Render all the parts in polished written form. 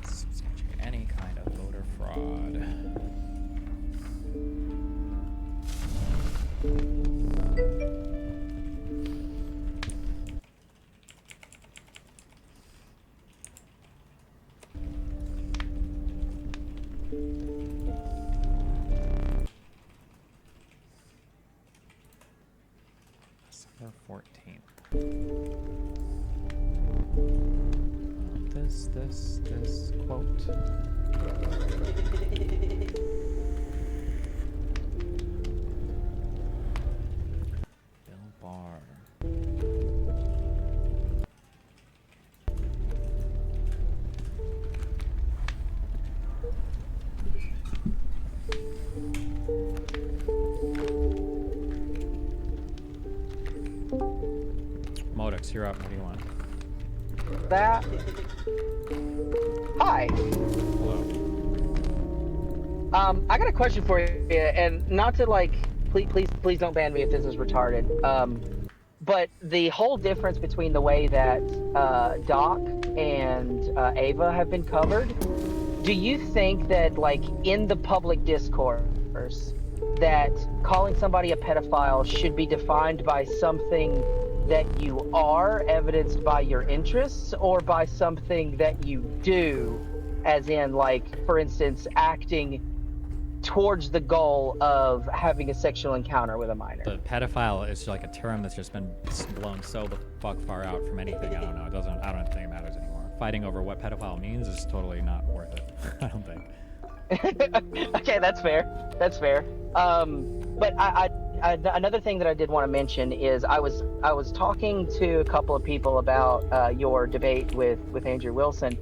Substantiate any kind of voter fraud. December 14th. This quote. Bill Barr. Modux, you're up. What do you want? That. Hi. Hello. I got a question for you, and not to like, please don't ban me if this is retarded. But the whole difference between the way that Doc and Ava have been covered, do you think that like in the public discourse, that calling somebody a pedophile should be defined by something that you are, evidenced by your interests, or by something that you do, as in like, for instance, acting towards the goal of having a sexual encounter with a minor? The pedophile is like a term that's just been blown so the fuck far out from anything. I don't know. I don't think it matters anymore. Fighting over what pedophile means is totally not worth it. I don't think. Okay, that's fair. That's fair. But another thing that I did want to mention is I was talking to a couple of people about your debate with Andrew Wilson,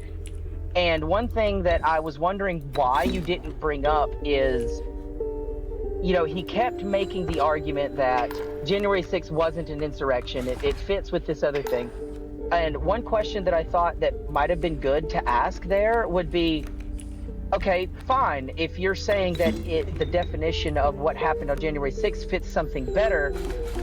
and one thing that I was wondering why you didn't bring up is, you know, he kept making the argument that January 6th wasn't an insurrection. It fits with this other thing. And one question that I thought that might have been good to ask there would be, okay, fine. If you're saying that the definition of what happened on January 6th fits something better,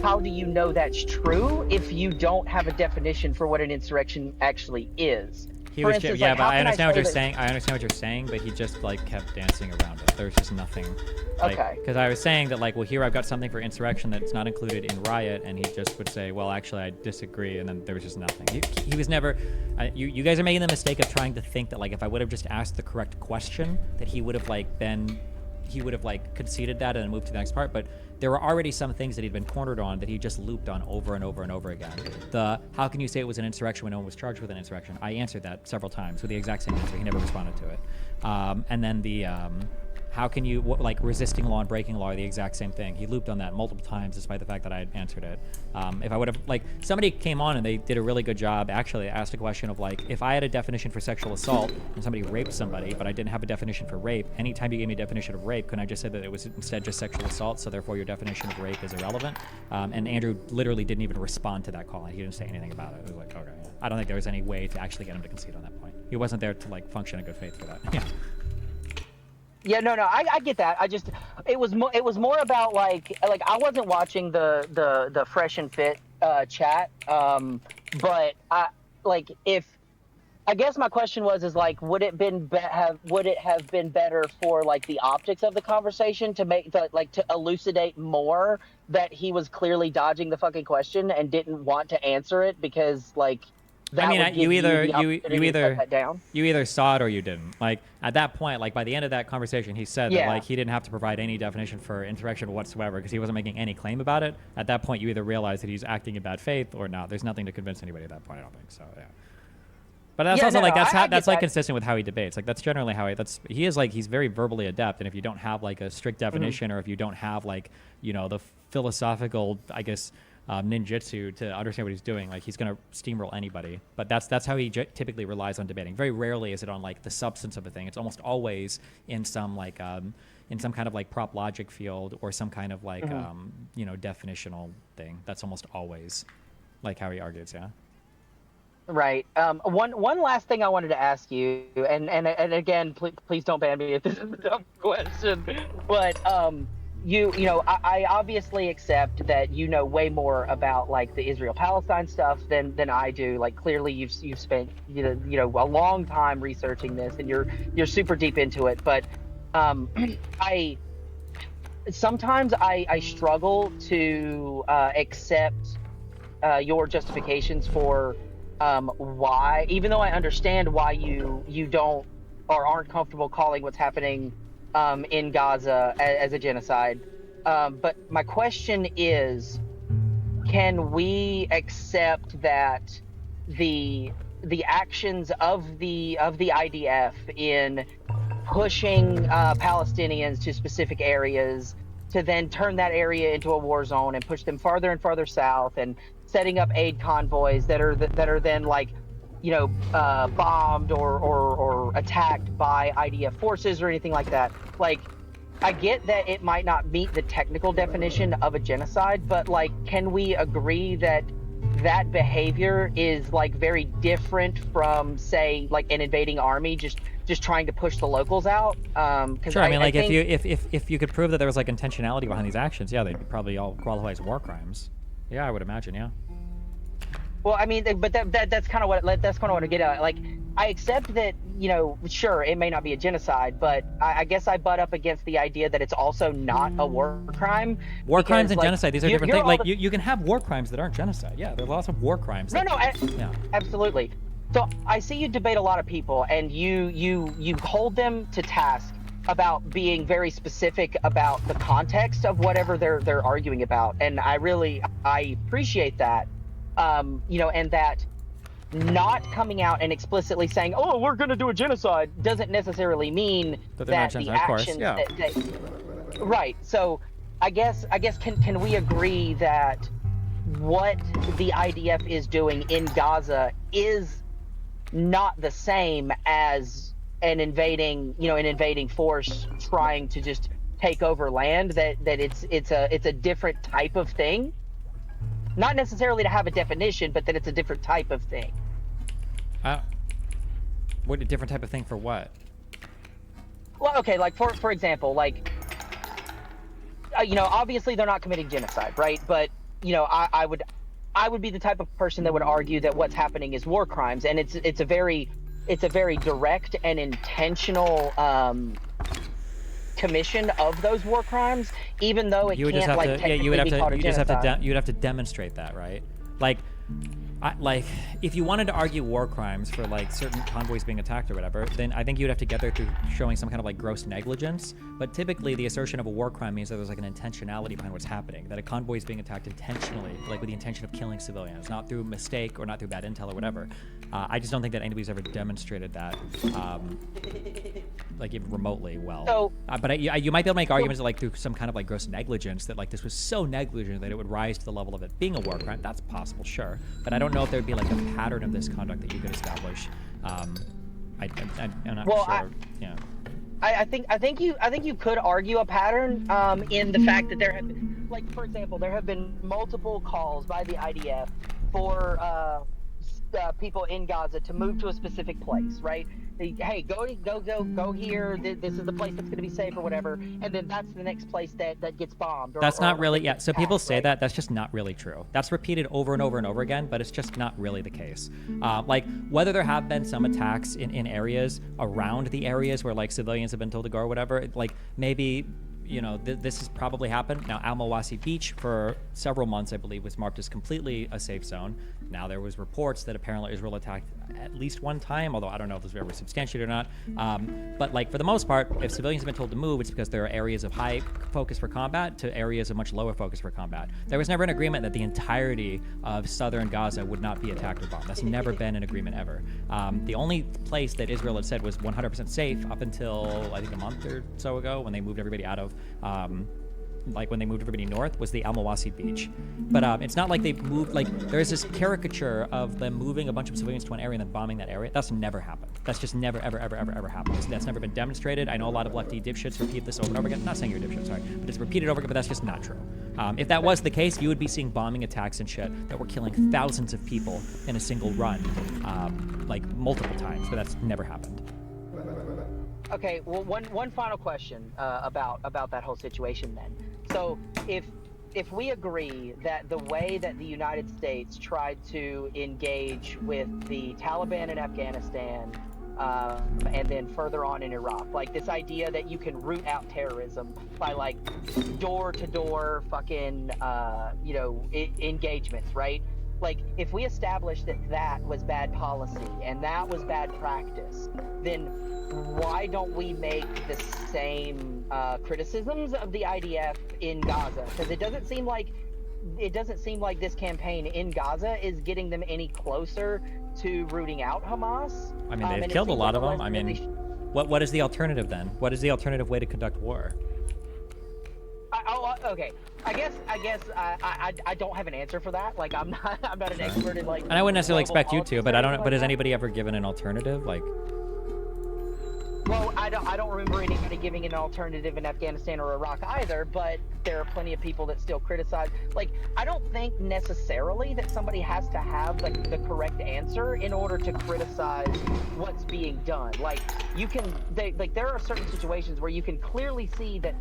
how do you know that's true if you don't have a definition for what an insurrection actually is? He For was instance, yeah, like, but how I can understand what say you're that- saying. I understand what you're saying, but he just like kept dancing around it. There's just nothing. Like, Okay. Because I was saying that like, well, here I've got something for insurrection that's not included in riot, and he just would say, well, actually, I disagree, and then there was just nothing. He was never. You guys are making the mistake of trying to think that like if I would have just asked the correct question, that he would have like been. He would have like conceded that and then moved to the next part, but there were already some things that he'd been cornered on that he just looped on over and over and over again. The how can you say it was an insurrection when no one was charged with an insurrection? I answered that several times with the exact same answer. He never responded to it. And then the how can you like resisting law and breaking law are the exact same thing. He looped on that multiple times despite the fact that I had answered it. If I would have like somebody came on and they did a really good job, actually asked a question of like, if I had a definition for sexual assault and somebody raped somebody but I didn't have a definition for rape, anytime you gave me a definition of rape, couldn't I just say that it was instead just sexual assault, so therefore your definition of rape is irrelevant? And Andrew literally didn't even respond to that call, and he didn't say anything about it. It was like, okay, yeah. I don't think there was any way to actually get him to concede on that point. He wasn't there to like function in good faith for that. Yeah. Yeah, no, I get that. I just, it was more about like I wasn't watching the Fresh and Fit chat, but I like I guess my question is like, would it have been better for like the optics of the conversation to make to elucidate more that he was clearly dodging the fucking question and didn't want to answer it because like. That would give you cut that down. You either saw it or you didn't. Like at that point, like by the end of that conversation, he said that like he didn't have to provide any definition for insurrection whatsoever because he wasn't making any claim about it. At that point, you either realize that he's acting in bad faith or not. There's nothing to convince anybody at that point. I don't think so. Yeah. But that's also like that's like consistent with how he debates. Like that's generally how he's very verbally adept. And if you don't have like a strict definition or if you don't have like the philosophical, I guess. Ninjutsu to understand what he's doing, like he's gonna steamroll anybody. But that's how he typically relies on debating. Very rarely is it on like the substance of a thing. It's almost always in some like in some kind of like prop logic field or some kind of like definitional thing. That's almost always like how he argues. Yeah. Right. One last thing I wanted to ask you, and again, please don't ban me if this is a dumb question, but you know, I obviously accept that you know way more about like the Israel Palestine stuff than I do. Like clearly you've spent a long time researching this, and you're super deep into it. But I sometimes I struggle to accept your justifications for why, even though I understand why you don't or aren't comfortable calling what's happening in Gaza as a genocide. But my question is, can we accept that the actions of the IDF in pushing Palestinians to specific areas to then turn that area into a war zone and push them farther and farther south and setting up aid convoys that are then like bombed or attacked by IDF forces or anything like that. Like, I get that it might not meet the technical definition of a genocide, but like, can we agree that that behavior is like very different from, say, like an invading army just trying to push the locals out? Sure. I mean, like, if you could prove that there was like intentionality behind these actions, yeah, they'd probably all qualify as war crimes. Yeah, I would imagine. Yeah. Well, I mean, but that's kind of what I get at. Like, I accept that, sure, it may not be a genocide, but I guess I butt up against the idea that it's also not a war crime. War crimes and genocide, these are different things. Like, you can have war crimes that aren't genocide. Yeah, there's lots of war crimes. Yeah, absolutely. So I see you debate a lot of people, and you hold them to task about being very specific about the context of whatever they're arguing about, and I appreciate that. And that not coming out and explicitly saying, "Oh, we're going to do a genocide," doesn't necessarily mean that the actions right. So, I guess can we agree that what the IDF is doing in Gaza is not the same as an invading force trying to just take over land? That it's a different type of thing. Not necessarily to have a definition, but that it's a different type of thing. What a different type of thing for what? Well, okay, like for example, like obviously they're not committing genocide, right? But I would be the type of person that would argue that what's happening is war crimes, and it's a very direct and intentional commission of those war crimes, even though it you'd have to demonstrate that, right? Like, if you wanted to argue war crimes for like certain convoys being attacked or whatever, then I think you'd have to get there through showing some kind of like gross negligence. But typically, the assertion of a war crime means that there's like an intentionality behind what's happening, that a convoy is being attacked intentionally, like with the intention of killing civilians, not through mistake or not through bad intel or whatever. I just don't think that anybody's ever demonstrated that, like even remotely well. So, but you might be able to make arguments that, like, through some kind of like gross negligence, that like this was so negligent that it would rise to the level of it being a war crime. That's possible, sure, but I don't know if there would be like a pattern of this conduct that you could establish. I'm not sure. I think you could argue a pattern in the fact that there have been, like, for example, there have been multiple calls by the IDF for people in Gaza to move to a specific place, right? Hey, go here. This is the place that's going to be safe or whatever, and then that's the next place that gets bombed. That's not really, yeah. So people say that. That's just not really true. That's repeated over and over and over again, but it's just not really the case. Like, whether there have been some attacks in areas around the areas where like civilians have been told to go or whatever, like maybe. This has probably happened. Now, Al-Mawasi Beach for several months, I believe, was marked as completely a safe zone. Now, there was reports that apparently Israel attacked at least one time, although I don't know if this was ever substantiated or not. But like, for the most part, if civilians have been told to move, it's because there are areas of high focus for combat to areas of much lower focus for combat. There was never an agreement that the entirety of southern Gaza would not be attacked or bombed. That's never been an agreement ever. The only place that Israel had said was 100% safe up until, I think, a month or so ago, when they moved everybody out of when they moved everybody north, was the Al-Mawasi Beach. But it's not like they moved, like, there's this caricature of them moving a bunch of civilians to one area and then bombing that area. That's never happened. That's just never, ever, ever, ever, ever happened. That's never been demonstrated. I know a lot of lefty dipshits repeat this over and over again. I'm not saying you're a dipshit, sorry, but it's repeated over again, but that's just not true. If that was the case, you would be seeing bombing attacks and shit that were killing thousands of people in a single run, like multiple times, but that's never happened. Okay, well, one final question about that whole situation then. So if we agree that the way that the United States tried to engage with the Taliban in Afghanistan, and then further on in Iraq, like this idea that you can root out terrorism by like door to door fucking engagements, right? Like if we establish that that was bad policy and that was bad practice, then why don't we make the same criticisms of the IDF in Gaza? Because it doesn't seem like this campaign in Gaza is getting them any closer to rooting out Hamas. I mean, they've And it killed a seems lot like of them. unless I that mean, what is the alternative then? What is the alternative way to conduct war? Okay. I guess I don't have an answer for that. Like I'm not an expert in like. And I wouldn't necessarily global expect you to, politics but or I anything don't. like But has that. anybody ever given an alternative? Like, Well, I don't remember anybody giving an alternative in Afghanistan or Iraq either, but there are plenty of people that still criticize. Like, I don't think necessarily that somebody has to have the correct answer in order to criticize what's being done. Like, there are certain situations where you can clearly see that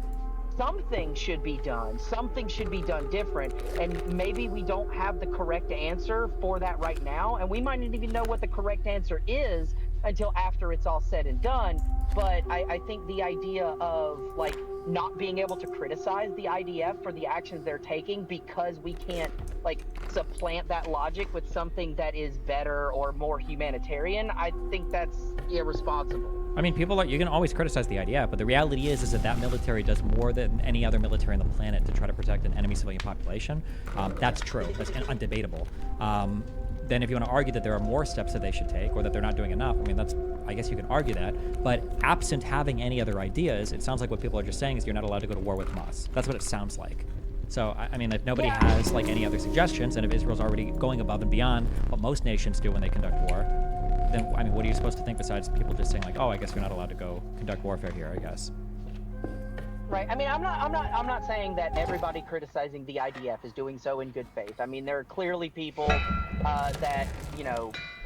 something should be done, something should be done different, and maybe we don't have the correct answer for that right now, and we might not even know what the correct answer is until after it's all said and done. But I think the idea of like not being able to criticize the IDF for the actions they're taking because we can't like supplant that logic with something that is better or more humanitarian, I think that's irresponsible. I mean, people are. You can always criticize the IDF, but the reality is that that military does more than any other military on the planet to try to protect an enemy civilian population. That's true. That's undebatable. Then, if you want to argue that there are more steps that they should take or that they're not doing enough, I mean, I guess you can argue that. But absent having any other ideas, it sounds like what people are just saying is you're not allowed to go to war with Hamas. That's what it sounds like. So, I mean, if nobody has like any other suggestions, and if Israel's already going above and beyond what most nations do when they conduct war, then I mean, what are you supposed to think besides people just saying like, oh, I guess you're not allowed to go conduct warfare here, I guess. Right. I mean, I'm not saying that everybody criticizing the IDF is doing so in good faith. I mean, there are clearly people that,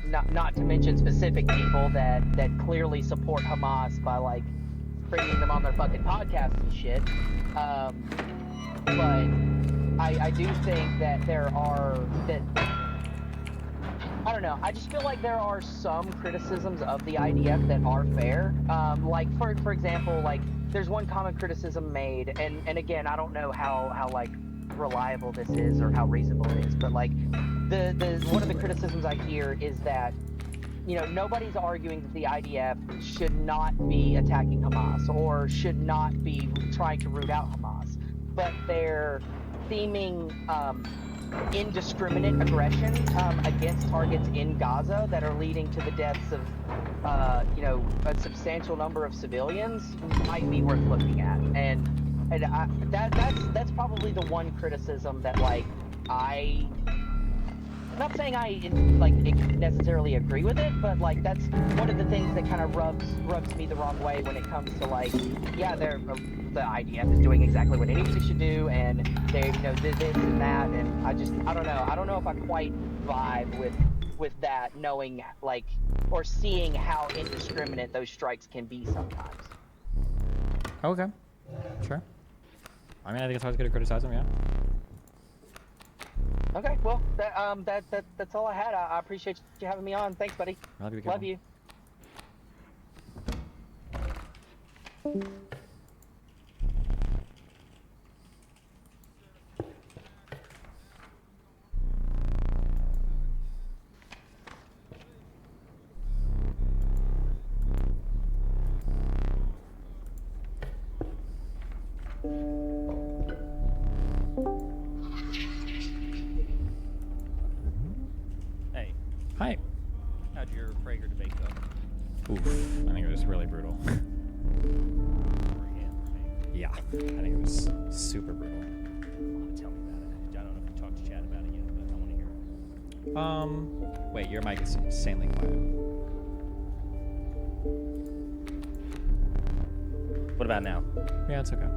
not to mention specific people that clearly support Hamas by like bringing them on their fucking podcasts and shit. But I do think that I don't know. I just feel like there are some criticisms of the IDF that are fair. Like for example, like there's one common criticism made, and again, I don't know how like reliable this is or how reasonable it is, but like the one of the criticisms I hear is that nobody's arguing that the IDF should not be attacking Hamas or should not be trying to root out Hamas, but they're theming indiscriminate aggression against targets in Gaza that are leading to the deaths of, a substantial number of civilians might be worth looking at. And that's probably the one criticism that like I'm not saying I like necessarily agree with it, but like that's one of the things that kind of rubs me the wrong way when it comes to like, yeah, the IDF is doing exactly what anybody should do, and they this and that, and I don't know if I quite vibe with that, knowing like or seeing how indiscriminate those strikes can be sometimes. Okay, sure. I mean, I think it's always good to criticize them, yeah. Okay, well, that's all I had. I appreciate you having me on. Thanks, buddy. Love you. Hey, Hi. how'd your Prager debate go? Oof, I think it was really brutal. Yeah, I think it was super brutal. Tell me about it. I don't know if you talked to Chad about it yet, but I want to hear it. Wait, your mic is insanely quiet. What about now? Yeah, it's okay.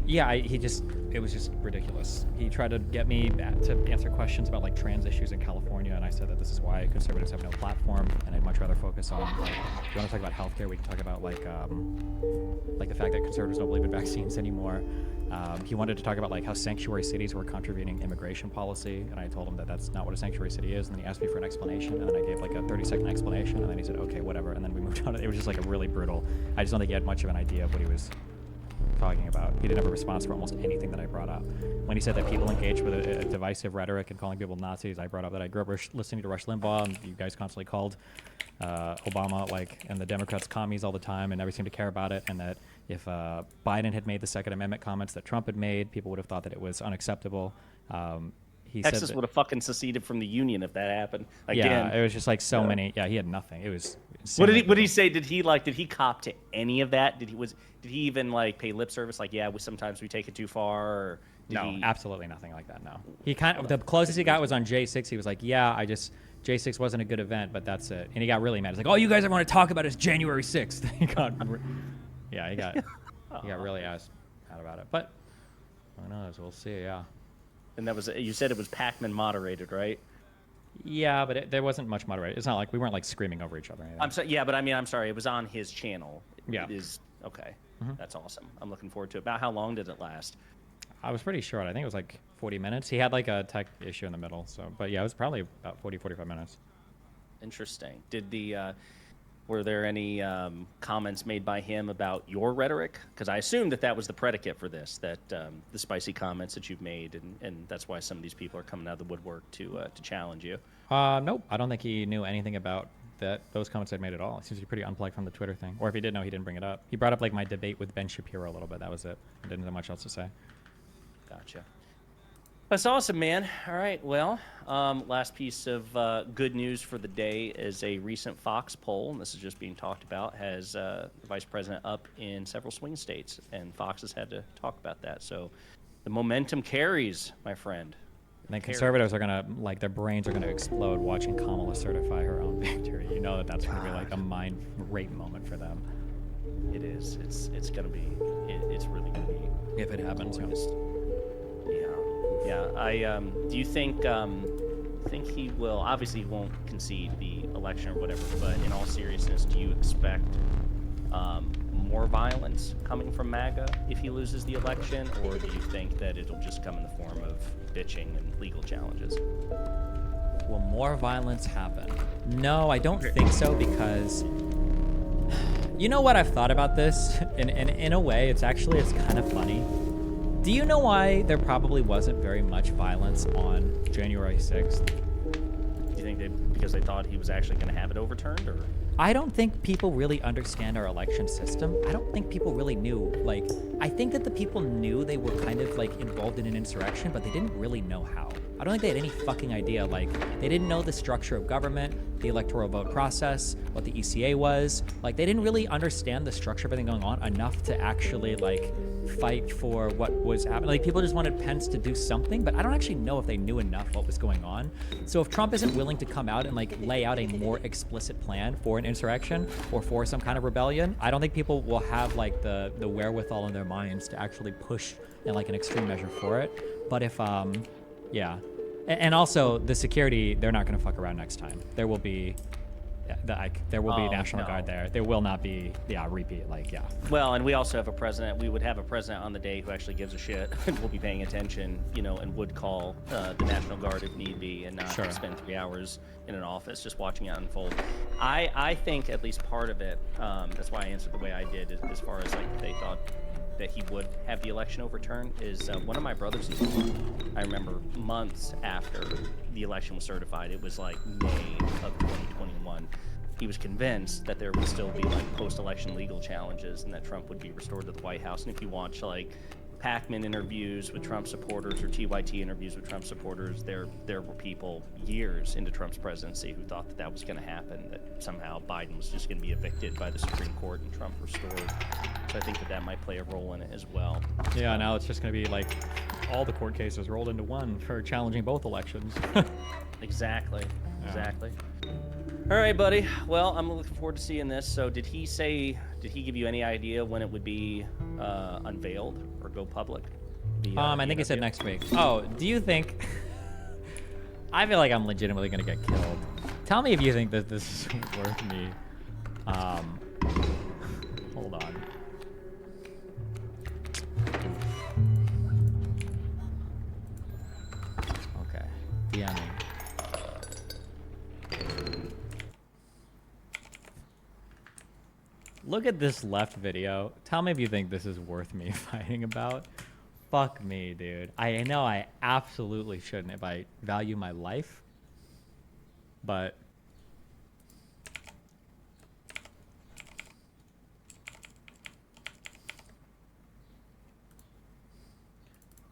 Yeah, it was just ridiculous. He tried to get me to answer questions about like trans issues in California, and I said that this is why conservatives have no platform, and I'd much rather focus on, like, if you want to talk about healthcare, we can talk about like the fact that conservatives don't believe in vaccines anymore. He wanted to talk about like how sanctuary cities were contravening immigration policy, and I told him that that's not what a sanctuary city is, and then he asked me for an explanation, and then I gave like a 30-second explanation, and then he said, okay, whatever, and then we moved on. It was just like a really brutal, I just don't think he had much of an idea of what he was talking about. He didn't have a response for almost anything that I brought up. When he said that people engage with a divisive rhetoric and calling people Nazis, I brought up that I grew up listening to Rush Limbaugh, and you guys constantly called Obama and the Democrats commies all the time and never seemed to care about it, and that if Biden had made the Second Amendment comments that Trump had made, people would have thought that it was unacceptable. Texas would have fucking seceded from the Union if that happened. Yeah, it was just like so many. Yeah, he had nothing. It was. What did he say? Did he cop to any of that? Did he even like pay lip service? Like, yeah, sometimes we take it too far. Or no, absolutely nothing like that. No, he the closest he got was on J6. He was like, yeah, J6 wasn't a good event, but that's it. And he got really mad. He's like, all you guys ever want to talk about is January 6th. he got really asked about it. But who knows? We'll see. Yeah. And you said it was Pac-Man moderated, right? Yeah, but there wasn't much moderation. It's not like we weren't like screaming over each other. I'm sorry. Yeah, but I'm sorry. It was on his channel. Yeah. It is okay. Mm-hmm. That's awesome. I'm looking forward to it. About how long did it last? I was pretty short. I think it was like 40 minutes. He had like a tech issue in the middle. But yeah, it was probably about 45 minutes. Interesting. Were there any comments made by him about your rhetoric? Because I assumed that was the predicate for this, that the spicy comments that you've made, and that's why some of these people are coming out of the woodwork to challenge you. Nope. I don't think he knew anything about those comments I'd made at all. He seems to be pretty unplugged from the Twitter thing. Or if he did know, he didn't bring it up. He brought up like my debate with Ben Shapiro a little bit. That was it. I didn't have much else to say. Gotcha. That's awesome, man. All right, well, last piece of good news for the day is a recent Fox poll, and this is just being talked about, has the vice president up in several swing states, and Fox has had to talk about that. So the momentum carries, my friend. And then conservatives are going to, like, their brains are going to explode watching Kamala certify her own victory. You know that's going to be like a mind rape moment for them. It is. It's going to be, it's really going to be. If it happens, Yeah. Do you think he will? Obviously, he won't concede the election or whatever. But in all seriousness, do you expect more violence coming from MAGA if he loses the election, or do you think that it'll just come in the form of bitching and legal challenges? Will more violence happen? No, I don't think so, because you know what I've thought about this? In a way, it's kind of funny. Do you know why there probably wasn't very much violence on January 6th? Do you think because they thought he was actually going to have it overturned, or? I don't think people really understand our election system. I don't think people really knew. Like, I think that the people knew they were kind of like involved in an insurrection, but they didn't really know how. I don't think they had any fucking idea. Like, they didn't know the structure of government, the electoral vote process, what the ECA was. Like, they didn't really understand the structure of everything going on enough to actually like fight for what was happening. Like, people just wanted Pence to do something, but I don't actually know if they knew enough what was going on. So if Trump isn't willing to come out and like lay out a more explicit plan for an insurrection or for some kind of rebellion, I don't think people will have like the wherewithal in their minds to actually push in like an extreme measure for it. But if yeah, and also the security, they're not going to fuck around next time. There will be National Guard there. There will not be repeat. Well, and we also have a president. We would have a president on the day who actually gives a shit and will be paying attention, and would call the National Guard if need be, and not spend 3 hours in an office just watching it unfold. I think at least part of it. That's why I answered the way I did, as far as like they thought that he would have the election overturned, is one of my brothers-in-law. I remember months after the election was certified, it was like May of 2021. He was convinced that there would still be like post-election legal challenges and that Trump would be restored to the White House. And if you watch like Pac-Man interviews with Trump supporters or TYT interviews with Trump supporters, there were people years into Trump's presidency who thought that was going to happen, that somehow Biden was just going to be evicted by the Supreme Court and Trump restored. So I think that might play a role in it as well. Yeah, now it's just going to be like all the court cases rolled into one for challenging both elections. Exactly. All right, buddy. Well, I'm looking forward to seeing this. So did he give you any idea when it would be unveiled or go public? I think he said next week. Oh, do you think? I feel like I'm legitimately gonna get killed. Tell me if you think that this is worth me. Hold on. Okay, DMing. Look at this left video. Tell me if you think this is worth me fighting about. Fuck me, dude. I know I absolutely shouldn't if I value my life. But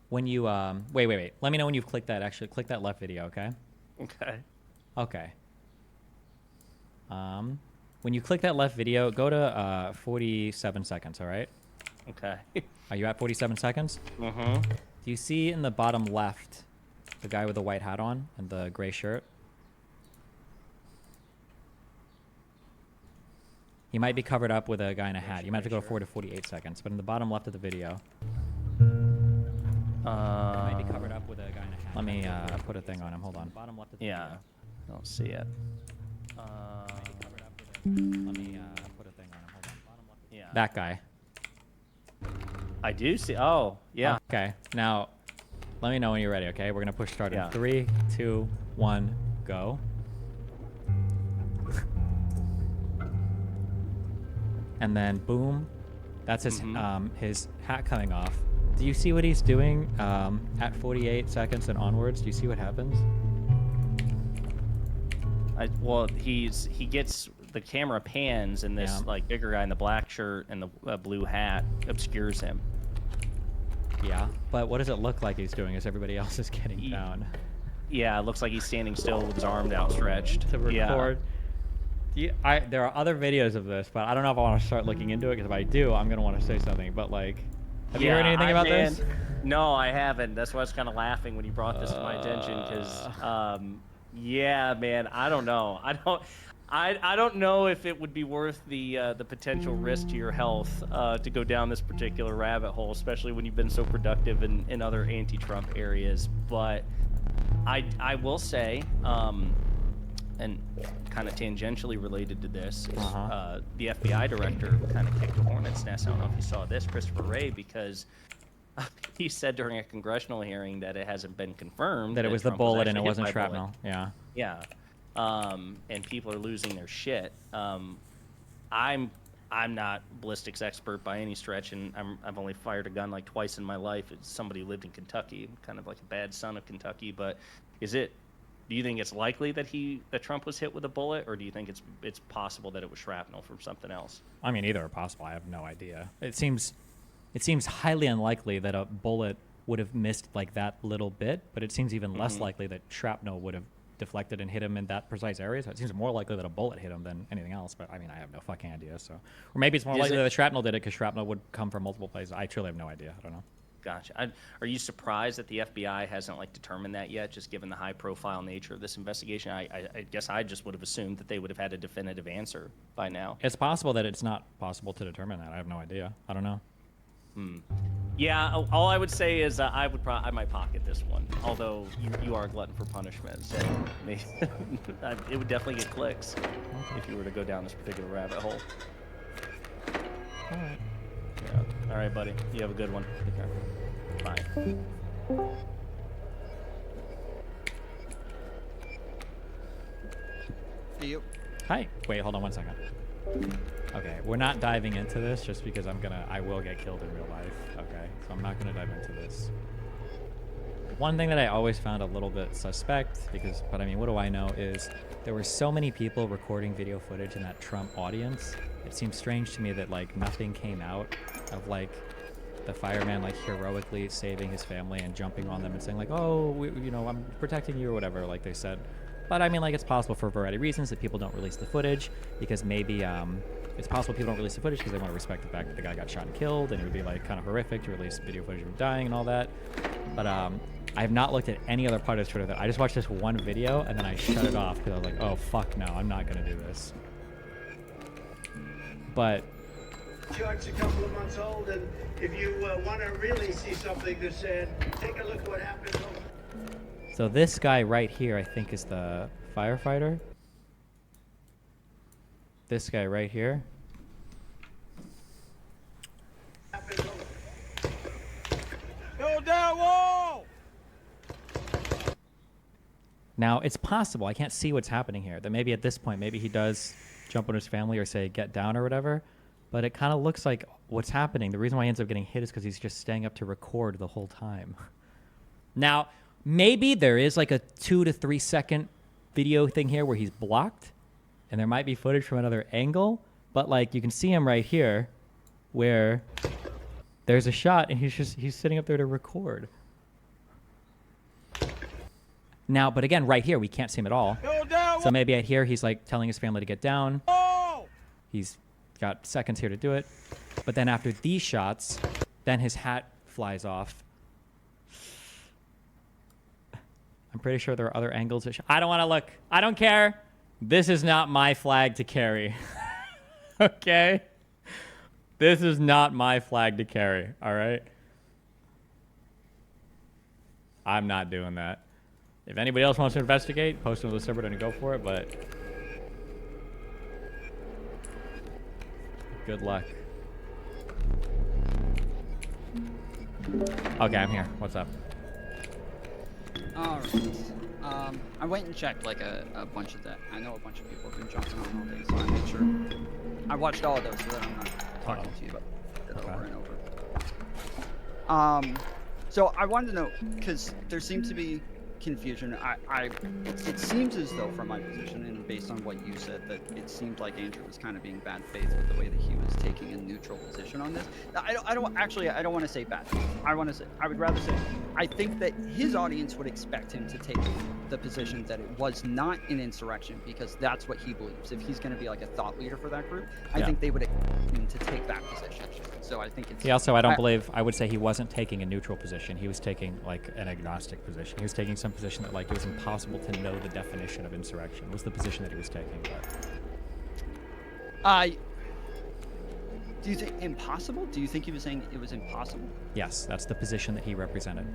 when you wait. Let me know when you've clicked that. Actually, click that left video, okay? Okay. Okay. When you click that left video, go to 47 seconds, all right? Okay. Are you at 47 seconds? Mm-hmm. Do you see in the bottom left the guy with the white hat on and the gray shirt? He might be covered up with a guy in a hat. You might have to go forward to 48 seconds, but in the bottom left of the video, might be covered up with a guy in a hat. Let me put a thing on him. Hold on. Bottom left of the Yeah. video. I don't see it. Let me put a thing on him. Hold on. Bottom left. Yeah. That guy. I do see. Oh, yeah. Okay. Now, let me know when you're ready. Okay. We're gonna push start in Yeah. 3, 2, 1, go. And then boom, that's his his hat coming off. Do you see what he's doing at 48 seconds and onwards? Do you see what happens? Well, he gets the camera pans and this Yeah. like bigger guy in the black shirt and the blue hat obscures him. Yeah, but what does it look like he's doing as everybody else is getting down? Yeah, it looks like he's standing still with his arms outstretched. To Yeah. record. There are other videos of this, but I don't know if I want to start looking into it, because if I do, I'm going to want to say something. But, like, have you heard anything about this? No, I haven't. That's why I was kind of laughing when you brought this to my attention, because, yeah, man, I don't know. I don't know if it would be worth the potential risk to your health to go down this particular rabbit hole, especially when you've been so productive in other anti-Trump areas. But I will say, and kind of tangentially related to this, is, the FBI director kind of kicked a hornet's nest. I don't know if you saw this, Christopher Wray, because he said during a congressional hearing that it hasn't been confirmed That it was the Trump bullet and it actually hit wasn't by a shrapnel. bullet. Yeah. Yeah. And people are losing their shit. I'm not ballistics expert by any stretch, and I've only fired a gun like twice in my life. It's somebody who lived in Kentucky, kind of like a bad son of Kentucky. But do you think it's likely that Trump was hit with a bullet, or do you think it's possible that it was shrapnel from something else? I mean, either are possible. I have no idea. It seems highly unlikely that a bullet would have missed like that little bit, but it seems even less likely that shrapnel would have deflected and hit him in that precise area. So it seems more likely that a bullet hit him than anything else. But I mean, I have no fucking idea. So, or maybe it's more likely that shrapnel did it, because shrapnel would come from multiple places. I truly have no idea. I don't know. Gotcha. Are you surprised that the FBI hasn't determined that yet, just given the high-profile nature of this investigation? I guess I just would have assumed that they would have had a definitive answer by now. It's possible that it's not possible to determine that. I have no idea. I don't know. Yeah. All I would say is I might pocket this one. Although you are a glutton for punishment, so it would definitely get clicks if you were to go down this particular rabbit hole. All right. Yeah. All right, buddy. You have a good one. Take care. Bye. Yep. Hi. Wait, hold on 1 second. Okay, we're not diving into this just because I will get killed in real life. Okay, so I'm not gonna dive into this. One thing that I always found a little bit suspect, but I mean, what do I know, is there were so many people recording video footage in that Trump audience. It seems strange to me that nothing came out of the fireman heroically saving his family and jumping on them and saying oh, I'm protecting you or whatever, like they said. But I mean, it's possible for a variety of reasons that people don't release the footage, because maybe it's possible people don't release the footage because they want to respect the fact that the guy got shot and killed, and it would be kind of horrific to release video footage of him dying and all that. But I have not looked at any other part of Twitter. That I just watched this one video and then I shut it off because I was like, oh fuck no, I'm not gonna do this. But chart's a couple of months old, and if you want to really see something that's sad, take a look at what happened. So this guy right here, I think, is the firefighter. This guy right here. Build that wall! Now, it's possible, I can't see what's happening here, that maybe at this point, maybe he does jump on his family or say get down or whatever, but it kind of looks like what's happening. The reason why he ends up getting hit is because he's just staying up to record the whole time. Now, maybe there is like a 2 to 3 second video thing here where he's blocked, and there might be footage from another angle, but like you can see him right here where there's a shot and he's sitting up there to record. Now, but again, right here, we can't see him at all. So maybe at here, he's like telling his family to get down. He's got seconds here to do it. But then after these shots, then his hat flies off. I'm pretty sure there are other angles. I don't want to look. I don't care. This is not my flag to carry. Okay? This is not my flag to carry, all right? I'm not doing that. If anybody else wants to investigate, post it on the subreddit and go for it, but good luck. Okay, I'm here. What's up? Alright. I went and checked like a bunch of that. I know a bunch of people have been jumping on all day, so I made sure. I watched all of those so that I'm not talking to you about it over and over. So I wanted to know, because there seemed to be confusion. It seems as though, from my position and based on what you said, that it seemed like Andrew was kind of being bad faith with the way that he was taking a neutral position on this. Now, I don't want to say bad faith. I would rather say I think that his audience would expect him to take the position that it was not an insurrection, because that's what he believes. If he's going to be like a thought leader for that group, I think they would expect him to take that position. So I think it's. He also, I would say he wasn't taking a neutral position. He was taking like an agnostic position. He was taking some position that like it was impossible to know the definition of insurrection. Was the position that he was taking. But. Do you think impossible? Do you think he was saying it was impossible? Yes, that's the position that he represented.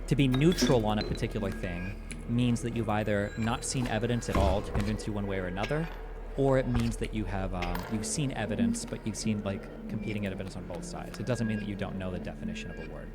To be neutral on a particular thing means that you've either not seen evidence at all to convince you one way or another, or it means that you have you've seen evidence, but you've seen like competing evidence on both sides. It doesn't mean that you don't know the definition of a word.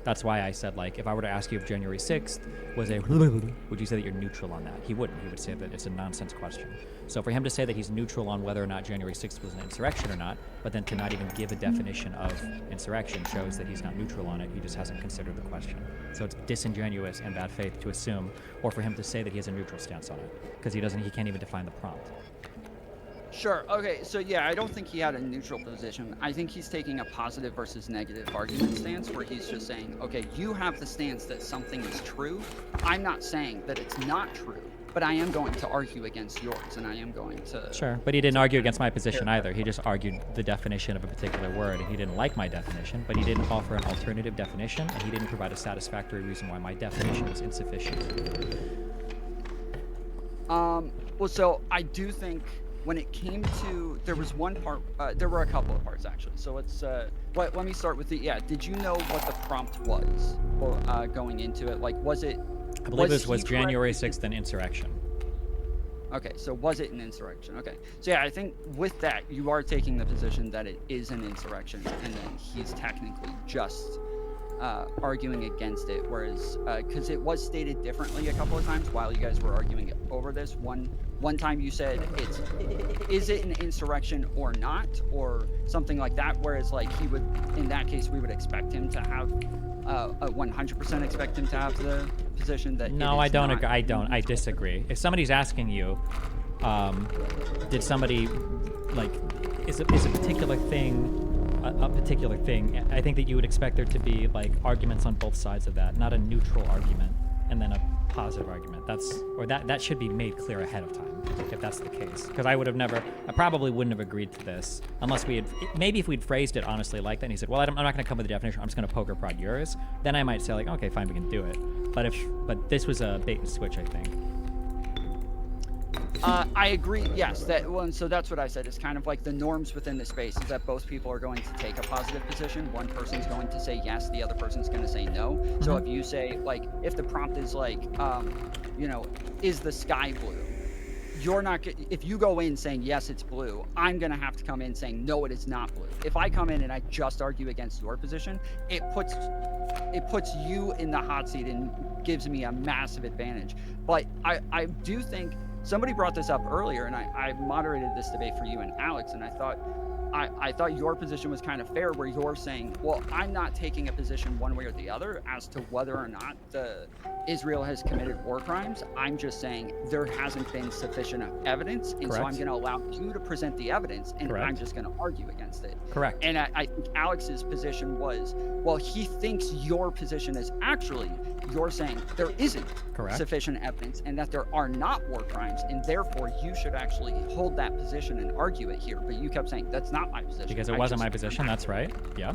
That's why I said, like, if I were to ask you if January 6th was a would you say that you're neutral on that? He wouldn't. He would say that it's a nonsense question. So for him to say that he's neutral on whether or not January 6th was an insurrection or not, but then to not even give a definition of insurrection shows that he's not neutral on it. He just hasn't considered the question. So it's disingenuous and bad faith to assume, or for him to say that he has a neutral stance on it, because he can't even define the prompt. Sure. Okay. So yeah, I don't think he had a neutral position. I think he's taking a positive versus negative argument stance, where he's just saying, okay, you have the stance that something is true. I'm not saying that it's not true, but I am going to argue against yours, and I am going to. Sure, but he didn't argue against my position either. He just argued the definition of a particular word, and he didn't like my definition, but he didn't offer an alternative definition, and he didn't provide a satisfactory reason why my definition was insufficient. Well, so I do think. When it came to, there was one part, there were a couple of parts actually. So let's, let me start with did you know what the prompt was or, going into it? Like, was it? I believe this was January 6th an insurrection. Okay, so was it an insurrection? Okay. So yeah, I think with that, you are taking the position that it is an insurrection, and then he's technically just arguing against it, whereas because it was stated differently a couple of times while you guys were arguing over this. One time you said is it an insurrection or not, or something like that, whereas like he would, in that case, we would expect him to have 100% expect him to have the position that. No, I don't agree. I disagree. If somebody's asking you, did somebody like is a particular thing a particular thing, I think that you would expect there to be like arguments on both sides of that, not a neutral argument and then a positive argument. That should be made clear ahead of time if that's the case, because I probably wouldn't have agreed to this unless maybe if we'd phrased it honestly like that and he said, well, I'm not going to come with a definition, I'm just going to poker prod yours, then I might say like, okay, fine, we can do it. But this was a bait and switch, I think. I agree. Yes, that one. So that's what I said. It's kind of like the norms within the space is that both people are going to take a positive position. One person's going to say yes, the other person's going to say no. So if you say like, if the prompt is like, you know, is the sky blue? You're not. If you go in saying yes, it's blue, I'm gonna have to come in saying no, it is not blue. If I come in and I just argue against your position, it puts you in the hot seat and gives me a massive advantage. But I do think somebody brought this up earlier, and I moderated this debate for you and Alex, and I thought your position was kind of fair, where you're saying, well, I'm not taking a position one way or the other as to whether or not Israel has committed war crimes. I'm just saying there hasn't been sufficient evidence, and so I'm going to allow you to present the evidence, and I'm just going to argue against it. Correct. And I think Alex's position was, well, he thinks your position is actually, you're saying there isn't sufficient evidence and that there are not war crimes, and therefore you should actually hold that position and argue it here. But you kept saying that's not my position. Because it wasn't my position. That's right. Yeah.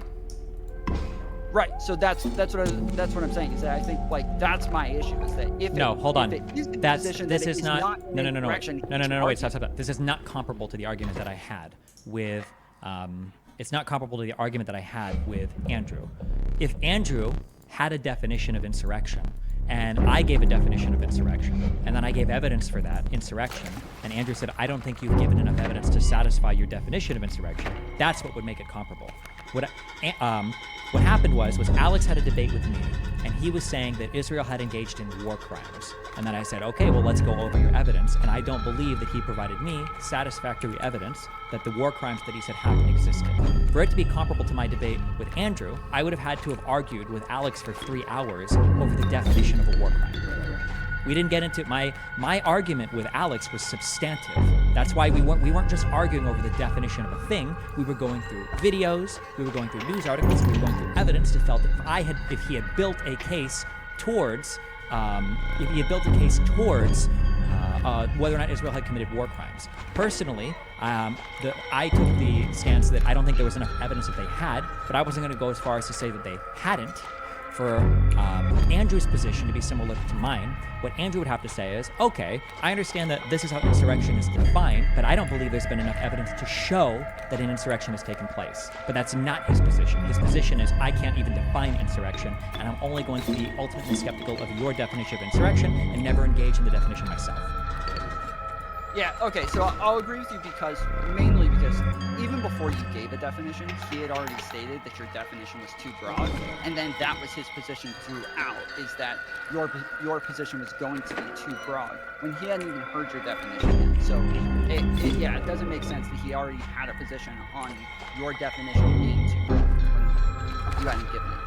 Right. So that's what I'm saying is that I think like that's my issue is that if hold on. If it is the That's position this that is it not is no. Wait, argue. stop. This is not comparable to the argument that I had with it's not comparable to the argument that I had with Andrew. If Andrew had a definition of insurrection and I gave a definition of insurrection and then I gave evidence for that insurrection and Andrew said, I don't think you've given enough evidence to satisfy your definition of insurrection, that's what would make it comparable. What happened was Alex had a debate with me, and he was saying that Israel had engaged in war crimes. And then I said, okay, well, let's go over your evidence. And I don't believe that he provided me satisfactory evidence that the war crimes that he said happened existed. For it to be comparable to my debate with Andrew, I would have had to have argued with Alex for 3 hours over the definition of a war crime. We didn't get into my argument with Alex was substantive. That's why we weren't just arguing over the definition of a thing. We were going through videos, we were going through news articles, we were going through evidence to felt that if he had built a case towards whether or not Israel had committed war crimes. Personally, I took the stance that I don't think there was enough evidence that they had, but I wasn't going to go as far as to say that they hadn't. For Andrew's position to be similar to mine, what Andrew would have to say is, okay, I understand that this is how insurrection is defined, but I don't believe there's been enough evidence to show that an insurrection has taken place. But that's not his position. His position is, I can't even define insurrection, and I'm only going to be ultimately skeptical of your definition of insurrection and never engage in the definition myself. Yeah, okay, so I'll agree with you mainly because even before you gave a definition, he had already stated that your definition was too broad, and then that was his position throughout, is that your position was going to be too broad, when he hadn't even heard your definition yet. So, it doesn't make sense that he already had a position on your definition being too broad when you hadn't given it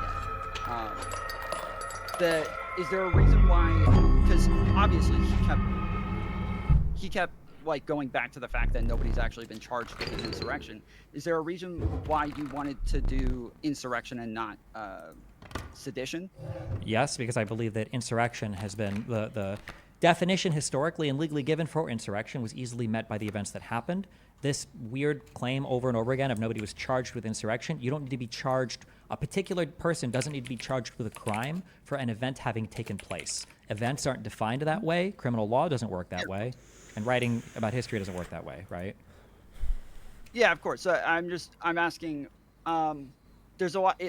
yet. Is there a reason why, because obviously he kept like going back to the fact that nobody's actually been charged with an insurrection. Is there a reason why you wanted to do insurrection and not sedition? Yes, because I believe that insurrection has been the definition historically and legally given for insurrection was easily met by the events that happened. This weird claim over and over again of nobody was charged with insurrection. You don't need to be charged. A particular person doesn't need to be charged with a crime for an event having taken place. Events aren't defined that way. Criminal law doesn't work that way. And writing about history doesn't work that way, right? Yeah, of course. I'm asking. There's a lot.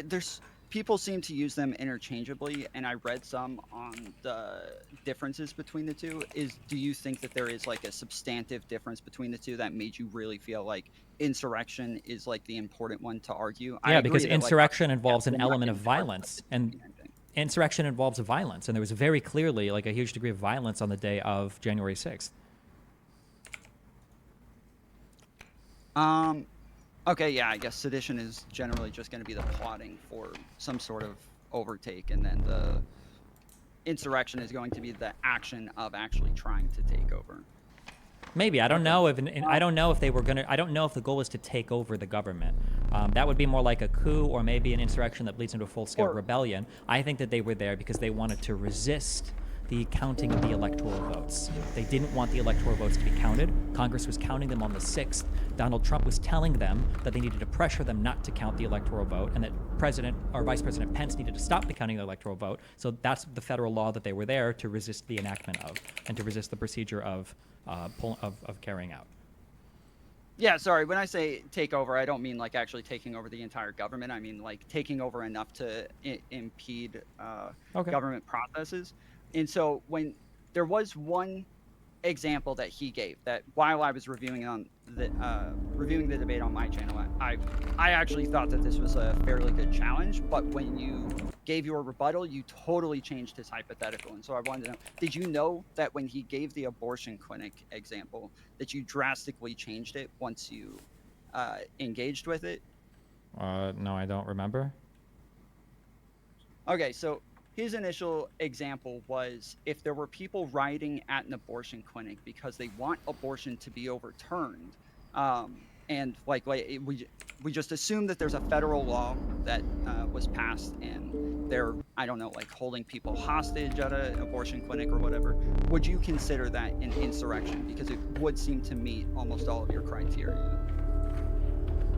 People seem to use them interchangeably, and I read some on the differences between the two. Do you think that there is like a substantive difference between the two that made you really feel like insurrection is like the important one to argue? Yeah, because insurrection involves an element of violence, and insurrection involves violence, and there was very clearly like a huge degree of violence on the day of January 6th. Okay, yeah, I guess sedition is generally just going to be the plotting for some sort of overtake, and then the insurrection is going to be the action of actually trying to take over. Maybe. I don't know if I don't know if they were gonna. I don't know if the goal was to take over the government. That would be more like a coup or maybe an insurrection that leads into a full-scale rebellion. I think that they were there because they wanted to resist the counting of the electoral votes. They didn't want the electoral votes to be counted. Congress was counting them on the 6th. Donald Trump was telling them that they needed to pressure them not to count the electoral vote, and that President or Vice President Pence needed to stop the counting of the electoral vote. So that's the federal law that they were there to resist the enactment of, and to resist the procedure of carrying out. Yeah, sorry. When I say take over, I don't mean like actually taking over the entire government. I mean like taking over enough to impede government processes. And so when there was one example that he gave that while I was reviewing the debate on my channel, I actually thought that this was a fairly good challenge. But when you gave your rebuttal, you totally changed his hypothetical. And so I wanted to know, did you know that when he gave the abortion clinic example, that you drastically changed it once you engaged with it? No, I don't remember. Okay, so his initial example was if there were people rioting at an abortion clinic because they want abortion to be overturned, and we just assume that there's a federal law that was passed and they're, I don't know, like holding people hostage at an abortion clinic or whatever, would you consider that an insurrection? Because it would seem to meet almost all of your criteria.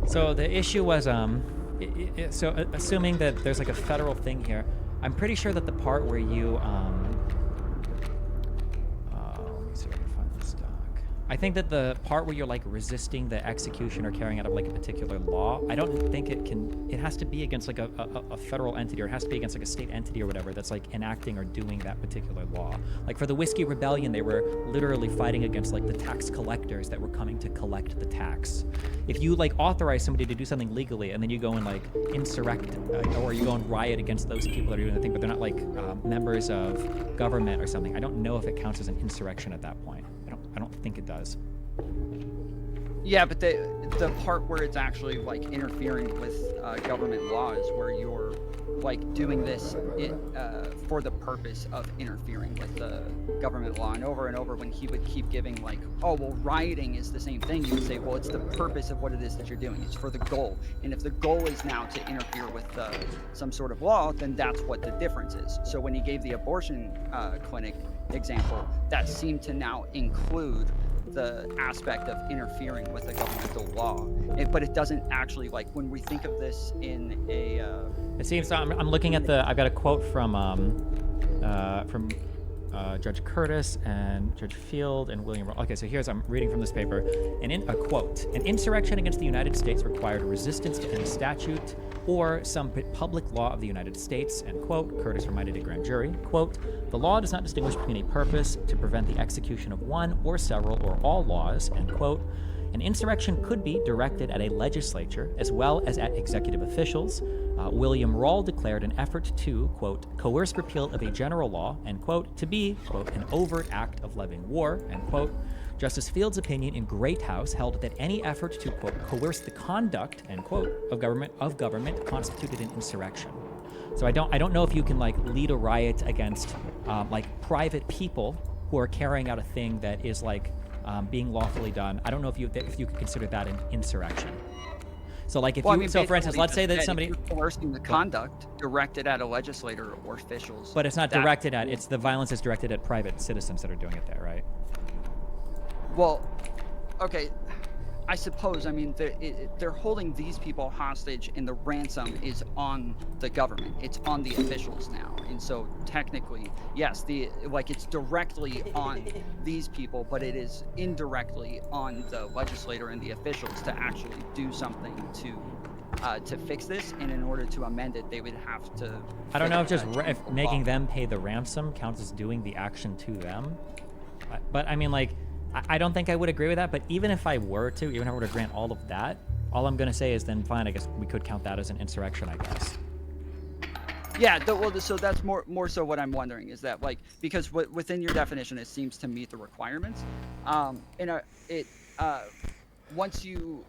So the issue was, assuming that there's like a federal thing here, I'm pretty sure that the part where you, let me see if I can find this doc. I think that the part where you're like resisting the execution or carrying out of like a particular law, I don't think it has to be against like a federal entity, or it has to be against like a state entity or whatever that's like enacting or doing that particular law. Like for the Whiskey Rebellion, they were literally fighting against like the tax collectors that were coming to collect the tax. If you like authorize somebody to do something legally and then you go and like insurrect or you go and riot against those people that are doing the thing, but they're not like members of government or something, I don't know if it counts as an insurrection at that point. I don't think it does. Yeah, but the part where it's actually like interfering with government laws, where you're like doing this for the purpose of interfering with the government law, and over when he would keep giving like, oh well, rioting is the same thing, you would say, well, it's the purpose of what it is that you're doing. It's for the goal, and if the goal is now to interfere with some sort of law, then that's what the difference is. So when he gave the abortion clinic example, that seemed to now include the aspect of interfering with a governmental law, but it doesn't actually, like when we think of this in a it seems I'm looking at I've got a quote from Judge Curtis and Judge Field and William. Okay, so I'm reading from this paper. A quote: an insurrection against the United States required resistance to any statute or some public law of the United States, end quote. Curtis reminded a grand jury, quote, the law does not distinguish between a purpose to prevent the execution of one or several or all laws, end quote. An insurrection could be directed at a legislature as well as at executive officials. William Rawle declared an effort to, quote, coerce repeal of a general law, end quote, to be, quote, an overt act of levying war, end quote. Justice Field's opinion in Greathouse held that any effort to, quote, coerce the conduct, end quote, of government constituted an insurrection. So I don't know if you can like lead a riot against like private people who are carrying out a thing that is like being lawfully done. I don't know if you could consider that an insurrection. So like if for instance, let's say that somebody coercing the conduct directed at a legislator or officials. But it's not directed at, it's the violence is directed at private citizens that are doing it there, right? Well, okay, I suppose, I mean, they're holding these people hostage and the ransom is on the government. It's on the officials now. And so technically, yes, it's directly on these people, but it is indirectly on the legislator and the officials to actually do something to fix this. And in order to amend it, they would have to... I don't know if making them pay the ransom counts as doing the action to them. But I mean, like, I don't think I would agree with that, but even if I were to grant all of that, all I'm going to say is then fine, I guess we could count that as an insurrection, I guess. Yeah, so that's more so what I'm wondering is that, like, because within your definition, it seems to meet the requirements. Once you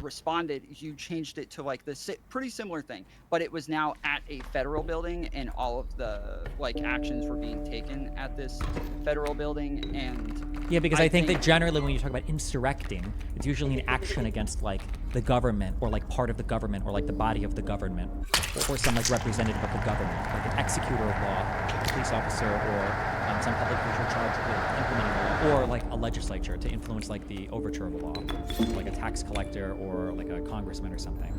responded, you changed it to like the pretty similar thing, but it was now at a federal building, and all of the like actions were being taken at this federal building. And Yeah, because I think that generally when you talk about insurrecting, it's usually an action against like the government or like part of the government or like the body of the government or some like representative of the government, like an executor of law, a police officer, or some public official charged with implementing the law, or like a legislature to influence like the overture of a law, like a tax collector or like a congressman or something.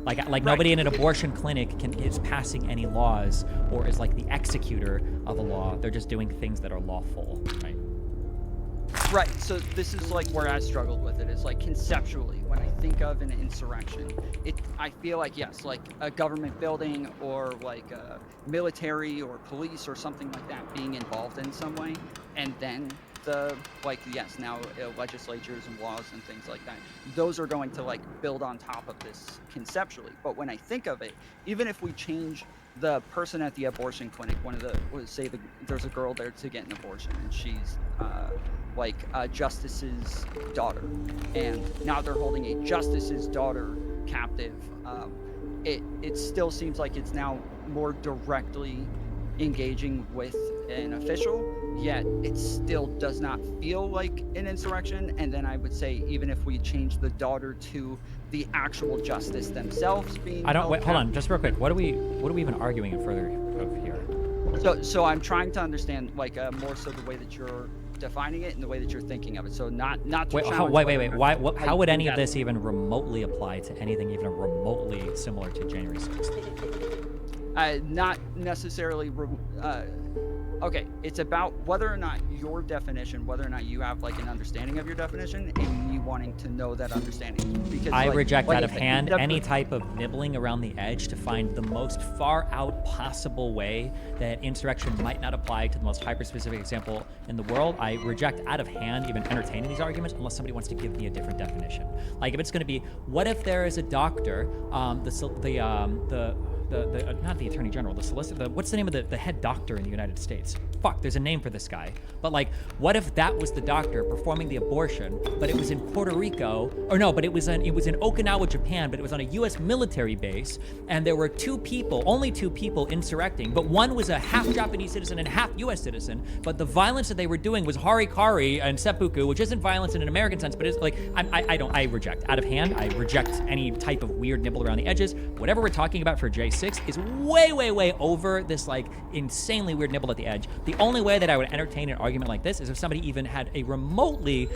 Like right. Nobody in an abortion clinic is passing any laws or is like the executor of a law. They're just doing things that are lawful, right? Right, so this is like where I struggled with it. It's like conceptually, when I think of an insurrection, I feel like, yes, like a government building or like a military or police or something like that being involved in some way, and then now legislatures and laws and things like that, those are going to like build on top of this conceptually. But when I think of it, even if we change the person at the abortion clinic, there's a girl there to get an abortion, and she's a justice's daughter, and now they're holding a justice's daughter captive. It still seems like it's now more directly engaging with an official, yet it still does not feel like an insurrection. And then I would say, even if we change the daughter to the actual justice themselves being hold on, just real quick. What are we even arguing in further of here? So I'm trying to understand more so the way that you're defining it and the way that you're thinking of it. So not to wait. How would any of this even remotely apply to anything even remotely similar to January 6th? Not necessarily. Okay, it's about whether or not your definition, whether or not you have like an understanding of your definition, and you wanting to know that understanding. Because I reject out of hand any type of nibbling around the edge to find the most far out possible way that insurrection might not apply to the most hyper-specific example in the world. I reject out of hand even entertaining these arguments unless somebody wants to give me a different definition. Like if it's going to be, what if there is a doctor, not the attorney general, the solicitor, what's the name of the head doctor in the United States? Fuck, there's a name for this guy. But like, what if that was the doctor performing the abortion, but it was in Puerto Rico, or no, but it was in Okinawa, Japan, but it was on a U.S. military base, and there were only two people insurrecting, but one was a half Japanese citizen and half U.S. citizen, but the violence that they were doing was harikari and seppuku, which isn't violence in an American sense, but it's like, I reject. Out of hand, I reject any type of weird nibble around the edges. Whatever we're talking about for J6 is way, way, way over this like insanely weird nibble at the edge. The only way that I would entertain an argument like this is if somebody even had a remotely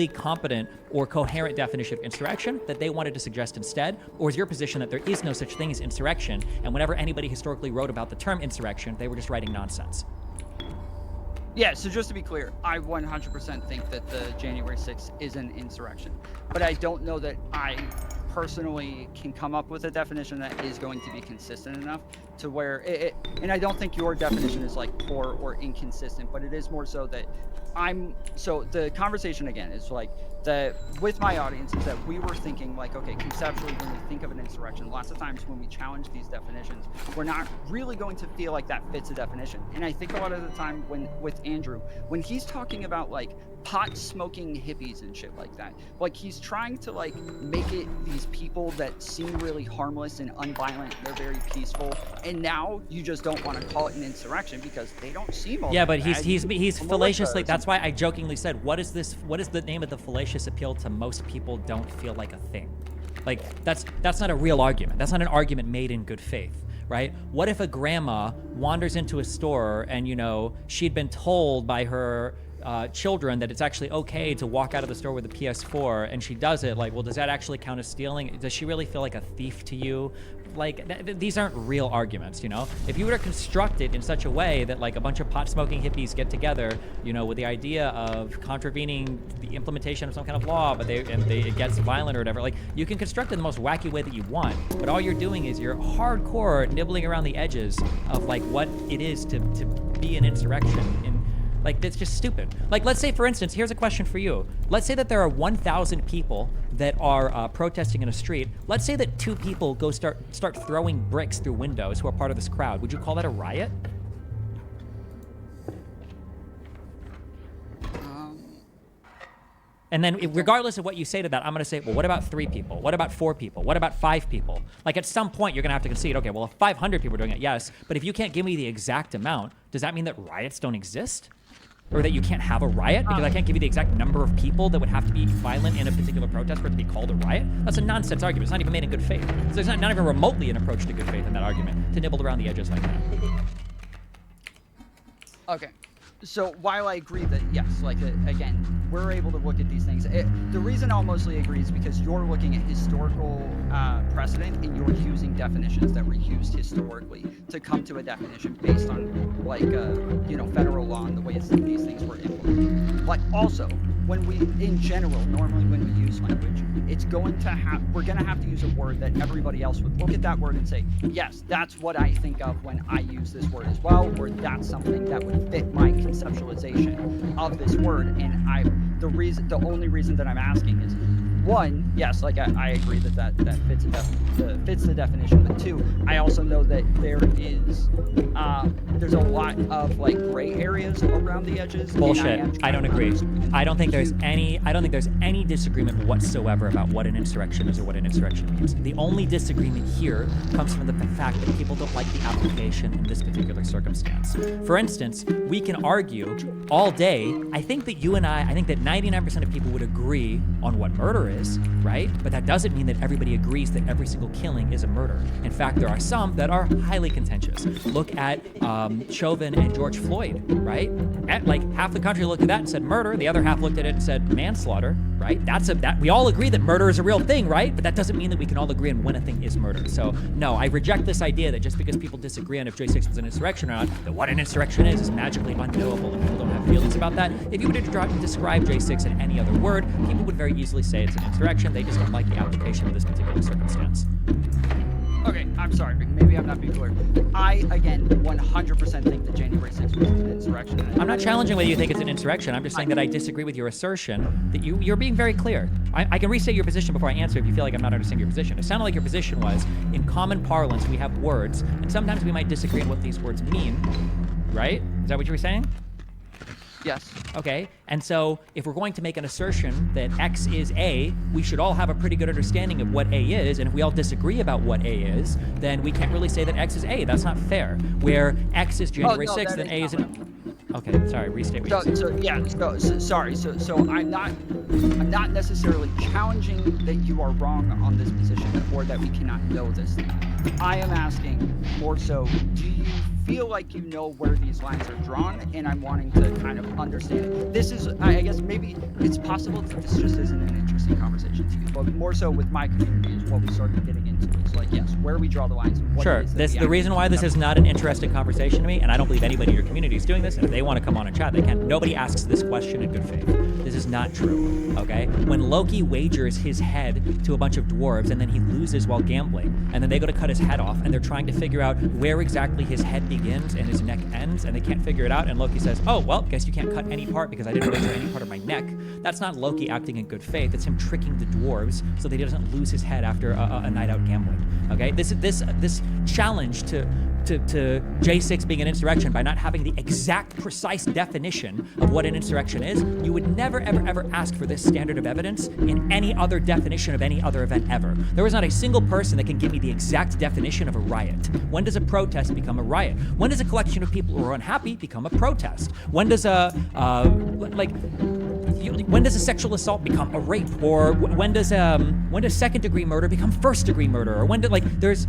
competent or coherent definition of insurrection that they wanted to suggest instead, or is your position that there is no such thing as insurrection, and whenever anybody historically wrote about the term insurrection, they were just writing nonsense? Yeah, so just to be clear, I 100% think that the January 6th is an insurrection, but I don't know that I personally can come up with a definition that is going to be consistent enough to where and I don't think your definition is like poor or inconsistent, but it is more so that so the conversation again is like with my audience is that we were thinking like, okay, conceptually when we think of an insurrection, lots of times when we challenge these definitions, we're not really going to feel like that fits a definition. And I think a lot of the time with Andrew, when he's talking about like pot smoking hippies and shit like that, like he's trying to like make it these people that seem really harmless and unviolent, they're very peaceful, and now you just don't want to call it an insurrection because they don't seem all yeah, that but bad. he's fallaciously, that's why I jokingly said, what is the name of the fallacious appeal to most people don't feel like a thing? Like that's not a real argument. That's not an argument made in good faith, right? What if a grandma wanders into a store and she'd been told by her children that it's actually okay to walk out of the store with a PS4, and she does it? Like, well, does that actually count as stealing? Does she really feel like a thief to you? Like, these aren't real arguments, If you were to construct it in such a way that like a bunch of pot-smoking hippies get together, with the idea of contravening the implementation of some kind of law, but it gets violent or whatever, like you can construct it in the most wacky way that you want, but all you're doing is you're hardcore nibbling around the edges of like what it is to be an insurrection. Like, that's just stupid. Like, let's say, for instance, here's a question for you. Let's say that there are 1,000 people that are protesting in a street. Let's say that 2 people go start throwing bricks through windows who are part of this crowd. Would you call that a riot? And then regardless of what you say to that, I'm going to say, well, what about 3 people? What about 4 people? What about 5 people? Like at some point, you're going to have to concede, okay, well, if 500 people are doing it, yes. But if you can't give me the exact amount, does that mean that riots don't exist? Or that you can't have a riot? Because I can't give you the exact number of people that would have to be violent in a particular protest for it to be called a riot? That's a nonsense argument. It's not even made in good faith. So there's not even remotely an approach to good faith in that argument to nibble around the edges like that. Okay. So while I agree that, yes, like, again, we're able to look at these things, the reason I'll mostly agree is because you're looking at historical precedent and you're using definitions that were used historically to come to a definition based on, like, federal law and the ways that these things were implemented. But also, when we, in general, normally when we use language, we're going to have to use a word that everybody else would look at that word and say, yes, that's what I think of when I use this word as well, or that's something that would fit my conceptualization of this word. And the only reason that I'm asking is, one, yes, like I agree that fits the definition, but 2, I also know that there's a lot of like gray areas around the edges. Bullshit. I don't agree. I don't think there's any disagreement whatsoever about what an insurrection is or what an insurrection means. The only disagreement here comes from the fact that people don't like the application in this particular circumstance. For instance, we can argue all day. I think that 99% of people would agree on what murder is, right? But that doesn't mean that everybody agrees that every single killing is a murder. In fact, there are some that are highly contentious. Look at Chauvin and George Floyd, right? Like half the country looked at that and said murder. The other half looked at it and said manslaughter, right? We all agree that murder is a real thing, right? But that doesn't mean that we can all agree on when a thing is murder. So no, I reject this idea that just because people disagree on if J6 was an insurrection or not, that what an insurrection is magically unknowable and people don't have feelings about that. If you were to describe J6 in any other word, people would very easily say it's an insurrection. They just don't like the application of this particular circumstance. Okay, I'm sorry, maybe I'm not being clear. I, again, 100% think that January 6th was an insurrection. I'm not challenging whether you think it's an insurrection. I'm just saying that I disagree with your assertion that you're being very clear. I can restate your position before I answer if you feel like I'm not understanding your position. It sounded like your position was, in common parlance, we have words, and sometimes we might disagree on what these words mean, right? Is that what you were saying? Yes. Okay, and so if we're going to make an assertion that X is A, we should all have a pretty good understanding of what A is, and if we all disagree about what A is, then we can't really say that X is A. That's not fair. Where X is January 6th, then A is an... Okay, sorry, restate what you said. Sorry. So I'm not necessarily challenging that you are wrong on this position or that we cannot know this thing. I am asking more so, do you feel like you know where these lines are drawn? And I'm wanting to kind of understand it. This is, I guess maybe it's possible that this just isn't an interesting conversation to you, but more so with my community is what we started getting into. It's like, yes, where we draw the lines. And what sure, it is the reason why this is not an interesting conversation to me, and I don't believe anybody in your community is doing this, and if they want to come on and chat, they can. Nobody asks this question in good faith. This is not true, okay? When Loki wagers his head to a bunch of dwarves and then he loses while gambling, and then they go to cut his head off, and they're trying to figure out where exactly his head begins and his neck ends, and they can't figure it out, and Loki says, oh, well, guess you can't cut any part because I didn't wager any part of my neck. That's not Loki acting in good faith. It's him tricking the dwarves so that he doesn't lose his head after a night out gambling, okay? This challenge to J6 being an insurrection by not having the exact precise definition of what an insurrection is, you would never, ever, ever ask for this standard of evidence in any other definition of any other event ever. There is not a single person that can give me the exact definition of a riot. When does a protest become a riot? When does a collection of people who are unhappy become a protest? When does when does a sexual assault become a rape? Or when does second-degree murder become first-degree murder? Or when do, there's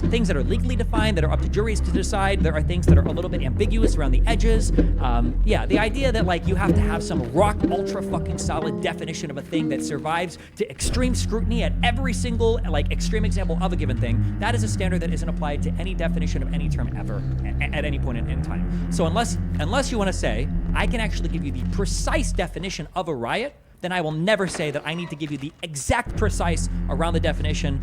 things that are legally defined that are up to juries to decide. There are things that are a little bit ambiguous around the edges. The idea that you have to have some rock ultra fucking solid definition of a thing that survives to extreme scrutiny at every single extreme example of a given thing, that is a standard that isn't applied to any definition of any term ever at any point in time. So unless you want to say I can actually give you the precise definition of a riot, then I will never say that I need to give you the exact precise around the definition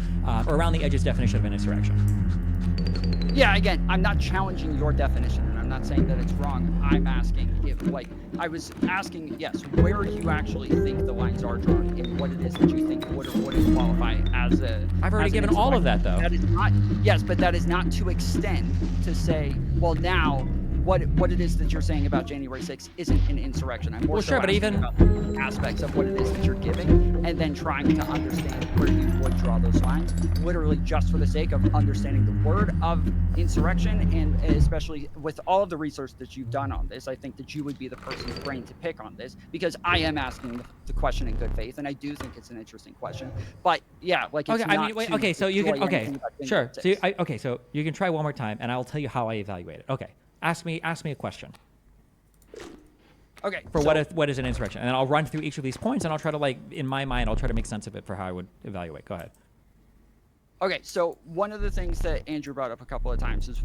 or around the edges definition of an insurrection. Yeah, again, I'm not challenging your definition, and I'm not saying that it's wrong. I'm asking if, I was asking, yes, where you actually think the lines are drawn and what it is that you think would or wouldn't qualify as a... I've already given all of that, though. That is not, yes, but that is not to extend to say, well, now what it is that you're saying about January 6th isn't an insurrection. I'm more Well, so sure, but asking even- about the aspects of what it is that you're giving, and then trying to understand where you would draw those lines, literally just for the sake of understanding the word of insurrection, and especially with all of the research that you've done on this, I think that you would be the person's brain to pick on this, because I am asking the question in good faith, and I do think it's an interesting question. But yeah, like it's Okay, I not mean, wait, to okay, so you can, destroy okay, anything about sure. January So 6th. okay, so you can try one more time, and I'll tell you how I evaluate it. Okay, ask me a question Okay, for so, what is an insurrection, and then I'll run through each of these points, and I'll try to, like, in my mind, I'll try to make sense of it for how I would evaluate. Go ahead. Okay, so one of the things that Andrew brought up a couple of times is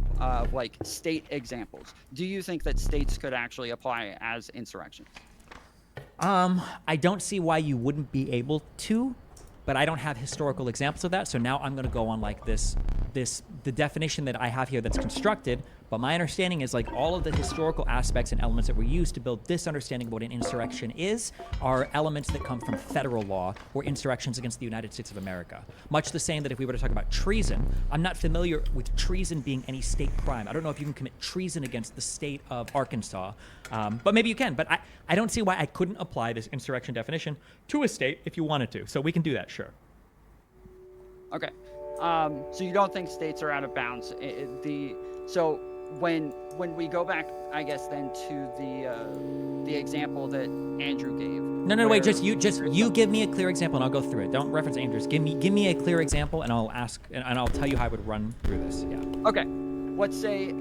like state examples. Do you think that states could actually apply as insurrections? I don't see why you wouldn't be able to, but I don't have historical examples of that. So now I'm going to go on like the definition that I have here that's constructed. But my understanding is like all of the historical aspects and elements that were used to build this understanding of what an insurrection is are elements that come from federal law or insurrections against the United States of America. Much the same that if we were to talk about treason, I'm not familiar with treason being any state crime. I don't know if you can commit treason against the state of Arkansas, but maybe you can. But I don't see why I couldn't apply this insurrection definition to a state if you wanted to. So we can do that, sure. Okay, so you don't think states are out of bounds? So when we go back, I guess then to the example that Andrew gave. No, wait. where Just you give me a clear example, and I'll go through it. Don't reference Andrews. Give me a clear example, and I'll ask, and I'll tell you how I would run through this. Yeah. Okay, let's say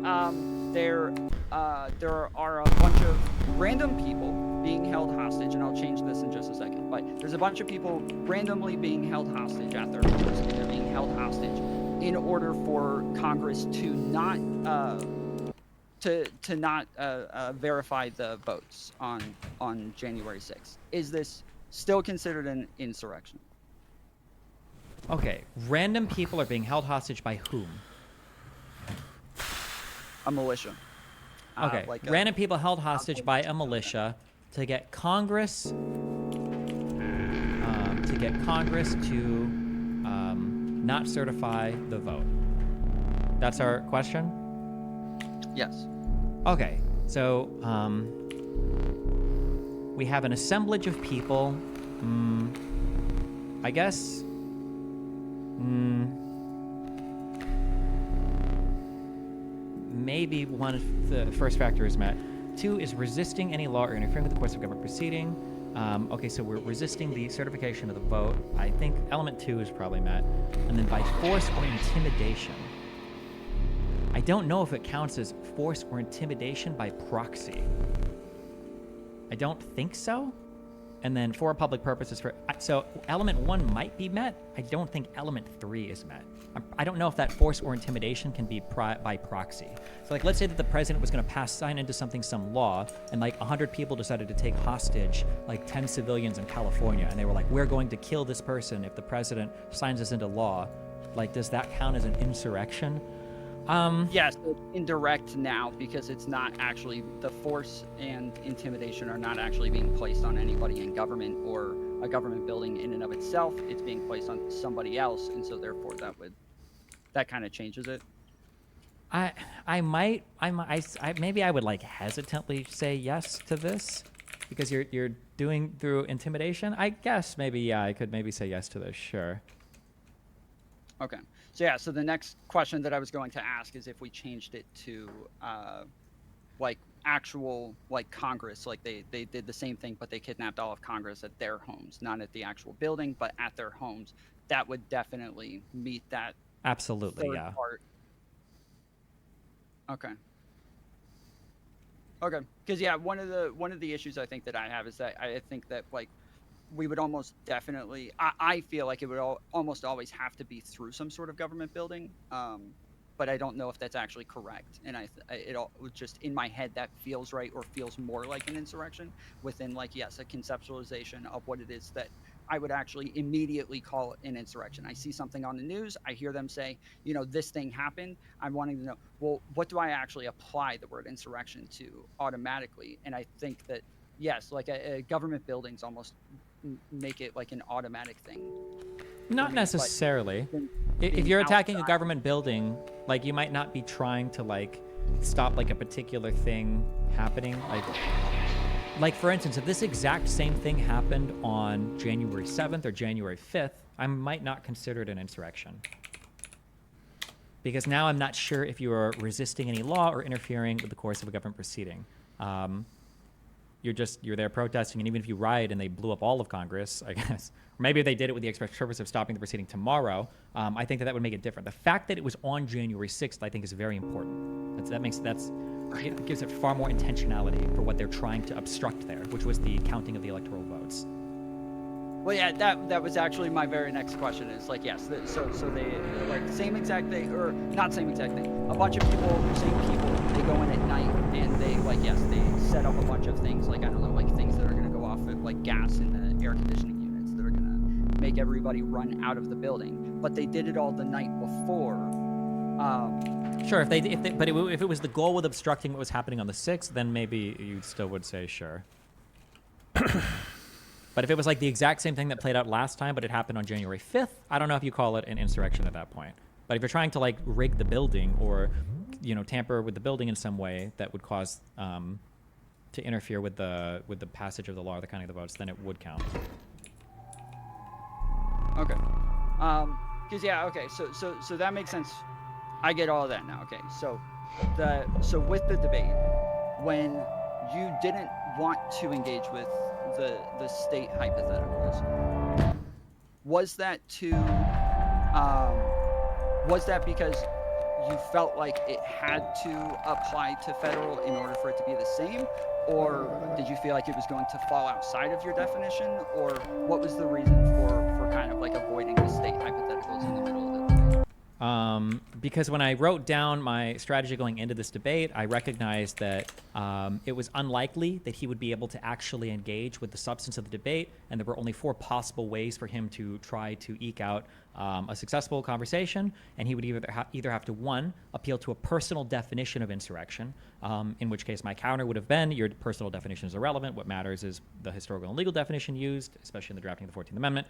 there are a bunch of random people being held hostage, and I'll change this in just a second. But there's a bunch of people randomly being held hostage at their homes, and they're being held hostage in order for Congress to not verify the votes on January 6th. Is this still considered an insurrection? Okay. Random people are being held hostage by whom? A militia. Okay. Random people held hostage by a militia to get Congress to not certify the vote. That's our question? Yes. Okay, so we have an assemblage of people. I guess. Maybe one of the first factor is met. 2 is resisting any law or interfering with the course of government proceeding. Okay, so we're resisting the certification of the vote. I think element 2 is probably met. And then by force or intimidation. I don't know if it counts as force or intimidation by proxy. I don't think so. And then for public purposes, so element 1 might be met. I don't think element 3 is met. I don't know if that force or intimidation can be by proxy. So like, let's say that the president was going to sign into some law, and like 100 people decided to take hostage like 10 civilians in California, and they were like, we're going to kill this person if the president signs this into law. Like, does that count as an insurrection? Yes, it's indirect now because it's not actually, the force and intimidation are not actually being placed on anybody in government or a government building in and of itself. It's being placed on somebody else, and so therefore that kind of changes it. Maybe I would like hesitantly say yes to this because you're doing through intimidation. I guess maybe, yeah, I could maybe say yes to this, sure. Okay. So yeah, so the next question that I was going to ask is if we changed it to like actual like Congress, like they did the same thing, but they kidnapped all of Congress at their homes, not at the actual building, but at their homes. That would definitely meet that. Absolutely, yeah. Part. Okay. Okay. Because yeah, one of the issues I think that I have is that I think that like we would almost definitely, I feel like it would almost always have to be through some sort of government building, but I don't know if that's actually correct. And it all just in my head that feels right, or feels more like an insurrection within like, yes, a conceptualization of what it is that I would actually immediately call an insurrection. I see something on the news, I hear them say, you know, this thing happened. I'm wanting to know, well, what do I actually apply the word insurrection to automatically? And I think that, yes, like a government buildings almost make it like an automatic thing. Not necessarily. If you're attacking a government building, like you might not be trying to like stop like a particular thing happening. Like for instance, if this exact same thing happened on January 7th or January 5th, I might not consider it an insurrection. Because now I'm not sure if you are resisting any law or interfering with the course of a government proceeding. You're there protesting, and even if you riot and they blew up all of Congress, I guess, or maybe they did it with the express purpose of stopping the proceeding tomorrow, I think that would make it different. The fact that it was on January 6th, I think, is very important. It gives it far more intentionality for what they're trying to obstruct there, which was the counting of the electoral votes. Well, yeah, that was actually my very next question. Is like, yes, so they like same exact thing, or not same exact thing. A bunch of people, same people, they go in at night and they like, yes, they set up a bunch of things, like I don't know, like things that are gonna go off with like gas in the air conditioning units that are gonna make everybody run out of the building. But they did it all the night before. Sure, if it was the goal with obstructing what was happening on the 6th, then maybe you still would say sure. But if it was like the exact same thing that played out last time, but it happened on January 5th, I don't know if you call it an insurrection at that point. But if you're trying to like rig the building or, tamper with the building in some way that would cause to interfere with the passage of the law or the counting of the votes, then it would count. Okay. Because yeah, okay. So that makes sense. I get all of that now. Okay. So with the debate, when you didn't want to engage with the state hypotheticals, was that because you felt like it had to apply to federal in order for it to be the same, or did you feel like it was going to fall outside of your definition, or what was the reason for kind of like avoiding the state hypotheticals in the middle of the debate? Because when I wrote down my strategy going into this debate, I recognized that it was unlikely that he would be able to actually engage with the substance of the debate, and there were only 4 possible ways for him to try to eke out a successful conversation, and he would either have to, 1, appeal to a personal definition of insurrection, in which case my counter would have been, your personal definition is irrelevant. What matters is the historical and legal definition used, especially in the drafting of the 14th Amendment.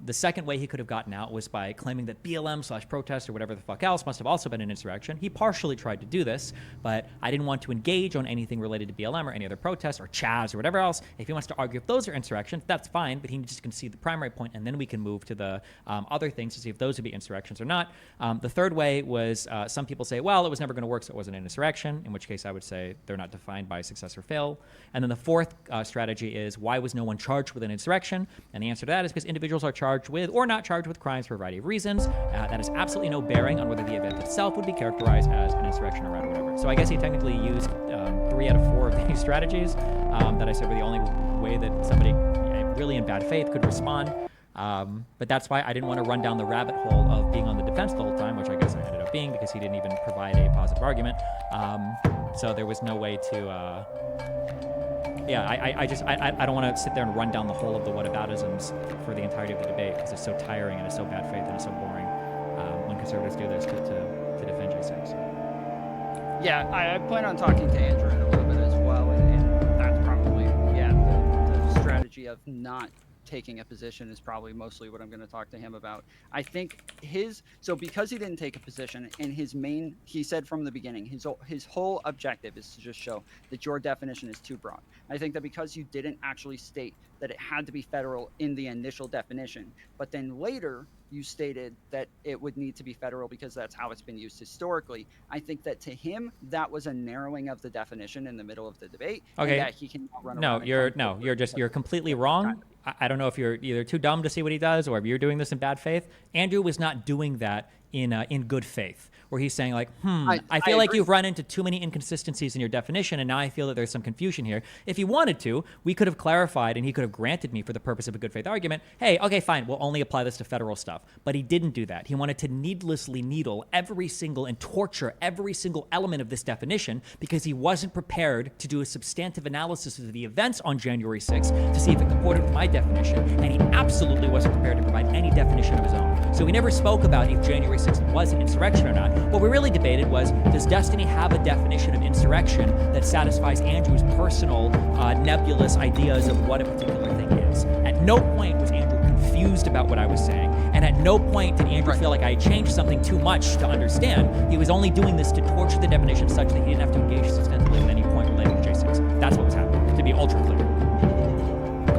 The second way he could have gotten out was by claiming that BLM/protest or whatever the fuck else must have also been an insurrection. He partially tried to do this, but I didn't want to engage on anything related to BLM or any other protests or Chaz or whatever else. If he wants to argue if those are insurrections, that's fine, but he just can see the primary point, and then we can move to the other things to see if those would be insurrections or not. The third way was some people say, well, it was never going to work, so it wasn't an insurrection, in which case I would say they're not defined by success or fail. And then the fourth strategy is, why was no one charged with an insurrection? And the answer to that is because individuals are charged with or not charged with crimes for a variety of reasons. That has absolutely no bearing on whether the event itself would be characterized as an insurrection or whatever. So I guess he technically used 3 out of 4 of these strategies that I said were the only way that somebody really in bad faith could respond. But that's why I didn't want to run down the rabbit hole of being on the defense the whole time, which I guess I ended up being because he didn't even provide a positive argument. So there was no way to, I don't want to sit there and run down the whole of the whataboutisms for the entirety of the debate because it's so tiring and it's so bad faith and it's so boring when conservatives do this to defend J6. Yeah, I plan on talking to Andrew in a little bit as well, and that's probably, the strategy of not taking a position is probably mostly what I'm going to talk to him about. I think because he didn't take a position, and he said from the beginning, his whole objective is to just show that your definition is too broad. I think that because you didn't actually state that it had to be federal in the initial definition, but then later you stated that it would need to be federal because that's how it's been used historically. I think that to him, that was a narrowing of the definition in the middle of the debate. Okay. And that he can run around. You're completely wrong. I don't know if you're either too dumb to see what he does or if you're doing this in bad faith. Andrew was not doing that in good faith, where he's saying like, I feel like you've run into too many inconsistencies in your definition, and now I feel that there's some confusion here. If he wanted to, we could have clarified, and he could have granted me for the purpose of a good faith argument, hey, okay, fine, we'll only apply this to federal stuff. But he didn't do that. He wanted to needlessly needle and torture every single element of this definition because he wasn't prepared to do a substantive analysis of the events on January 6th to see if it comported with my definition, and he absolutely wasn't prepared to provide any definition of his own. So we never spoke about if January 6th was an insurrection or not. What we really debated was, does Destiny have a definition of insurrection that satisfies Andrew's personal nebulous ideas of what a particular thing is? At no point was Andrew confused about what I was saying, And at no point did Andrew feel like I had changed something too much to understand. He was only doing this to torture the definition such that he didn't have to engage substantively at any point related to J6. That's what was happening, to be ultra clear.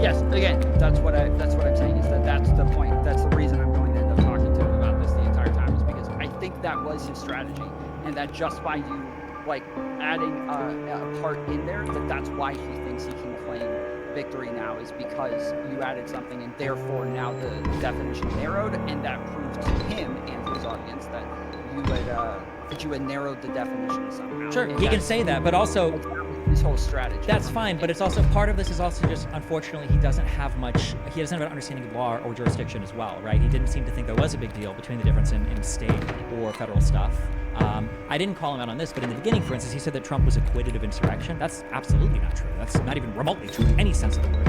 Yes, again, that's what I'm saying, is that's the point. That's the reason I'm going to end up talking to him about this the entire time, is because I think that was his strategy, and that just by you like adding a part in there, that's why he thinks he can claim victory now, is because you added something, and therefore now the definition narrowed, and that proved to him and to his audience that you had narrowed the definition somehow. Sure, And he can say that, but also his whole strategy. that's fine, but it's also part of this is also just, unfortunately, he doesn't have an understanding of law or jurisdiction as well, right? He didn't seem to think there was a big deal between the difference in state or federal stuff. I didn't call him out on this, but in the beginning, for instance, he said that Trump was acquitted of insurrection. That's absolutely not true. That's not even remotely true in any sense of the word.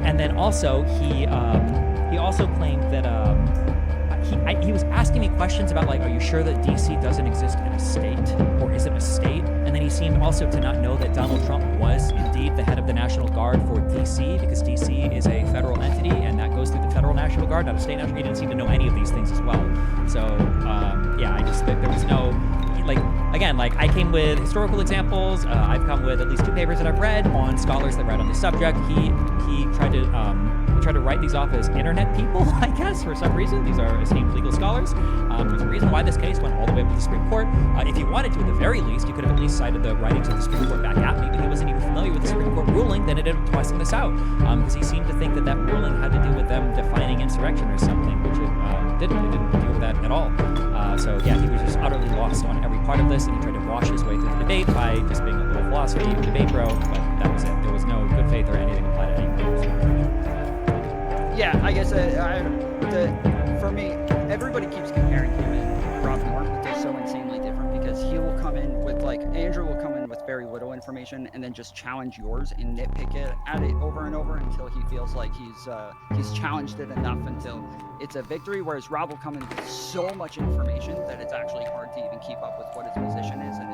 And then also, he also claimed that he was asking me questions about, like, are you sure that D.C. doesn't exist in a state, or is it a state? And then he seemed also to not know that Donald Trump was indeed the head of the National Guard for D.C., because D.C. is a federal entity, and that goes through the federal National Guard, not a state National Guard. He didn't seem to know any of these things as well. So, yeah, I just think there was no, I came with historical examples. I've come with at least 2 papers that I've read on scholars that write on this subject. He tried to write these off as internet people, I guess, for some reason. These are esteemed legal scholars. There's a reason why this case went all the way up to the Supreme Court. If he wanted to, at the very least, he could have at least cited the writings of the Supreme Court back at me, but he wasn't even familiar with the Supreme Court ruling. Then it ended up tossing this out, because he seemed to think that ruling had to do with them defining insurrection or something, which it didn't. It didn't deal with that at all. So yeah, he was just utterly lost on every part of this, and he tried to wash his way through the debate by just being a little philosophy debate bro, but that was it. There was no good faith or anything applied to anything. Yeah, I guess for me, everybody keeps comparing him and Rob Moore, but they're so insanely different, because he will come in with, like, Andrew will come in with very little information and then just challenge yours and nitpick at it over and over until he feels like he's challenged it enough until it's a victory, whereas Rob will come in with so much information that it's actually hard to even keep up with what his position is, and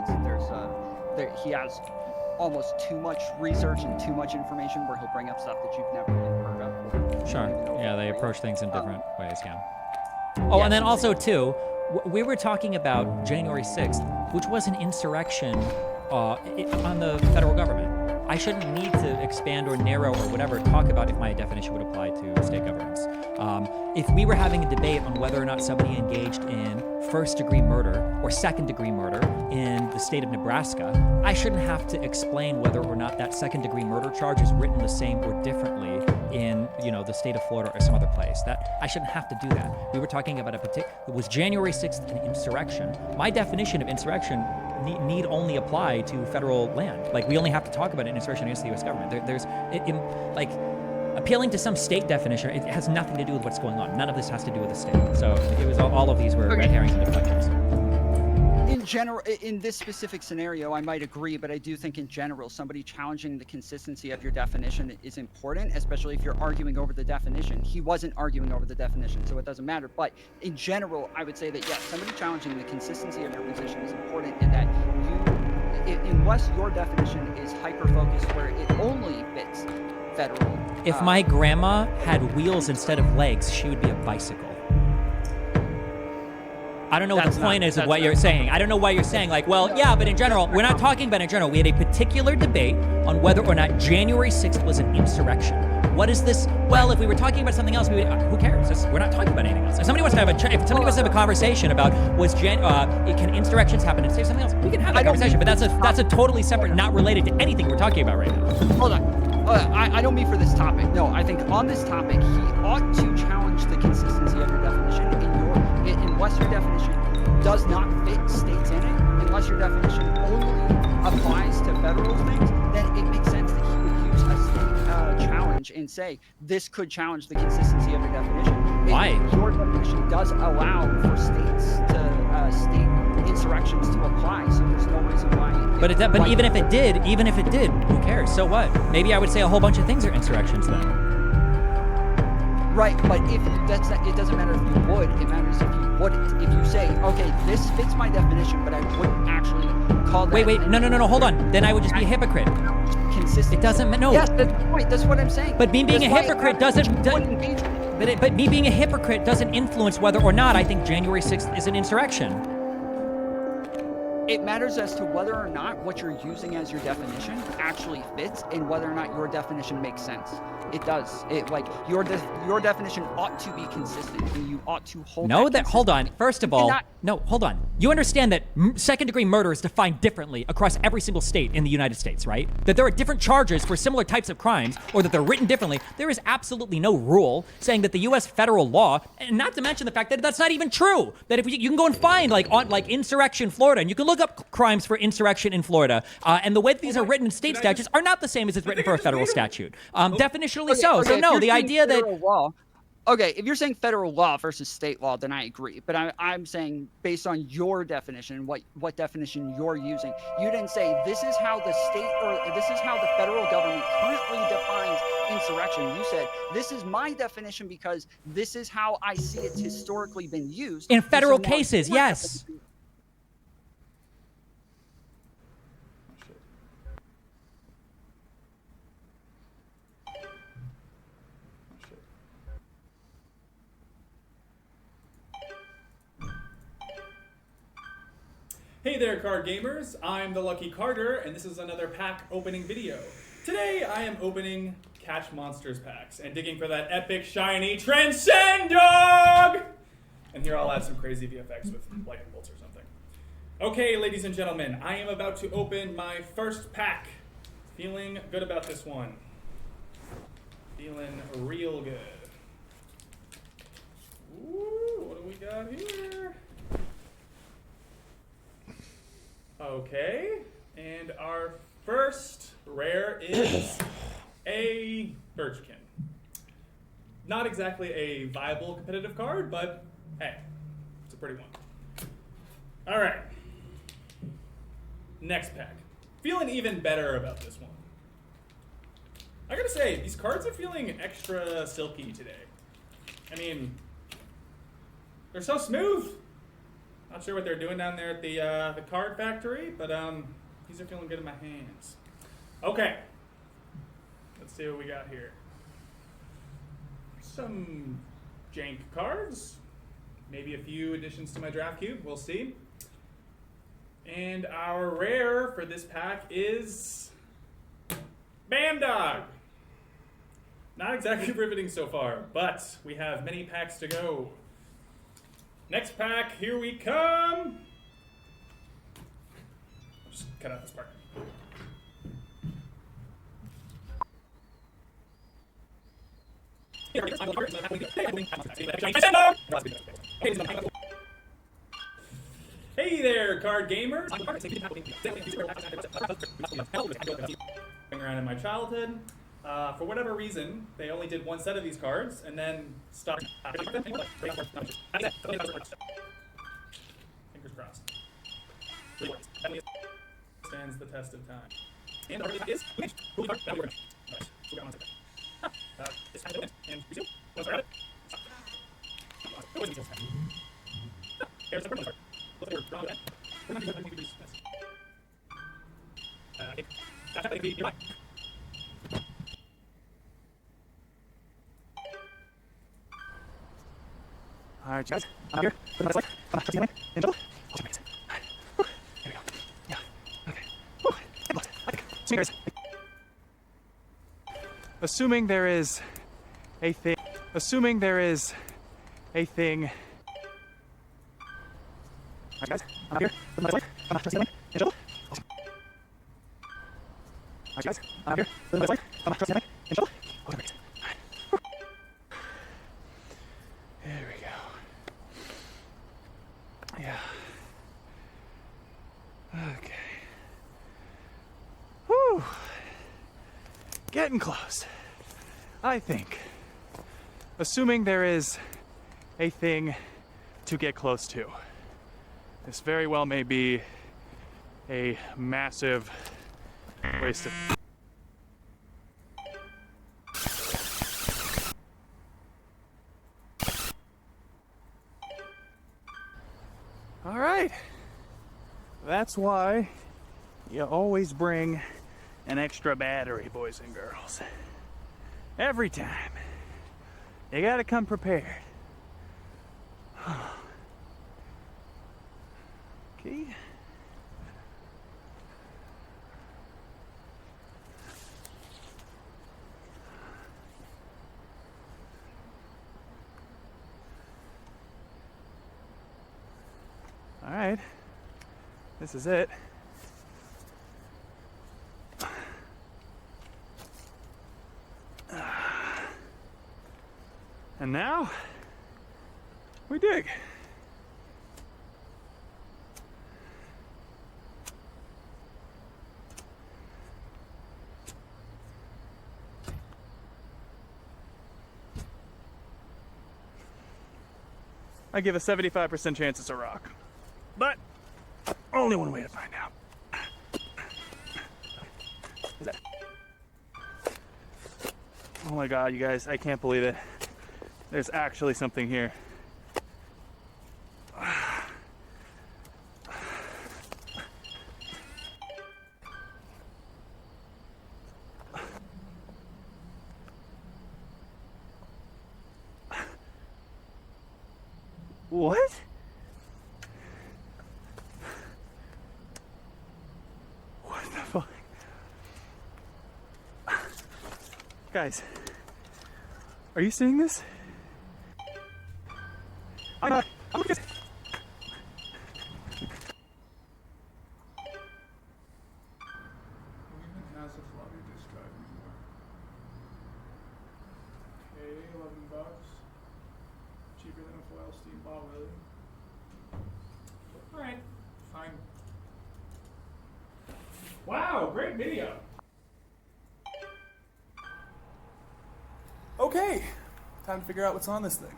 he has almost too much research and too much information where he'll bring up stuff that you've never even heard of. Sure. Yeah, they approach things in different ways, yeah. Oh, and then also, too, we were talking about January 6th, which was an insurrection on the federal government. I shouldn't need to expand or narrow or whatever, talk about if my definition would apply to state governments. If we were having a debate on whether or not somebody engaged in first-degree murder or second-degree murder in the state of Nebraska, I shouldn't have to explain whether or not that second-degree murder charge is written the same or differently in, the state of Florida or some other place. That I shouldn't have to do that. We were talking about it was January 6th an insurrection. My definition of insurrection need only apply to federal land. Like, we only have to talk about an insurrection against the U.S. government. Appealing to some state definition, it has nothing to do with what's going on. None of this has to do with the state. So it was all of these were red herrings and deflections. In general, in this specific scenario, I might agree, but I do think in general, somebody challenging the consistency of your definition is important, especially if you're arguing over the definition. He wasn't arguing over the definition, so it doesn't matter. But in general, I would say that, yes, somebody challenging the consistency of your position is important, in that unless your definition is hyper-focused where it only fits federal. If my grandma had wheels instead of legs, she would be a bicycle. I don't know what the point is of what you're saying. I don't know why you're saying, like, well, yeah, but in general, we're not talking about in general. We had a particular debate on whether or not January 6th was an insurrection. What is this? Well, if we were talking about something else, who cares? We're not talking about anything else. If somebody wants to have a conversation about can insurrections happen in something else, we can have that conversation. But that's a totally separate, not related to anything we're talking about right now. Hold on. I don't mean for this topic. No, I think on this topic, he ought to challenge the consistency of your definition. Unless your definition does not fit states in it, unless your definition only applies to federal things, then it makes sense that he would use a state challenge and say, this could challenge the consistency of your definition. Why? Your definition does allow for state insurrections to apply, so there's no reason why. But even if it did, who cares? So what? Maybe I would say a whole bunch of things are insurrections then. Right, but it doesn't matter if you would, it matters if you wouldn't. If you say, okay, this fits my definition, but I wouldn't actually call that. Wait, no, hold on. Then I would just be a hypocrite. Consistent. It doesn't, no. Yes, that's the point. That's what I'm saying. But being a hypocrite doesn't. But me being a hypocrite doesn't influence whether or not I think January 6th is an insurrection. It matters as to whether or not what you're using as your definition actually fits and whether or not your definition makes sense. It does. It like your definition ought to be consistent and you ought to hold. No, that hold on. First of all, cannot- no, hold on. You understand that second-degree murder is defined differently across every single state in the United States, right? That there are different charges for similar types of crimes, or that they're written differently. There is absolutely no rule saying that the U.S. federal law, and not to mention the fact that that's not even true. That if you can go and find like insurrection Florida, and you can look up crimes for insurrection in Florida, and the way that these are written in state statutes are not the same as it's written for a federal statute. Definitionally so. So if no, you're the saying idea that federal law, okay, if you're saying federal law versus state law, then I agree. But I'm saying based on your definition, what definition you're using, you didn't say this is how the state or this is how the federal government currently defines insurrection. You said this is my definition because this is how I see it's historically been used in federal And so now cases, your yes. definition- Hey there, card gamers. I'm the Lucky Carter, and this is another pack opening video. Today, I am opening Catch Monsters packs and digging for that epic, shiny Transcend Dog! And here I'll add some crazy VFX with lightning bolts or something. Okay, ladies and gentlemen, I am about to open my first pack. Feeling good about this one. Feeling real good. Ooh, what do we got here? Okay, and our first rare is a Birchkin. Not exactly a viable competitive card, but hey, it's a pretty one. All right, next pack. Feeling even better about this one. I gotta say, these cards are feeling extra silky today. I mean, they're so smooth. Not sure what they're doing down there at the card factory, but these are feeling good in my hands. Okay, let's see what we got here. Some jank cards, maybe a few additions to my draft cube. We'll see. And our rare for this pack is Bandog. Not exactly riveting so far, but we have many packs to go. Next pack, here we come. I'll just cut out this part. Hey there, card gamers. Around in my childhood. For whatever reason, they only did one set of these cards and then stopped. Fingers crossed. Stands the test of time. And the is All right, guys, I'm here. What do I like? Angel? Here we go. Yeah. Okay. See you guys. Assuming there is a thing. All right, guys, I'm here. What do I like? Angel? All right, guys, I'm here. What do I like? Angel? There we go. Yeah. Okay. Whew. Getting close. I think. Assuming there is a thing to get close to. This very well may be a massive waste of... All right. That's why you always bring an extra battery, boys and girls. Every time. You gotta come prepared. Okay. All right. This is it. And now we dig. I give a 75% chance it's a rock. But only one way to find out. Is that... Oh my god, you guys, I can't believe it. There's actually something here. What? What the fuck? Guys, are you seeing this? I'm not. I'm just... Even has a floppy disk drive anymore. Okay, $11. Cheaper than a foil steam ball, really. Alright, fine. Wow, great video. Okay, time to figure out what's on this thing.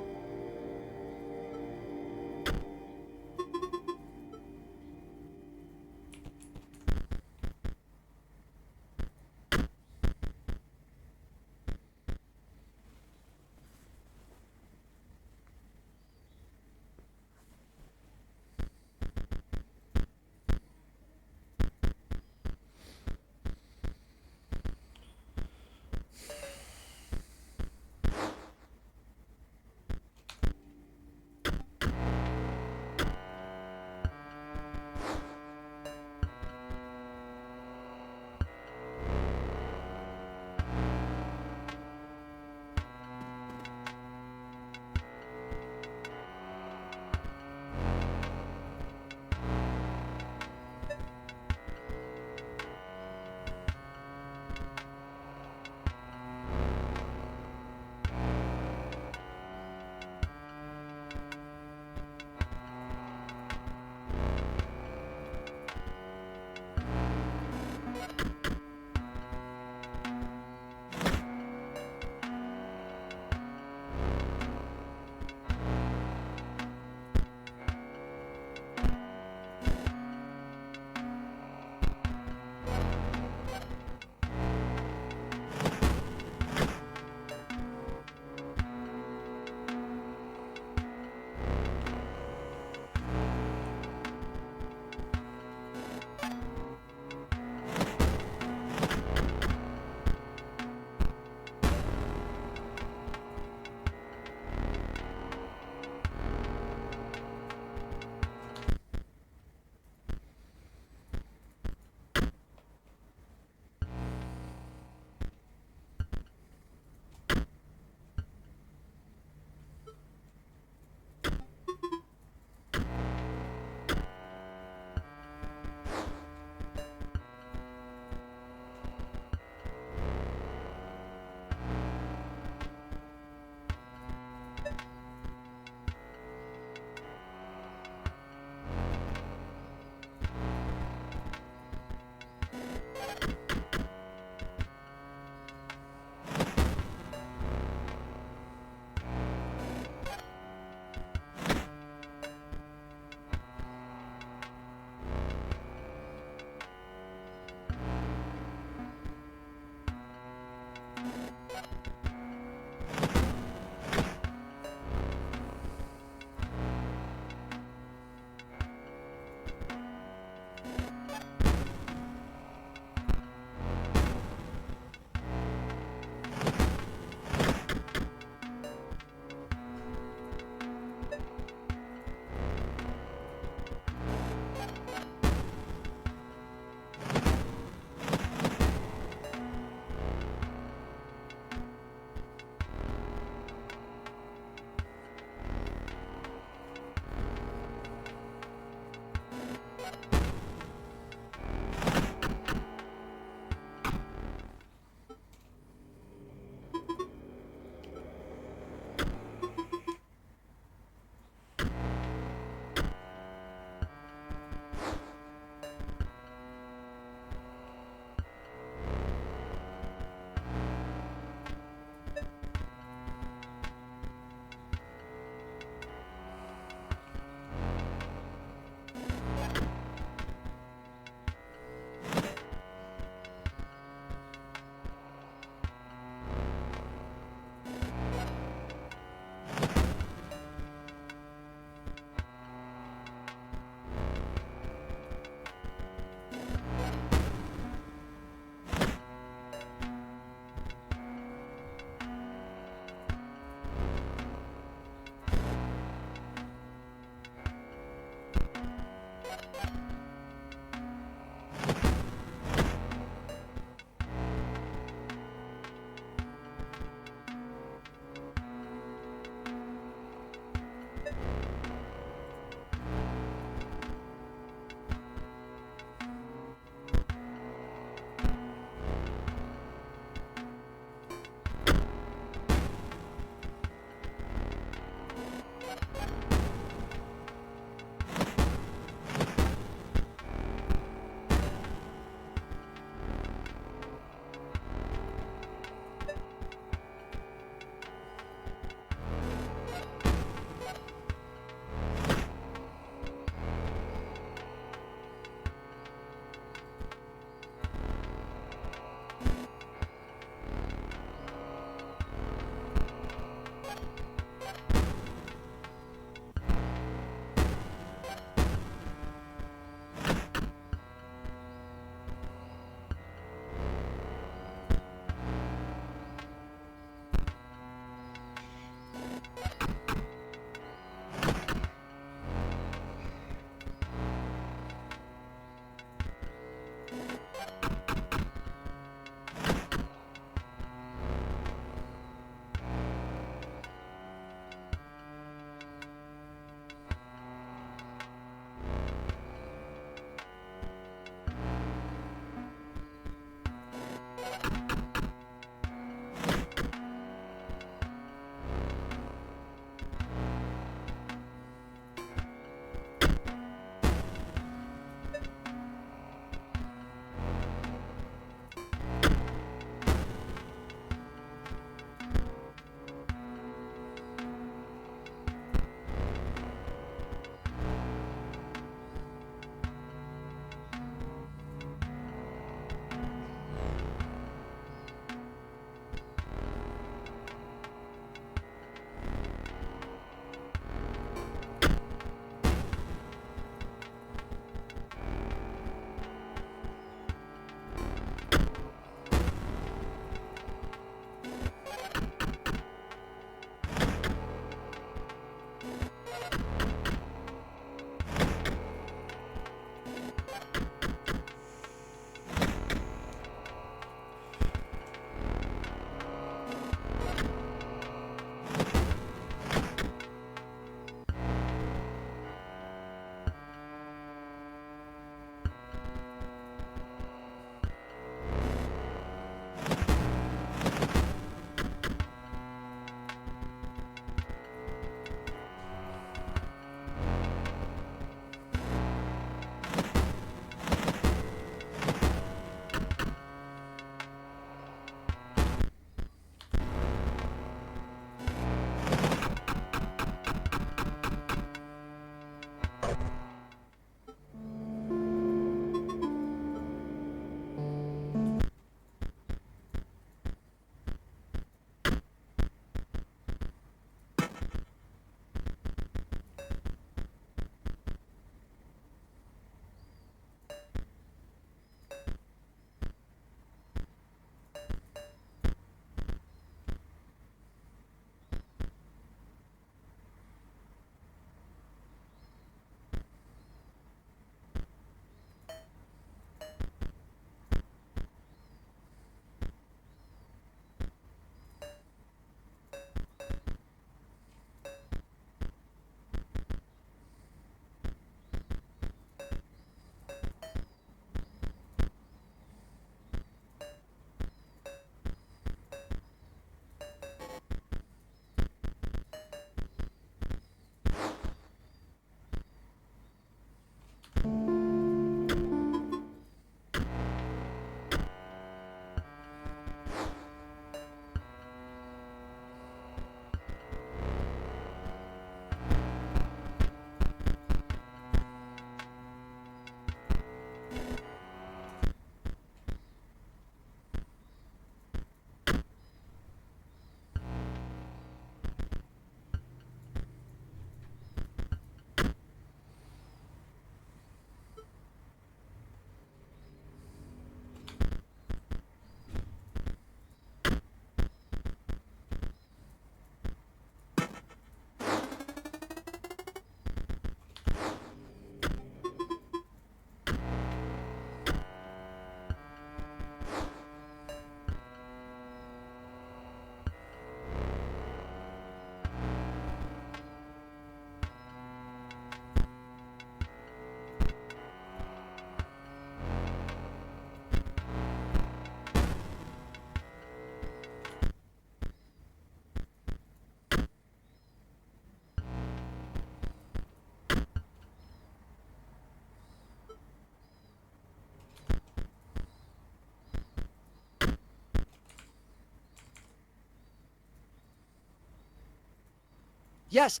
Yes.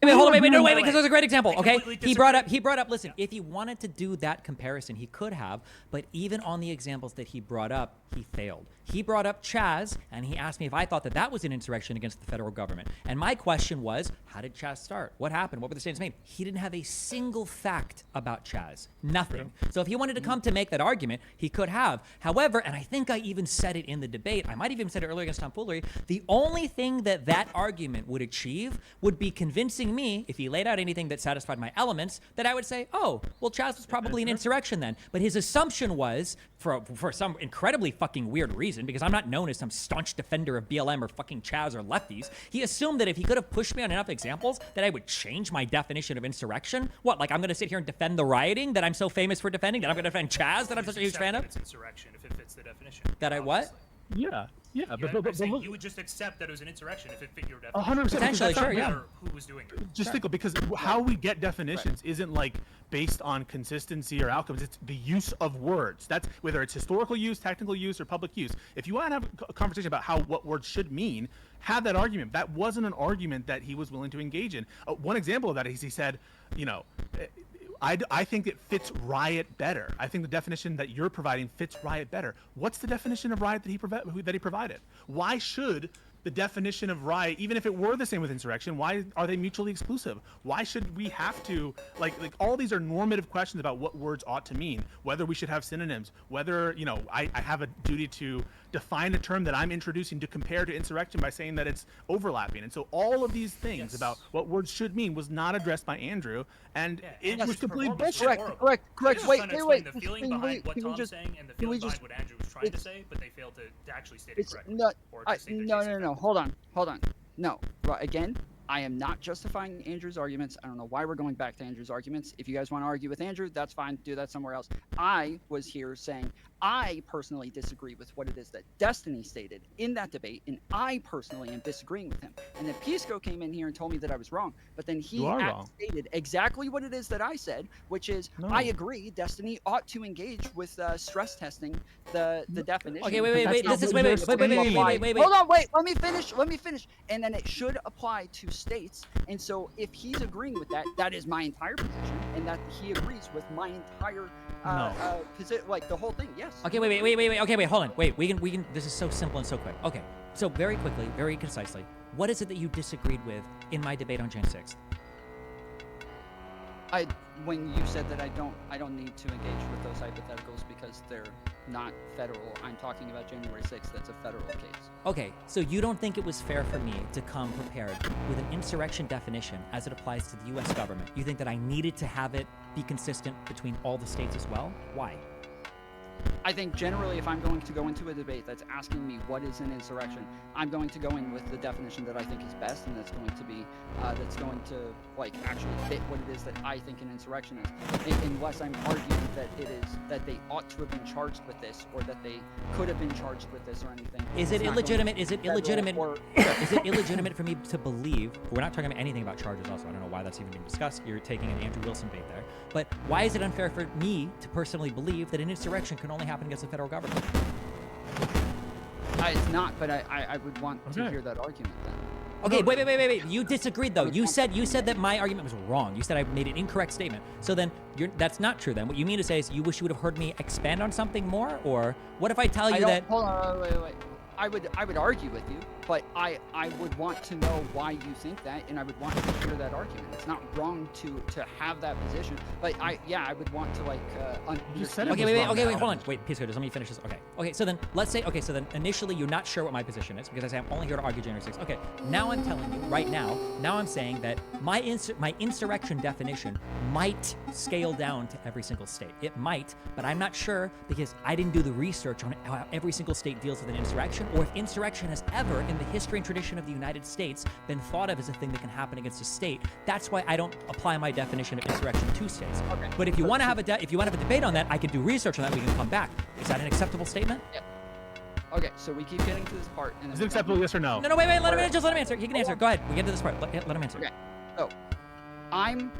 Wait, hold on, wait, No, because there's a great example. I Okay, completely he brought up. Listen, if he wanted to do that comparison, he could have. But even on the examples that he brought up, he failed. He brought up Chaz, and he asked me if I thought that that was an insurrection against the federal government. And my question was, how did Chaz start? What happened? What were the statements made? He didn't have a single fact about Chaz. Nothing. So if he wanted to come to make that argument, he could have. However, and I think I even said it in the debate, I might have even said it earlier against Tom Foolery, the only thing that that argument would achieve would be convincing me, if he laid out anything that satisfied my elements, that I would say, oh, well, Chaz was probably an insurrection then. But his assumption was, for some incredibly fucking weird reason, because I'm not known as some staunch defender of BLM or fucking Chaz or lefties, he assumed that if he could have pushed me on enough examples that I would change my definition of insurrection. What, like I'm going to sit here and defend the rioting that I'm so famous for defending, that I'm going to defend Chaz that I'm such a huge fan of? It's insurrection if it fits the definition. That I what? Yeah. I'm saying you would just accept that it was an insurrection if it fit your definition. 100%. Potentially, That's not sure, yeah. matter who was doing it. Just think, because how we get definitions isn't like based on consistency or outcomes. It's the use of words. That's whether it's historical use, technical use, or public use. If you want to have a conversation about what words should mean, have that argument. That wasn't an argument that he was willing to engage in. One example of that is he said, you know, I think it fits riot better. I think the definition that you're providing fits riot better. What's the definition of riot that he provided? Why should the definition of riot, even if it were the same with insurrection, why are they mutually exclusive? Why should we have to, like all these are normative questions about what words ought to mean, whether we should have synonyms, whether, you know, I have a duty to define a term that I'm introducing to compare to insurrection by saying that it's overlapping. And so all of these things about what words should mean was not addressed by Andrew, and it was complete bullshit. Correct. Wait. The feeling behind what Tom's saying and the feeling behind what Andrew was trying to say, but they failed to actually state it correctly. No. Hold on. No. Right, again, I am not justifying Andrew's arguments. I don't know why we're going back to Andrew's arguments. If you guys want to argue with Andrew, that's fine. Do that somewhere else. I was here saying I personally disagree with what it is that Destiny stated in that debate, and I personally am disagreeing with him. And then Pisco came in here and told me that I was wrong, but then he stated exactly what it is that I said, which is I agree Destiny ought to engage with stress testing the definition. Okay, wait. Hold on, wait. Let me finish. And then it should apply to states. And so if he's agreeing with that, that is my entire position, and that he agrees with my entire like the whole thing. Yes. Okay, wait. Okay, wait, hold on. Wait, we can. This is so simple and so quick. Okay, so very quickly, very concisely, what is it that you disagreed with in my debate on Jan 6th? When you said that I don't need to engage with those hypotheticals because they're not federal. I'm talking about January 6th. That's a federal case. Okay, so you don't think it was fair for me to come prepared with an insurrection definition as it applies to the U.S. government? You think that I needed to have it be consistent between all the states as well? Why? I think generally if I'm going to go into a debate that's asking me what is an insurrection, I'm going to go in with the definition that I think is best, and that's going to be like actually fit what it is that I think an insurrection is. Unless I'm arguing that it is that they ought to have been charged with this, or that they could have been charged with this or anything. Is it illegitimate? Is it illegitimate? Is it illegitimate for me to believe? We're not talking about anything about charges. Also, I don't know why that's even being discussed. You're taking an Andrew Wilson bait there. But why is it unfair for me to personally believe that an insurrection can only happen against the federal government? It's not, but I would want to hear that argument then. Okay, wait. You disagreed though. You said that my argument was wrong. You said I made an incorrect statement. So then that's not true then. What you mean to say is you wish you would have heard me expand on something more? Or what if I tell you that... Hold on, wait. I would argue with you, but I would want to know why you think that, and I would want to hear that argument. It's not wrong to have that position, but I would want to understand. Okay, wait, hold on. Wait, Pisco, just let me finish this. Okay, so then let's say, initially you're not sure what my position is because I say I'm only here to argue January 6th. Okay, now I'm telling you right now I'm saying that my insurrection definition might scale down to every single state. It might, but I'm not sure because I didn't do the research on how every single state deals with an insurrection, or if insurrection has ever in the history and tradition of the United States been thought of as a thing that can happen against a state. That's why I don't apply my definition of insurrection to states. Okay. But if you want to have a debate on that, I can do research on that. We can come back. Is that an acceptable statement? Yep. Okay, so we keep getting to this part. And is it acceptable? Yes or no? No. Wait. Let him answer. He can answer. Go ahead. We get to this part. Let him answer. Okay. So, I'm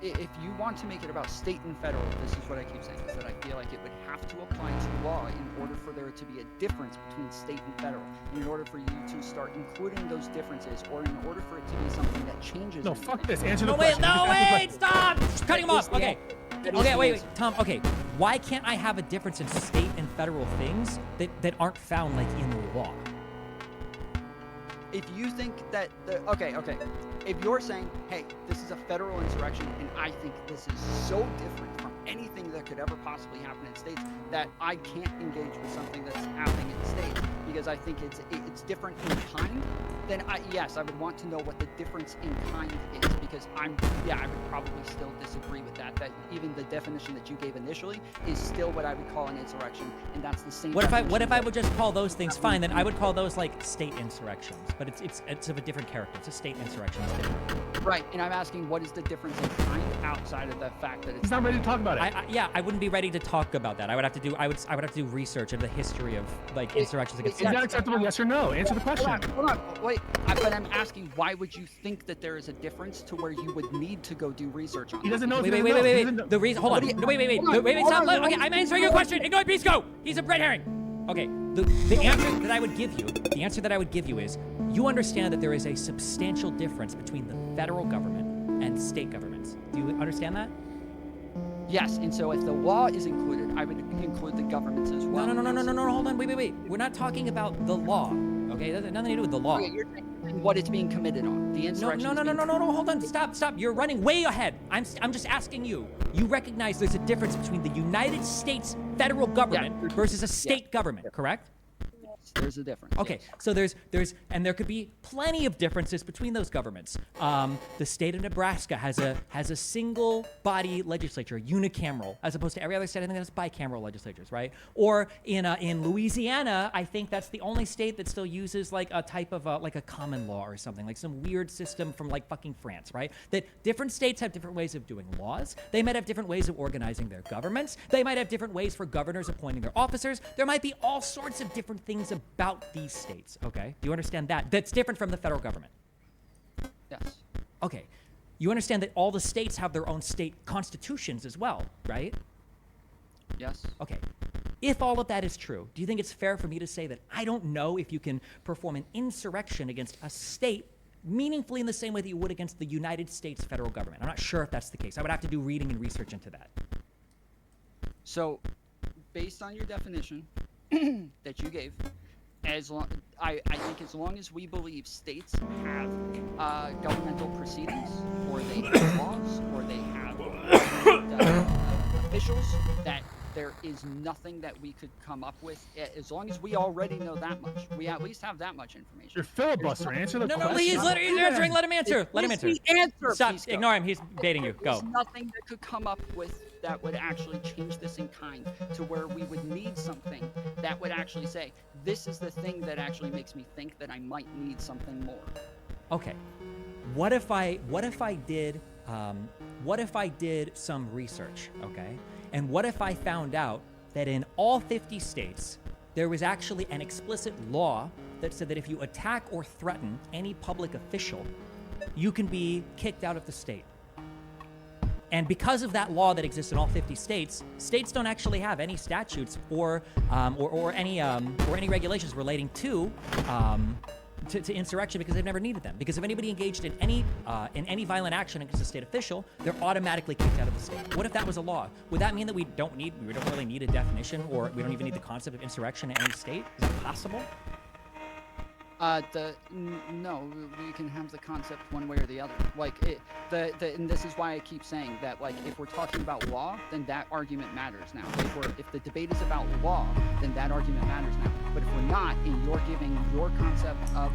if you want to make it about state and federal, this is what I keep saying, is that I feel like it would have to apply to law in order for there to be a difference between state and federal, and in order for you to start including those differences, or in order for it to be something that changes. No, fuck this. Answer the No, wait, question. no, Just answer the wait, question. stop! Just cutting him That off. is the Okay. That is Okay, the wait, answer. Tom, okay. Why can't I have a difference in state and federal things that aren't found, like, in the law? If you think that okay, if you're saying, hey, this is a federal insurrection, and I think this is so different from anything that could ever possibly happen in states that I can't engage with something that's happening in states because I think it's different in kind, then yes, I would want to know what the difference in kind is, because I would probably still disagree with that. That even the definition that you gave initially is still what I would call an insurrection, and that's the same. What if I definition would just call those things fine? Then I would call those like state insurrections, but it's of a different character. It's a state insurrection. It's different. Right, and I'm asking what is the difference in kind outside of the fact that it's He's not ready to talk about it. I wouldn't be ready to talk about that. I would have to do research into the history of like insurrections against. Is that acceptable? Yes or no? Answer the question. Hold on, wait. But I'm asking, why would you think that there is a difference to where you would need to go do research on? He doesn't know. if Wait, he wait, doesn't wait, know. wait, He wait. doesn't know. The reason. Hold on. No, wait. Hold on, Okay, I'm answering your question. Ignore it, please go. He's a red herring. Okay. The answer that I would give you is you understand that there is a substantial difference between the federal government and state governments. Do you understand that? Yes, and so if the law is included, I would include the governments as well. No. Hold on. Wait. We're not talking about the law. Okay, that has nothing to do with the law. Okay, you're saying what it's being committed on. The insurrection. No. Hold on. Stop. You're running way ahead. I'm just asking you. You recognize there's a difference between the United States federal government versus a state government, correct? There's a difference. Okay, so there's there could be plenty of differences between those governments. The state of Nebraska has a single body legislature, unicameral, as opposed to every other state I think has bicameral legislatures, right? Or in Louisiana, I think that's the only state that still uses like a type of like a common law or something, like some weird system from like fucking France, right? That different states have different ways of doing laws. They might have different ways of organizing their governments. They might have different ways for governors appointing their officers. There might be all sorts of different things about these states, okay? Do you understand that? That's different from the federal government. Yes. Okay. You understand that all the states have their own state constitutions as well, right? Yes. Okay. If all of that is true, do you think it's fair for me to say that I don't know if you can perform an insurrection against a state meaningfully in the same way that you would against the United States federal government? I'm not sure if that's the case. I would have to do reading and research into that. So, based on your definition that you gave, I think as long as we believe states have governmental proceedings, or they have laws, or they have officials, that there is nothing that we could come up with. As long as we already know that much, we at least have that much information. You're filibuster. Answer the No, question. he's answering. Let him answer. Let him It's answer. the answer. Stop. Please go. Ignore him. He's baiting you. There's Go. nothing that could come up with that would actually change this in kind to where we would need something that would actually say, this is the thing that actually makes me think that I might need something more. Okay. What if I did some research, okay? And what if I found out that in all 50 states, there was actually an explicit law that said that if you attack or threaten any public official, you can be kicked out of the state. And because of that law that exists in all 50 states, states don't actually have any statutes or any regulations relating to insurrection because they've never needed them. Because if anybody engaged in any violent action against a state official, they're automatically kicked out of the state. What if that was a law? Would that mean that we don't really need a definition, or we don't even need the concept of insurrection in any state? Is that possible? No, we can have the concept one way or the other. Like and this is why I keep saying that. Like, if we're talking about law, then that argument matters now. If the debate is about law, then that argument matters now. But if we're not, and you're giving your concept of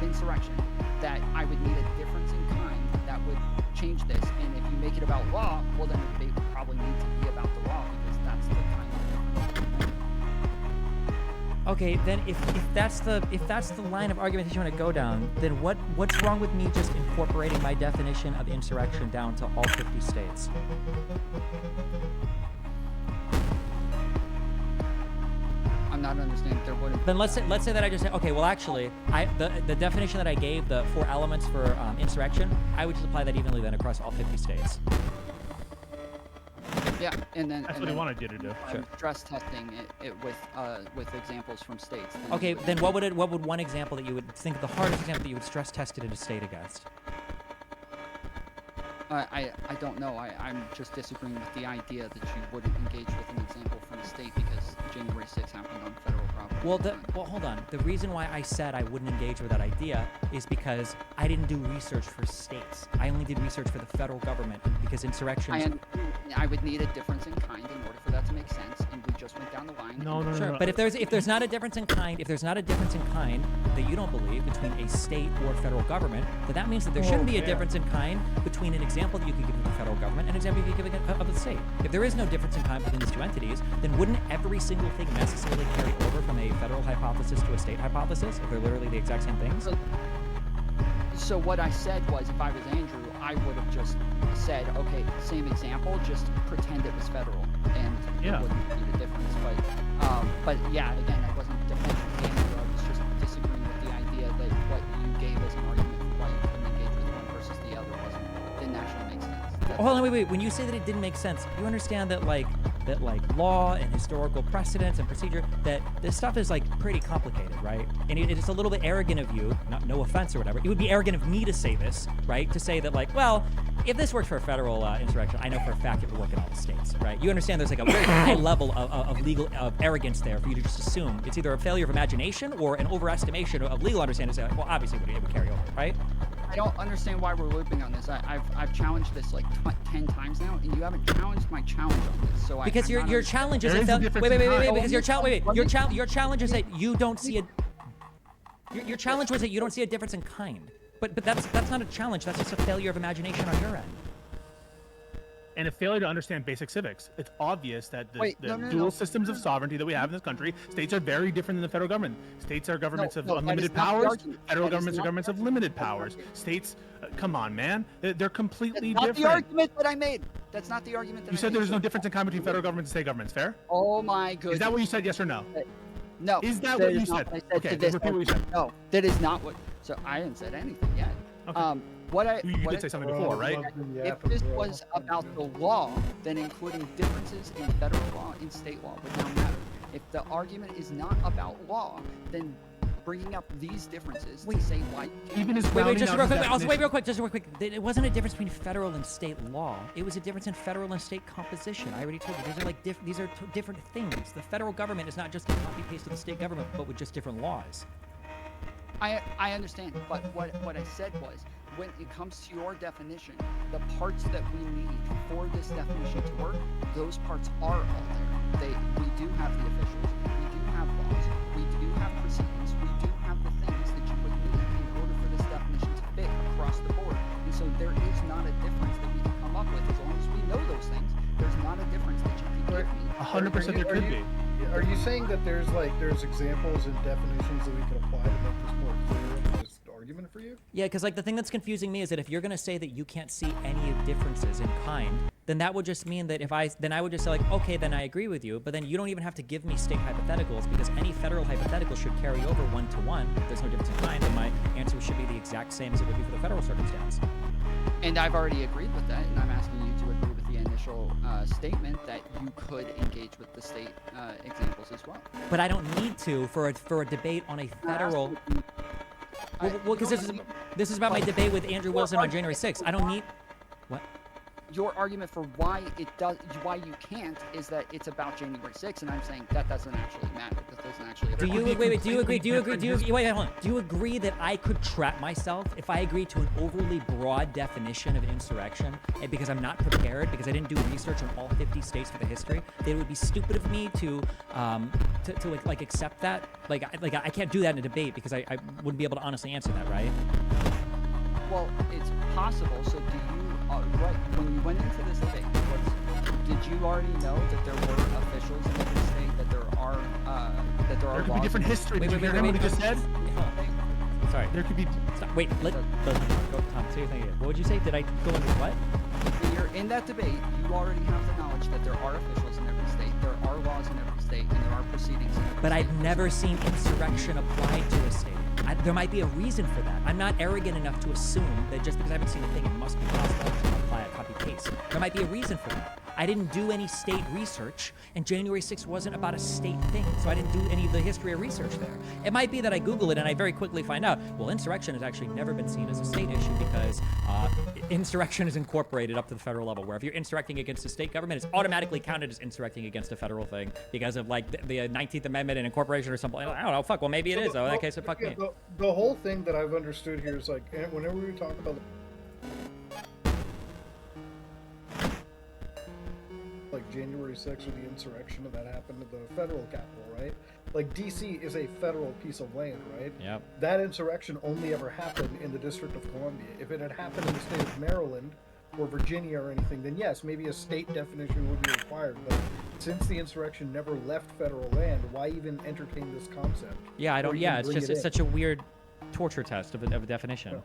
insurrection, that I would need a difference in kind that would change this. And if you make it about law, well, then the debate would probably need to be about the law, because that's the kind of difference. Okay, then if that's the line of argument that you want to go down, then what's wrong with me just incorporating my definition of insurrection down to all 50 states? I'm not understanding there wouldn't. Then let's say that I just say, okay, well actually, the definition that I gave, the 4 elements for insurrection, I would just apply that evenly then across all 50 states. Yeah, and then That's and what he then wanted you to do. Sure. stress testing it with examples from states. Okay, then what would one example that you would think the hardest example that you would stress test it in a state against? I don't know. I'm just disagreeing with the idea that you wouldn't engage with an example from a state because January 6th happened on federal property. Well, hold on. The reason why I said I wouldn't engage with that idea is because I didn't do research for states. I only did research for the federal government because insurrections. I would need a difference in kind in order for that to make sense, and we just went down the line. No. Sure, but if there's not a difference in kind, that you don't believe between a state or federal government, then that means that there shouldn't be a difference in kind between an example that you could give of the federal government and an example you could give of the state. If there is no difference in kind between these two entities, then wouldn't every single thing necessarily carry over from a federal hypothesis to a state hypothesis if they're literally the exact same things? So what I said was, if I was Andrew, I would have just said, okay, same example, just pretend it was federal, and it wouldn't be the difference. But yeah, again, I wasn't defending Andrew. I was just disagreeing with the idea that what you gave as an argument for why you couldn't engage with one versus the other didn't actually make sense. Hold on, wait. When you say that it didn't make sense, you understand that like law and historical precedents and procedure, that this stuff is like pretty complicated, right? And it's a little bit arrogant of you, no offense or whatever. It would be arrogant of me to say this, right? To say that like, well, if this works for a federal insurrection, I know for a fact it would work in all the states, right? You understand there's like a very high level of arrogance there for you to just assume it's either a failure of imagination or an overestimation of legal understanding. Say, like, well, obviously it would carry over, right? I don't understand why we're looping on this. I've challenged this like 10 times now, and you haven't challenged my challenge on this. So because your challenge is wait, because your challenge is that you don't see your challenge was that you don't see a difference in kind. But that's not a challenge. That's just a failure of imagination on your end. And a failure to understand basic civics. It's obvious that the no, dual systems of sovereignty that we have in this country, states are very different than the federal government. States are governments of unlimited powers. Federal governments are governments of limited powers. States, come on, man, they're completely different. That's not the argument that I made. That's not the argument that you said there's no difference in kind between federal governments and state governments. Fair? Oh my goodness. Is that what you said? Yes or no? No. Is that what you said? Okay, repeat what you said. No, that is not what. So I haven't said anything yet. Okay. You did say something before, right? If this was about the law, then including differences in federal law and state law would not matter. If the argument is not about law, then bringing up these differences to say why. Even as just real quick. It wasn't a difference between federal and state law. It was a difference in federal and state composition. I already told you these are like different things. The federal government is not just a copy paste of the state government, but with just different laws. I understand, but what I said was, when it comes to your definition, the parts that we need for this definition to work, those parts are all there. We do have the officials, we do have laws, we do have proceedings, we do have the things that you would need in order for this definition to fit across the board. And so there is not a difference that we can come up with. As long as we know those things, there's not a difference that you can give me. 100% there could be. Are you saying that there's examples and definitions that we could apply to make this more clear in this argument for you? Yeah, because like the thing that's confusing me is that if you're gonna say that you can't see any differences in kind, then that would just mean that I would just say like, okay, then I agree with you, but then you don't even have to give me state hypotheticals because any federal hypothetical should carry over 1-to-1. If there's no difference in kind, then my answer should be the exact same as it would be for the federal circumstance. And I've already agreed with that, and I'm asking you to agree with the initial statement that you could engage with the state examples as well. But I don't need to for a debate on a federal. Well, because this is about my debate with Andrew Wilson on January 6th. I don't need. What? Your argument for why you can't is that it's about January 6th, and I'm saying that doesn't actually matter. That doesn't actually. Do you agree that I could trap myself if I agree to an overly broad definition of an insurrection, and because I'm not prepared, because I didn't do research on all 50 states for the history, that it would be stupid of me to accept that? I can't do that in a debate because I wouldn't be able to honestly answer that, right? Well, it's possible. So do you? When you went into this debate, did you already know that there were officials in every state, that there are There could be different history. Did you hear what he just said? Sorry. There could be. Stop. Wait. Go, Tom. Say your thing again. What would you say? Did I go into what? When you're in that debate, you already have the knowledge that there are officials in every state. There are laws in every state, and there are proceedings in every But state. I've never seen insurrection applied to a state. There might be a reason for that. I'm not arrogant enough to assume that just because I haven't seen a thing, it must be possible to apply a copy-paste. There might be a reason for that. I didn't do any state research, and January 6th wasn't about a state thing, so I didn't do any of the history or research there. It might be that I Google it and I very quickly find out, well, insurrection has actually never been seen as a state issue because insurrection is incorporated up to the federal level, where if you're insurrecting against the state government, it's automatically counted as insurrecting against a federal thing because of like the 19th Amendment and incorporation or something. I don't know, fuck, well, maybe it is, though. In that case, fuck me. The whole thing that I've understood here is like, whenever we talk about like January 6th or the insurrection that happened at the federal capital, right? Like DC is a federal piece of land, right? Yep. That insurrection only ever happened in the District of Columbia. If it had happened in the state of Maryland or Virginia or anything, then yes, maybe a state definition would be required. But since the insurrection never left federal land, why even entertain this concept? Yeah, I Or don't. even Yeah, it's bring just it it's in? such a weird torture test of a definition.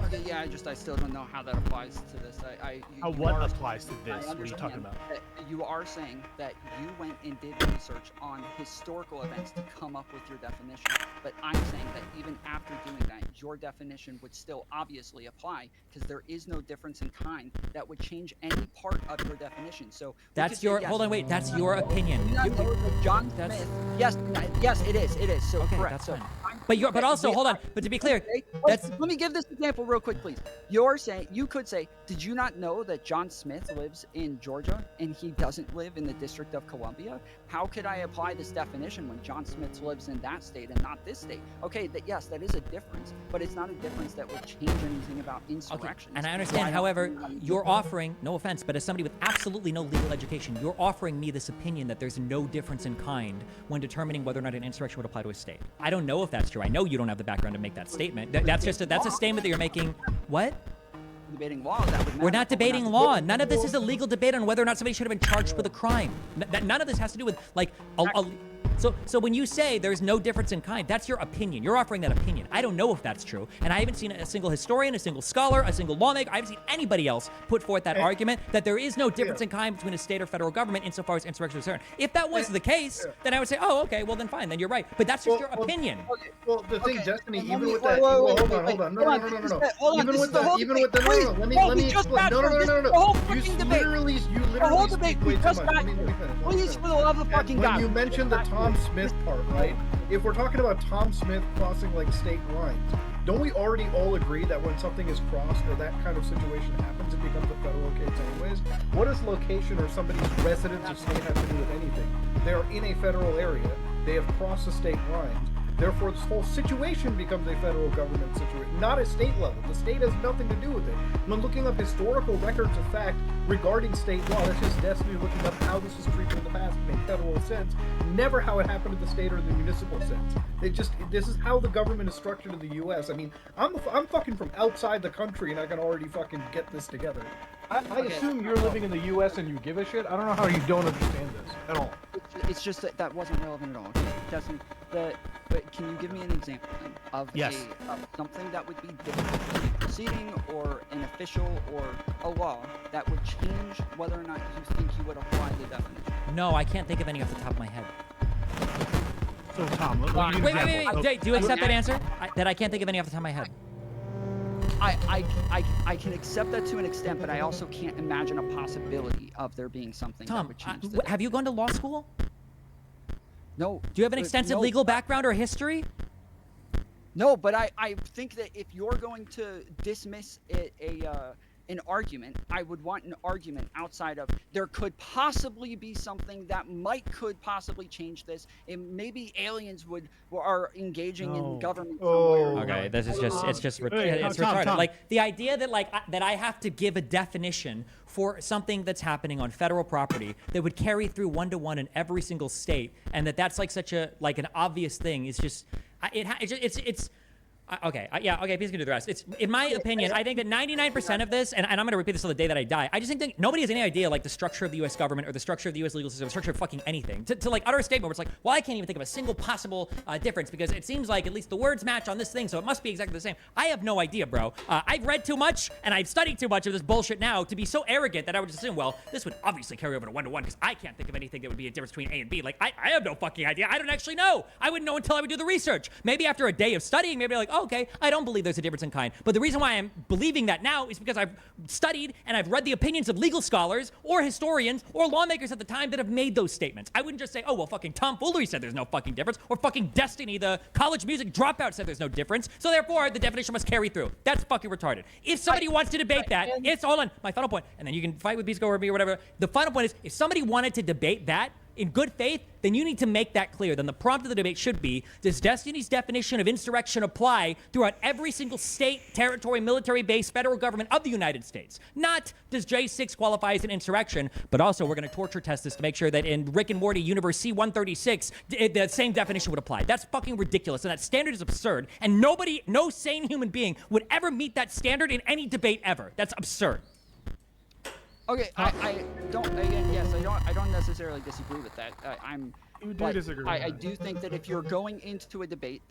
Okay, yeah, I still don't know how that applies to this. How you what are- applies to this? I What are you talking understand about? that you are saying that you went and did research on historical events to come up with your definition, but I'm saying that even after doing that, your definition would still obviously apply because there is no difference in kind that would change any part of your definition. So we That's could say, your. yes, Hold on, wait. That's your opinion. do you not know that John That's- Smith. Yes, it is. So Okay, correct. that's so fine. But also, hold on. But to be clear, that's let me give this example real quick, please. You're saying you could say, did you not know that John Smith lives in Georgia and he doesn't live in the District of Columbia? How could I apply this definition when John Smith lives in that state and not this state? Okay, yes, that is a difference, but it's not a difference that would change anything about insurrection. And I understand. However, you're offering, no offense, but as somebody with absolutely no legal education, you're offering me this opinion that there's no difference in kind when determining whether or not an insurrection would apply to a state. I don't know if that's true. I know you don't have the background to make that statement. That's a statement that you're making. What? Debating law, that would We're matter. not debating law. None of this is a legal debate on whether or not somebody should have been charged with a crime. None of this has to do with like So when you say there's no difference in kind, that's your opinion. You're offering that opinion. I don't know if that's true, and I haven't seen a single historian, a single scholar, a single lawmaker. I haven't seen anybody else put forth that argument that there is no difference in kind between a state or federal government insofar as insurrection is concerned. If that was the case, then I would say, oh, okay, well then fine, then you're right. But that's just your opinion. Well, the thing, Destiny, even with that, wait, hold on. Hold on, Even with the, let me we just explain. got No. the whole You fucking debate. literally The whole debate, speak we way too just much. got Let me finish. Please, for the love of fucking When God. you mentioned the Tom Smith part, right? If we're talking about Tom Smith crossing like state lines, don't we already all agree that when something is crossed or that kind of situation happens, it becomes a federal case anyways? What does location or somebody's residence or state have to do with anything? They are in a federal area. They have crossed the state lines. Therefore, this whole situation becomes a federal government situation, not a state level. The state has nothing to do with it. When looking up historical records of fact regarding state law, that's just Destiny looking up how this was treated in the past in a federal sense, never how it happened in the state or the municipal sense. This is how the government is structured in the U.S. I mean, I'm fucking from outside the country and I can already fucking get this together. I assume you're living in the U.S. and you give a shit. I don't know how you don't understand this at all. It's just that wasn't relevant at all. Justin, but can you give me an example then, of of something that would be different, a proceeding or an official or a law that would change whether or not you think you would apply the definition? No, I can't think of any off the top of my head. So Tom, let me give you an example. Wait. Do you accept that answer? That I can't think of any off the top of my head. I can accept that to an extent, but I also can't imagine a possibility of there being something that Tom, would change the have you gone to law school? No. Do you have an extensive no. legal background or history? No, but I think that if you're going to dismiss an argument, I would want an argument outside of there could possibly be something that could possibly change this, and maybe aliens are engaging in government. Okay, this is just it's retarded. Tom. Like the idea that that I have to give a definition for something that's happening on federal property that would carry through 1-to-1 in every single state, and that's like such a an obvious thing is just it's Okay, Pete's gonna do the rest. It's, in my opinion, I think that 99% of this, and I'm gonna repeat this till the day that I die, I just think that nobody has any idea, like, the structure of the U.S. government or the structure of the U.S. legal system, the structure of fucking anything. To like, utter a statement where it's like, well, I can't even think of a single possible difference because it seems like at least the words match on this thing, so it must be exactly the same. I have no idea, bro. I've read too much, and I've studied too much of this bullshit now to be so arrogant that I would just assume, well, this would obviously carry over to 1-to-1 because I can't think of anything that would be a difference between A and B. Like, I have no fucking idea. I don't actually know. I wouldn't know until I would do the research. Maybe after a day of studying, maybe like, oh, okay, I don't believe there's a difference in kind. But the reason why I'm believing that now is because I've studied and I've read the opinions of legal scholars or historians or lawmakers at the time that have made those statements. I wouldn't just say, oh, well, fucking tomfoolery said there's no fucking difference, or fucking Destiny, the college music dropout, said there's no difference, so therefore the definition must carry through. That's fucking retarded. If somebody wants to debate that, it's all on my final point, and then you can fight with Beast or me or whatever. The final point is, if somebody wanted to debate that in good faith, then you need to make that clear. Then the prompt of the debate should be, does Destiny's definition of insurrection apply throughout every single state, territory, military base, federal government of the United States? Not, does J6 qualify as an insurrection, but also we're going to torture test this to make sure that in Rick and Morty Universe C-136, the same definition would apply. That's fucking ridiculous, and that standard is absurd, and nobody, no sane human being would ever meet that standard in any debate ever. That's absurd. Okay, I don't necessarily disagree with that. I do think that if you're going into a debate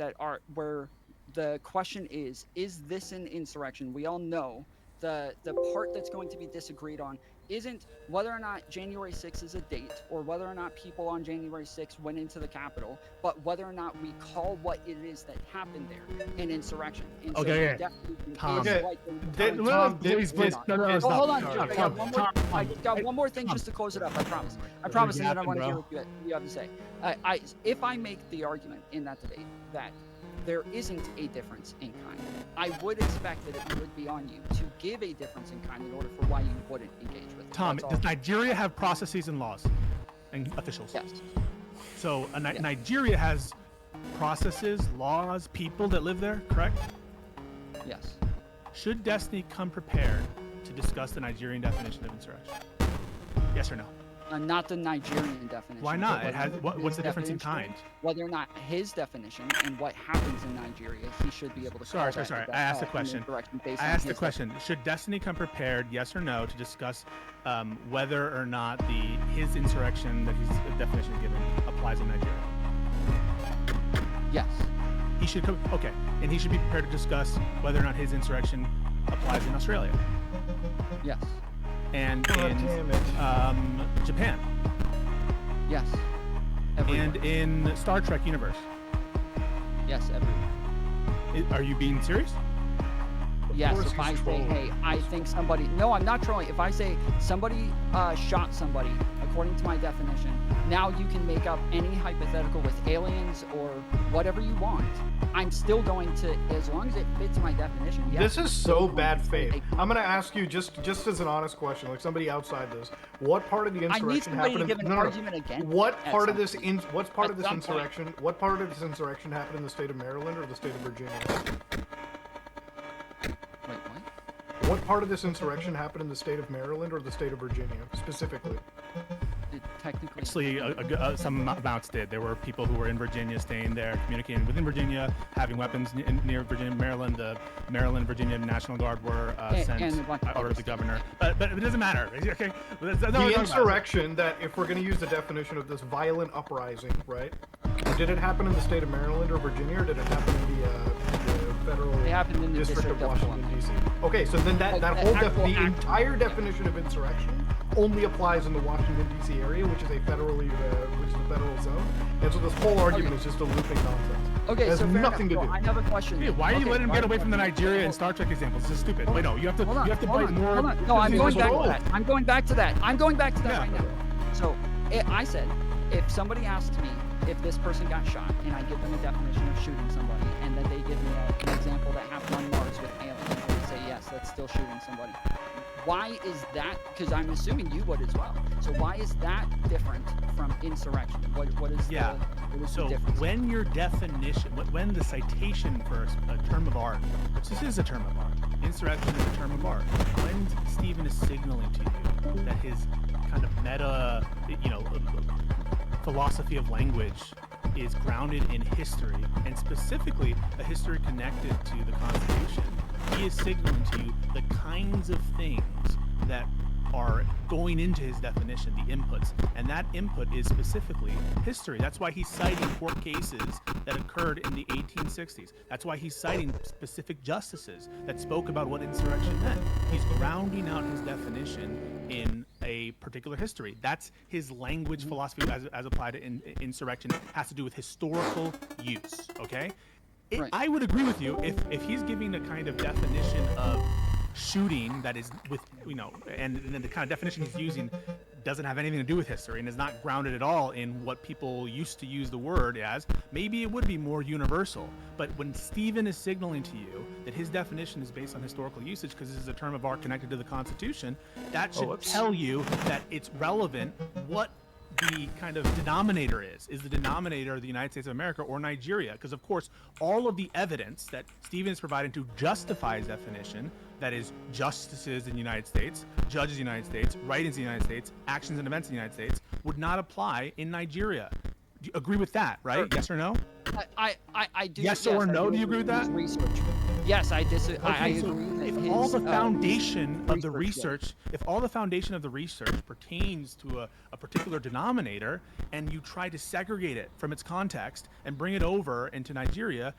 where the question is this an insurrection? We all know the part that's going to be disagreed on isn't whether or not January 6th is a date or whether or not people on January 6th went into the Capitol, but whether or not we call what it is that happened there an insurrection. And okay. Tom. Please, no, stop. Hold on, I got one more thing just to close it up. I promise, and then I want to hear what you have to say. If I make the argument in that debate that there isn't a difference in kind, I would expect that it would be on you to give a difference in kind in order for why you wouldn't engage with it. Tom, does Nigeria have processes and laws and officials? Yes. So Nigeria has processes, laws, people that live there, correct? Yes. Should Destiny come prepared to discuss the Nigerian definition of insurrection? Yes or no? Not the Nigerian definition. Why not? What's the difference in kind? Whether or not his definition and what happens in Nigeria, he should be able to. Sorry. I asked the question. Should Destiny come prepared, yes or no, to discuss whether or not his insurrection that his definition is given applies in Nigeria? Yes. He should come. Okay, and he should be prepared to discuss whether or not his insurrection applies in Australia. Yes. And in Japan. Yes. Everywhere. And in Star Trek universe. Yes, everywhere. Are you being serious? Yes, if I say, hey, I think somebody... No, I'm not trolling. If I say somebody shot somebody, according to my definition, now you can make up any hypothetical with aliens or whatever you want. I'm still going to, as long as it fits my definition. Yes, this is so bad faith. I'm going to ask you just as an honest question, like somebody outside this. What part of the insurrection happened? To give an argument against What part of this insurrection? What part of this insurrection happened in the state of Maryland or the state of Virginia? Wait, what? What part of this insurrection happened in the state of Maryland or the state of Virginia specifically? Technically, actually, some amounts did. There were people who were in Virginia, staying there, communicating within Virginia, having weapons near Virginia, Maryland. The Maryland-Virginia National Guard were sent or the governor. But it doesn't matter. Okay. The insurrection that, if we're going to use the definition of this violent uprising, right? Did it happen in the state of Maryland or Virginia, or did it happen in the federal district of Washington D.C.? Okay, so then the entire definition of insurrection only applies in the Washington D.C. area, which is a federal zone, and so this whole argument is just a looping nonsense. Okay, it has so nothing to do. I have a question. Hey, why are you letting him get away from the Nigeria and Star Trek examples? This is stupid. Wait, no, you have to bite more. Hold on. No, I'm going back to that. I'm going back to that right now. So I said, if somebody asks me if this person got shot, and I give them a definition of shooting somebody, and then they give me an example that happened on Mars with aliens, I would say yes, that's still shooting somebody. Why is that? Because I'm assuming you would as well. So why is that different from insurrection? What is the difference? When your definition, when the citation for a term of art, which this is a term of art, insurrection is a term of art, when Stephen is signaling to you that his kind of meta, philosophy of language is grounded in history, and specifically a history connected to the Constitution. He is signaling to you the kinds of things that are going into his definition, the inputs, and that input is specifically history. That's why he's citing court cases that occurred in the 1860s. That's why he's citing specific justices that spoke about what insurrection meant. He's grounding out his definition in a particular history. That's his language philosophy as applied to insurrection. It has to do with historical use, okay? Right. I would agree with you if he's giving a kind of definition of shooting that is with, and then the kind of definition he's using doesn't have anything to do with history and is not grounded at all in what people used to use the word as, maybe it would be more universal. But when Stephen is signaling to you that his definition is based on historical usage because this is a term of art connected to the Constitution, that should tell you that it's relevant what the kind of denominator is the denominator the United States of America or Nigeria? Because of course all of the evidence that Stephen is providing to justify his definition, that is justices in the United States, judges in the United States, writings in the United States, actions and events in the United States, would not apply in Nigeria. Do you agree with that, right? Sure. Yes or no? I do. Yes or no? Do you agree with that? Research. Yes, I disagree. I so agree that if his, all the foundation of the research, research, if all the foundation of the research pertains to a particular denominator, and you try to segregate it from its context and bring it over into Nigeria,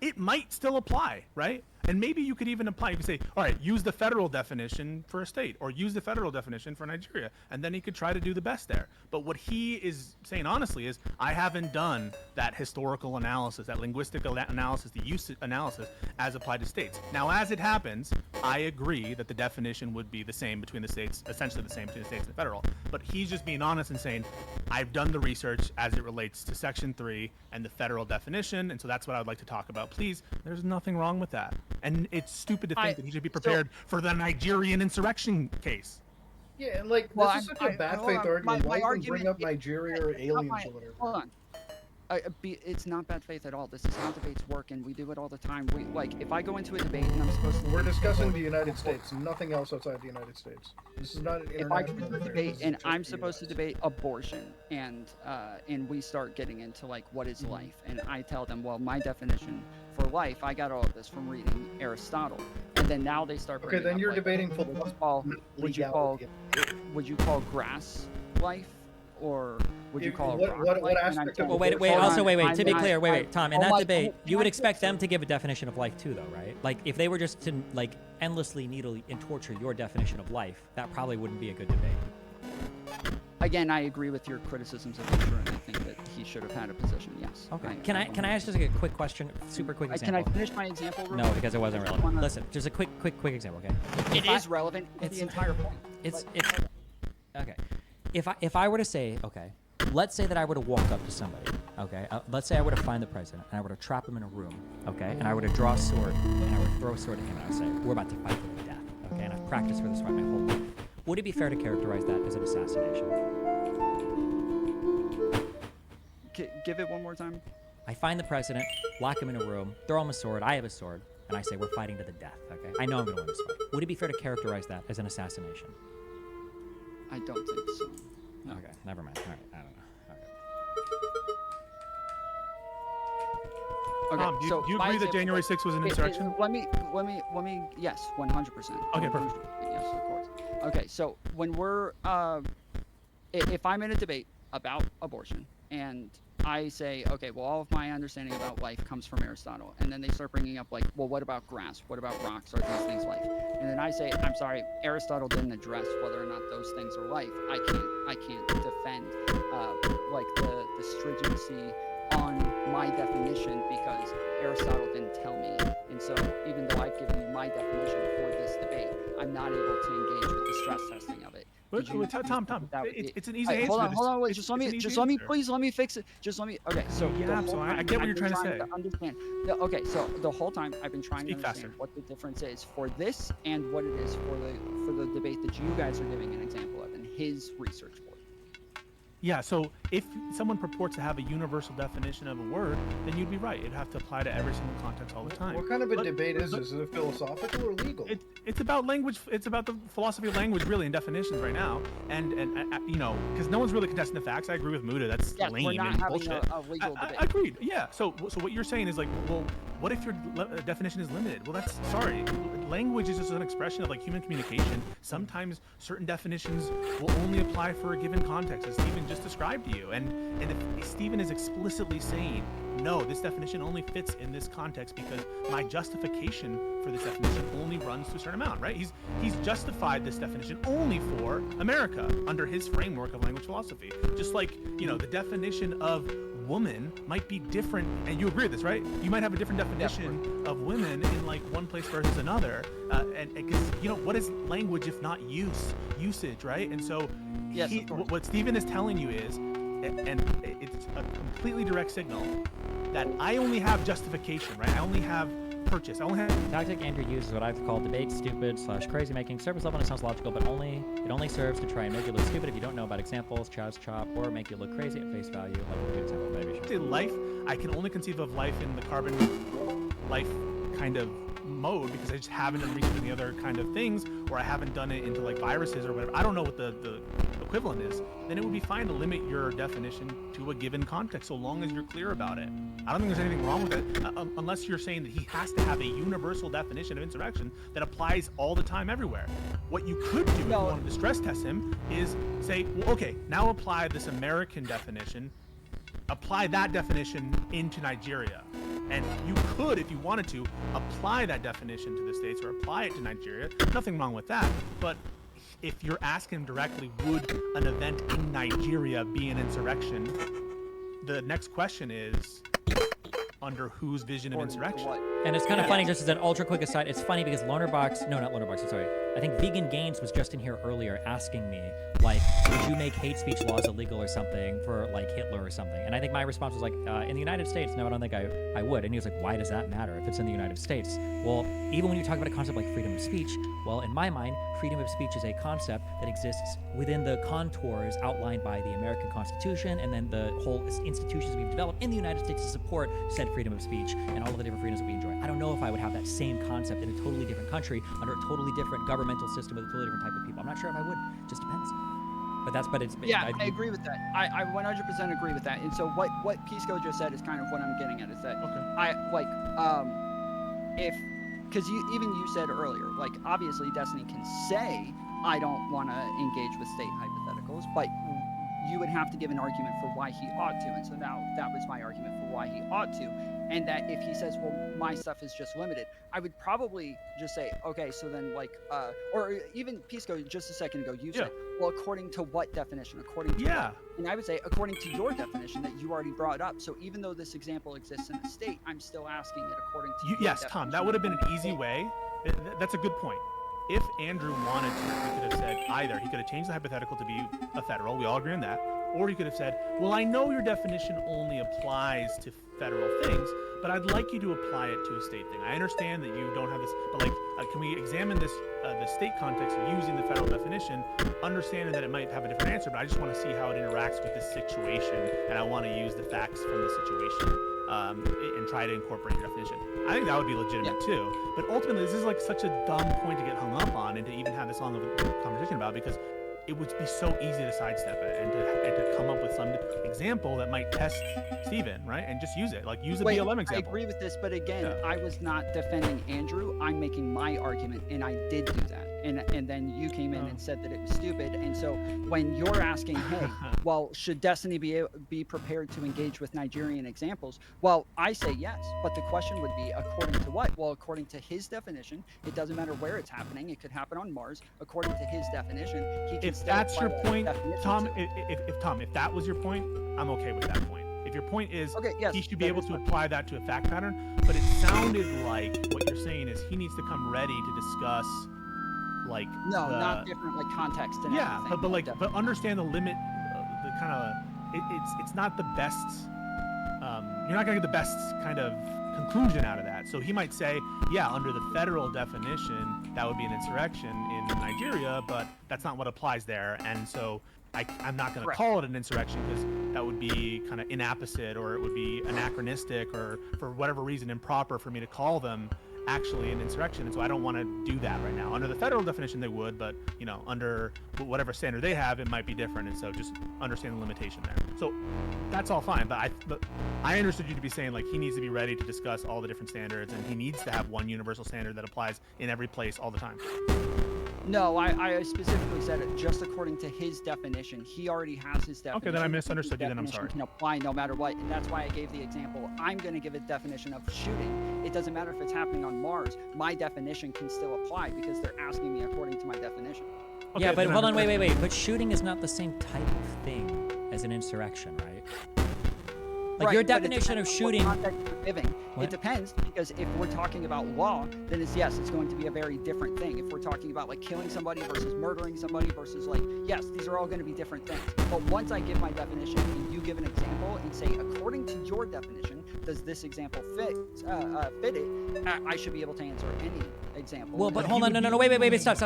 it might still apply, right? And maybe you could even apply, you could say, all right, use the federal definition for a state, or use the federal definition for Nigeria, and then he could try to do the best there. But what he is saying honestly is, I haven't done that historical analysis, that linguistic analysis, the use analysis as applied to states. Now, as it happens, I agree that the definition would be the same between the states, essentially the same between the states and the federal. But he's just being honest and saying, I've done the research as it relates to Section 3 and the federal definition, and so that's what I would like to talk about. Please, there's nothing wrong with that. And it's stupid to think that he should be prepared for the Nigerian insurrection case. Yeah, and like, this is such a bad faith argument. Why even bring up Nigeria or aliens or whatever? Hold on. It's not bad faith at all. This is how debates work, and we do it all the time. If I go into a debate and I'm supposed to... We're discussing the United States, nothing else outside the United States. This is not an international... If I go into a affair. debate and I'm supposed to debate abortion, and we start getting into, like, what is life, and I tell them, well, my definition for life, I got all of this from reading Aristotle. And then now they start... Okay, then you're debating for would you call grass life? Or would you call it what aspect of well, wait. To be clear, Tom. In that debate, you would expect them to give a definition of life too, though, right? Like, if they were just to like endlessly needle and torture your definition of life, that probably wouldn't be a good debate. Again, I agree with your criticisms of Fisher, and I think that he should have had a position. Yes. Okay. Can I ask just a quick question, super quick example? Can I finish my example? No, because it wasn't relevant. Listen, just a quick example, okay? It is relevant. It's the entire point. It's okay. If I were to say, okay, let's say that I were to walk up to somebody, okay, let's say I were to find the president and I were to trap him in a room, okay, and I were to draw a sword and I would throw a sword at him and I would say, we're about to fight to the death, okay, and I've practiced for this fight my whole life. Would it be fair to characterize that as an assassination? Give it one more time. I find the president, lock him in a room, throw him a sword, I have a sword, and I say, we're fighting to the death, okay? I know I'm going to win this fight. Would it be fair to characterize that as an assassination? I don't think so. No. Okay, never mind. All right, I don't know. Okay, Tom, do you agree that January 6th was an insurrection? Let me, yes, 100%. Okay, perfect. Yes, of course. Okay, so when we're, if I'm in a debate about abortion, and I say, okay, well, all of my understanding about life comes from Aristotle, and then they start bringing up, like, well, what about grass? What about rocks? Are these things life? And then I say, I'm sorry, Aristotle didn't address whether or not those things are life. I can't defend, like, the stringency on my definition because Aristotle didn't tell me. And so even though I've given you my definition for this debate, I'm not able to engage with the stress testing of it. Tom, it's an easy answer. Hold on, wait, just let me, please let me fix it. Just let me, okay, so. Yeah, so I get what you're trying to say. Understand. Okay, so the whole time I've been trying to understand what the difference is for this and what it is for the debate that you guys are giving an example of in his research board. Yeah, so if someone purports to have a universal definition of a word, then you'd be right. It'd have to apply to every single context all the time. What kind of a debate is this? Is it philosophical or legal? It's about language. It's about the philosophy of language, really, and definitions right now. And you know, because no one's really contesting the facts. I agree with Muda. That's lame we're not and having bullshit. a legal debate. Agreed. Yeah. So what you're saying is like, well, what if your definition is limited? Well, that's sorry. Language is just an expression of like human communication. Sometimes certain definitions will only apply for a given context, as Stephen just described to you. And if Stephen is explicitly saying, no, this definition only fits in this context because my justification for this definition only runs to a certain amount, right? He's justified this definition only for America under his framework of language philosophy. Just like, you know, the definition of woman might be different, and you agree with this, right? You might have a different definition of women in like one place versus another, and because you know, what is language if not usage, right? And so Yes, what Stephen is telling you is, and it's a completely direct signal, that I only have justification, right? I only have purchase. I only have The tactic Andrew uses what I've called debate stupid / crazy making. Surface level, and it sounds logical, but it only serves to try and make you look stupid if you don't know about examples, Chaz chop, or make you look crazy at face value. Like a good example, maybe. say life. I can only conceive of life in the carbon life kind of mode because I just haven't done research in the other kind of things, or I haven't done it into like viruses or whatever. I don't know what the equivalent is. Then it would be fine to limit your definition to a given context so long as you're clear about it. I don't think there's anything wrong with it, unless you're saying that he has to have a universal definition of insurrection that applies all the time everywhere. What you could do if you wanted to stress test him is say, well, okay, now apply this American definition, apply that definition into Nigeria. And you could, if you wanted to, apply that definition to the States or apply it to Nigeria. Nothing wrong with that. But if you're asking him directly, would an event in Nigeria be an insurrection? The next question is, under whose vision of insurrection? And it's kind of funny, just as an ultra quick aside, it's funny because I'm sorry. I think Vegan Gains was just in here earlier asking me, like, would you make hate speech laws illegal or something for, like, Hitler or something? And I think my response was like, in the United States, no, I don't think I would. And he was like, why does that matter if it's in the United States? Well, even when you talk about a concept like freedom of speech, well, in my mind, freedom of speech is a concept that exists within the contours outlined by the American Constitution and then the whole institutions we've developed in the United States to support said freedom of speech and all of the different freedoms that we enjoy. I don't know if I would have that same concept in a totally different country under a totally different governmental system with a totally different type of people. I'm not sure if I would. Just depends. But it's yeah, I agree with that. I 100% agree with that. And so what Pisco just said is kind of what I'm getting at, is that I like if because even you said earlier, like obviously Destiny can say I don't want to engage with state hypotheticals, but you would have to give an argument for why he ought to. And so now that was my argument for why he ought to. And that if he says, well, my stuff is just limited, I would probably just say, okay, so then like, or even Pisco just a second ago, you said, well, according to what definition? According to what? And I would say, according to your definition that you already brought up. So even though this example exists in the state, I'm still asking it according to your Yes, definition. Tom, that would have been an easy way. That's a good point. If Andrew wanted to, he could have said either he could have changed the hypothetical to be a federal, we all agree on that, or he could have said, well, I know your definition only applies to federal things, but I'd like you to apply it to a state thing. I understand that you don't have this, but like, can we examine this, the state context using the federal definition, understanding that it might have a different answer, but I just want to see how it interacts with this situation, and I want to use the facts from the situation and try to incorporate your definition. I think that would be legitimate too, but ultimately this is like such a dumb point to get hung up on and to even have this long of a conversation about, because it would be so easy to sidestep it and to come up with some example that might test Stephen, right? And just use it, like use a BLM example. I agree with this, but again, I was not defending Andrew. I'm making my argument, and I did do that. And then you came in and said that it was stupid. And so when you're asking, hey, well, should Destiny be prepared to engage with Nigerian examples? Well, I say yes, but the question would be according to what? Well, according to his definition, it doesn't matter where it's happening. It could happen on Mars. According to his definition, he can if that's your point, Tom, if that was your point, I'm okay with that point. If your point is he should be able to apply that to a fact pattern, but it sounded like what you're saying is he needs to come ready to discuss like not different like context and everything. but understand the limit, the kind of it's not the best. You're not gonna get the best kind of conclusion out of that. So he might say, yeah, under the federal definition, that would be an insurrection in Nigeria, but that's not what applies there. And so I'm not going to call it an insurrection because that would be kind of inapposite, or it would be anachronistic, or for whatever reason improper for me to call them actually an insurrection. And so I don't want to do that right now. Under the federal definition, they would, but under whatever standard they have, it might be different. And so just understand the limitation there. So that's all fine. But I understood you to be saying like he needs to be ready to discuss all the different standards, and he needs to have one universal standard that applies in every place all the time. No, I specifically said it just according to his definition. He already has his definition. Okay, then I misunderstood you. Then I'm sorry. Can apply no matter what, and that's why I gave the example. I'm going to give a definition of shooting. It doesn't matter if it's happening on Mars. My definition can still apply because they're asking me according to my definition. Okay, yeah, but hold on, wait. But shooting is not the same type of thing as an insurrection, right? Like your definition of shooting. It depends, because if we're talking about law, then it's going to be a very different thing. If we're talking about like killing somebody versus murdering somebody versus like, yes, these are all going to be different things. But once I give my definition and you give an example and say, according to your definition, does this example fit it? I should be able to answer any example. Well, but hold on, no, wait, stop.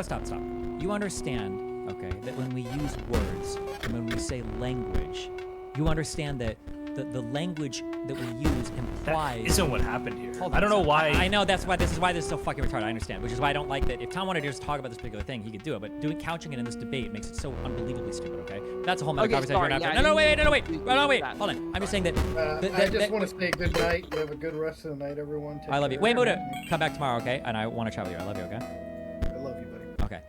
You understand, okay, that when we use words and when we say language, you understand that the language that we use implies. That isn't what happened here. I don't know why. I know this is why this is so fucking retarded. I understand, which is why I don't like that. If Tom wanted to just talk about this particular thing, he could do it. But couching it in this debate makes it so unbelievably stupid. Okay, that's a whole nother conversation. Sorry, Wait. Hold on. I'm just saying that. I just want to say good night. You have a good rest of the night, everyone. Take I love you. care. Wait, Muda, come back tomorrow, okay? And I want to chat with you. I love you, okay? I love you, buddy. Okay.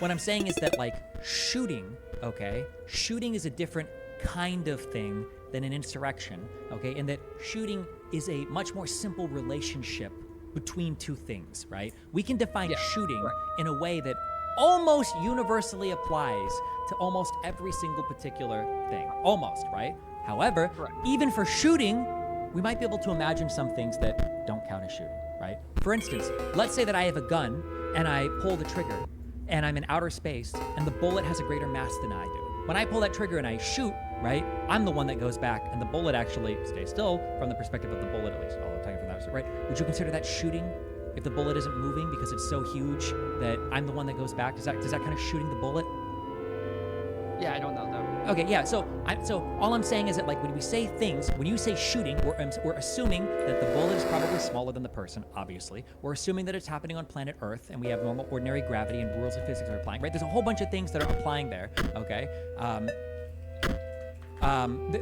What I'm saying is that like shooting, okay? Shooting is a different kind of thing than an insurrection, okay? And that shooting is a much more simple relationship between two things, right? We can define shooting in a way that almost universally applies to almost every single particular thing. Almost, right? However, even for shooting, we might be able to imagine some things that don't count as shooting, right? For instance, let's say that I have a gun and I pull the trigger and I'm in outer space and the bullet has a greater mass than I do. When I pull that trigger and I shoot, right, I'm the one that goes back and the bullet actually stays still from the perspective of the bullet, at least. I'll tell you from that perspective, right? Would you consider that shooting if the bullet isn't moving because it's so huge that I'm the one that goes back? Does that kind of shooting the bullet? Yeah, I don't know that. Okay, yeah. So all I'm saying is that like when we say things, when you say shooting, we're assuming that the bullet is probably smaller than the person. Obviously, we're assuming that it's happening on planet Earth, and we have normal, ordinary gravity and rules of physics are applying. Right? There's a whole bunch of things that are applying there. Okay.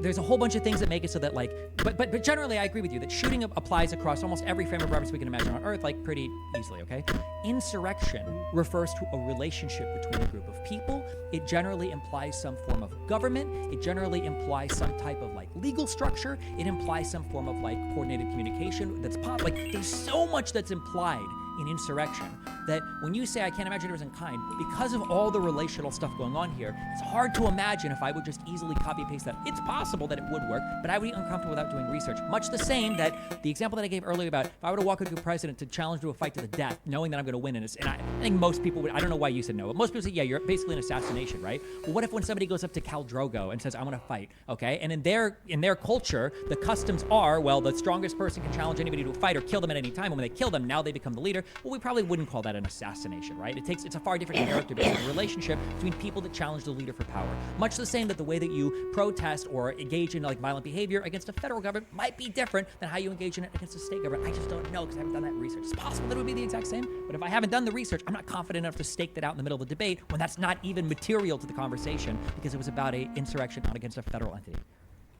There's a whole bunch of things that make it so that like, but generally I agree with you that shooting applies across almost every frame of reference we can imagine on Earth, like pretty easily, okay? Insurrection refers to a relationship between a group of people. It generally implies some form of government. It generally implies some type of like legal structure. It implies some form of like coordinated communication that's like there's so much that's implied in insurrection that when you say I can't imagine it was in kind, because of all the relational stuff going on here, it's hard to imagine if I would just easily copy paste that. It's possible that it would work, but I would be uncomfortable without doing research. Much the same that the example that I gave earlier about if I were to walk into a president to challenge to a fight to the death, knowing that I'm going to win, and I think most people would, I don't know why you said no, but most people say, yeah, you're basically an assassination, right? Well, what if when somebody goes up to Khal Drogo and says, I want to fight, okay? And in their culture, the customs are, well, the strongest person can challenge anybody to a fight or kill them at any time, and when they kill them, now they become the leader. Well, we probably wouldn't call that an assassination, right? It's a far different character based relationship between people that challenge the leader for power. Much the same that the way that you protest or engage in like violent behavior against a federal government might be different than how you engage in it against a state government. I just don't know because I haven't done that research. It's possible that it would be the exact same, but if I haven't done the research, I'm not confident enough to stake that out in the middle of the debate when that's not even material to the conversation because it was about a insurrection not against a federal entity.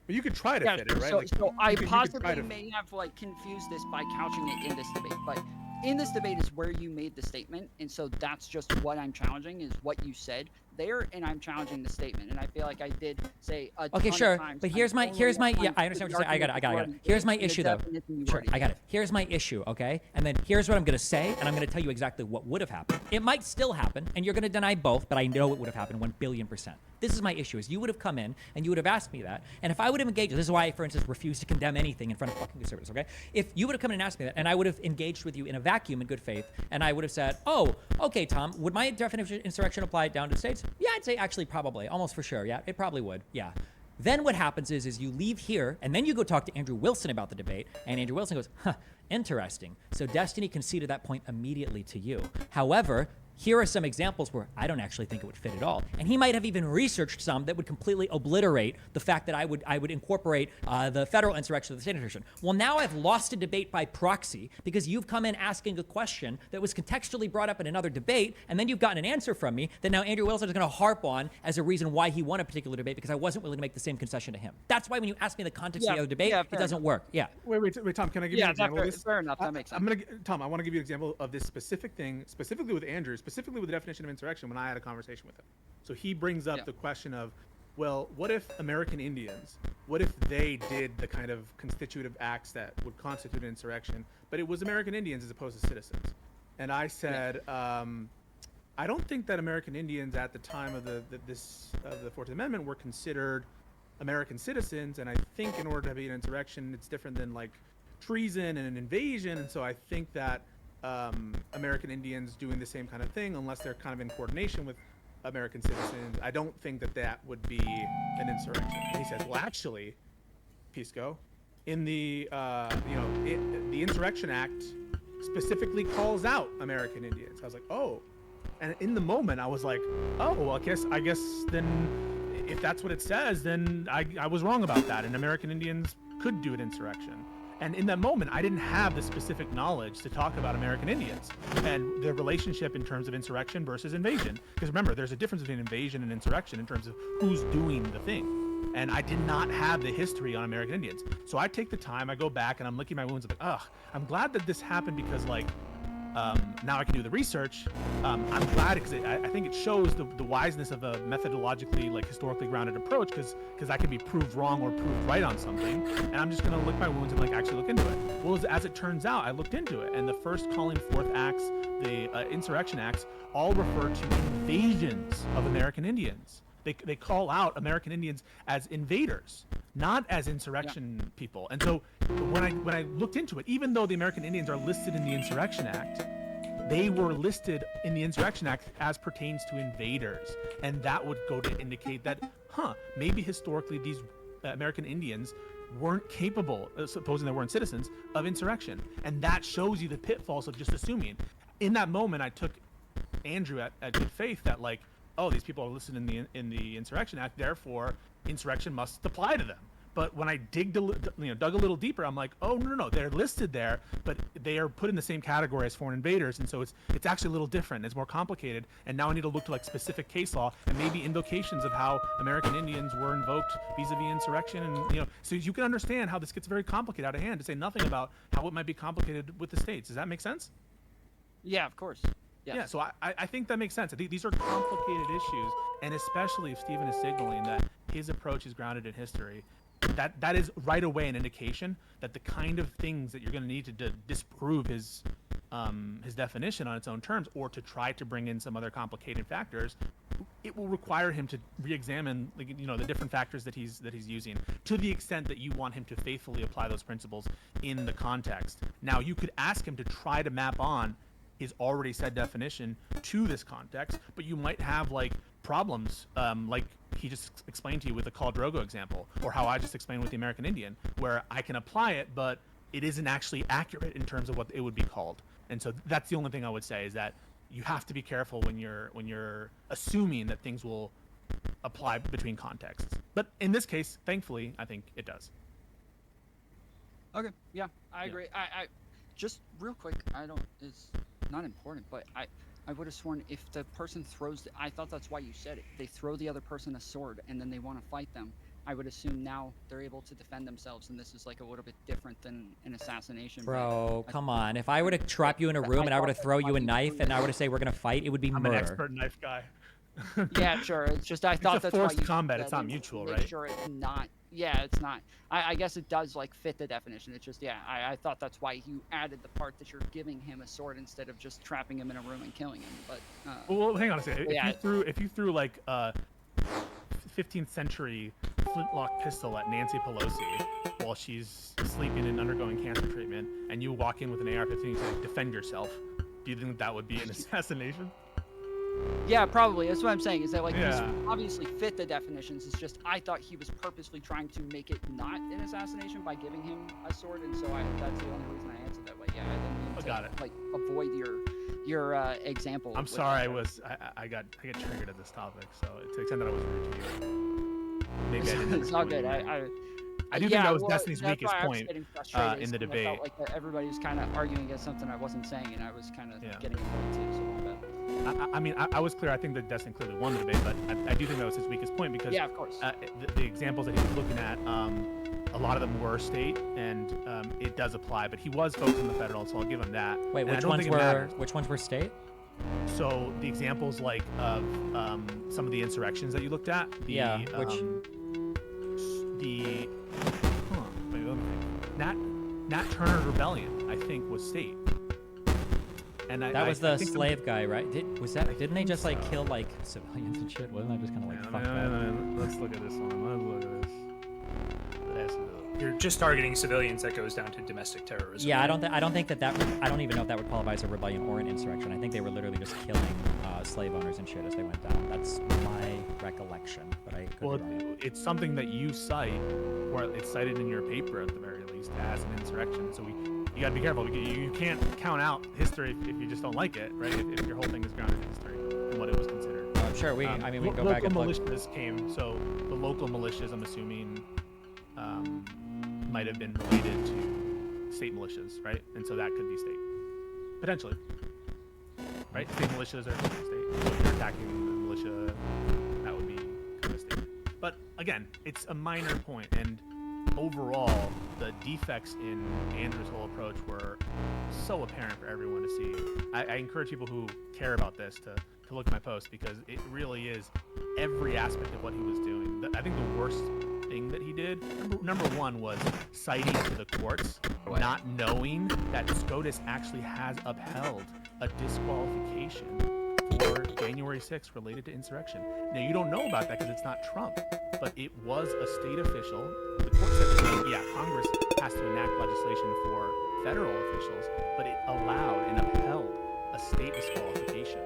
But you could try to fit it, right? So I possibly may have like confused this by couching it in this debate, but in this debate is where you made the statement, and so that's just what I'm challenging is what you said there, and I'm challenging the statement, and I feel like I did say a ton of times, but here's my yeah, I understand what you're saying. I got it. Here's my issue though. Sure, I got it. Here's my issue, okay? And then here's what I'm gonna say, and I'm gonna tell you exactly what would have happened. It might still happen, and you're gonna deny both, but I know it would have happened 1 billion%. This is my issue: is you would have come in and you would have asked me that, and if I would have engaged, this is why I, for instance, refuse to condemn anything in front of fucking conservatives, okay? If you would have come in and asked me that, and I would have engaged with you in a vacuum in good faith, and I would have said, oh, okay, Tom, would my definition of insurrection apply down to the states? Yeah, I'd say actually probably, almost for sure. Yeah, it probably would. Yeah. Then what happens is you leave here, and then you go talk to Andrew Wilson about the debate, and Andrew Wilson goes, huh, interesting. So Destiny conceded that point immediately to you. However, here are some examples where I don't actually think it would fit at all. And he might have even researched some that would completely obliterate the fact that I would incorporate the federal insurrection of the state insurrection. Well, now I've lost a debate by proxy because you've come in asking a question that was contextually brought up in another debate, and then you've gotten an answer from me that now Andrew Wilson is going to harp on as a reason why he won a particular debate because I wasn't willing to make the same concession to him. That's why when you ask me the context of the other debate, it doesn't work. Yeah. Wait, Tom, can I give you an example of this? Fair enough, that makes sense. Tom, I want to give you an example of this specific thing, specifically with Andrew, specifically with the definition of insurrection when I had a conversation with him. So he brings up the question of, well, what if American Indians, what if they did the kind of constitutive acts that would constitute an insurrection, but it was American Indians as opposed to citizens? And I said, I don't think that American Indians at the time of the 14th Amendment were considered American citizens, and I think in order to be an insurrection, it's different than like treason and an invasion, and so I think that American Indians doing the same kind of thing, unless they're kind of in coordination with American citizens, I don't think that that would be an insurrection. And he says, well, actually, Pisco, in the the Insurrection Act specifically calls out American Indians. I was like, oh, and in the moment I was like, oh, well, I guess then if that's what it says, then I was wrong about that, and American Indians could do an insurrection. And in that moment, I didn't have the specific knowledge to talk about American Indians and their relationship in terms of insurrection versus invasion. Because remember, there's a difference between invasion and insurrection in terms of who's doing the thing. And I did not have the history on American Indians. So I take the time, I go back, and I'm licking my wounds. I'm like, ugh, I'm glad that this happened because, like, now I can do the research. I'm glad because I think it shows the wiseness of a methodologically, like, historically grounded approach because I can be proved wrong or proved right on something, and I'm just gonna lick my wounds and like actually look into it. Well, as it turns out, I looked into it, and the first calling forth acts, the insurrection acts, all refer to invasions of American Indians. They call out American Indians as invaders, not as insurrection people. And so when I looked into it, even though the American Indians are listed in the Insurrection Act, they were listed in the Insurrection Act as pertains to invaders. And that would go to indicate that, maybe historically these American Indians weren't capable, supposing they weren't citizens, of insurrection. And that shows you the pitfalls of just assuming. In that moment, I took Andrew at good faith that, like, oh, these people are listed in the Insurrection Act, therefore insurrection must apply to them. But when I dug a little deeper, I'm like, oh, no, they're listed there, but they are put in the same category as foreign invaders, and so it's actually a little different. It's more complicated, and now I need to look to like specific case law and maybe invocations of how American Indians were invoked vis-a-vis insurrection, and so you can understand how this gets very complicated out of hand. To say nothing about how it might be complicated with the states. Does that make sense? Yeah, of course. Yes. Yeah, so I think that makes sense. These are complicated issues, and especially if Stephen is signaling that his approach is grounded in history, that is right away an indication that the kind of things that you're going to need to disprove his definition on its own terms, or to try to bring in some other complicated factors, it will require him to re-examine the different factors that he's using, to the extent that you want him to faithfully apply those principles in the context. Now, you could ask him to try to map on his already said definition to this context, but you might have like problems, like he just explained to you with the Khal Drogo example, or how I just explained with the American Indian, where I can apply it, but it isn't actually accurate in terms of what it would be called. And so that's the only thing I would say, is that you have to be careful when you're assuming that things will apply between contexts. But in this case, thankfully, I think it does. Okay, yeah, I agree. I just real quick, it's not important, but I would have sworn if the person throws, I thought that's why you said it. They throw the other person a sword and then they want to fight them. I would assume now they're able to defend themselves, and this is like a little bit different than an assassination. Bro, come on. If I were to trap you in a room and I were to throw you a knife and I were to say we're gonna fight, it would be murder. I'm an expert knife guy. Yeah, sure. It's just I thought that's forced why you combat. It's not mutual, right? Sure, it's not. Yeah, it's not. I guess it does like fit the definition. It's just I thought that's why you added the part that you're giving him a sword instead of just trapping him in a room and killing him. But well, hang on a second. If you threw like a 15th century flintlock pistol at Nancy Pelosi while she's sleeping and undergoing cancer treatment, and you walk in with an AR-15 and say, "Defend yourself," do you think that would be an assassination? Yeah, probably. That's what I'm saying. Is that like Yeah. these obviously fit the definitions. It's just I thought he was purposely trying to make it not an assassination by giving him a sword, and so that's the only reason I answered that way. Yeah, I didn't mean to Got it. like avoid your example. I'm with sorry. that. I got triggered at this topic. So to the extent that I was rude to you, maybe I didn't. It's all good. I do think that was well, Destiny's that's weakest why I was point getting frustrated, in the is 'cause I debate. felt like that everybody was kind of arguing against something I wasn't saying, and I was kind of getting annoyed too. So my bad. I mean, I was clear. I think that Destiny clearly won the debate, but I do think that was his weakest point because Yeah, of course. the examples that he was looking at, a lot of them were state, and it does apply. But he was focused on the federal, so I'll give him that. Wait, And I which don't ones think it matters. were state? So the examples like of some of the insurrections that you looked at. Yeah, which- the wait, let me think. Nat Turner Rebellion, I think, was state. And That was the think slave guy, right? Didn't they just like kill like civilians and shit? Wasn't that just kind of like fucked up? Let's look at this one. Let's look at this. You're just targeting civilians. That goes down to domestic terrorism. Yeah, I don't think that I don't even know if that would qualify as a rebellion or an insurrection. I think they were literally just killing slave owners and shit as they went down. That's my recollection, but I could Well, be wrong. it's something that you cite, or it's cited in your paper at the very least as an insurrection. So you gotta be careful. You can't count out history if you just don't like it, right? If your whole thing is grounded in history and what it was considered. I'm sure we can go back and local look. militias came. So the local militias, I'm assuming, might have been related to state militias, right? And so that could be state, potentially. Right? State militias are state. So if you're attacking the militia, that would be kind of state. But again, it's a minor point, and overall, the defects in Andrew's whole approach were so apparent for everyone to see. I encourage people who care about this to look at my post, because it really is every aspect of what he was doing. I think the worst thing that he did, number one, was citing to the courts, not knowing that SCOTUS actually has upheld a disqualification for January 6th related to insurrection. Now, you don't know about that because it's not Trump, but it was a state official. The court said, yeah, Congress has to enact legislation for federal officials, but it allowed and upheld a state disqualification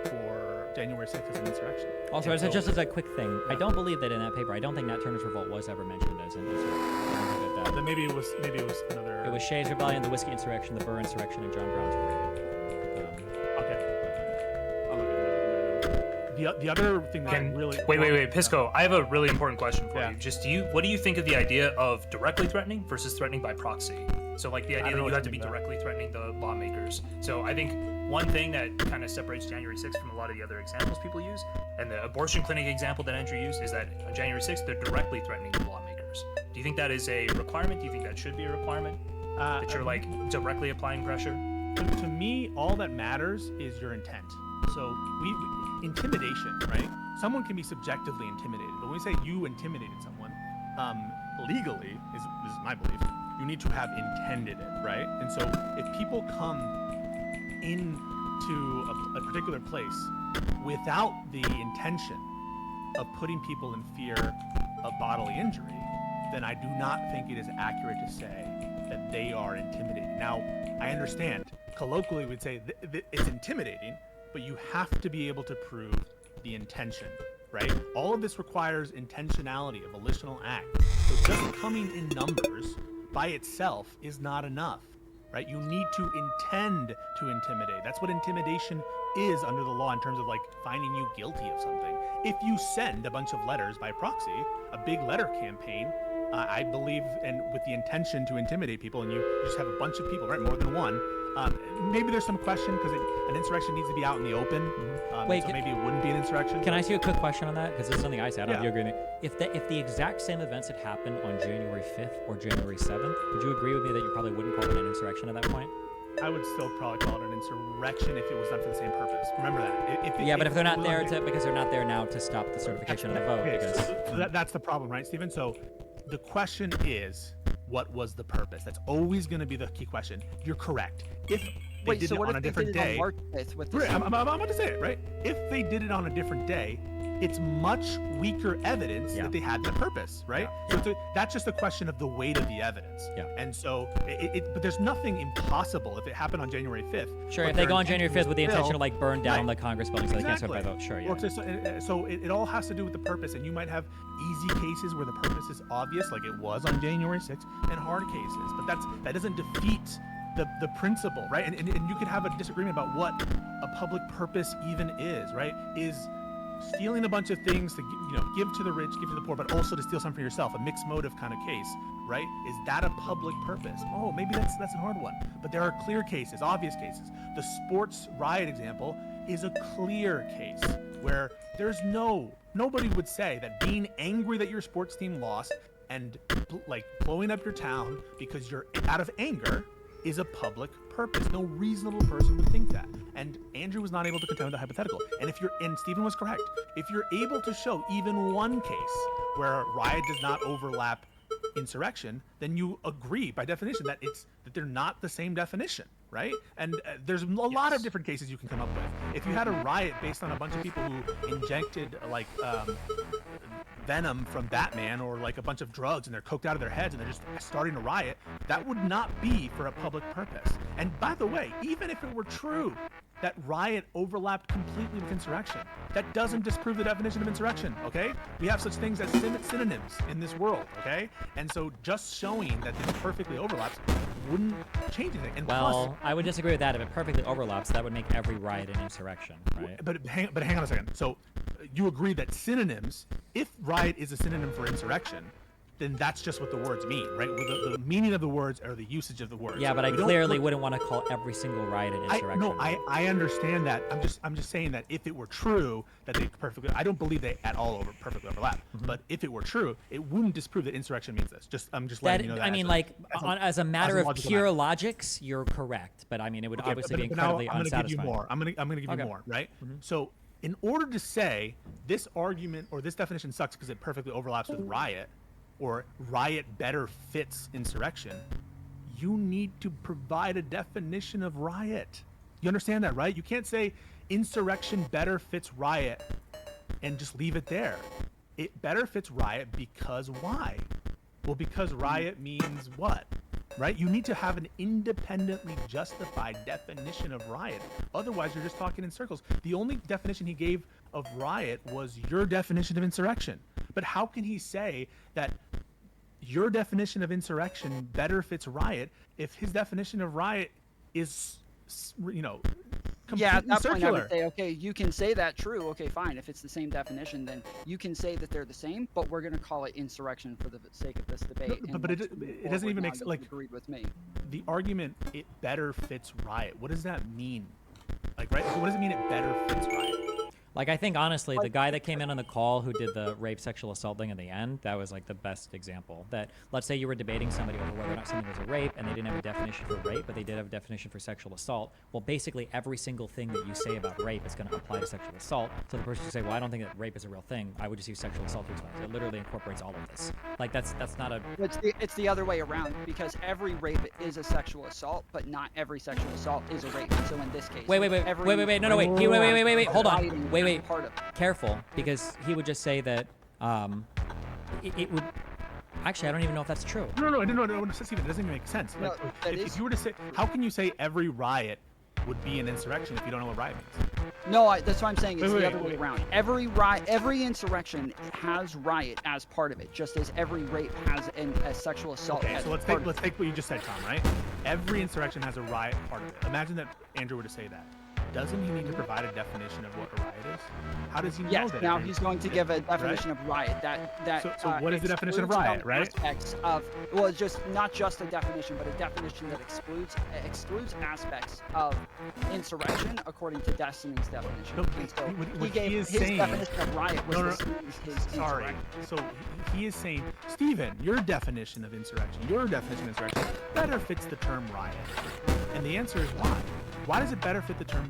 for January 6th as an insurrection. Also, And just as a quick thing, I don't believe that in that paper. I don't think Nat Turner's revolt was ever mentioned as an insurrection. I don't think that. Then maybe it was another. It was Shays' Rebellion, the Whiskey Insurrection, the Burr Insurrection, and John Brown's Parade. Okay. I'll look at it. The other thing that really Wait, Pisco. I have a really important question for Yeah. you. Just what do you think of the idea of directly threatening versus threatening by proxy? So like the idea that you have to be directly threatening the lawmakers. So I think one thing that kind of separates January 6th from a lot of the other examples people use, and the abortion clinic example that Andrew used, is that on January 6th they're directly threatening the lawmakers. Do you think that is a requirement? Do you think that should be a requirement? That you're like directly applying pressure? To me, all that matters is your intent. So we intimidation, right? Someone can be subjectively intimidated, but when we say you intimidated someone, legally is my belief, you need to have intended it, right? And so if people come into a particular place without the intention of putting people in fear of bodily injury, then I do not think it is accurate to say that they are intimidating. Now, I understand, colloquially we'd say it's intimidating, but you have to be able to prove the intention, right? All of this requires intentionality, a volitional act. So just coming in numbers by itself is not enough, right? You need to intend to intimidate. That's what intimidation is under the law in terms of like finding you guilty of something. If you send a bunch of letters by proxy, a big letter campaign, I believe, and with the intention to intimidate people, and you just have a bunch of people, right, more than one, maybe there's some question because an insurrection needs to be out in the open. Wait, so maybe it wouldn't be an insurrection. Can I ask you a quick question on that? Because this is something I said. I don't know if Yeah. you agree with me. If the exact same events had happened on January 5th or January 7th, would you agree with me that you probably wouldn't call it an insurrection at that point? I would still probably call it an insurrection if it was done for the same purpose. Remember that. But if they're not there to, because they're not there now to stop the certification of the vote. Okay, Because so that's the problem, right, Stephen? So the question is, what was the purpose? That's always going to be the key question. You're correct. If they Wait, did so it what on if a they different did it on day, March 5th with the right, I'm about to say it, right? If they did it on a different day, it's much weaker evidence that they had that purpose, right? So that's just a question of the weight of the evidence. Yeah. And so, but there's nothing impossible if it happened on January 5th. Sure, but if they their go on January intention 5th with the was intention to still- like burn down Right. the Congress building so they can't sort by Exactly. vote. Sure, yeah. Or so it all has to do with the purpose, and you might have easy cases where the purpose is obvious, like it was on January 6th, and hard cases. But that doesn't defeat the principle, right? And you could have a disagreement about what a public purpose even is, right? Is stealing a bunch of things to give to the rich, give to the poor, but also to steal something for yourself, a mixed motive kind of case, right? Is that a public purpose? Oh, maybe that's a hard one. But there are clear cases, obvious cases. The sports riot example is a clear case where nobody would say that being angry that your sports team lost and like blowing up your town because you're out of anger is a public purpose. No reasonable person would think that. And Andrew was not able to contend with the hypothetical. And Stephen was correct. If you're able to show even one case where riot does not overlap insurrection, then you agree by definition that they're not the same definition, right? And there's a lot of different cases you can come up with. If you had a riot based on a bunch of people who injected venom from Batman or like a bunch of drugs and they're coked out of their heads and they're just starting a riot, that would not be for a public purpose. And by the way, even if it were true that riot overlapped completely with insurrection, that doesn't disprove the definition of insurrection, okay? We have such things as synonyms in this world, okay? And so just showing that this perfectly overlaps wouldn't change anything. And Well, I would disagree with that. If it perfectly overlaps, that would make every riot an insurrection, right? But hang on a second. So you agree that synonyms, if riot is a synonym for insurrection, then that's just what the words mean, right? The meaning of the words or the usage of the words. Yeah, but I clearly wouldn't want to call every single riot an insurrection. I understand that. I'm just saying that if it were true that they perfectly, I don't believe they at all perfectly overlap. Mm-hmm. But if it were true, it wouldn't disprove that insurrection means this. I'm just letting you know that. I mean, as a matter of pure logics, you're correct. But I mean, it would obviously be incredibly unsatisfying. Give you more. I'm gonna give you more, right? Mm-hmm. So in order to say this argument or this definition sucks because it perfectly overlaps with riot, or riot better fits insurrection, you need to provide a definition of riot. You understand that, right? You can't say insurrection better fits riot and just leave it there. It better fits riot because why? Well, because riot means what? Right? You need to have an independently justified definition of riot. Otherwise, you're just talking in circles. The only definition he gave of riot was your definition of insurrection. But how can he say that your definition of insurrection better fits riot if his definition of riot is, completely at that circular? point I would say, okay, you can say that, true. Okay, fine. If it's the same definition, then you can say that they're the same, but we're going to call it insurrection for the sake of this debate. No, but it doesn't even make sense. Like, agreed with me. The argument, it better fits riot. What does that mean? Like, right? What does it mean it better fits riot? Like, I think, honestly, the guy that came in on the call who did the rape, sexual assault thing in the end, that was, like, the best example. That, let's say you were debating somebody over whether or not something was a rape, and they didn't have a definition for rape, but they did have a definition for sexual assault. Well, basically, every single thing that you say about rape is going to apply to sexual assault. So the person would say, well, I don't think that rape is a real thing. I would just use sexual assault to explain it. It literally incorporates all of this. Like, that's not a... It's the other way around, because every rape is a sexual assault, but not every sexual assault is a rape. So in this case... Wait, wait. Hold on. Wait. Part of it. Careful, because he would just say that it would... Actually, I don't even know if that's true. No, Stephen, it doesn't even make sense. No, Like, if you were to say, how can you say every riot would be an insurrection if you don't know what riot means? No, that's what I'm saying. It's the other way wait. around. Every insurrection has riot as part of it, just as every rape has a sexual assault. Okay, as so let's part take what you just said, Tom, right? Every insurrection has a riot part of it. Imagine that Andrew were to say that. Doesn't he need to provide a definition of what a riot is? How does he know Yes, that? now he's going to give a definition of riot. So what is the definition of riot, right? Aspects of, well, it's just not just a definition, but a definition that excludes aspects of insurrection according to Destiny's definition. No, And so what he gave he is his saying, definition of riot was his sorry. insurrection. So he is saying, Stephen, your definition of insurrection better fits the term riot. And the answer is why? Why does it better fit the term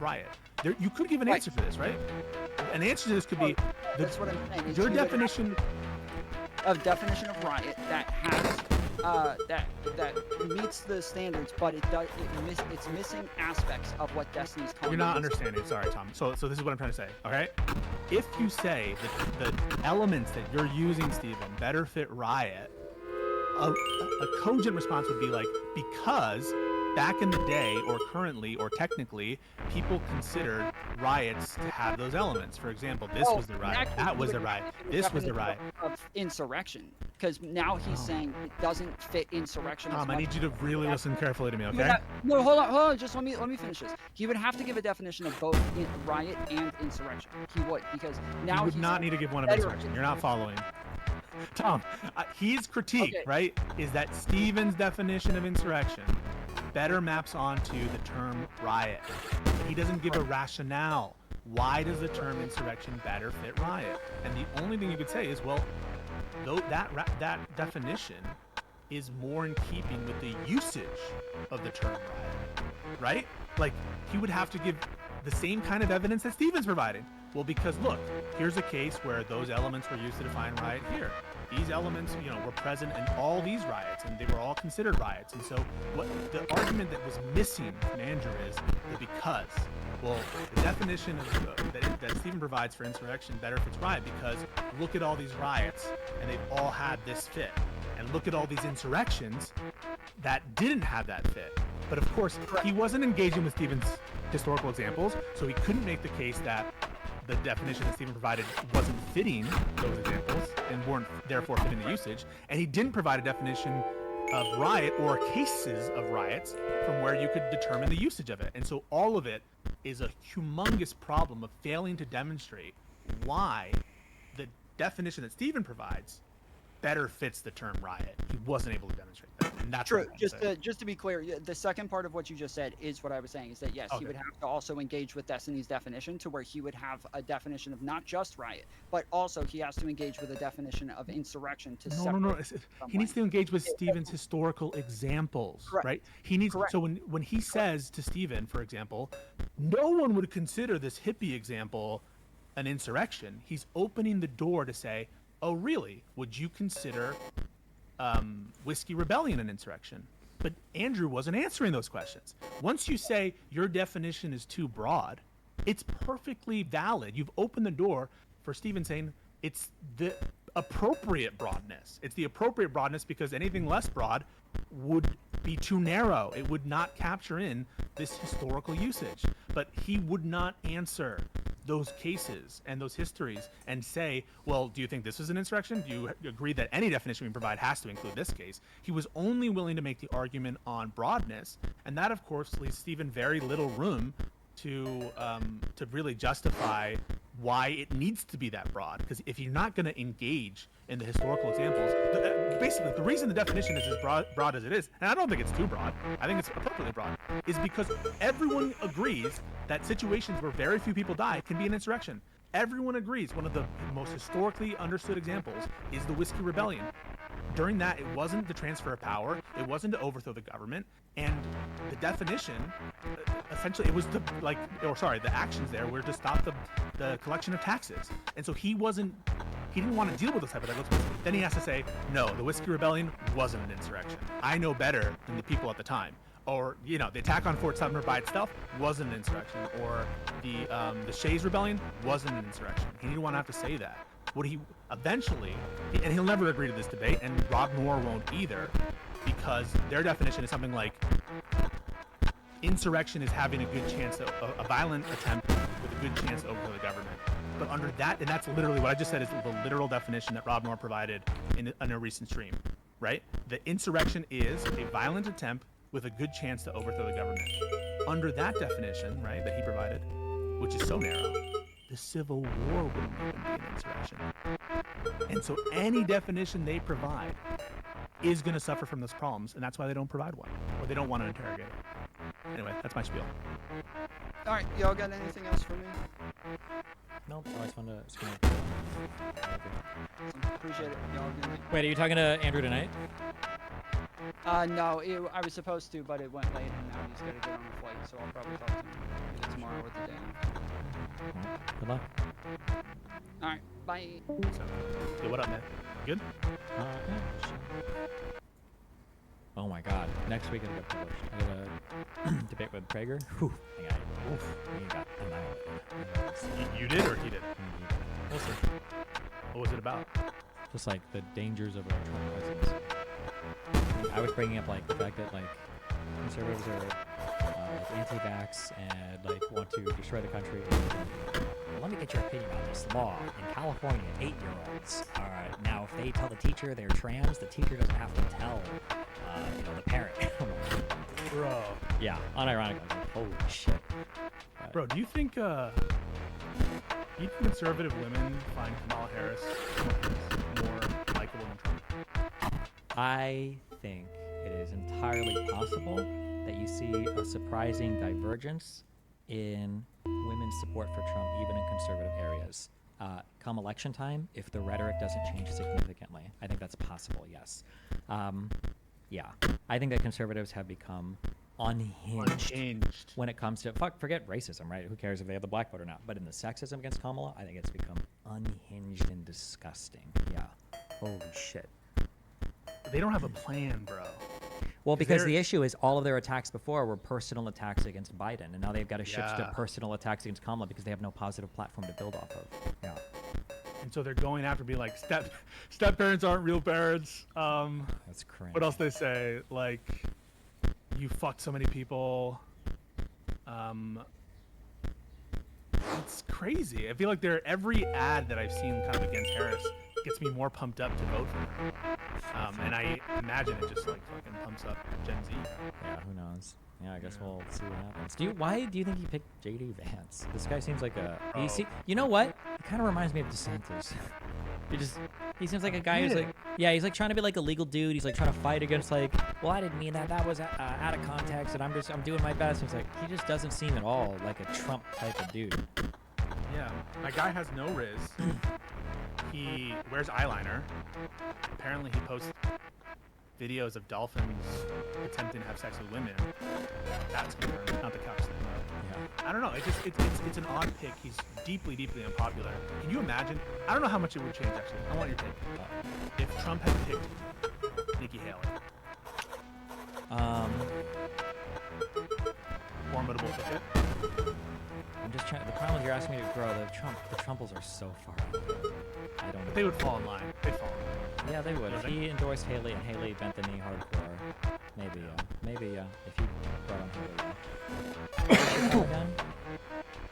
riot? You could give an answer for this, right? An answer to this could be that's what I'm saying. Your definition of riot that has that meets the standards, but it's missing aspects of what Destiny's calling. You're not understanding. Sorry, Tom. So this is what I'm trying to say. All right. if you say that the elements that you're using, Stephen, better fit riot, a cogent response would be like, because back in the day, or currently, or technically, people considered riots to have those elements. For example, this was the riot, that was the riot, this was the riot. Of insurrection, because now he's saying it doesn't fit insurrection. Tom, I need you to really listen carefully to me, okay? No, hold on, just let me finish this. He would have to give a definition of both riot and insurrection. He would, because now you would not need to give one of insurrection. You're not following. Tom, his critique, right, is that Stephen's definition of insurrection better maps onto the term riot. He doesn't give a rationale. Why does the term insurrection better fit riot? And the only thing you could say is, well, though that definition is more in keeping with the usage of the term riot, right? Like, he would have to give the same kind of evidence that Stephen's providing. Well, because look, here's a case where those elements were used to define riot here. These elements, were present in all these riots, and they were all considered riots. And so, what the argument that was missing from Andrew is the because. Well, the definition of, that Stephen provides for insurrection better fits riot because look at all these riots, and they've all had this fit. And look at all these insurrections that didn't have that fit. But of course, he wasn't engaging with Stephen's historical examples, so he couldn't make the case that the definition that Stephen provided wasn't fitting those examples and weren't therefore fitting the usage. And he didn't provide a definition of riot or cases of riots from where you could determine the usage of it. And so all of it is a humongous problem of failing to demonstrate why the definition that Stephen provides better fits the term riot. He wasn't able to demonstrate that, and that's true. Just to be clear, the second part of what you just said is what I was saying. Is that yes, he would have to also engage with Destiny's definition, to where he would have a definition of not just riot, but also he has to engage with a definition of insurrection to separate. He needs to engage with Stephen's historical examples, right? He needs. So when he says to Stephen, for example, no one would consider this hippie example an insurrection. He's opening the door to say, oh, really? Would you consider Whiskey Rebellion an insurrection? But Andrew wasn't answering those questions. Once you say your definition is too broad, it's perfectly valid. You've opened the door for Stephen saying it's the appropriate broadness. It's the appropriate broadness because anything less broad would be too narrow. It would not capture in this historical usage. But he would not answer those cases and those histories and say, well, do you think this is an insurrection? Do you agree that any definition we provide has to include this case? He was only willing to make the argument on broadness, and that, of course, leaves Stephen very little room to really justify why it needs to be that broad. Because if you're not going to engage in the historical examples, basically the reason the definition is as broad as it is, and I don't think it's too broad, I think it's appropriately broad, is because everyone agrees that situations where very few people die can be an insurrection. Everyone agrees one of the most historically understood examples is the Whiskey Rebellion. During that, it wasn't the transfer of power, it wasn't to overthrow the government, and the definition, essentially, it was the actions there were to stop the collection of taxes. And so he didn't want to deal with those hypotheticals. Then he has to say, no, the Whiskey Rebellion wasn't an insurrection. I know better than the people at the time. Or, the attack on Fort Sumter by itself wasn't an insurrection. Or the Shays Rebellion wasn't an insurrection. He didn't want to have to say that. What he eventually, and he'll never agree to this debate, and Rob Moore won't either, because their definition is something like insurrection is having a good chance, a violent attempt with a good chance to overthrow the government. But under that, and that's literally what I just said is the literal definition that Rob Moore provided in a recent stream, right? The insurrection is a violent attempt with a good chance to overthrow the government. Under that definition, right, that he provided, which is so narrow, the Civil War wouldn't even be an insurrection. And so any definition they provide is going to suffer from those problems, and that's why they don't provide one, or they don't want to interrogate it. Anyway, that's my spiel. All right, y'all got anything else for me? Nope, I just wanted to screen. Appreciate it. Y'all good night. Wait, are you talking to Andrew tonight? No, I was supposed to, but it went late, and now he's got to get on the flight, so I'll probably talk to him either tomorrow or the day after. Good luck. All right, bye. So, what up, man? Good? Yeah. Oh my God! Next week it'll get published. I got a debate with Prager. Whew. He got annihilated. You did or he did? We'll see. What was it about? Just like the dangers of a Trump presidency. I was bringing up like the fact that like conservatives are like anti-vax and like want to destroy the country. Well, let me get your opinion on this law in California. 8-year-olds. All right, now if they tell the teacher they're trans, the teacher doesn't have to tell the parent. Bro. Yeah, unironically. Like, holy shit. Bro, do you think conservative women find Kamala Harris more likable than Trump? I think it is entirely possible that you see a surprising divergence in women's support for Trump, even in conservative areas. Come election time, if the rhetoric doesn't change significantly, I think that's possible, yes. Yeah, I think that conservatives have become unhinged when it comes to forget racism, right? Who cares if they have the black vote or not? But in the sexism against Kamala, I think it's become unhinged and disgusting. Yeah, holy shit. They don't have a plan, bro. Well, because the issue is all of their attacks before were personal attacks against Biden, and now they've got to shift to personal attacks against Kamala because they have no positive platform to build off of. Yeah. And so they're going after being like step parents aren't real parents. That's crazy. What else they say? Like, you fucked so many people. It's crazy. I feel like every ad that I've seen kind of against Harris gets me more pumped up to vote for her. And I imagine it just like fucking pumps up Gen Z. Yeah, who knows? Yeah, I guess we'll see what happens. Why do you think you picked JD Vance? This guy seems like you know what? It kind of reminds me of DeSantis. He seems like a guy who's like, he's like trying to be like a legal dude. He's like trying to fight against like, well, I didn't mean that. That was out of context, and I'm doing my best. And it's like he just doesn't seem at all like a Trump type of dude. Yeah, my guy has no riz. He wears eyeliner. Apparently, he posts videos of dolphins attempting to have sex with women. That's confirmed, not the couch thing. Yeah. I don't know. It's an odd pick. He's deeply, deeply unpopular. Can you imagine? I don't know how much it would change, actually. I want your take. If Trump had picked Nikki Haley. Formidable ticket. I'm just trying. The problem is you're asking me to grow. The Trumples are so far out. I don't know. But they would fall in line. They'd fall in line. Yeah, they would. If he endorsed Haley and Haley bent the knee hardcore, maybe. If he brought on Haley. Again?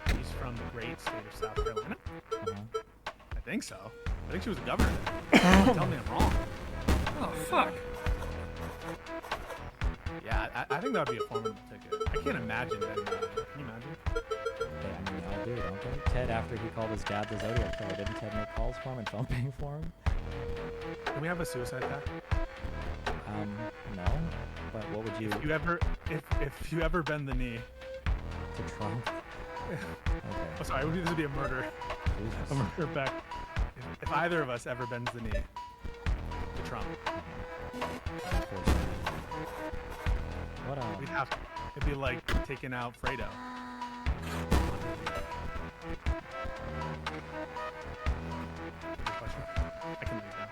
He's from the great state of South Carolina. I think so. I think she was a governor. Tell me I'm wrong. Oh fuck. Yeah, I think that would be a formidable ticket. I can't imagine that. Can you imagine? Hey, I mean, I'll do, don't they? Ted, after he called his dad the Zodiac Killer, didn't Ted make calls for him and phone paying for him? Can we have a suicide pact? No. But what would you... If you ever bend the knee... To Trump? Okay. Oh, sorry, this would be a murder. Jesus. A murder pact. If either of us ever bends the knee to Trump. What we'd have to... It'd be like taking out Fredo. Question? I can leave now.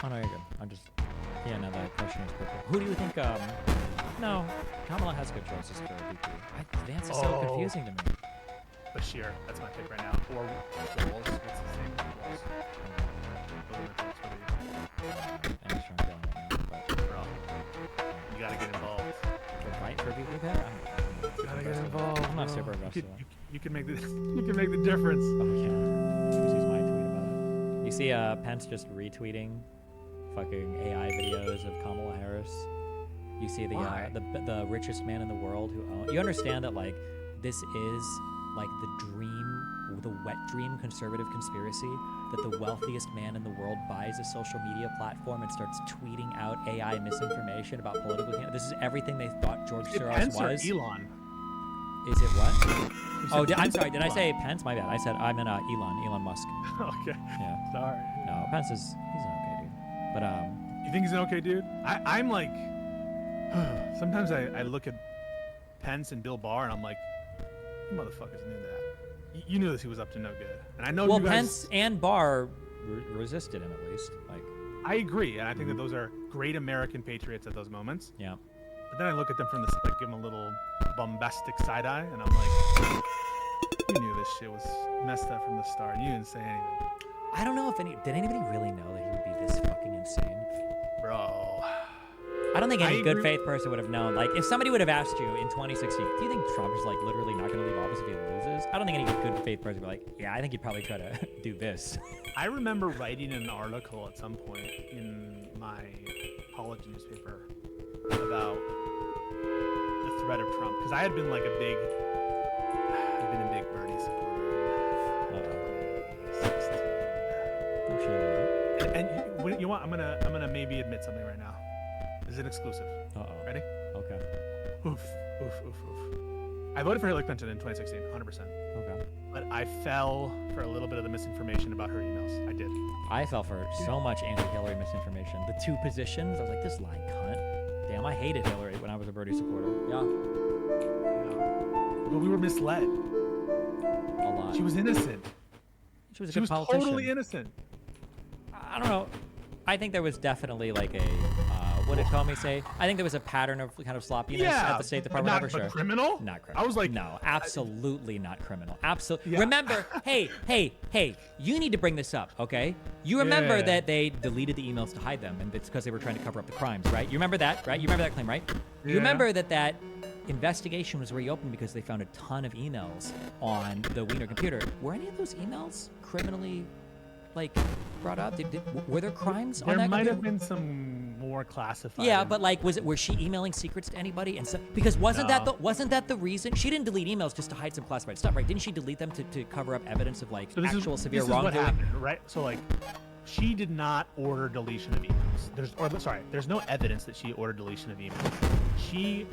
Oh, no, you're good. I'm just... Yeah, no, that question is perfect. Who do you think, No, Kamala has good choices for VP. Vance is so confusing to me. Bashir, that's my pick right now. Or Walls, what's his name? Walls. I'm just trying to go on right now, but... Bro, you gotta get involved. For VP pick? You gotta get involved. I'm not super aggressive. You can make the difference. Oh, yeah. Just use my tweet about it. You see Pence just retweeting fucking AI videos of Kamala Harris. You see the richest man in the world who owns... You understand that, like, this is, like, the wet dream conservative conspiracy that the wealthiest man in the world buys a social media platform and starts tweeting out AI misinformation about political candidates. This is everything they thought George Soros Pence was. Or Elon? Is it what? I'm sorry. Did I say Pence? My bad. I meant Elon Musk. Okay. Yeah. Sorry. No, Pence he's an okay dude. But you think he's an okay dude? I'm like, sometimes I look at Pence and Bill Barr and I'm like, you motherfuckers knew that. You knew this. He was up to no good. And I know. Well, you guys... Pence and Barr resisted him at least. Like I agree, and I think that those are great American patriots at those moments. Yeah. But then I look at them from this, like, give them a little bombastic side eye, and I'm like, you knew this shit was messed up from the start. You didn't say anything. I don't know if did anybody really know that he would be this fucking insane? Bro. I don't think any I good agree- faith person would have known. Like, if somebody would have asked you in 2016, do you think Trump is like literally not going to leave office if he loses? I don't think any good faith person would be like, yeah, I think he'd probably try to do this. I remember writing an article at some point in my college newspaper about the threat of Trump, because I had been like I've been a big Bernie supporter. I'm sure they know. And you know what? I'm gonna maybe admit something right now. This is an exclusive. Uh-oh. Ready? Okay. Oof. I voted for Hillary Clinton in 2016, 100%. Okay. But I fell for a little bit of the misinformation about her emails. I did. I fell for so much anti-Hillary misinformation. The two positions, I was like, this lying cunt. Damn, I hated Hillary when I was a Bernie supporter. Yeah. But we were misled. A lot. She was innocent. She was a She good was politician. totally innocent. I don't know. I think there was definitely like a, what did Comey say? I think there was a pattern of kind of sloppiness at the State Department. Not, Never but sure. criminal? Not criminal. I was like, no, absolutely not criminal. Absolutely. Yeah. Remember, hey, you need to bring this up, okay? You remember Yeah. that they deleted the emails to hide them, and it's because they were trying to cover up the crimes, right? You remember that, right? You remember that claim, right? You Yeah. remember that investigation was reopened because they found a ton of emails on the Wiener computer. Were any of those emails criminally, like, brought up? Were there crimes on There that might computer? have been some more classified. Yeah, but like, was she emailing secrets to anybody? And so, because wasn't that the reason? She didn't delete emails just to hide some classified stuff, right? Didn't she delete them to cover up evidence of like So this actual severe this is what wrongdoing? happened, right? So like, she did not order deletion of emails. There's no evidence that she ordered deletion of emails.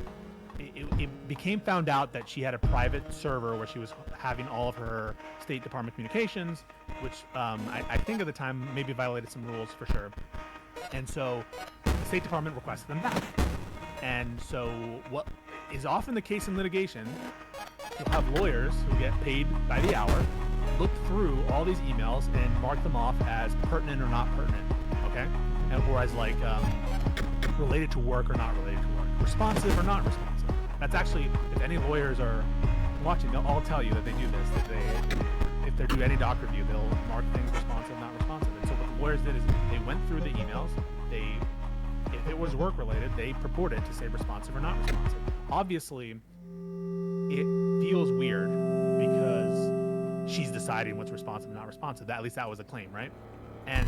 It became found out that she had a private server where she was having all of her State Department communications, which I think at the time maybe violated some rules for sure. And so the State Department requested them back. And so what is often the case in litigation, you'll have lawyers who get paid by the hour, look through all these emails and mark them off as pertinent or not pertinent, okay? Or as like related to work or not related to work, responsive or not responsive. That's actually, if any lawyers are watching, they'll all tell you that they do this, that if they do any doc review, they'll mark things responsive, not responsive. And so what the lawyers did is they went through the emails, if it was work related, they purported to say responsive or not responsive. Obviously, it feels weird because she's deciding what's responsive and not responsive. At least that was a claim, right? And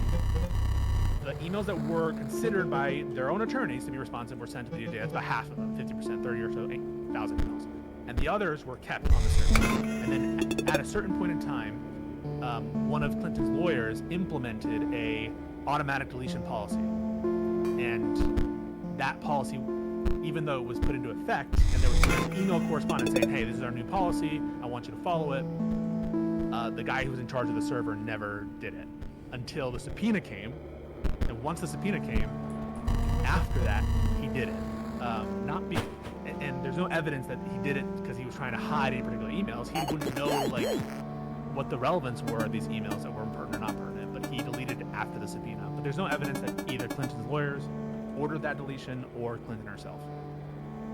the emails that were considered by their own attorneys to be responsive were sent to the DOJ. That's about half of them, 50%, 30 or so, 8,000 emails. And the others were kept on the server. And then at a certain point in time, one of Clinton's lawyers implemented a automatic deletion policy. And that policy, even though it was put into effect, and there was an email correspondence saying, hey, this is our new policy, I want you to follow it, the guy who was in charge of the server never did it until the subpoena came. And once the subpoena came, after that, he did it. And there's no evidence that he did it because he was trying to hide any particular emails. He wouldn't know like what the relevance were of these emails that were pertinent or not pertinent, but he deleted it after the subpoena. But there's no evidence that either Clinton's lawyers ordered that deletion or Clinton herself.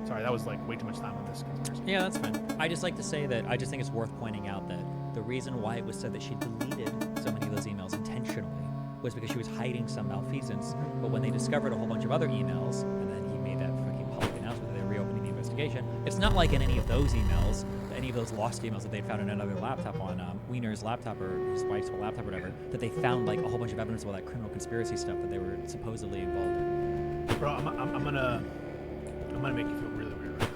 Sorry, that was like way too much time on this conspiracy. Yeah, that's fine. I just like to say that I just think it's worth pointing out that the reason why it was said that she deleted so many of those emails intentionally was because she was hiding some malfeasance. But when they discovered a whole bunch of other emails, and then he made that fucking public announcement that they're reopening the investigation, it's not like in any of those emails, any of those lost emails that they found in another laptop on Wiener's laptop or his wife's laptop or whatever, that they found like a whole bunch of evidence of all that criminal conspiracy stuff that they were supposedly involved in. Bro, I'm gonna make you feel really weird right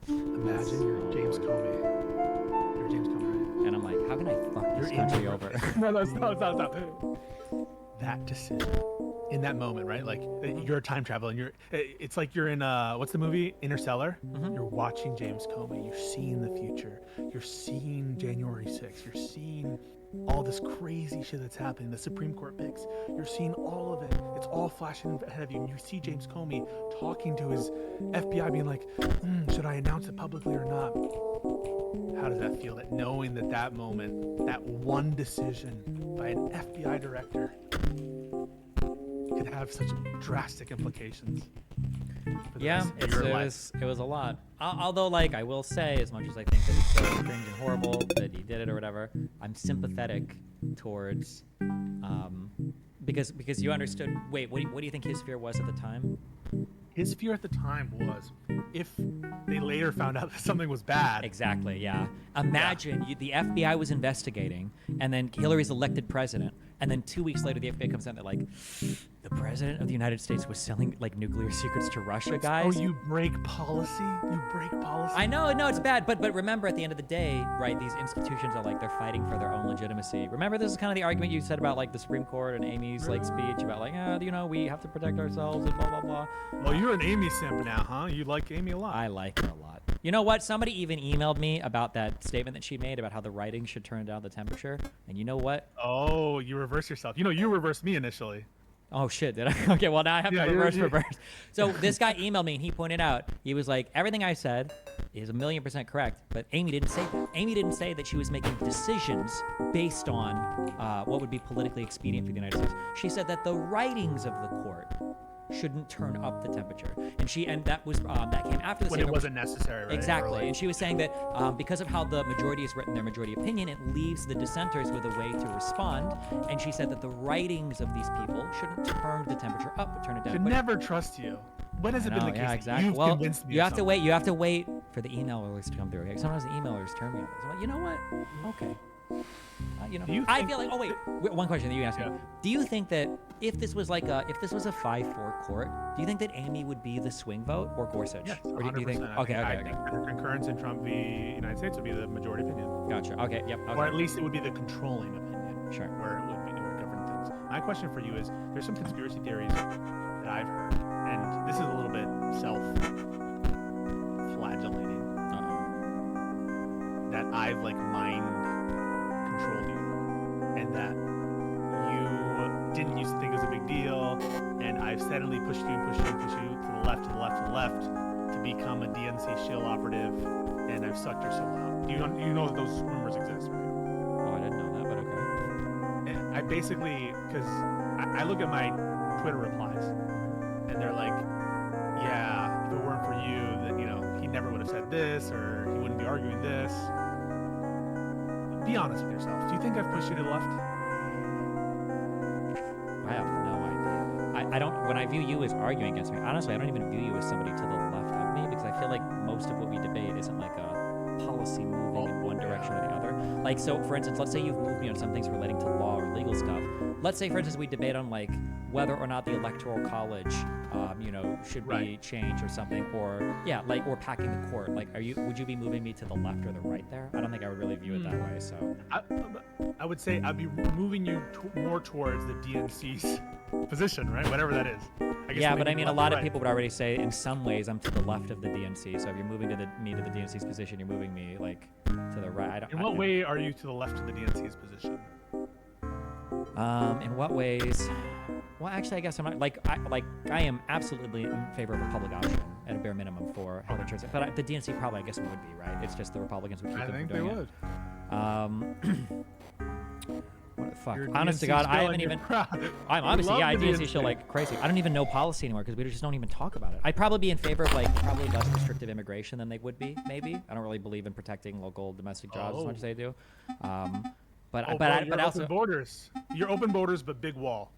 now. Imagine you're James Comey. You're James Comey, right? And I'm like, how can I fuck this country over? No, stop. That decision in that moment, right? Like you're a time traveler and it's like you're in what's the movie Interstellar? Mm-hmm. You're watching James Comey, you're seeing the future, you're seeing January 6th, you're seeing all this crazy shit that's happening, the Supreme Court picks, you're seeing all of it, it's all flashing ahead of you, and you see James Comey talking to his FBI being like, should I announce it publicly or not? How does that feel, that knowing that moment, that one decision by an FBI director could have such drastic implications. For the Yeah, rest of your life. it was a lot. Although, like, I will say, as much as I think that it's so cringe and horrible that he did it or whatever, I'm sympathetic towards, because you understood. Wait, what do you think his fear was at the time? His fear at the time was if they later found out that something was bad. Exactly, yeah. Imagine the FBI was investigating, and then Hillary's elected president, and then 2 weeks later the FBI comes out and they're like, the president of the United States was selling like nuclear secrets to Russia, guys. Oh, you break policy? You break policy? I know, it's bad, but remember, at the end of the day, right, these institutions are like, they're fighting for their own legitimacy. Remember, this is kind of the argument you said about like the Supreme Court and Amy's like speech about like, we have to protect ourselves and blah, blah, blah. Well, you're an Amy simp now, huh? You like Amy a lot. I like her a lot. You know what? Somebody even emailed me about that statement that she made about how the writing should turn down the temperature. And you know what? Oh, you reverse yourself. You reversed me initially. Oh shit, did I? Okay, well now I have to reverse. So this guy emailed me and he pointed out, he was like, everything I said is 1,000,000% correct, but Amy didn't say that. Amy didn't say that she was making decisions based on what would be politically expedient for the United States. She said that the writings of the court shouldn't turn up the temperature, and that was that came after the when it wasn't necessary, right? Exactly, and she was saying that because of how the majority has written their majority opinion, it leaves the dissenters with a way to respond. And she said that the writings of these people shouldn't turn the temperature up, but turn it down. Should never trust you. When has it been the case? Yeah, exactly. You've well, convinced me. You have to wait. You have to wait for the emailers to come through. Okay? Sometimes the emailers turn me on. So I'm like, you know what? Okay. I feel like. Oh wait, one question that you asked me. Do you think that if this was like if this was a 5-4 court, do you think that Amy would be the swing vote or Gorsuch? Yes, or do you think? 100%. Okay. I think the concurrence in Trump v. United States would be the majority opinion. Gotcha. Okay. Yep. Okay. Or at least it would be the controlling opinion. Sure. Where it would govern things. My question for you is: there's some conspiracy theories that I've heard, and this is a little bit self-flagellating. That I've like mind controlled you, and that you didn't used to think it was a big deal, and I've steadily pushed you to the left, to the left, to the left, to become a DNC shill operative, and I've sucked your soul out. You know that those rumors exist, right? Oh, I didn't know that, but okay. And I basically, because I look at my Twitter replies, and they're like, yeah, if it weren't for you, that he never would have said this, or he wouldn't be arguing this. Be honest with yourself. Do you think I've pushed you to the left? I have no idea. I don't. When I view you as arguing against me, honestly, I don't even view you as somebody to the left of me, because I feel like most of what we debate isn't like a policy moving in one direction or the other. Like, so for instance, let's say you've moved me on some things relating to law or legal stuff. Let's say, for instance, we debate on like whether or not the Electoral College, should be changed or something, or or packing the court. Like, would you be moving me to the left or the right there? I don't think I would really view it that way. So I would say I'd be moving you more towards the DNC's position, right? Whatever that is. Yeah, but I mean, a lot of people would already say, in some ways, I'm to the left of the DNC. So if you're moving me to the DNC's position, you're moving me like to the right. In what way are you to the left of the DNC's position? In what ways? Well, actually, I guess I'm not I am absolutely in favor of a public option at a bare minimum for health insurance. But the DNC probably, I guess, would be, right? It's just the Republicans would keep them from doing it. I think they would. What the fuck? Honest to God, I haven't even. I'm obviously, DNC show like crazy. I don't even know policy anymore because we just don't even talk about it. I'd probably be in favor of probably less restrictive immigration than they would be. Maybe I don't really believe in protecting local domestic jobs as much as they do. But also open borders. You're open borders, but big wall.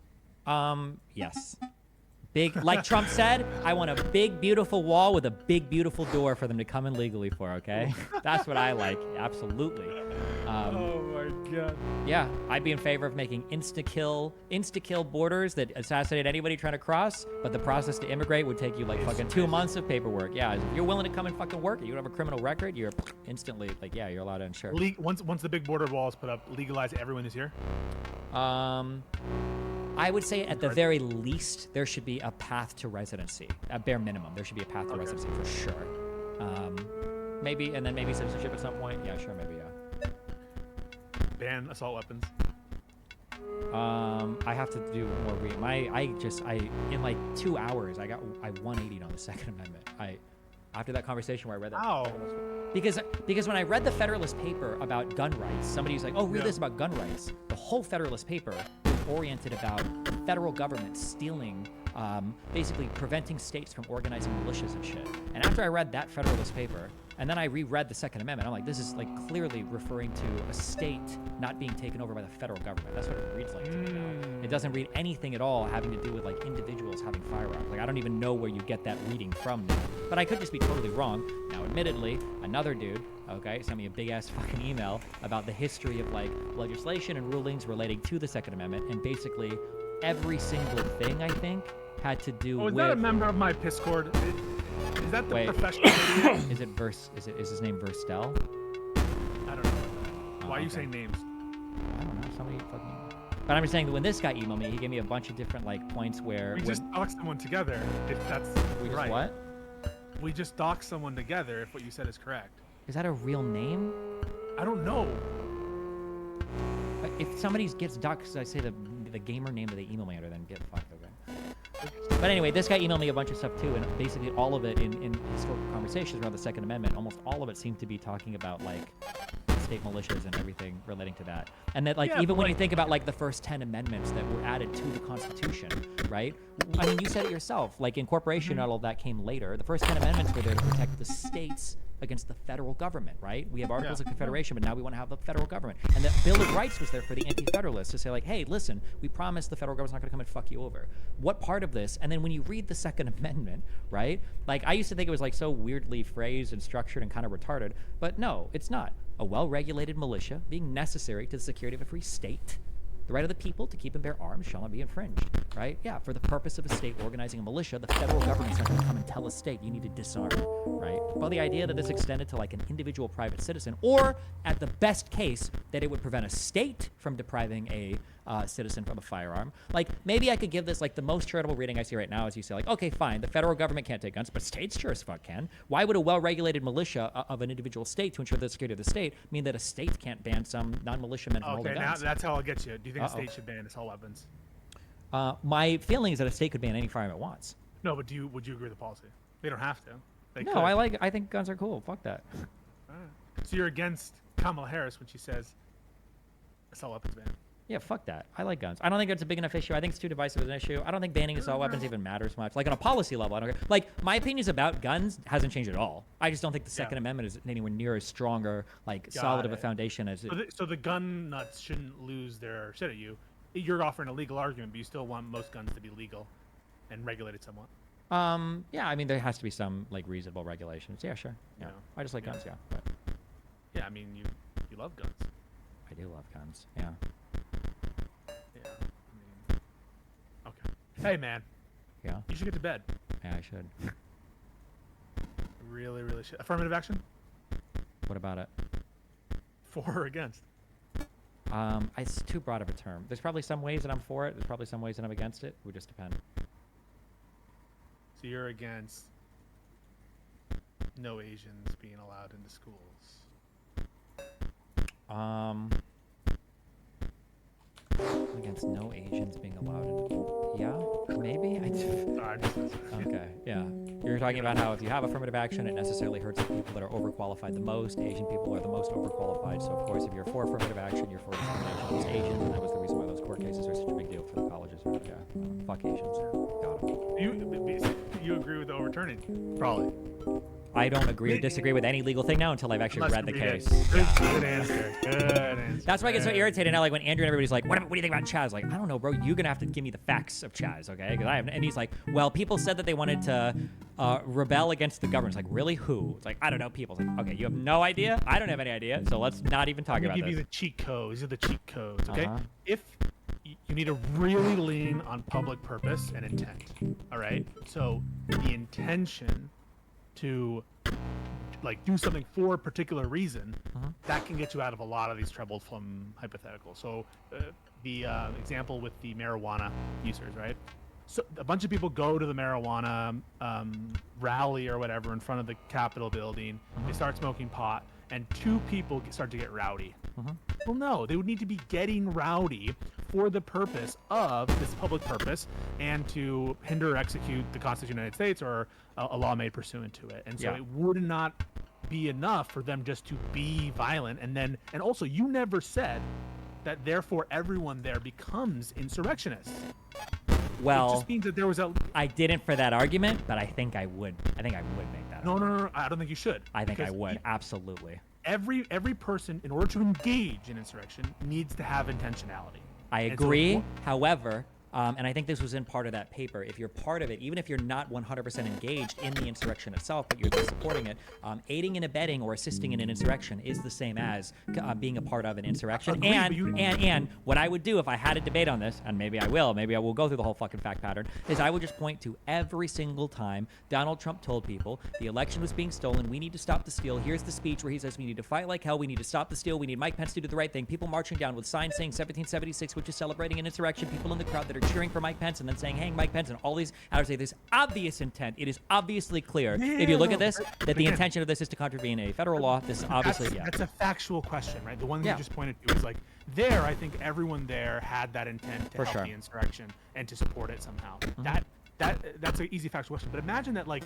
Yes. Big, like Trump said, I want a big, beautiful wall with a big, beautiful door for them to come in legally for, okay? That's what I like, absolutely. Oh my God. Yeah, I'd be in favor of making insta-kill borders that assassinate anybody trying to cross, but the process to immigrate would take you like fucking 2 months of paperwork. Yeah, if you're willing to come and fucking work, you don't have a criminal record, you're instantly, you're allowed to insure. Once the big border wall is put up, legalize everyone who's here? I would say at the very least, there should be a path to residency. At bare minimum, there should be a path to residency for sure. Maybe citizenship at some point. Yeah, sure, maybe, yeah. Ban assault weapons. I have to do more reading. In like 2 hours, I 180'd on the Second Amendment. After that conversation where I read that. Wow. Because when I read the Federalist paper about gun rights, somebody was like, "Oh, read this about gun rights." The whole Federalist paper oriented about the federal government stealing, basically preventing states from organizing militias and shit. And after I read that Federalist paper, and then I reread the Second Amendment, I'm like, this is like clearly referring to a state not being taken over by the federal government. That's what it reads like to me now. It doesn't read anything at all having to do with like individuals having firearms. Like I don't even know where you get that reading from now. But I could just be totally wrong. Now, admittedly, another dude, okay, sent me a big ass fucking email about the history of like legislation and rulings relating to the Second Amendment, and basically every single thing I think had to do with. Is that a member of my Piscord? Is that the Wait. professional idiot? Is his name Verstel? I don't know. Why are you saying names? I don't know. Somebody fucking. But I'm just saying that when this guy emailed me, he gave me a bunch of different like points where We just doxed someone together. If that's we just right. what? We just doxed someone together. If what you said is correct. Is that a real name? I don't know. If somebody gets doxed, I say the gamer name that they email me under, then get fucked. Okay. But anyway, this guy emailed me a bunch of stuff too, and basically all of it in historical conversations around the Second Amendment, almost all of it seemed to be talking about like state militias and everything relating to that. And that like even when you think about like the first 10 amendments that were added to the Constitution, right? I mean, you said it yourself. Like incorporation, all of that came later. The first 10 amendments were there to protect the states against the federal government, right? We have Articles of Confederation, but now we want to have the federal government. And the Bill of Rights was there for the anti-federalists to say like, hey, listen, we promise the federal government's not going to come and fuck you over. What part of this? And then when you read the Second Amendment, right? Like I used to think it was like so weirdly phrased and structured and kind of retarded, but no, it's not. A well-regulated militia being necessary to the security of a free state. The right of the people to keep and bear arms shall not be infringed, right? Yeah, for the purpose of a state organizing a militia, the federal government's not going to come and tell a state you need to disarm, right? Well, the idea that this extended to like an individual private citizen, or at the best case, that it would prevent a state from depriving a citizen from a firearm. Like maybe I could give this like the most charitable reading I see right now is you say like, okay, fine, the federal government can't take guns, but states sure as fuck can. Why would a well-regulated militia of an individual state to ensure the security of the state mean that a state can't ban some non-militiamen from holding Okay, now guns? that's how I'll get you. Do you think a state should ban assault weapons? My feeling is that a state could ban any firearm it wants. No, but would you agree with the policy? They don't have to. They No, could. I think guns are cool. Fuck that. So you're against Kamala Harris when she says assault weapons ban? Yeah, fuck that. I like guns. I don't think it's a big enough issue. I think it's too divisive as an issue. I don't think banning assault weapons even matters much. Like on a policy level, I don't care. Like my opinions about guns hasn't changed at all. I just don't think the Second Amendment is anywhere near as strong or like solid of a foundation as it. So the gun nuts shouldn't lose their shit at you. You're offering a legal argument, but you still want most guns to be legal and regulated somewhat. Yeah, I mean there has to be some like reasonable regulations. Yeah, sure. Yeah, I just like guns. Yeah, but yeah, I mean you love guns. I do love guns. Yeah. Yeah. I mean, okay. Hey man. Yeah. You should get to bed. Yeah, I should. Really, really should. Affirmative action? What about it? For or against? It's too broad of a term. There's probably some ways that I'm for it. There's probably some ways that I'm against it. It would just depend. So you're against no Asians being allowed into schools? Against no Asians being allowed in. Yeah, maybe. Okay, yeah. You're talking about how if you have affirmative action, it necessarily hurts the people that are overqualified the most. Asian people are the most overqualified. So of course, if you're for affirmative action, you're for discrimination against Asians, and that was the reason why those court cases are such a big deal for the colleges. Yeah, fuck Asians. Got 'em. You agree with the overturning? Probably. I don't agree or disagree with any legal thing now until I've actually read the case. Good answer. Good answer. That's why I get so irritated now. Like when Andrew and everybody's like, "What do you think about Chaz?" Like, I don't know, bro. You're gonna have to give me the facts of Chaz, okay? Because I have. And he's like, "Well, people said that they wanted to rebel against the government." It's like, really? Who? It's like, I don't know. People. It's like, okay, you have no idea. I don't have any idea. So let's not even talk about this. Give you the cheat codes. These are the cheat codes, okay? If you need to really lean on public purpose and intent, all right? So the intention to like do something for a particular reason, that can get you out of a lot of these troubles from hypotheticals. So the example with the marijuana users, right? So a bunch of people go to the marijuana rally or whatever in front of the Capitol building. They start smoking pot, and two people start to get rowdy. Well, no, they would need to be getting rowdy for the purpose of this public purpose and to hinder or execute the Constitution of the United States or a law made pursuant to it. And so it would not be enough for them just to be violent. And also, you never said that therefore everyone there becomes insurrectionists. Well, it just means that there was a. I didn't for that argument, but I think I would. I think I would make that. No. I don't think you should. I think I because would. Absolutely. Every person, in order to engage in insurrection, needs to have intentionality. I agree. However, and I think this was in part of that paper, if you're part of it, even if you're not 100% engaged in the insurrection itself, but you're just supporting it, aiding and abetting or assisting in an insurrection is the same as being a part of an insurrection. Agreed, And what I would do if I had a debate on this, and maybe I will go through the whole fucking fact pattern, is I would just point to every single time Donald Trump told people the election was being stolen, we need to stop the steal. Here's the speech where he says we need to fight like hell, we need to stop the steal, we need Mike Pence to do the right thing. People marching down with signs saying 1776, which is celebrating an insurrection, people in the crowd that are cheering for Mike Pence and then saying, "Hang Mike Pence," and all these. I would say there's obvious intent. It is obviously clear if you look at this that the intention of this is to contravene a federal law. This is obviously that's a factual question, right? The one that you just pointed to is like there. I think everyone there had that intent to help the insurrection and to support it somehow. That's an easy factual question. But imagine that like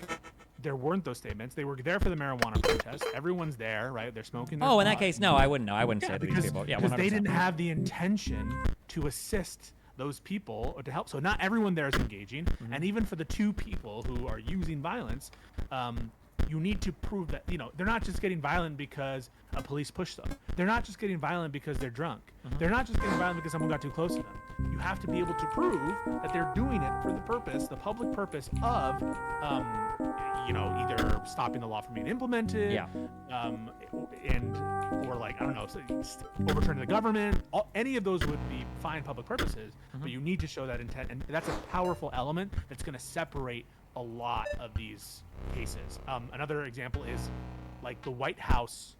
there weren't those statements. They were there for the marijuana protest. Everyone's there, right? They're smoking. Their in that case, no, I wouldn't know. I wouldn't say that these people. Yeah, because they didn't have the intention to assist those people or to help. So not everyone there is engaging. And even for the two people who are using violence, you need to prove that, they're not just getting violent because a police pushed them. They're not just getting violent because they're drunk. They're not just getting violent because someone got too close to them. You have to be able to prove that they're doing it for the public purpose of, either stopping the law from being implemented, or like, I don't know, overturning the government. Any of those would be fine public purposes, but you need to show that intent. And that's a powerful element that's going to separate a lot of these cases. Another example is like the White House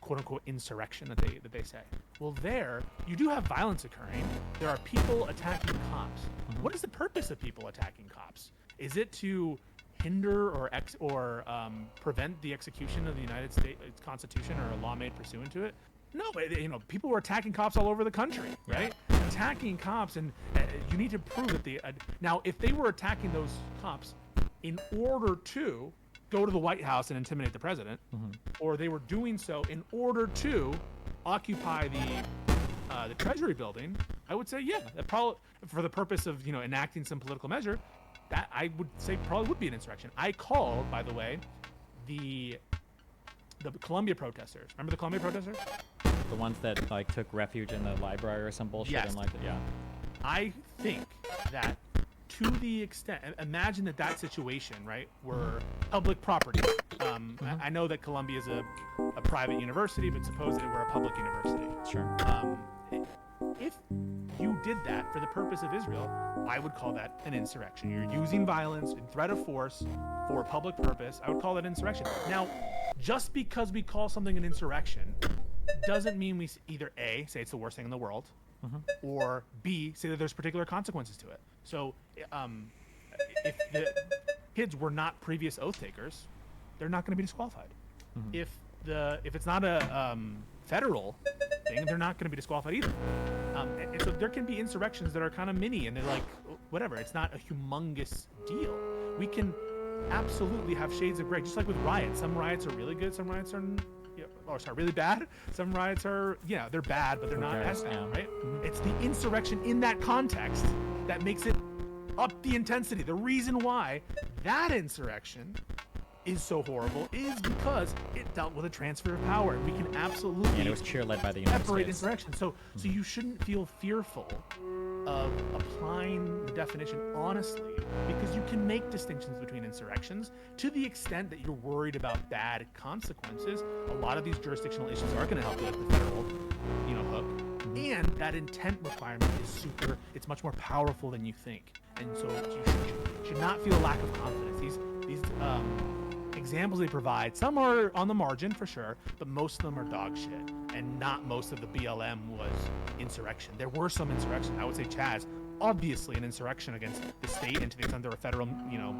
quote unquote insurrection that they say. Well, there you do have violence occurring. There are people attacking cops. What is the purpose of people attacking cops? Is it to hinder or prevent the execution of the United States Constitution or a law made pursuant to it? No, people were attacking cops all over the country, right? Attacking cops, and you need to prove that now, if they were attacking those cops in order to go to the White House and intimidate the president, or they were doing so in order to occupy the Treasury building, I would say, that probably for the purpose of enacting some political measure, that I would say probably would be an insurrection. I called, by the way, the Columbia protesters. Remember the Columbia protesters? The ones that like took refuge in the library or some bullshit and like that. Yeah. I think that to the extent, imagine that situation, right, were public property. I know that Columbia is a private university, but suppose that it were a public university. Sure. If you did that for the purpose of Israel, I would call that an insurrection. You're using violence and threat of force for a public purpose. I would call that insurrection. Now, just because we call something an insurrection doesn't mean we either A, say it's the worst thing in the world, or B, say that there's particular consequences to it. So if the kids were not previous oath takers, they're not going to be disqualified. If it's not a federal thing, they're not going to be disqualified either. And so there can be insurrections that are kind of mini, and they're like, whatever. It's not a humongous deal. We can absolutely have shades of gray, just like with riots. Some riots are really good. Some riots are, really bad. Some riots are, they're bad, but they're not as bad, right? It's the insurrection in that context that makes it up the intensity. The reason why that insurrection is so horrible is because it dealt with a transfer of power. We can absolutely and it was cheer-led by the United separate States. insurrection. So you shouldn't feel fearful of applying the definition honestly, because you can make distinctions between insurrections to the extent that you're worried about bad consequences. A lot of these jurisdictional issues are going to help you with the federal, hook. And that intent requirement is it's much more powerful than you think. And so you should not feel a lack of confidence. These examples they provide, some are on the margin for sure, but most of them are dog shit. And not most of the BLM was insurrection. There were some insurrection. I would say Chaz, obviously an insurrection against the state, and to the extent there were federal,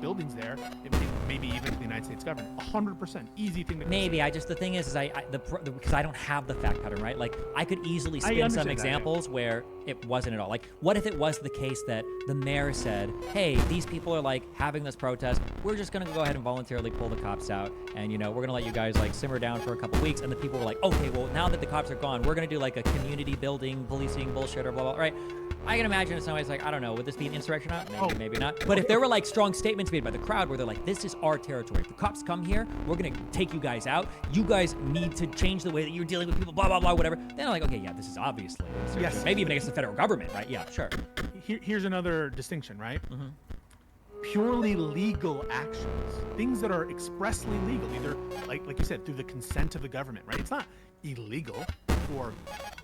buildings there, it maybe even clean United States government. 100% easy thing to Maybe consider. the thing is because I don't have the fact pattern, right? Like I could easily spin some understand that, examples where it wasn't at all. Like what if it was the case that the mayor said, "Hey, these people are like having this protest. We're just gonna go ahead and voluntarily pull the cops out, and we're gonna let you guys like simmer down for a couple weeks." And the people were like, "Okay, well now that the cops are gone, we're gonna do like a community building policing bullshit or blah blah." Right? I can imagine in some ways like I don't know, would this be an insurrection or not? Maybe, maybe not. But if there were like strong statements made by the crowd where they're like, "This is our territory. If the cops come here, we're gonna take you guys out. You guys need to change the way that you're dealing with people, blah blah blah, whatever." Then I'm like, okay, yeah, this is obviously an insurrection. Yes. Maybe even against the federal government, right? Yeah, sure. Here's another distinction, right? Purely legal actions, things that are expressly legal, either like you said, through the consent of the government, right? It's not illegal for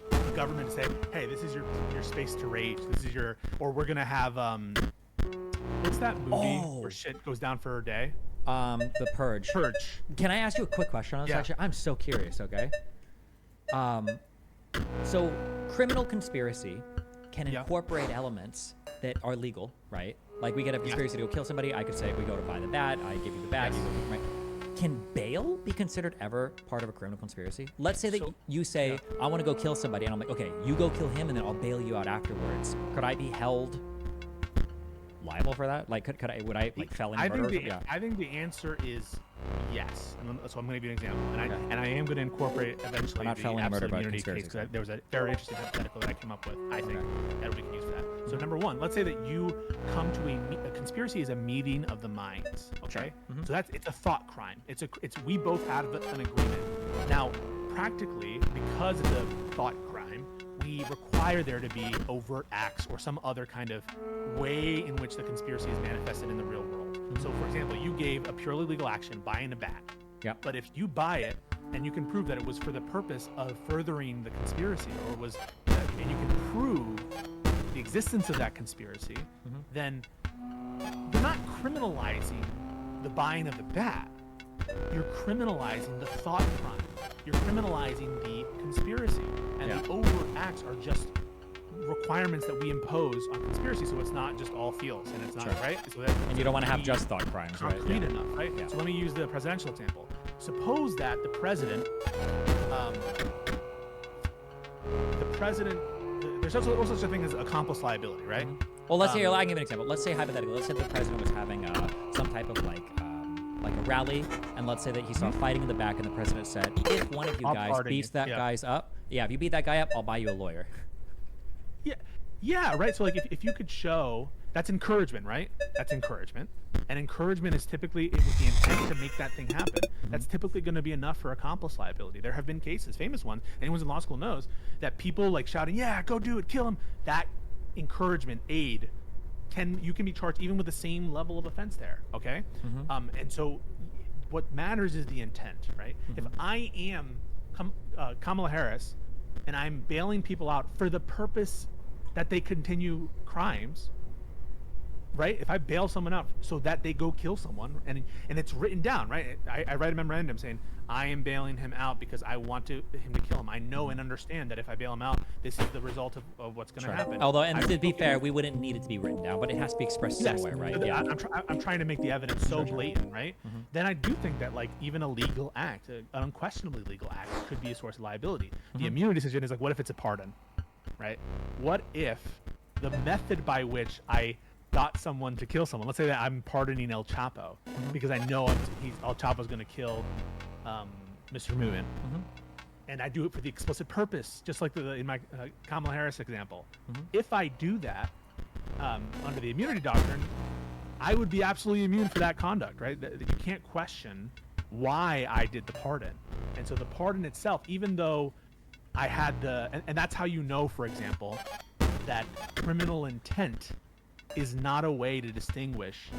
the government to say, "Hey, this is your space to rage. This is your," or we're gonna have what's that movie where shit goes down for a day? The Purge. Purge. Can I ask you a quick question on this? Yeah. Actually, I'm so curious. Okay. So criminal conspiracy can incorporate elements that are legal, right? Like we get a conspiracy to go kill somebody. I could say we go to buy the bat. I give you the bat. You go, right? Can bail be considered ever part of a criminal conspiracy? Let's say that you say, "I want to go kill somebody," and I'm like, "Okay, you go kill him, and then I'll bail you out afterwards." Could I be held liable for that? Like, would I like felony murder? Or something? I think the answer is yes. So I'm going to give you an example, and I am going to incorporate eventually the felony murder, absolute but immunity case conspiracy. because there was a very interesting hypothetical that I came up with. I think that we can use for that. So number one, let's say that you come to a conspiracy is a meeting of the minds. Okay, so it's a thought crime. It's we both have an agreement. Now, practically, because it's a thought crime, we require there to be overt acts or some other kind of way in which the conspiracy is manifested in the real world. So, for example, you gave a purely legal action, buying a bat. Yeah. But if you buy it and you can prove that it was for the purpose of furthering the conspiracy, or was, and you can prove the existence of that conspiracy, then you're not criminalizing the buying of the bat. You're criminalizing the thought crime. You're criminalizing the conspiracy. And the overt acts are just requirements that we impose on conspiracy, so it's not just all feels, and it's not right. So and you don't want to have just thought crimes, right? Concrete enough, right? Yeah. So let me use the presidential example. Suppose that the president, there's also such a thing as accomplice liability, right? Well, let's say I can give an example. Let's say hypothetically, let's say the president was having some type of like a rally, and let's say that he saw fighting in the back, and the president said, "If one of you guys beats that guy's up, if you beat that guy up, I'll buy you a lawyer." Yeah, right. So like if you could show, that's encouragement, right? That's encouragement. And encouragement is typically with the intent to make that thing happen. That's typically going to be enough for accomplice liability. There have been cases, famous ones, anyone who's in law school knows, that people like shouting, "Yeah, go do it, kill him." That encouragement, aid, you can be charged even with the same level of offense there, okay? And so what matters is the intent, right? If I am Kamala Harris and I'm bailing people out for the purpose that they continue crimes, right? If I bail someone out so that they go kill someone, and it's written down, right? I write a memorandum saying, "I am bailing him out because I want him to kill him. I know and understand that if I bail him out, this is the result of what's going to happen." Although, and to be fair, we wouldn't need it to be written down, but it has to be expressed somewhere, right? Yeah. I'm trying to make the evidence so blatant, right? Then I do think that like even a legal act, an unquestionably legal act, could be a source of liability. The immunity decision is like, what if it's a pardon, right? What if the method by which I got someone to kill someone, let's say that I'm pardoning El Chapo because I know El Chapo's going to kill Mr. Moomin, and I do it for the explicit purpose, just like in my Kamala Harris example. If I do that under the immunity doctrine, I would be absolutely immune for that conduct, right? You can't question why I did the pardon. And so the pardon itself, even though I had and that's how you know, for example, that criminal intent is not a way to distinguish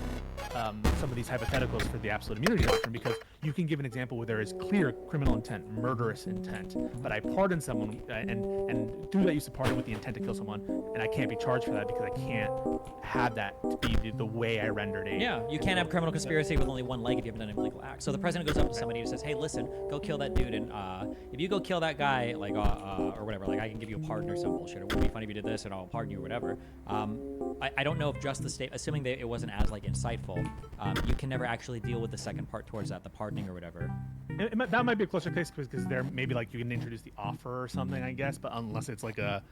some of these hypotheticals for the absolute immunity doctrine, because you can give an example where there is clear criminal intent, murderous intent, but I pardon someone and through that use of pardon with the intent to kill someone, and I can't be charged for that because I can't have that be the way I rendered aid. Yeah, you can't have criminal conspiracy with only one leg if you haven't done an illegal act. So the president goes up to somebody and says, "Hey, listen, go kill that dude, and if you go kill that guy, like or whatever, like I can give you a pardon or some bullshit. It wouldn't be funny if you did this, and I'll pardon you or whatever." I don't know if just the state, assuming that it wasn't as like insightful, you can never actually deal with the second part towards that, the pardoning or whatever. That might be a closer case because there maybe like you can introduce the offer or something, I guess, but unless it's like a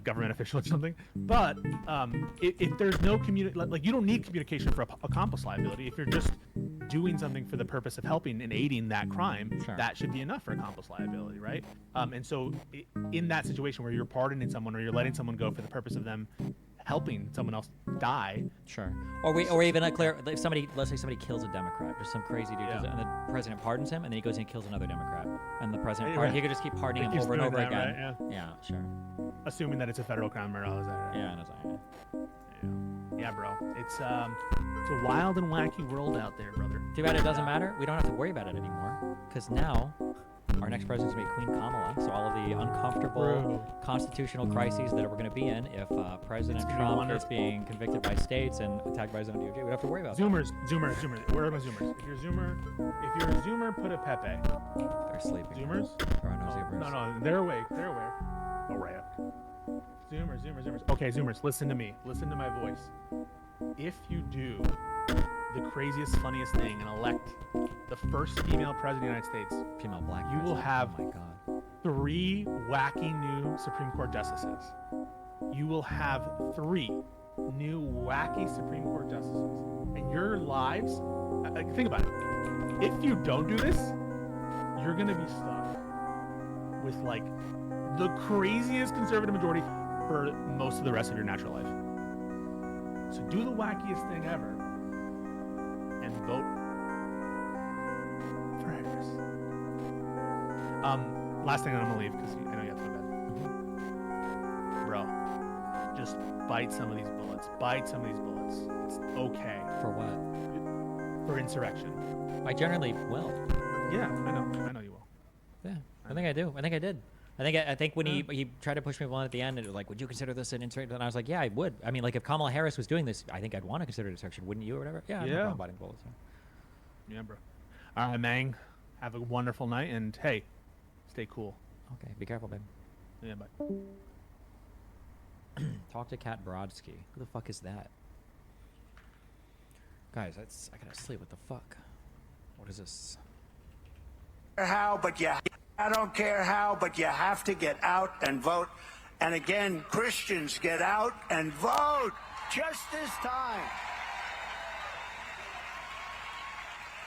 government official or something. But if there's no like you don't need communication for accomplice liability. If you're just doing something for the purpose of helping and aiding that crime, that should be enough for accomplice liability, right? And so in that situation where you're pardoning someone or you're letting someone go for the purpose of them helping someone else die. Sure. Or even a clear, if somebody, let's say somebody kills a Democrat, just some crazy dude, does it, and the president pardons him, and then he goes and kills another Democrat, and the president he could just keep pardoning him over and over again. Right? Yeah, sure. Assuming that it's a federal crime or all that. Yeah, no, yeah, bro. It's a wild and wacky world out there, brother. Too bad it doesn't matter. We don't have to worry about it anymore, because now our next president's going to be Queen Kamala, so all of the uncomfortable constitutional crises that we're going to be in if President Trump is being convicted by states and attacked by his own DOJ, we don't have to worry about Zoomers. Where are my Zoomers? If you're a Zoomer, put a Pepe. They're sleeping. Zoomers? There are no Zoomers. No, they're awake. They're aware. Oh, right up. Zoomers. Okay, Zoomers, listen to me. Listen to my voice. If you do the craziest, funniest thing and elect the first female president of the United States, female black you will have oh my God. 3 wacky new Supreme Court justices. You will have 3 new wacky Supreme Court justices. And your lives, think about it. If you don't do this, you're going to be stuck with like the craziest conservative majority for most of the rest of your natural life. So do the wackiest thing ever and vote for Harris. Last thing, and I'm gonna leave because I know you have to go to bed. Bro, just bite some of these bullets. It's okay. For what? For insurrection. I generally will. Yeah, I know you will. Yeah, I think I do. I think I did. I think when he tried to push me one at the end, it was like, would you consider this an insurrection? And I was like, yeah, I would. I mean, like if Kamala Harris was doing this, I think I'd want to consider it insurrection, wouldn't you, or whatever? Yeah. No problem biting bullets. Yeah, bro. All right, Mang. Have a wonderful night, and hey, stay cool. Okay, be careful, babe. Yeah, bye. Talk to Kat Brodsky. Who the fuck is that? Guys, I gotta sleep. What the fuck? What is this? I don't care how, but you have to get out and vote. And again, Christians, get out and vote. Just this time.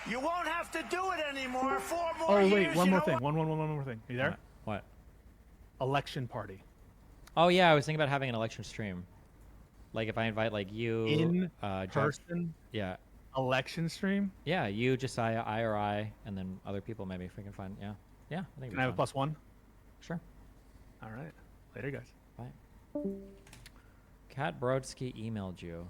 You won't have to do it anymore. 4 more years. Oh, wait, one more thing. One more thing. Are you there? What? Election party. Oh, yeah, I was thinking about having an election stream. Like if I invite like you. In person? Yeah. Election stream? Yeah, you, Josiah, I, and then other people maybe if we can find, yeah. Yeah, I think Can I have a +1? Sure. All right. Later, guys. Bye. Kat Brodsky emailed you.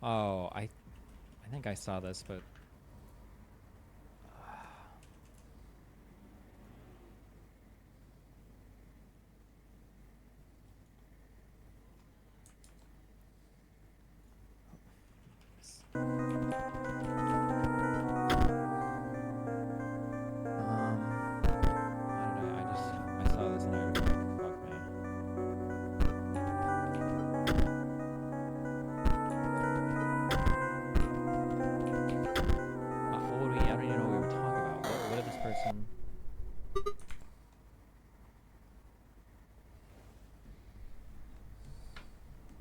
Oh, I think I saw this, but I saw this and I fuck me. What would we? I don't even know what we were talking about. What did this person?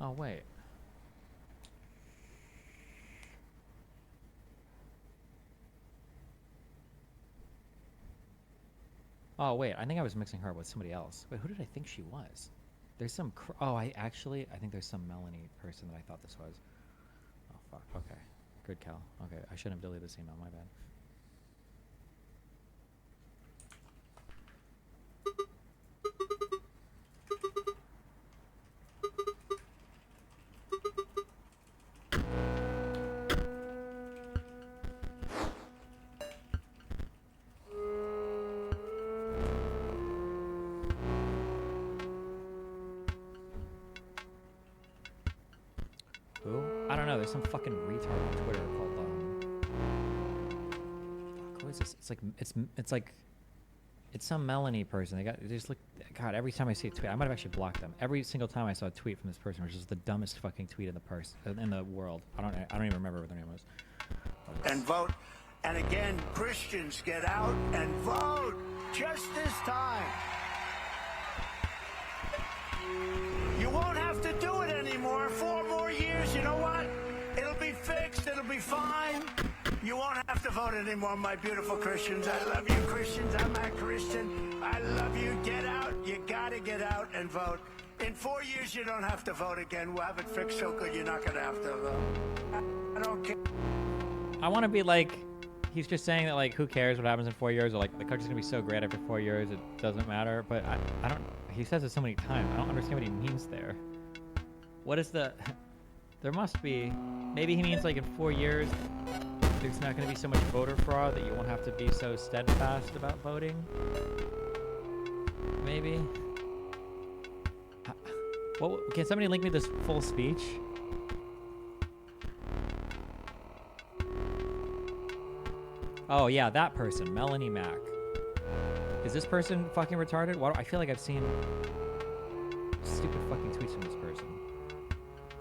Oh wait. Oh wait, I think I was mixing her with somebody else. Wait, who did I think she was? There's some. I think there's some Melanie person that I thought this was. Oh fuck. Okay. Good, Cal. Okay, I shouldn't have deleted this email. My bad. There's some fucking retard on Twitter called fuck, who is this? It's like it's some Melanie person. They just look God, every time I see a tweet, I might have actually blocked them. Every single time I saw a tweet from this person, which is the dumbest fucking tweet in the world. I don't even remember what their name was. And vote. And again, Christians, get out and vote. Just this time. You won't have to do it anymore. 4 more years, you know what? It'll be fixed. It'll be fine. You won't have to vote anymore, my beautiful Christians. I love you, Christians. I'm a Christian. I love you. Get out. You gotta get out and vote. In 4 years, you don't have to vote again. We'll have it fixed so good you're not gonna have to vote. I don't care. I want to be like, he's just saying that, like, who cares what happens in 4 years, or like the country's gonna be so great after 4 years it doesn't matter. But I don't. He says it so many times. I don't understand what he means there. What is the? There must be. Maybe he means like in 4 years, there's not going to be so much voter fraud that you won't have to be so steadfast about voting. Maybe. Can somebody link me this full speech? Oh yeah, that person, Melanie Mack. Is this person fucking retarded? Why do I feel like I've seen stupid fucking tweets from this person?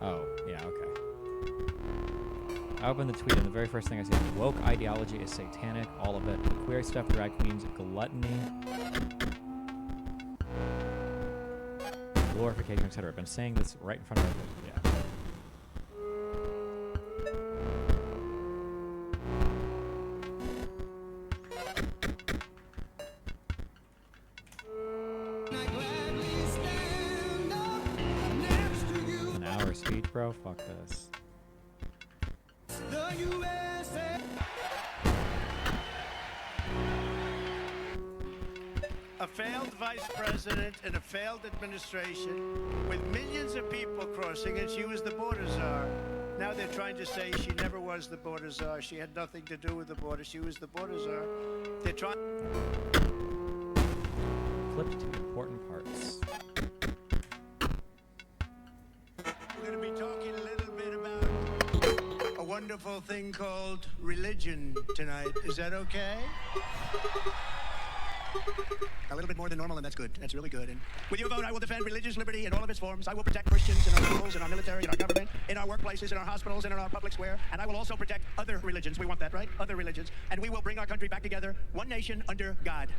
Oh, yeah, okay. I opened the tweet and the very first thing I see is woke ideology is satanic, all of it. The queer stuff, drag queens, gluttony, glorification, etc. I've been saying this right in front of everybody. Yeah. An hour speech, bro? Fuck this. A failed vice president and a failed administration with millions of people crossing, and she was the border czar. Now they're trying to say she never was the border czar. She had nothing to do with the border. She was the border czar. They're trying. Flip to important parts. We're going to be talking a little bit about a wonderful thing called religion tonight. Is that okay? A little bit more than normal, and that's good. That's really good. And with your vote, I will defend religious liberty in all of its forms. I will protect Christians in our schools, in our military, in our government, in our workplaces, in our hospitals, and in our public square. And I will also protect other religions. We want that, right? Other religions. And we will bring our country back together, one nation under God.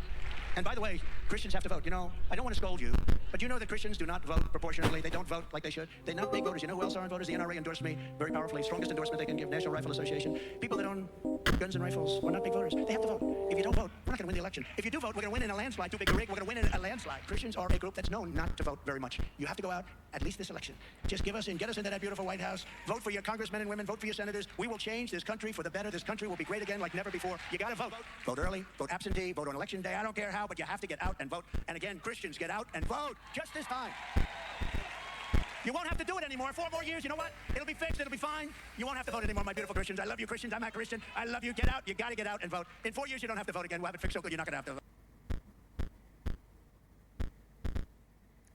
And by the way, Christians have to vote. You know, I don't want to scold you, but you know that Christians do not vote proportionately. They don't vote like they should. They're not big voters. You know who else aren't voters? The NRA endorsed me very powerfully. Strongest endorsement they can give, National Rifle Association. People that own guns and rifles are not big voters. They have to vote. If you don't vote, we're not going to win the election. If you do vote, we're going to win in a landslide. Too big to rig. We're going to win in a landslide. Christians are a group that's known not to vote very much. You have to go out at least this election. Just give us in, get us into that beautiful White House. Vote for your congressmen and women. Vote for your senators. We will change this country for the better. This country will be great again like never before. You got to vote. Vote early. Vote absentee. Vote on election day. I don't care how, but you have to get out and vote. And again, Christians, get out and vote just this time. You won't have to do it anymore. 4 more years, you know what? It'll be fixed. It'll be fine. You won't have to vote anymore, my beautiful Christians. I love you, Christians. I'm a Christian. I love you. Get out. You got to get out and vote. In 4 years, you don't have to vote again. We'll have it fixed so good you're not going to have to vote.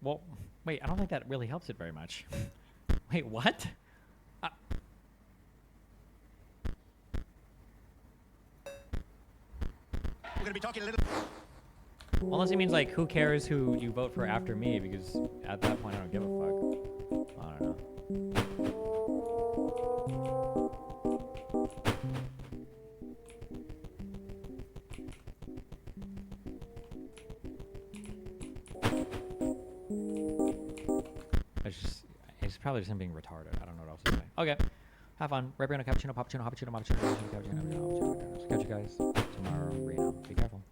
Well, wait, I don't think that really helps it very much. Wait, what? We're going to be talking a little... Unless he means, like, who cares who you vote for after me, because at that point I don't give a fuck. I don't know. It's probably just him being retarded. I don't know what else to say. Okay. Have fun. Right here on Cappuccino, Cappuccino, Cappuccino, Cappuccino, Cappuccino. Catch you guys tomorrow. Reno. Be careful.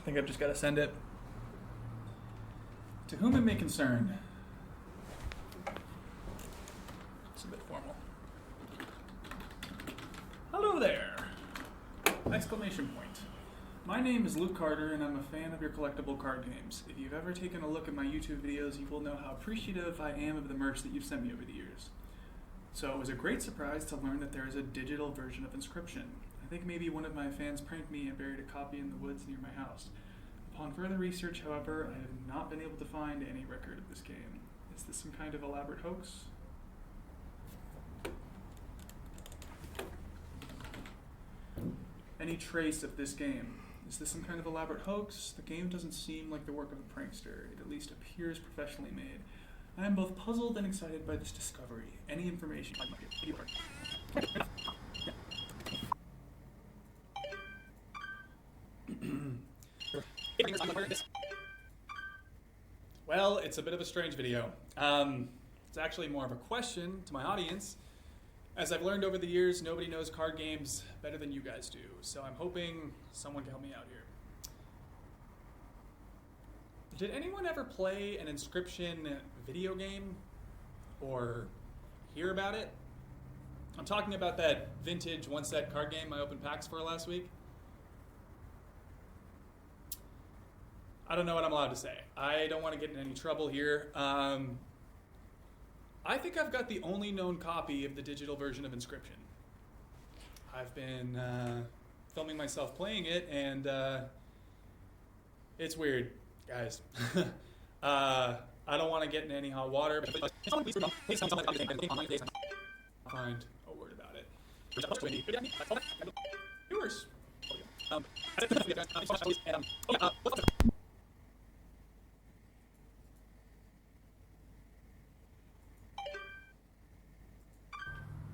I think I've just got to send it. To whom it may concern. Exclamation point. My name is Luke Carter, and I'm a fan of your collectible card games. If you've ever taken a look at my YouTube videos, you will know how appreciative I am of the merch that you've sent me over the years. So it was a great surprise to learn that there is a digital version of Inscryption. I think maybe one of my fans pranked me and buried a copy in the woods near my house. Upon further research, however, I have not been able to find any record of this game. Is this some kind of elaborate hoax? Any trace of this game? Is this some kind of elaborate hoax? The game doesn't seem like the work of a prankster. It at least appears professionally made. I am both puzzled and excited by this discovery. Any information I might give Well, it's a bit of a strange video. It's actually more of a question to my audience. As I've learned over the years, nobody knows card games better than you guys do, so I'm hoping someone can help me out here. Did anyone ever play an Inscryption video game or hear about it? I'm talking about that vintage one-set card game I opened packs for last week. I don't know what I'm allowed to say. I don't want to get in any trouble here. I think I've got the only known copy of the digital version of Inscryption. I've been filming myself playing it, and it's weird, guys. I don't want to get in any hot water. Find a word about it. Viewers.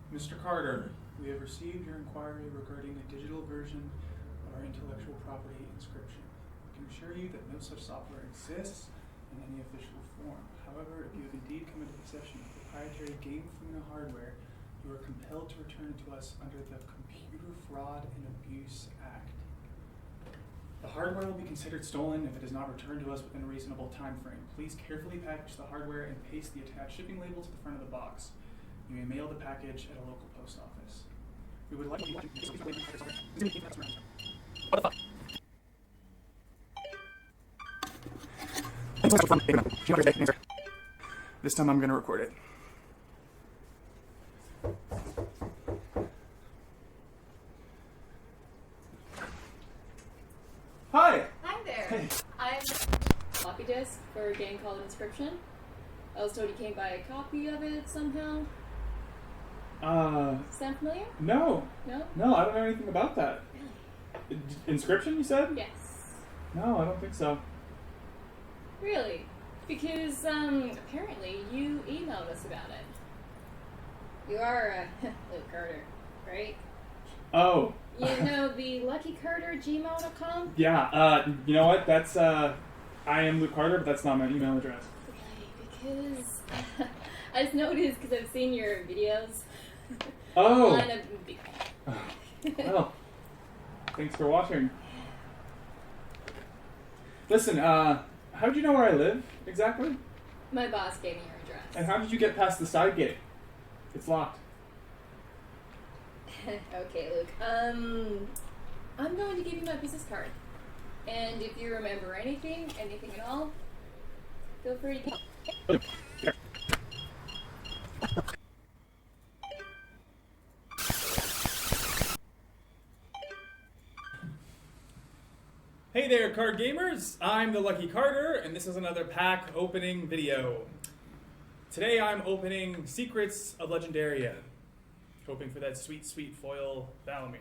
Mr. Carter, we have received your inquiry regarding a digital version of our intellectual property Inscryption. We can assure you that no such software exists in any official form. However, if you have indeed come into possession of proprietary Game Funa hardware, you are compelled to return it to us under the Computer Fraud and Abuse Act. The hardware will be considered stolen if it is not returned to us within a reasonable time frame. Please carefully package the hardware and paste the attached shipping label to the front of the box. You may mail the package at a local post office. We would like you to... What the fuck? This time I'm going to record it. Hi! Hi there! Hey. I'm floppy disk for a game called Inscryption. I was told you came by a copy of it somehow. Sound familiar? No. No? No, I don't know anything about that. Really? Inscryption, you said? Yes. No, I don't think so. Really? Because, apparently you emailed us about it. You are, Luke Carter, right? Oh. You know the luckycarter@gmail.com? Yeah, you know what? That's, I am Luke Carter, but that's not my email address. Really? Because I just noticed because I've seen your videos. Oh! Well, thanks for watching. Listen, how'd you know where I live, exactly? My boss gave me your address. And how did you get past the side gate? It's locked. Okay, Luke. I'm going to give you my business card. And if you remember anything at all, feel free to... Hey there, card gamers! I'm the Lucky Carter, and this is another pack opening video. Today I'm opening Secrets of Legendaria, hoping for that sweet, sweet foil Valamir.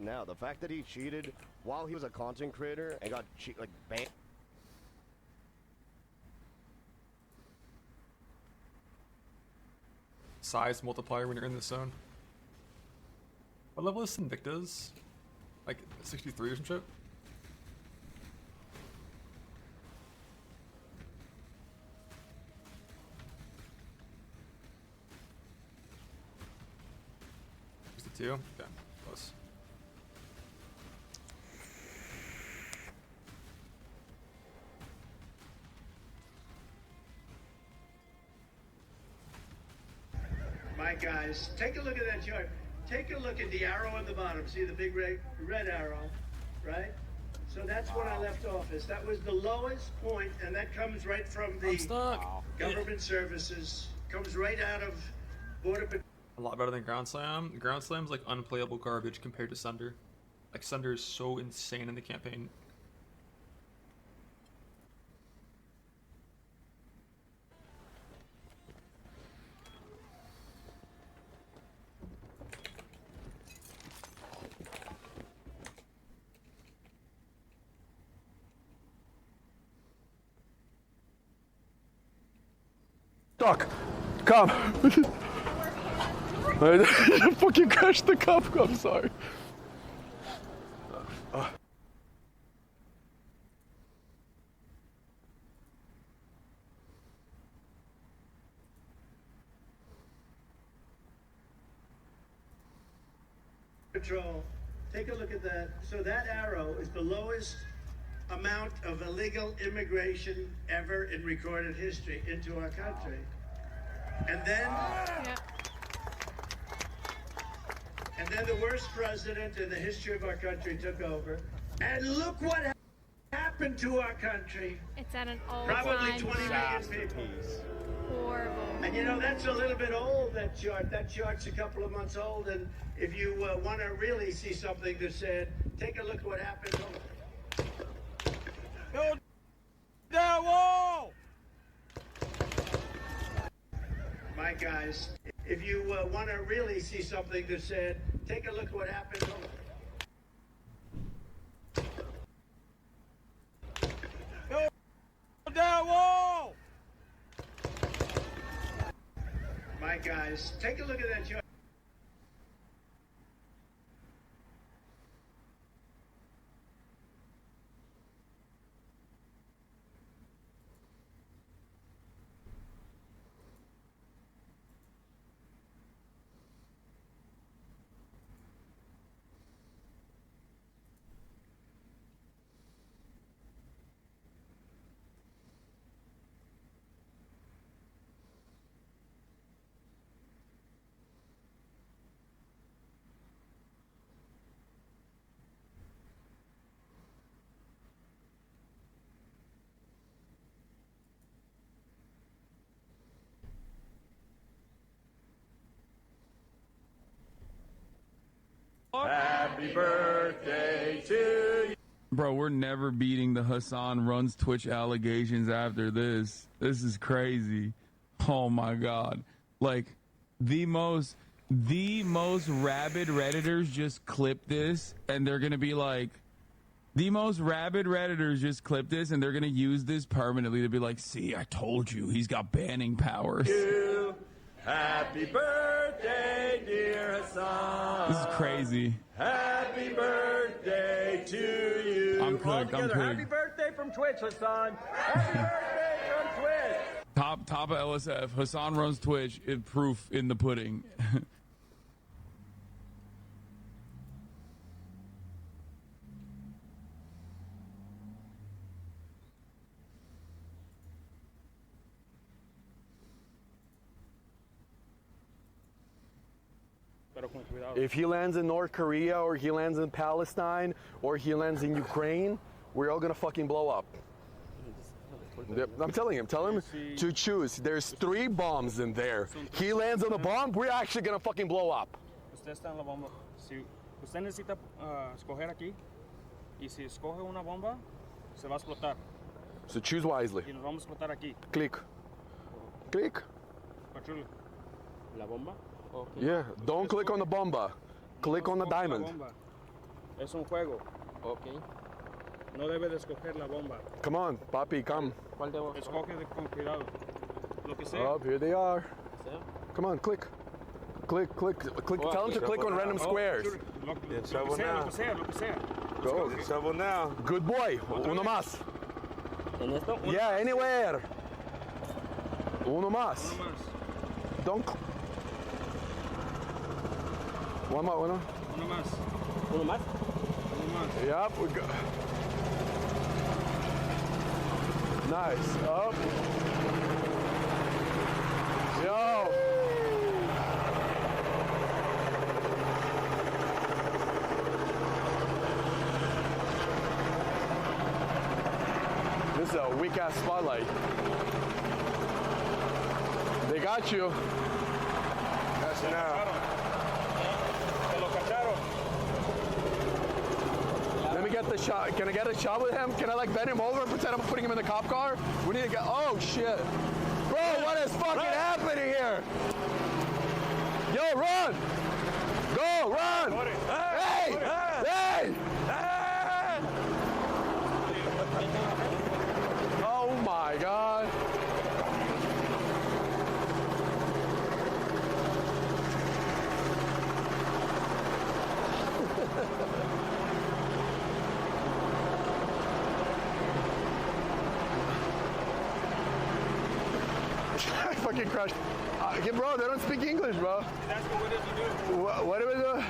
Now, the fact that he cheated while he was a content creator and got banned. size multiplier when you're in this zone. What level is Invicta's? Like 63 or some shit? Two? Okay, close. My guys, take a look at that chart. Take a look at the arrow on the bottom. See the big red arrow, right? So that's when I left office. That was the lowest point, and that comes right from the government services. Comes right out of Border Patrol. A lot better than Ground Slam. Ground Slam's like unplayable garbage compared to Sunder. Like Sunder is so insane in the campaign. Doc, come. I fucking crashed the cup. I'm sorry. Patrol. Take a look at that. So that arrow is the lowest amount of illegal immigration ever in recorded history into our country. And then the worst president in the history of our country took over. And look what happened to our country. It's at an Probably all-time 20 million people. horrible. And you know, that's a little bit old, that chart. That chart's a couple of months old. And if you want to really see something that's said, take a look at what happened. Build that wall! My guys, if you want to really see something that's said, take a look at what happened. Build that wall! My guys, take a look at that chart. Happy birthday to you. Bro, we're never beating the Hassan Runs Twitch allegations after this. This is crazy. Oh my god. Like, the most rabid Redditors just clipped this, and they're gonna be like, the most rabid Redditors just clipped this, and they're gonna use this permanently to be like, see, I told you, he's got banning powers. Happy birthday, dear Hassan. This is crazy. Happy birthday to you. I'm cooked. I'm Happy cooked. birthday from Twitch, Hassan. Happy birthday from Twitch. Top of LSF. Hassan Runs Twitch. Proof in the pudding. If he lands in North Korea, or he lands in Palestine, or he lands in Ukraine, we're all gonna fucking blow up. I'm telling him, tell him to choose. There's 3 bombs in there. He lands on the bomb, we're actually gonna fucking blow up. Usted está en la bomba. Si usted necesita escoger aquí, y si escoge una bomba, se va a explotar. So choose wisely. Y nos vamos a explotar aquí. Click. Click. Pachulo. La bomba? Okay. Yeah, don't click on the bomba. Click on the diamond. Es un juego. Okay. No debe de escoger la bomba. Come on, papi, come. ¿Cuál debo? Escoge con cuidado. Lo que sea. Oh, here they are. Come on, click. Click. Tell him to click on random squares. Lo que sea. Go. Shovel now. Good boy. Uno más. ¿En esto? Yeah, anywhere. Uno más. Don't. One more. Uno más. Uno más. Yep. We go. Nice. Up. Yo. This is a weak ass spotlight. They got you. That's now. Let me get the shot. Can I get a shot with him? Can I like bend him over and pretend I'm putting him in the cop car? We need to get. Oh shit. Bro, what is fucking happening here? Yo, run! Go, run! Hey! Hey! Oh my god. I fucking crashed. Bro, they don't speak English, bro. What do we do?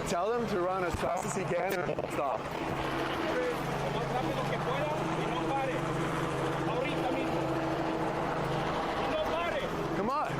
Tell them to run as fast as he can and stop. Come on.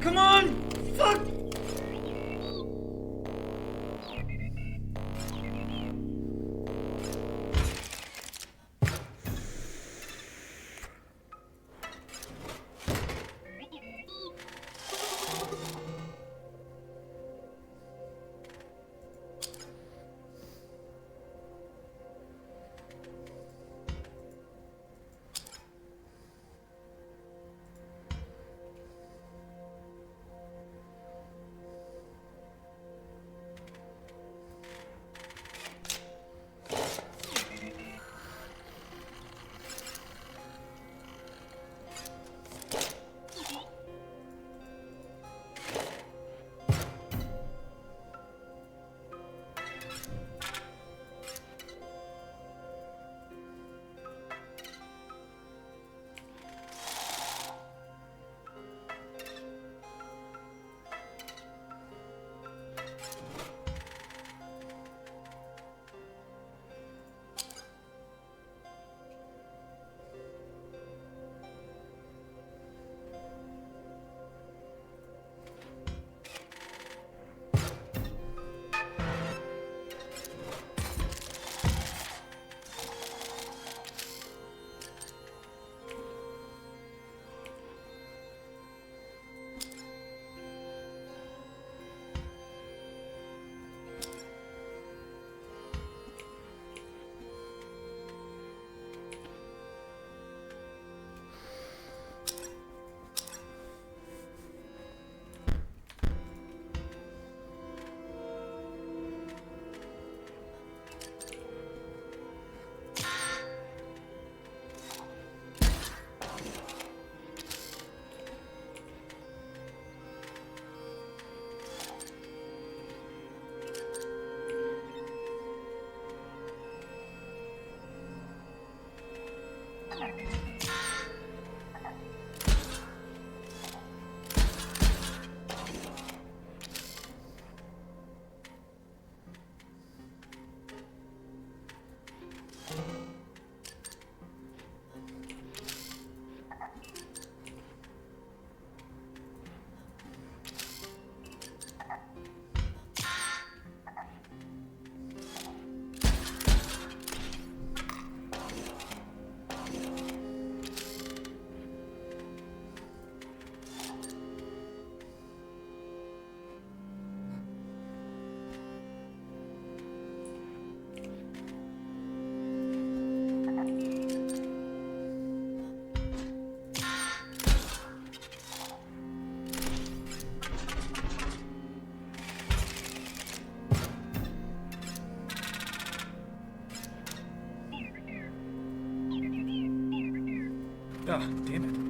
Come on! Fuck! Ah, damn it.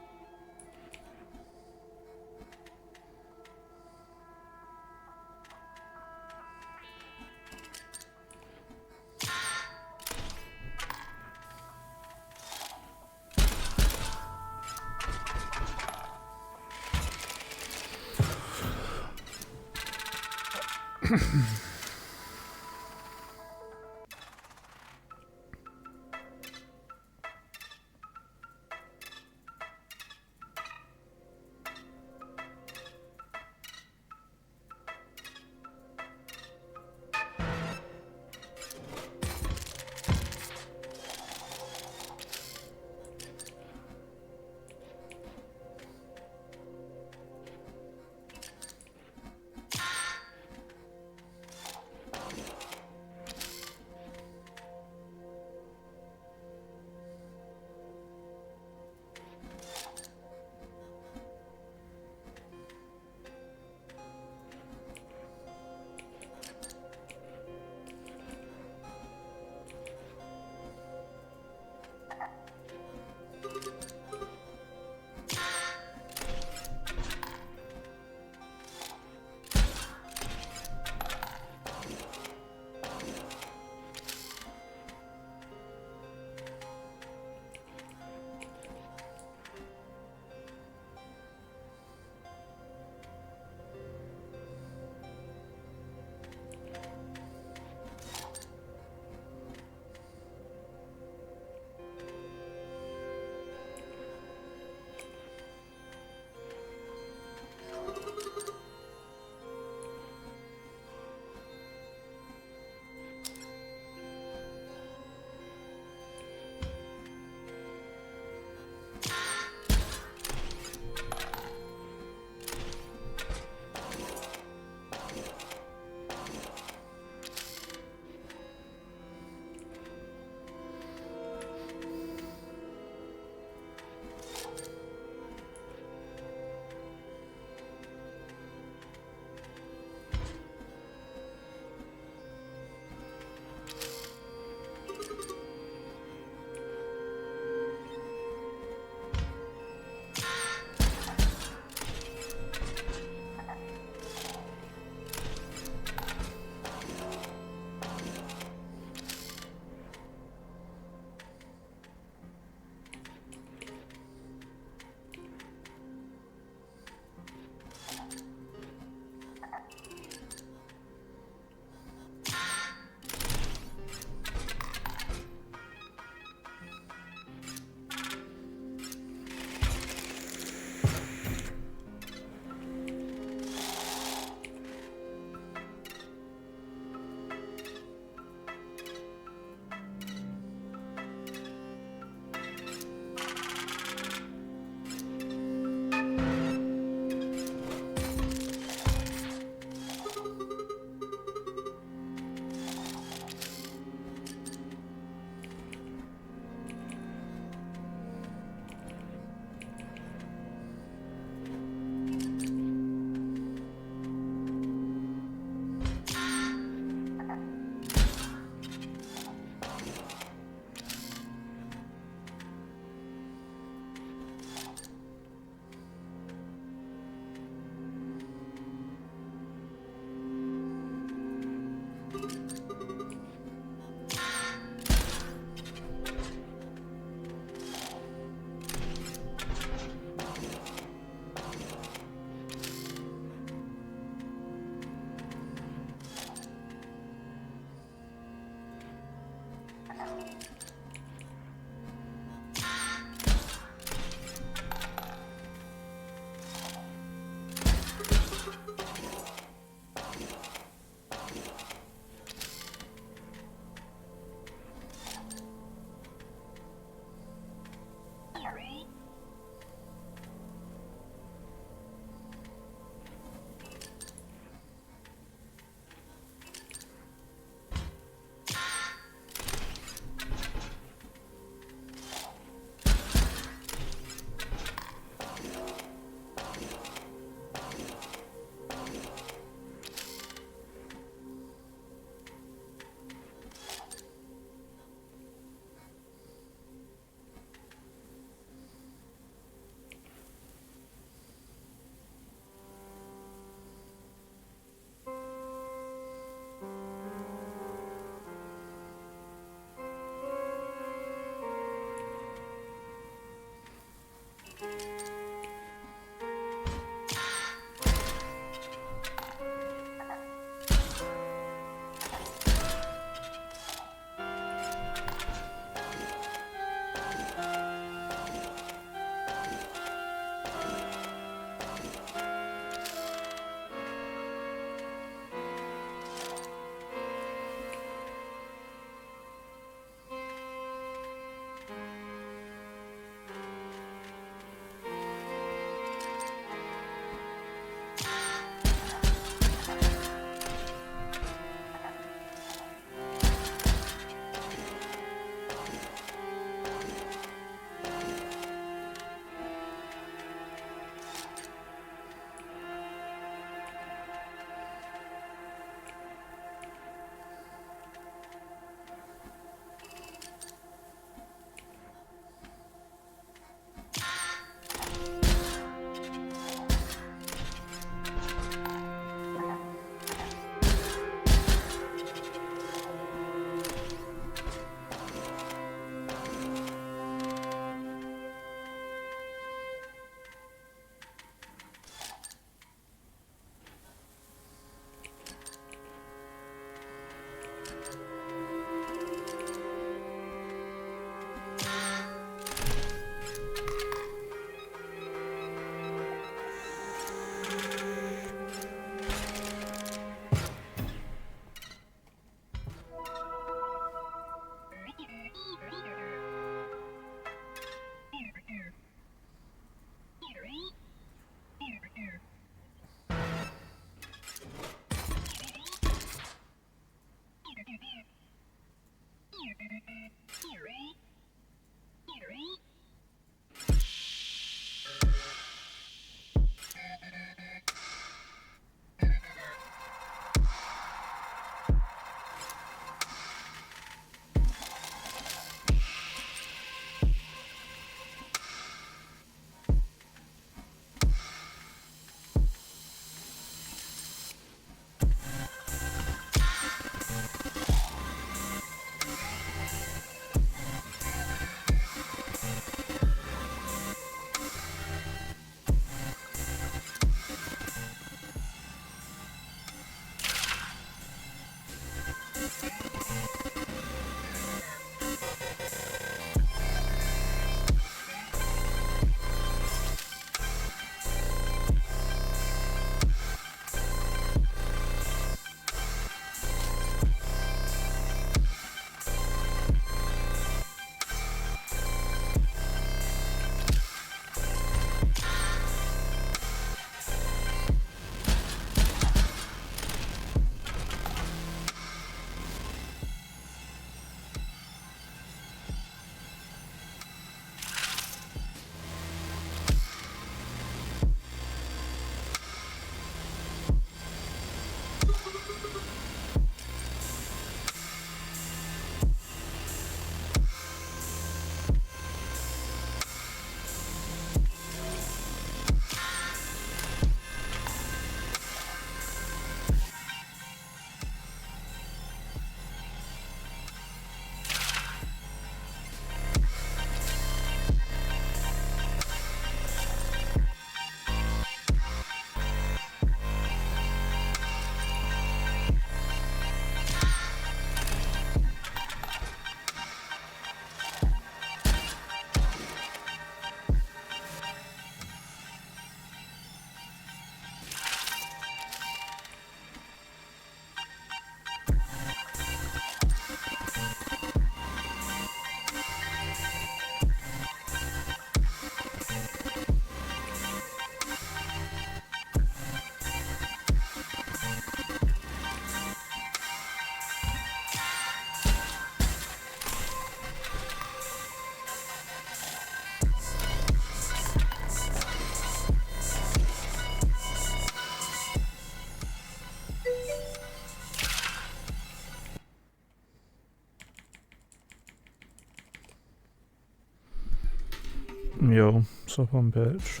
Yo, what's up on pitch?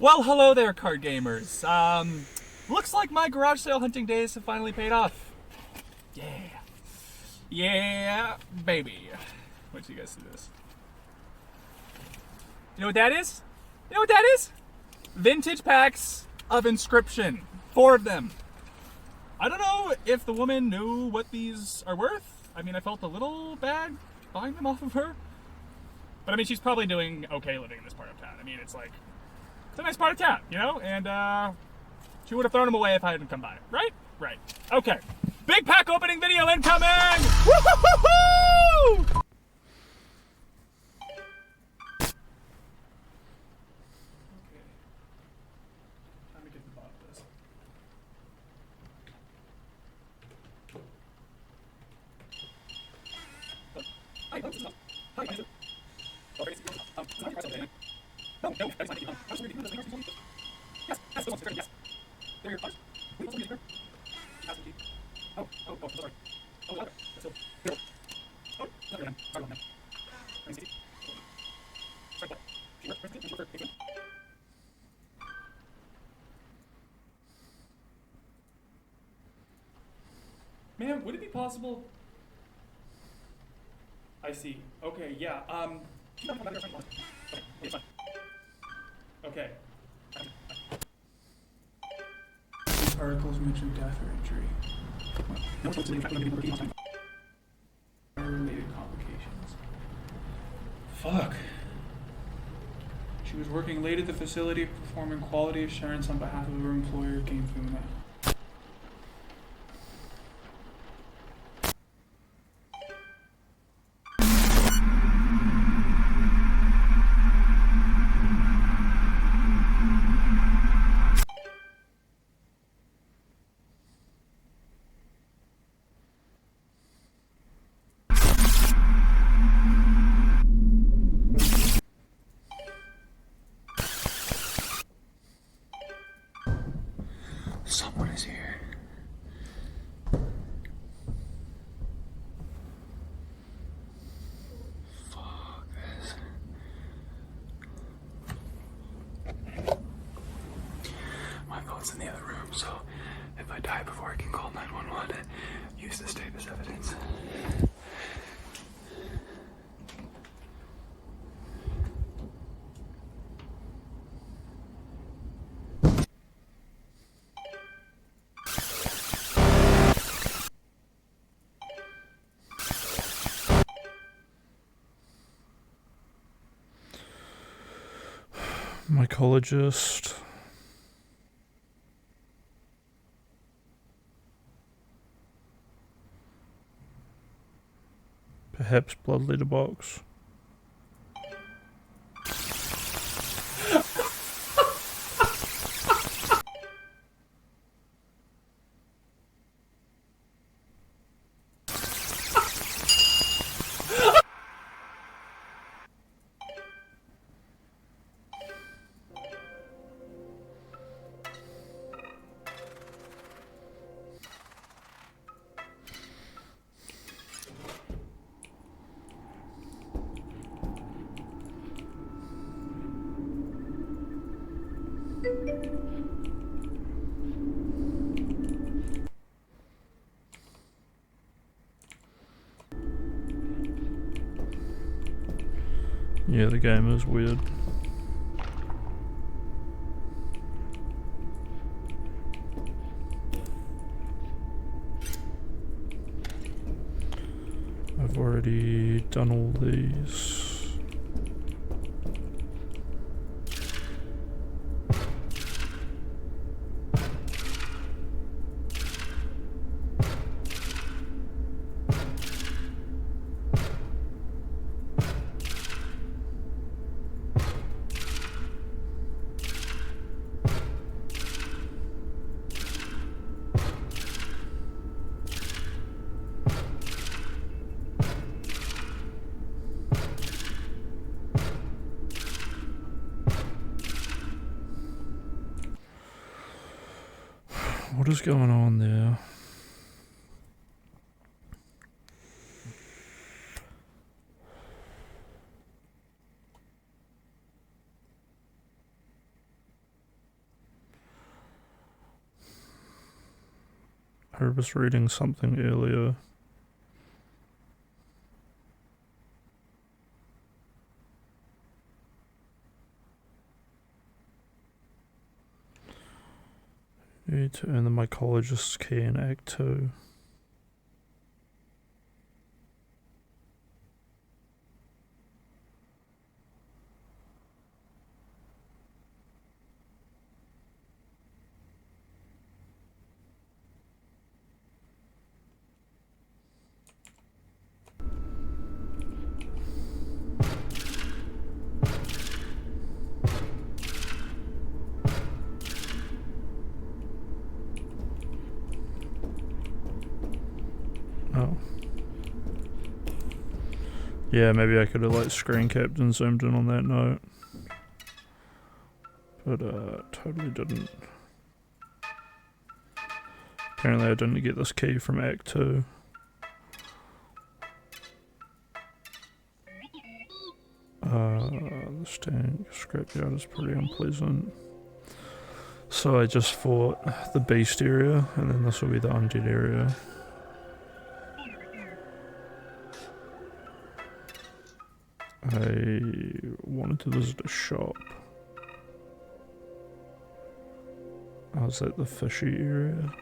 Well, hello there, card gamers. Looks like my garage sale hunting days have finally paid off. Yeah. Yeah, baby. What do you guys see this? You know what that is? You know what that is? Vintage packs of Inscription. 4 of them. I don't know if the woman knew what these are worth. I mean, I felt a little bad buying them off of her. But I mean, she's probably doing okay living in this part of town. I mean, it's like, it's a nice part of town, you know? And she would have thrown them away if I hadn't come by. Right? Right. Okay. Big pack opening video incoming! Woo-hoo-hoo-hoo! Time to get to the bottom of this. Ma'am, would it be possible? I see. Okay, yeah, okay. These articles mention death or injury. Related complications. Fuck. She was working late at the facility performing quality assurance on behalf of her employer, Game Fuma. I die before I can call 911 and use this tape as evidence. Mycologist. Perhaps blood letter box. Yeah, the game is weird. I've already done all these. What is going on there? I was reading something earlier. You need to earn the mycologist's key in Act 2. Oh. Yeah, maybe I could have like screen capped and zoomed in on that note. But totally didn't. Apparently I didn't get this key from Act 2. The stank scrapyard is pretty unpleasant. So I just fought the beast area, and then this will be the undead area. I wanted to visit a shop. I was at the fishy area.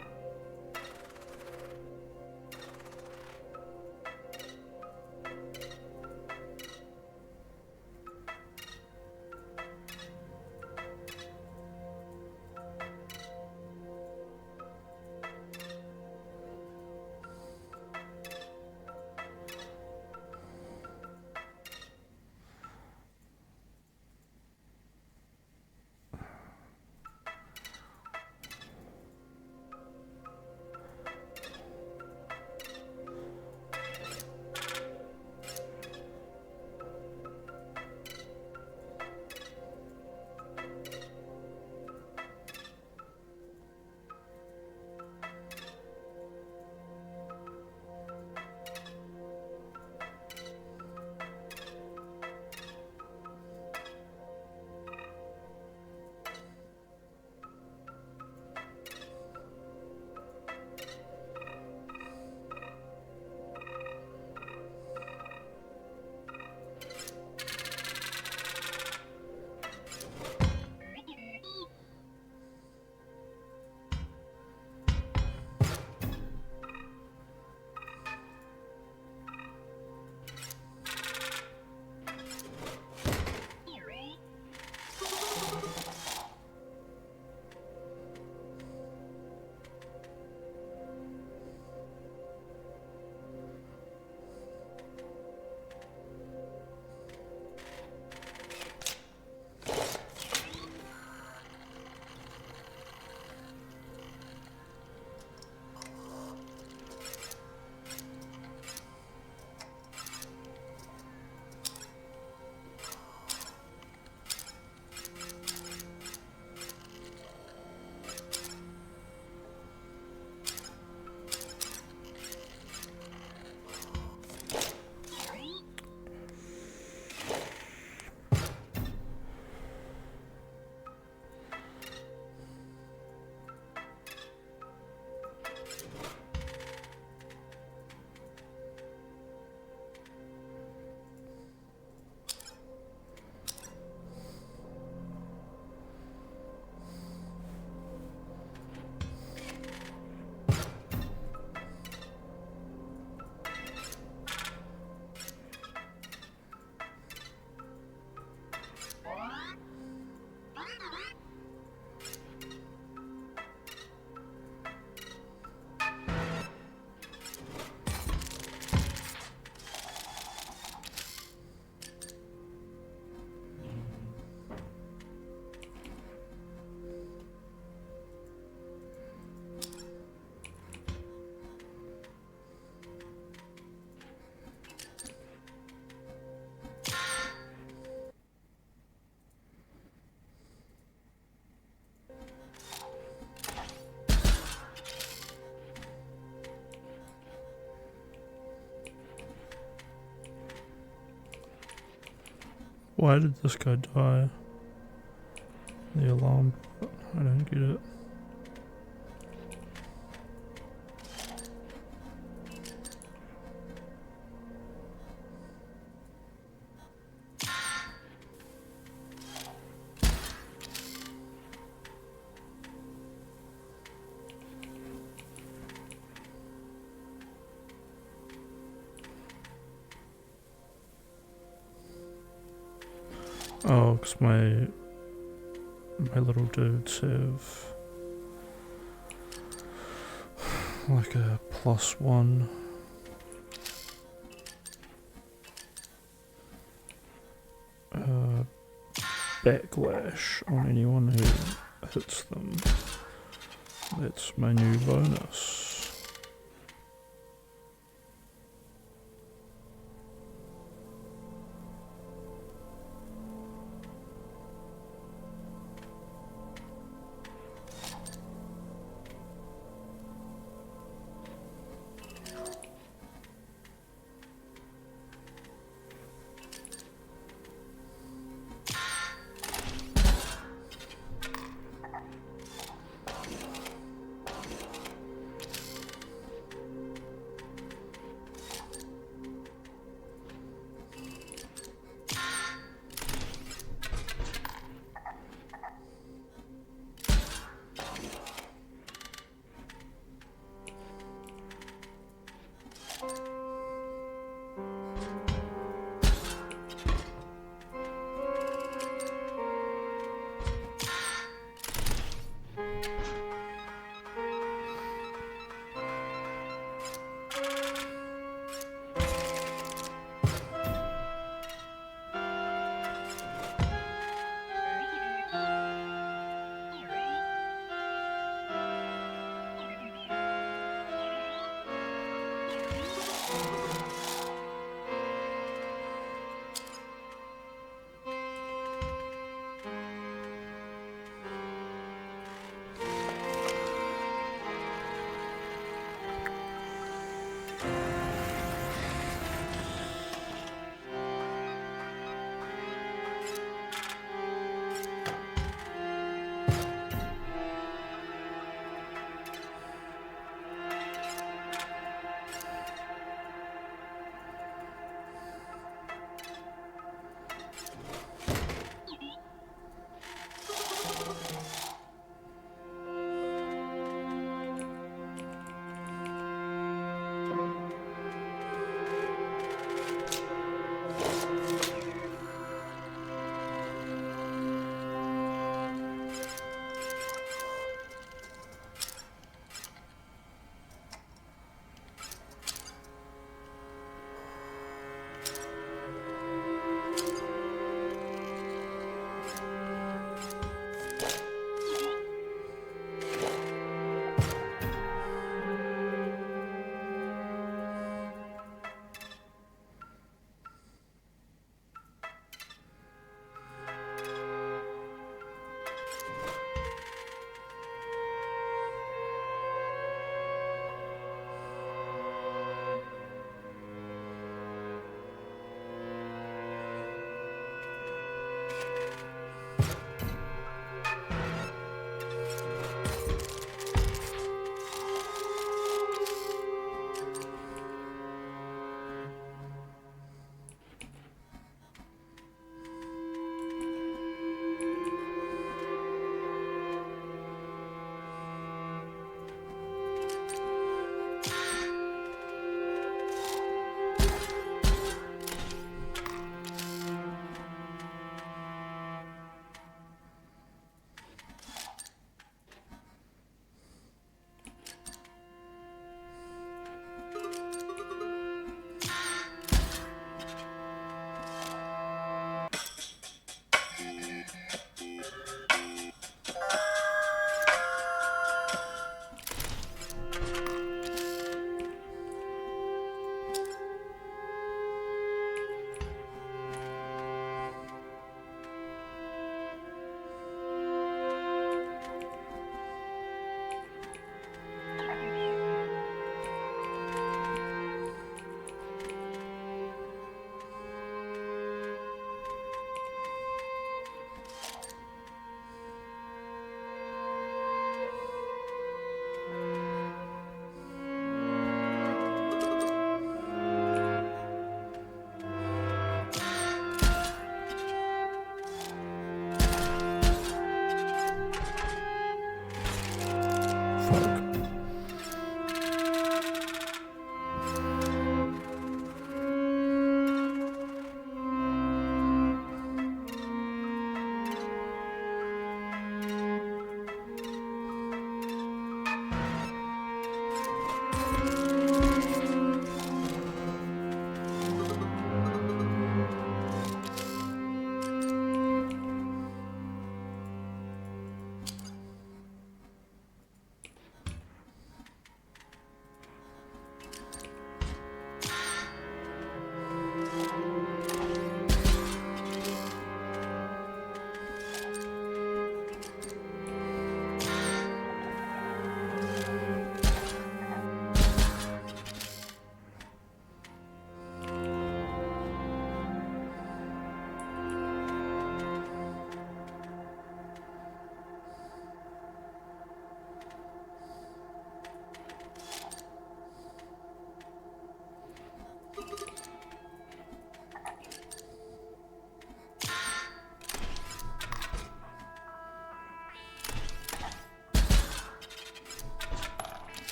Why did this guy die? The alarm. I don't get it. Oh, because my little dudes have like a +1 backlash on anyone who hits them. That's my new bonus.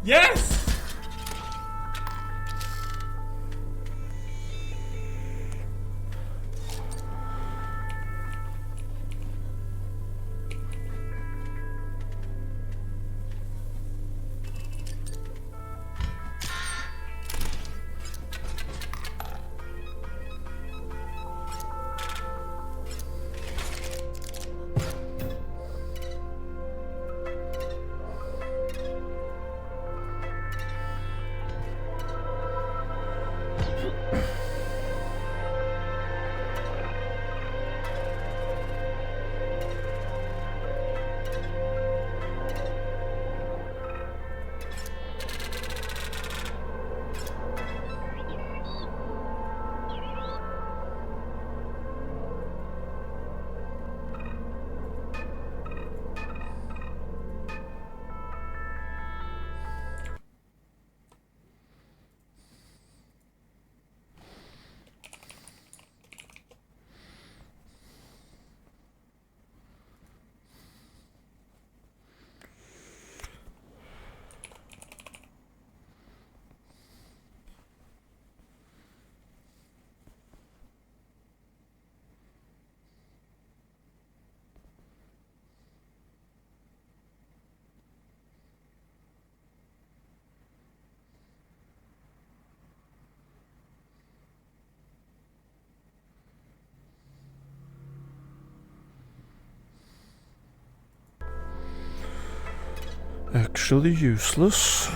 Yes! Actually useless.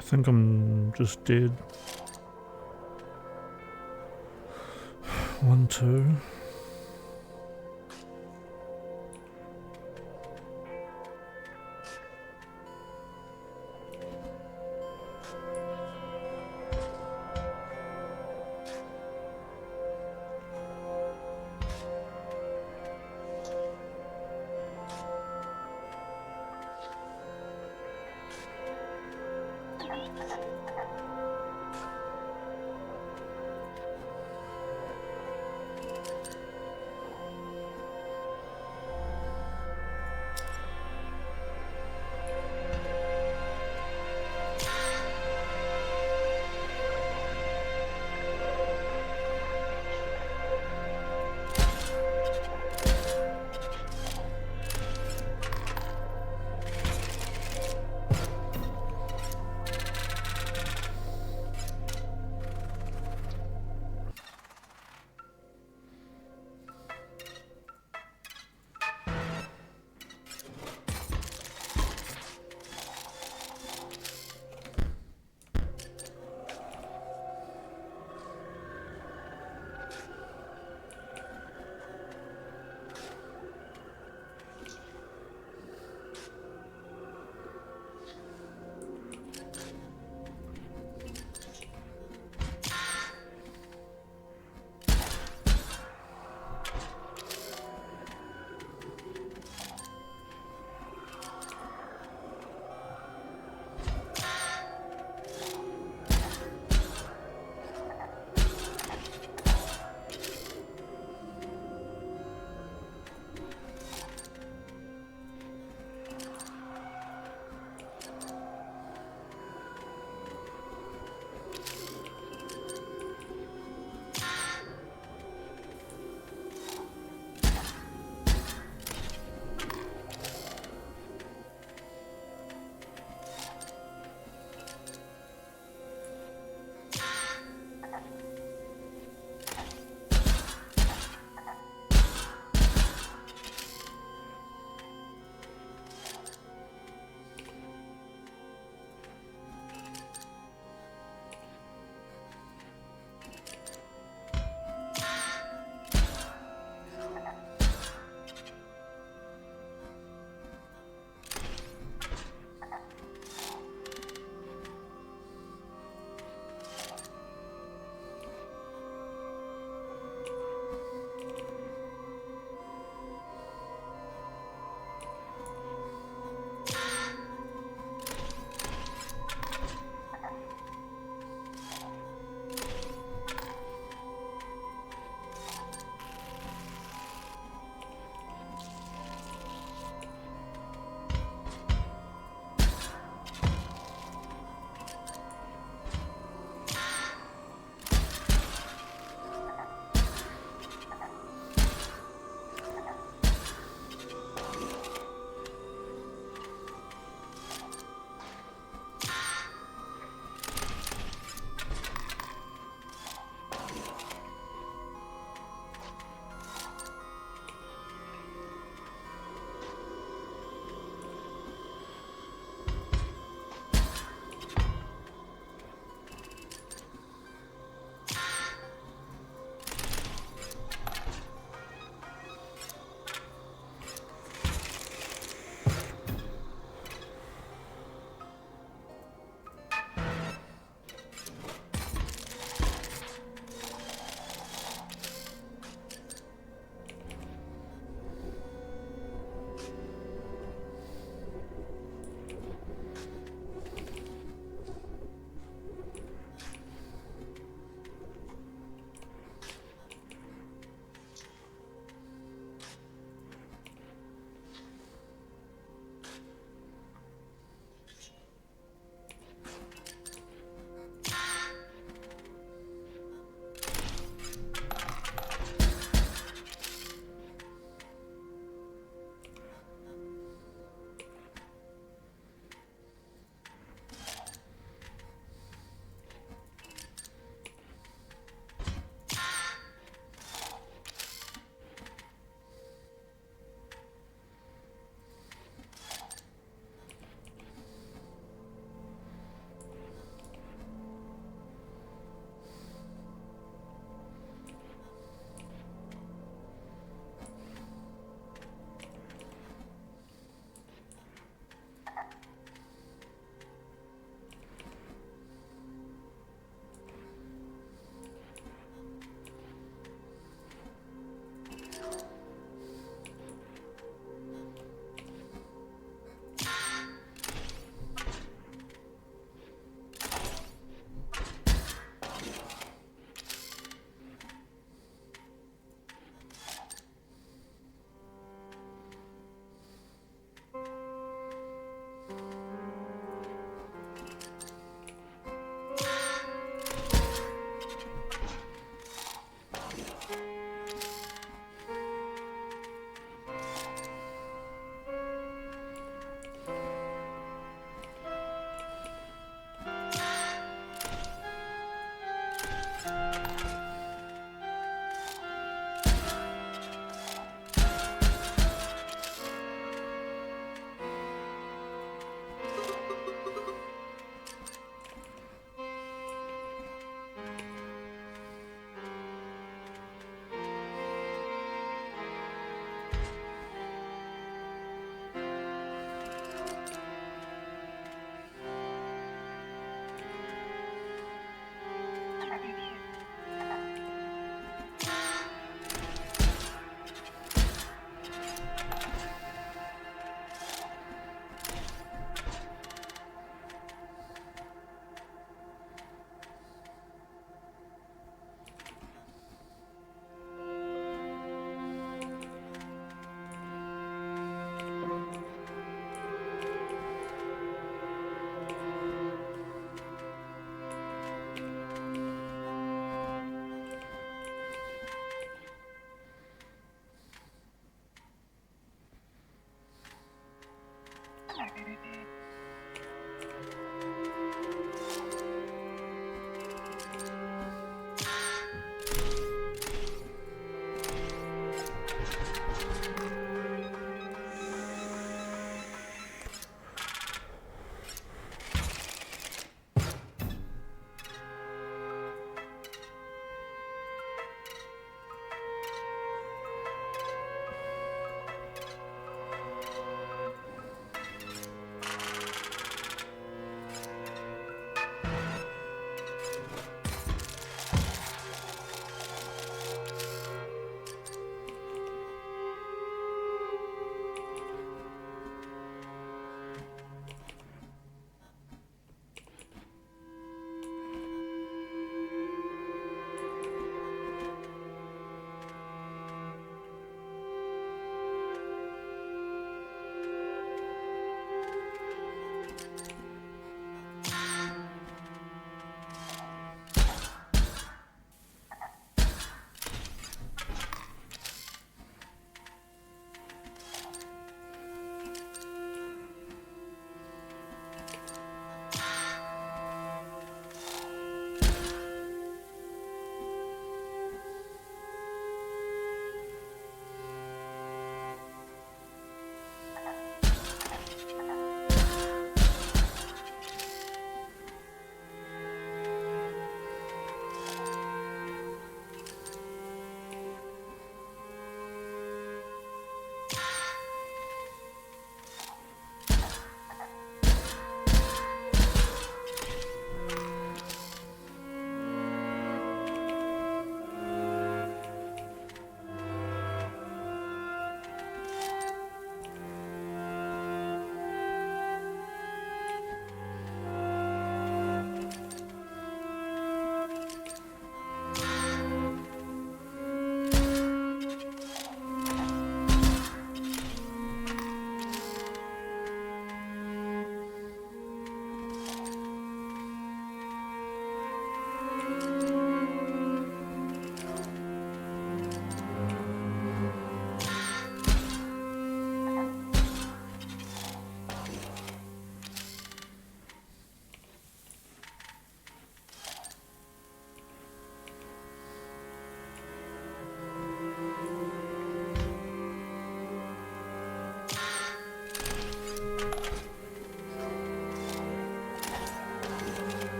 I think I'm just dead. 1, 2.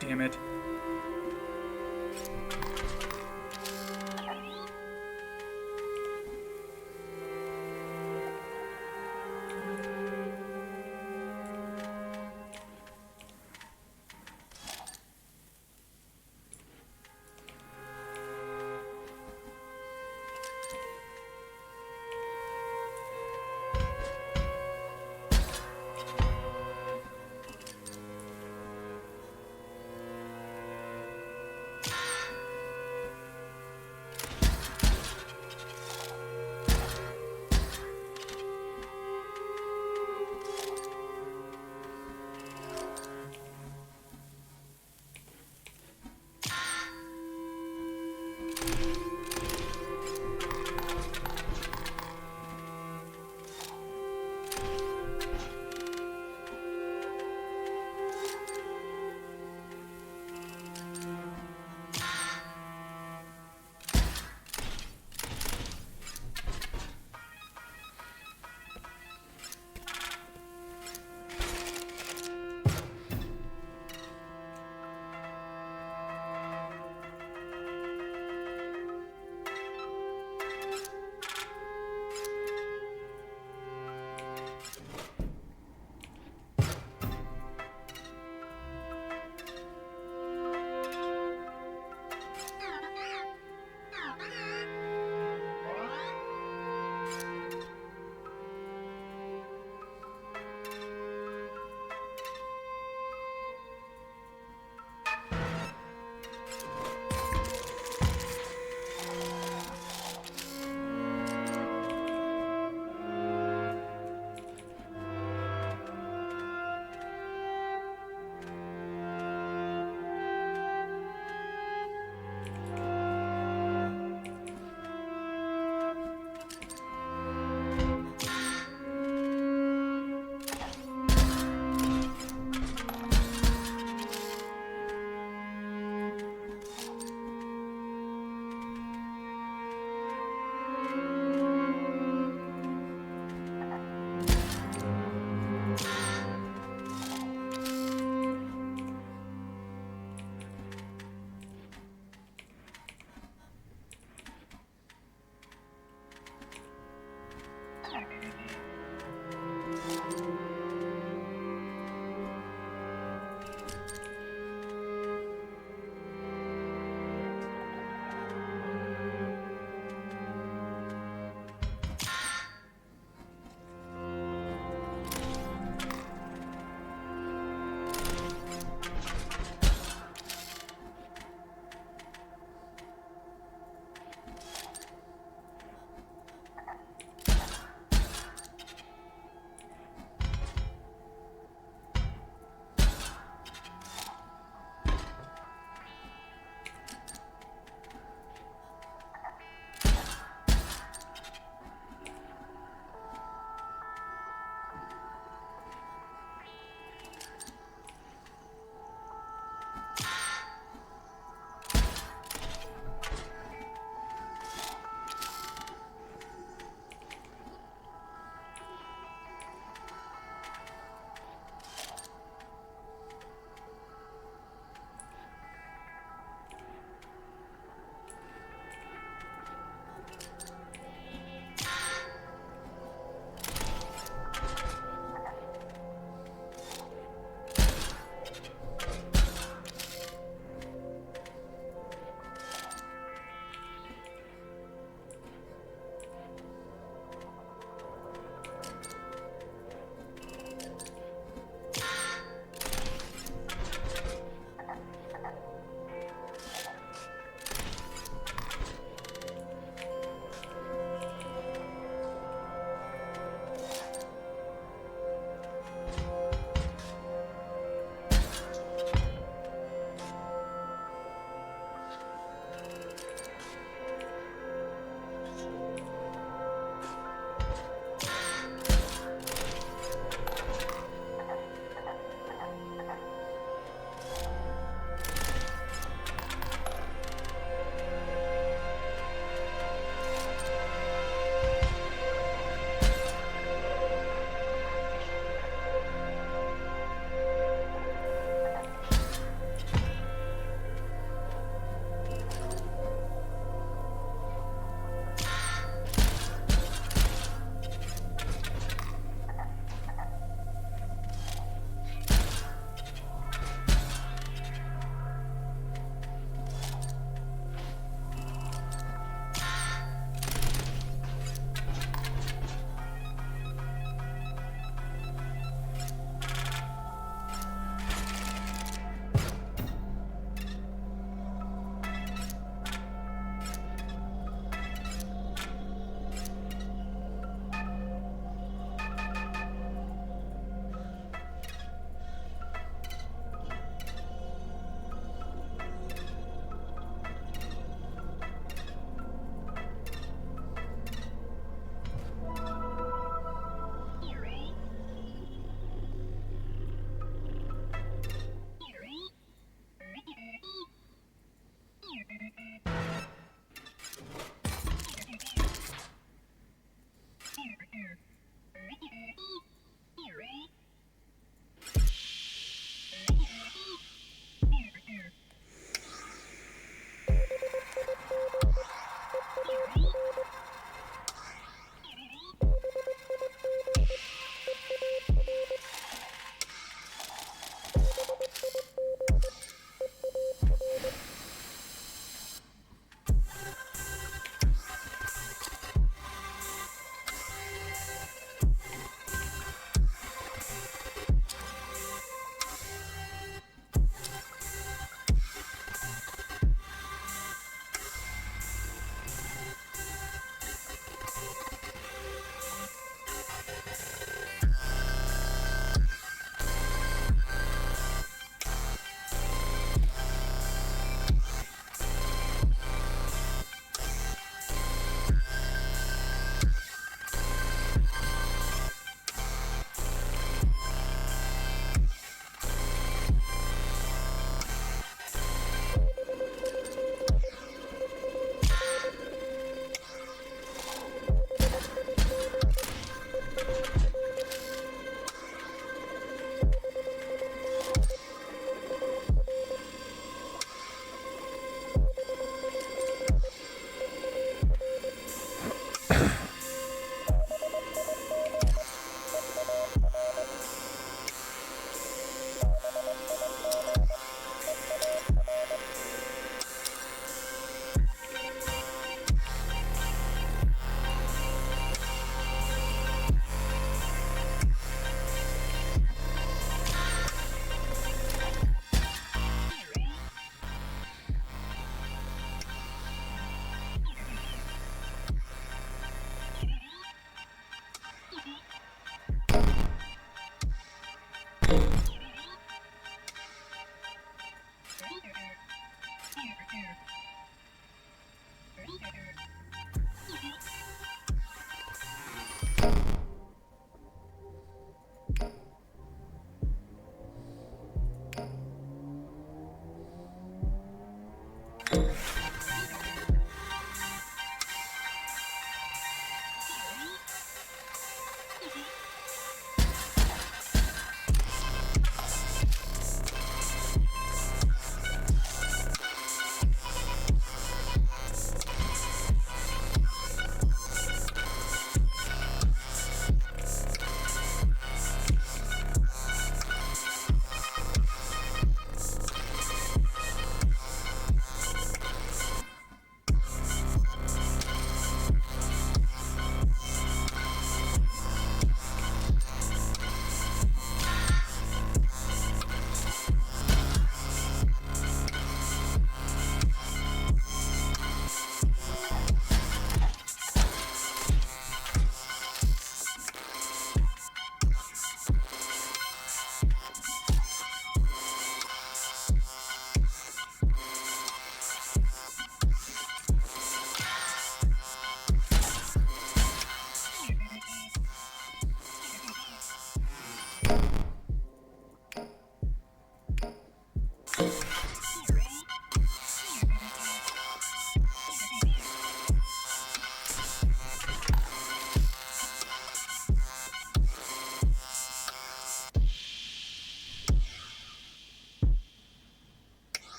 damn it.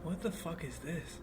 What the fuck is this?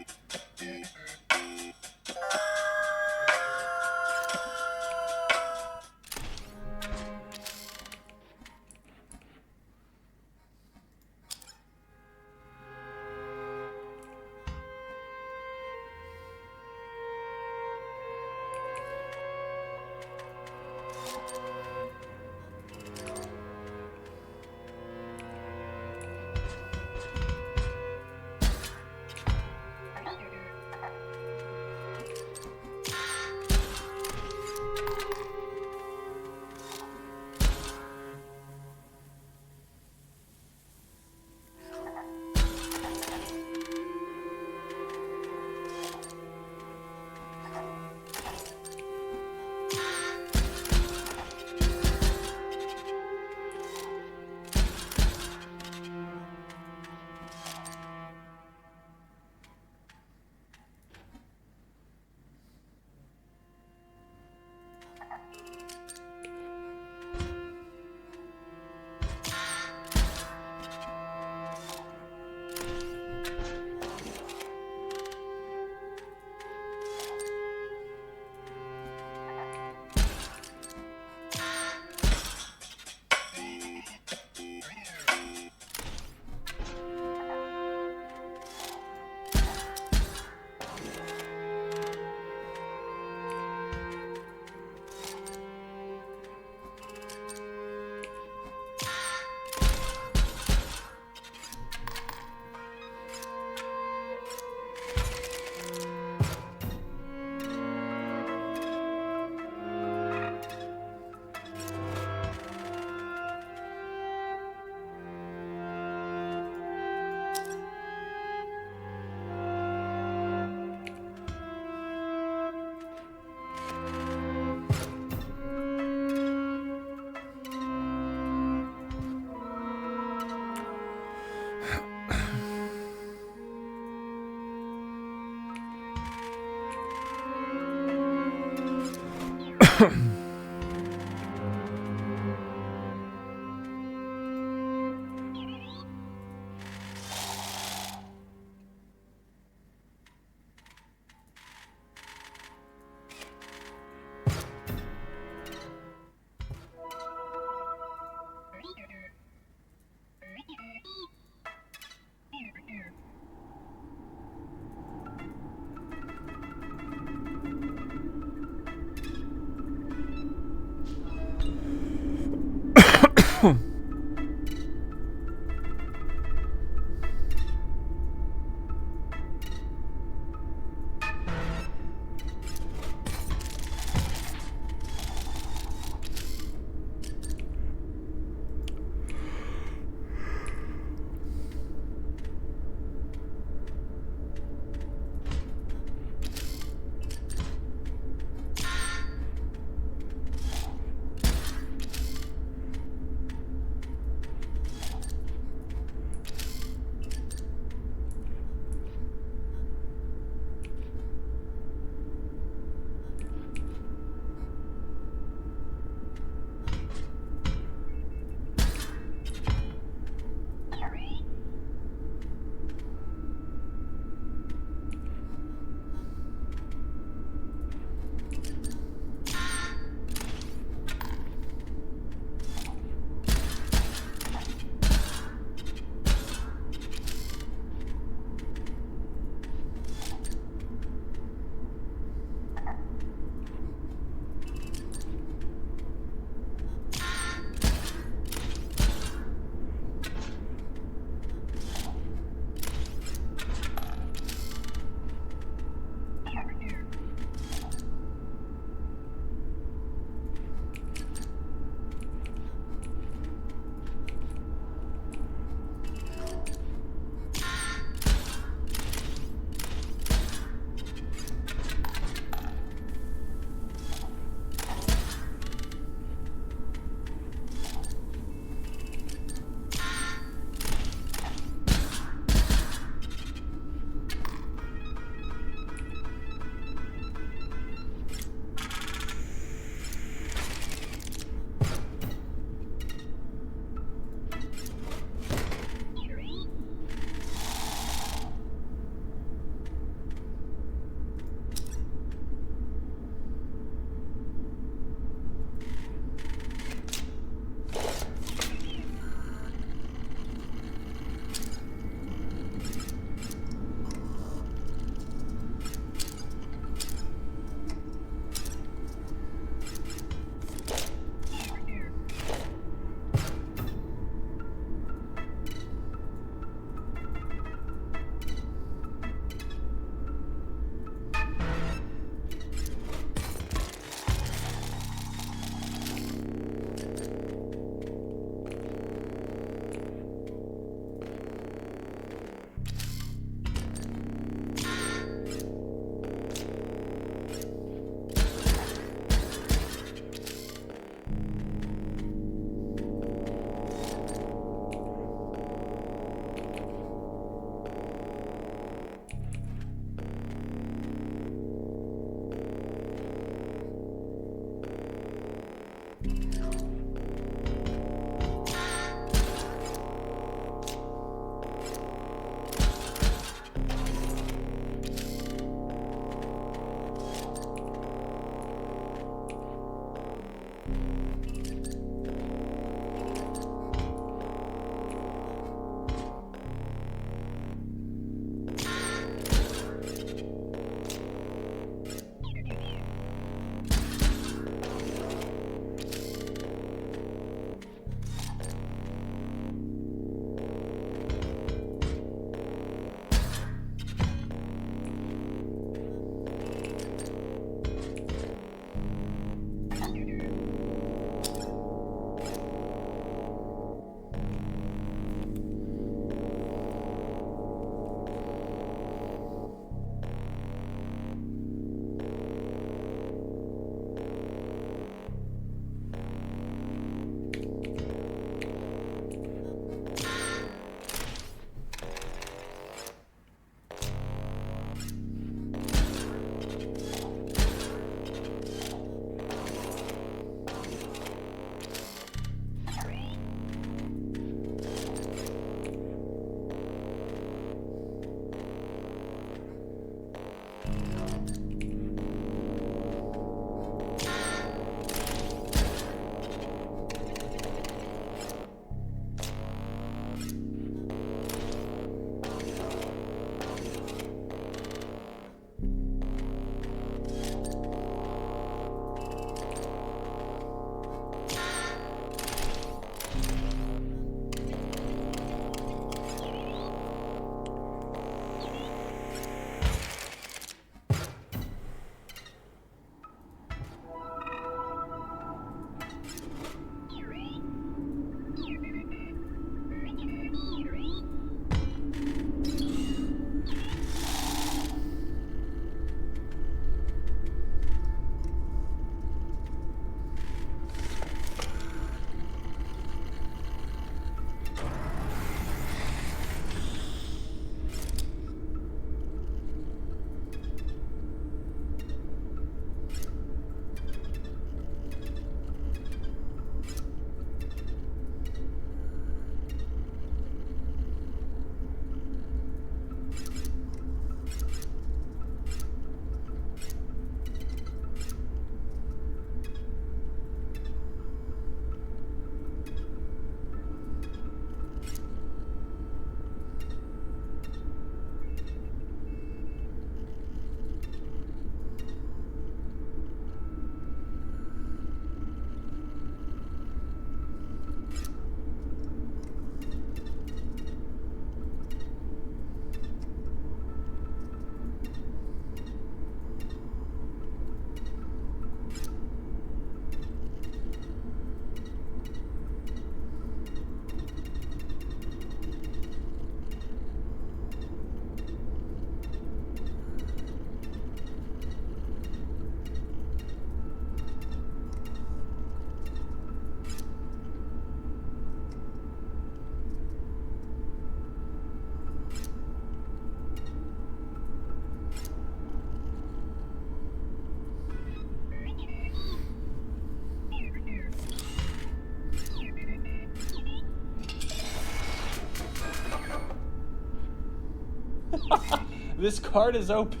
This card is OP.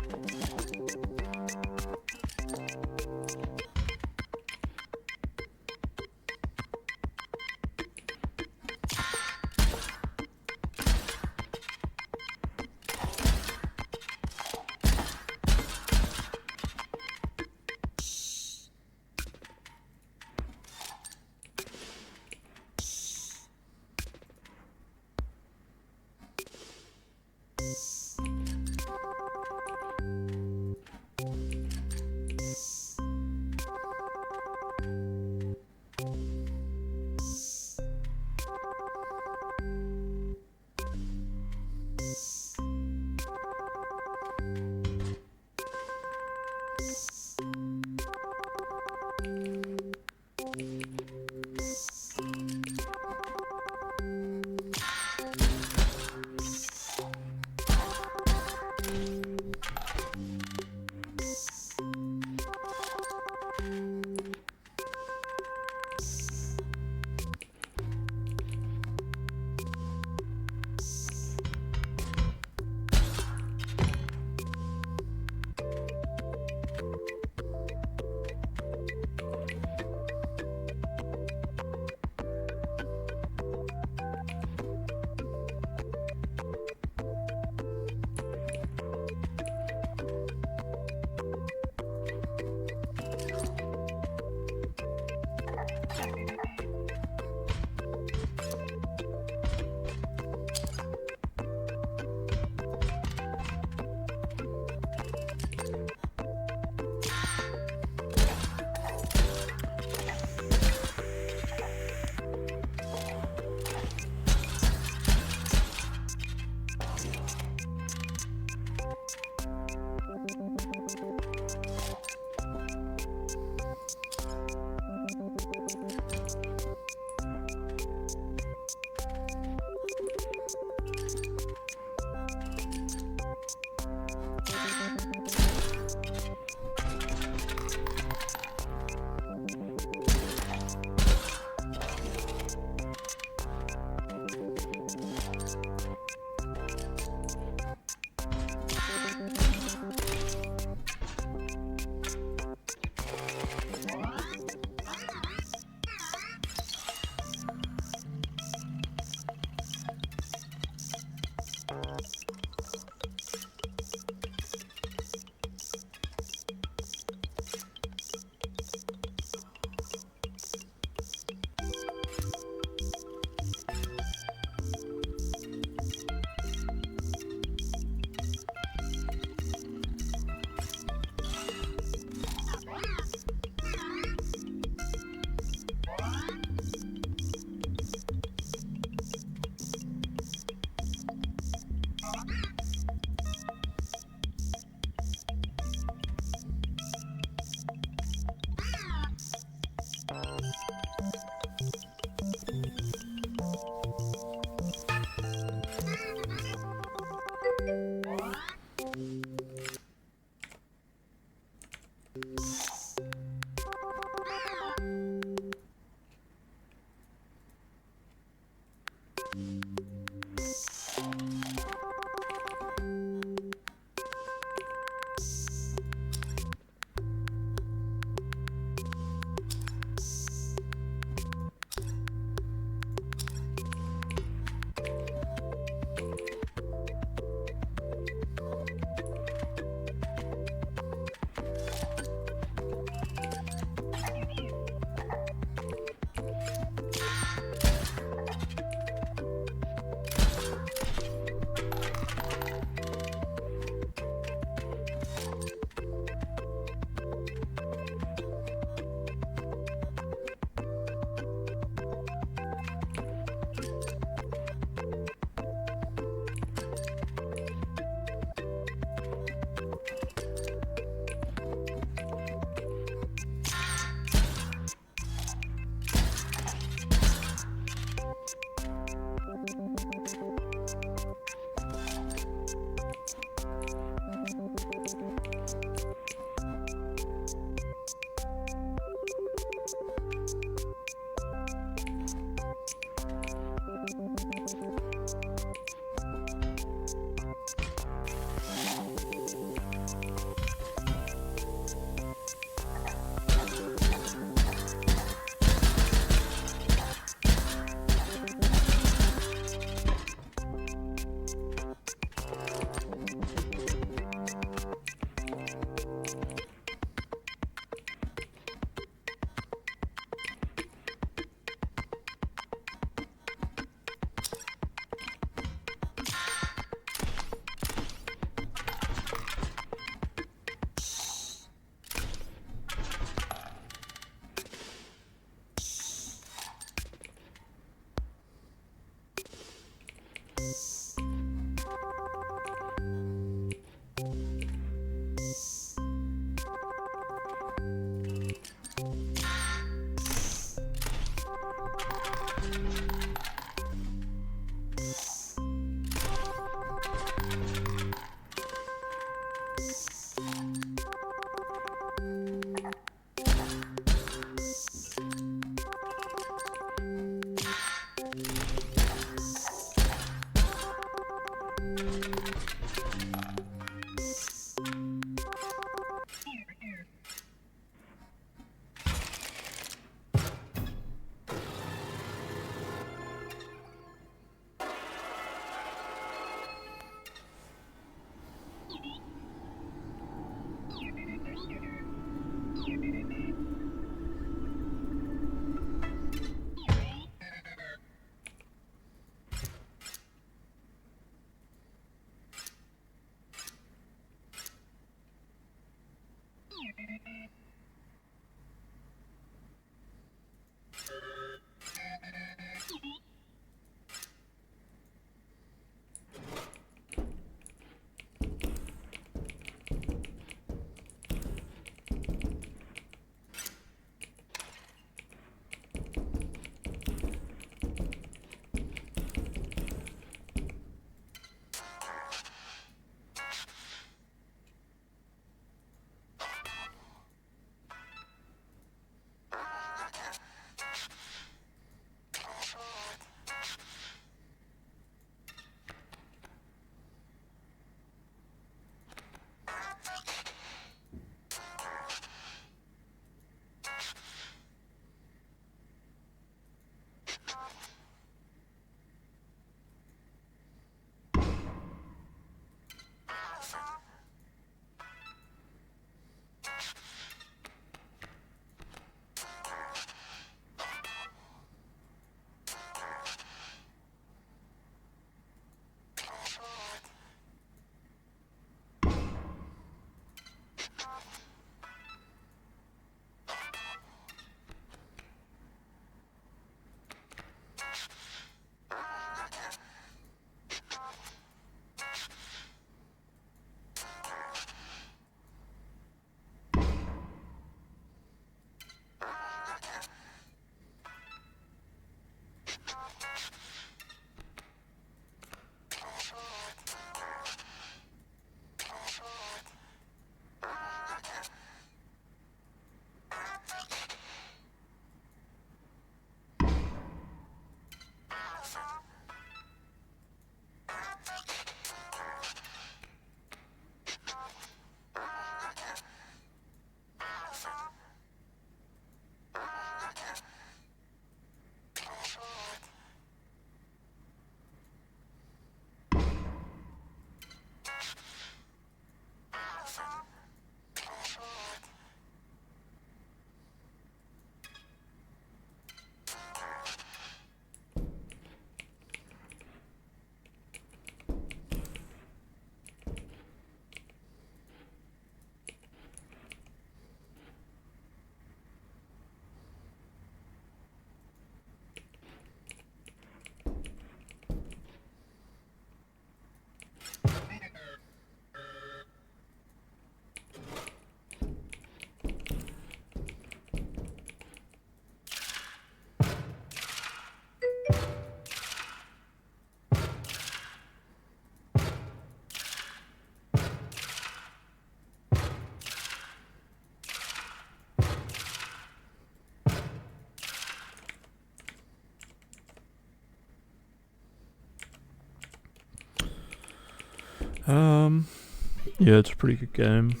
Yeah, it's a pretty good game.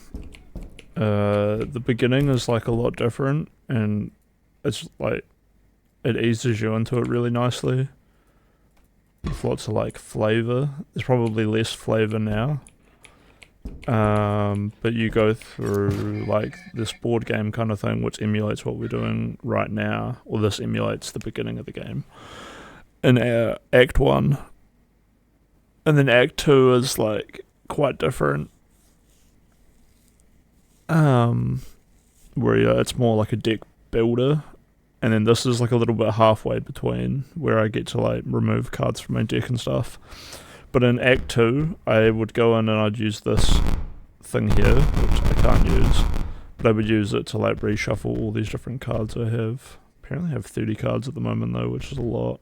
The beginning is like a lot different, and it's like it eases you into it really nicely. With lots of like flavor. There's probably less flavor now. But you go through like this board game kind of thing, which emulates what we're doing right now, or this emulates the beginning of the game. In Act 1. And then Act 2 is like quite different. Where it's more like a deck builder, and then this is like a little bit halfway between, where I get to like remove cards from my deck and stuff. But in Act 2, I would go in and I'd use this thing here, which I can't use, but I would use it to like reshuffle all these different cards I have. Apparently I have 30 cards at the moment though, which is a lot.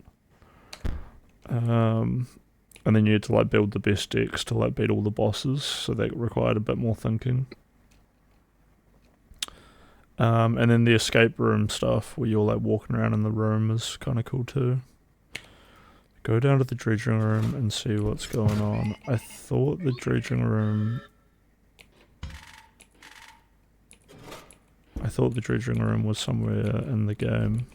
And then you had to like build the best decks to like beat all the bosses, so that required a bit more thinking. And then the escape room stuff, where you're like walking around in the room, is kind of cool too. Go down to the dredging room and see what's going on. I thought the dredging room was somewhere in the game.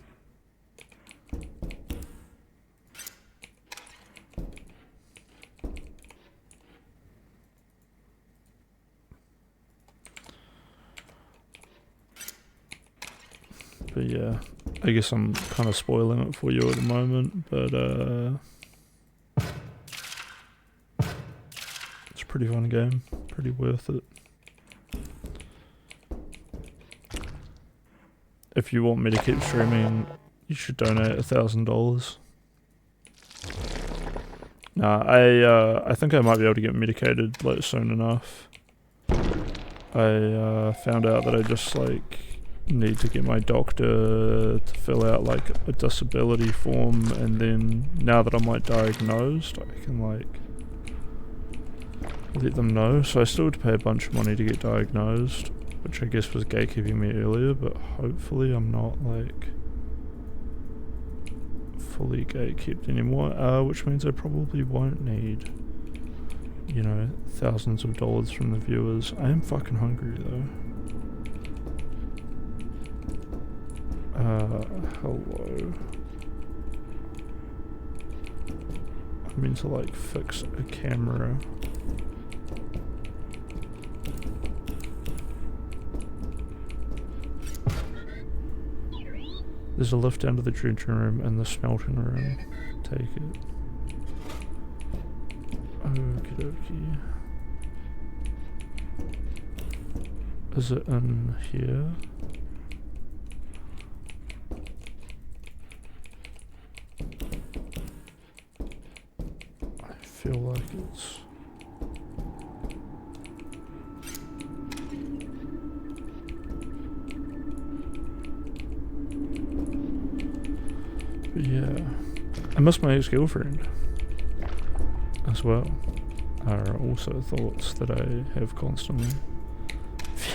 But yeah, I guess I'm kind of spoiling it for you at the moment, but it's a pretty fun game, pretty worth it. If you want me to keep streaming, you should donate $1,000. Nah, I think I might be able to get medicated like soon enough. I found out that I just like need to get my doctor to fill out like a disability form, and then now that I'm like diagnosed, I can like let them know. So I still had to pay a bunch of money to get diagnosed, which I guess was gatekeeping me earlier, but hopefully I'm not like fully gatekept anymore, which means I probably won't need, you know, thousands of dollars from the viewers. I am fucking hungry though. Hello. I mean to like fix a camera. There's a lift down to the dredging room and the smelting room. Take it. Okie dokie. Is it in here? I feel like it's... But yeah, I miss my ex-girlfriend as well. Are also thoughts that I have constantly.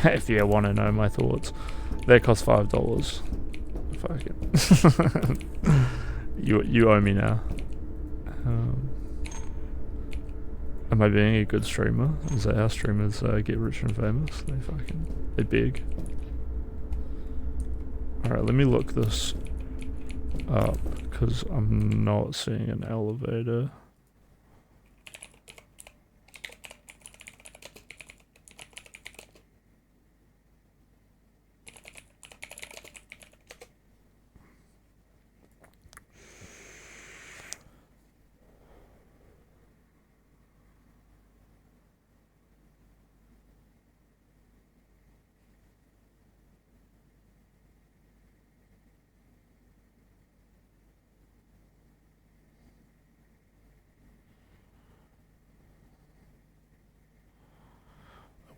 If you want to know my thoughts, that costs $5. Fuck it. You owe me now. Am I being a good streamer? Is that how streamers get rich and famous? They beg. Alright, let me look this up, because I'm not seeing an elevator.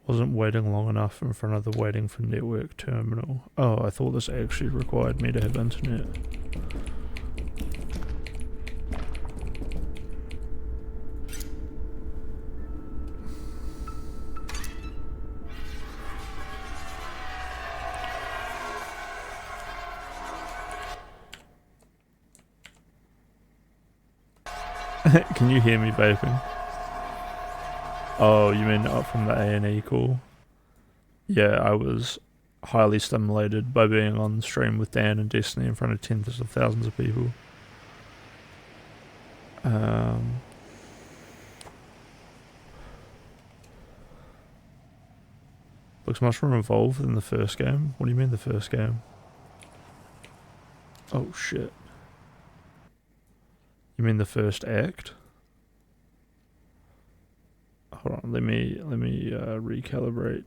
Wasn't waiting long enough in front of the waiting for network terminal. Oh, I thought this actually required me to have internet. Can you hear me vaping? Oh, you mean up from the A&E call? Yeah, I was highly stimulated by being on stream with Dan and Destiny in front of tens of thousands of people. Looks much more involved than the first game. What do you mean the first game? Oh shit. You mean the first act? Hold on, let me recalibrate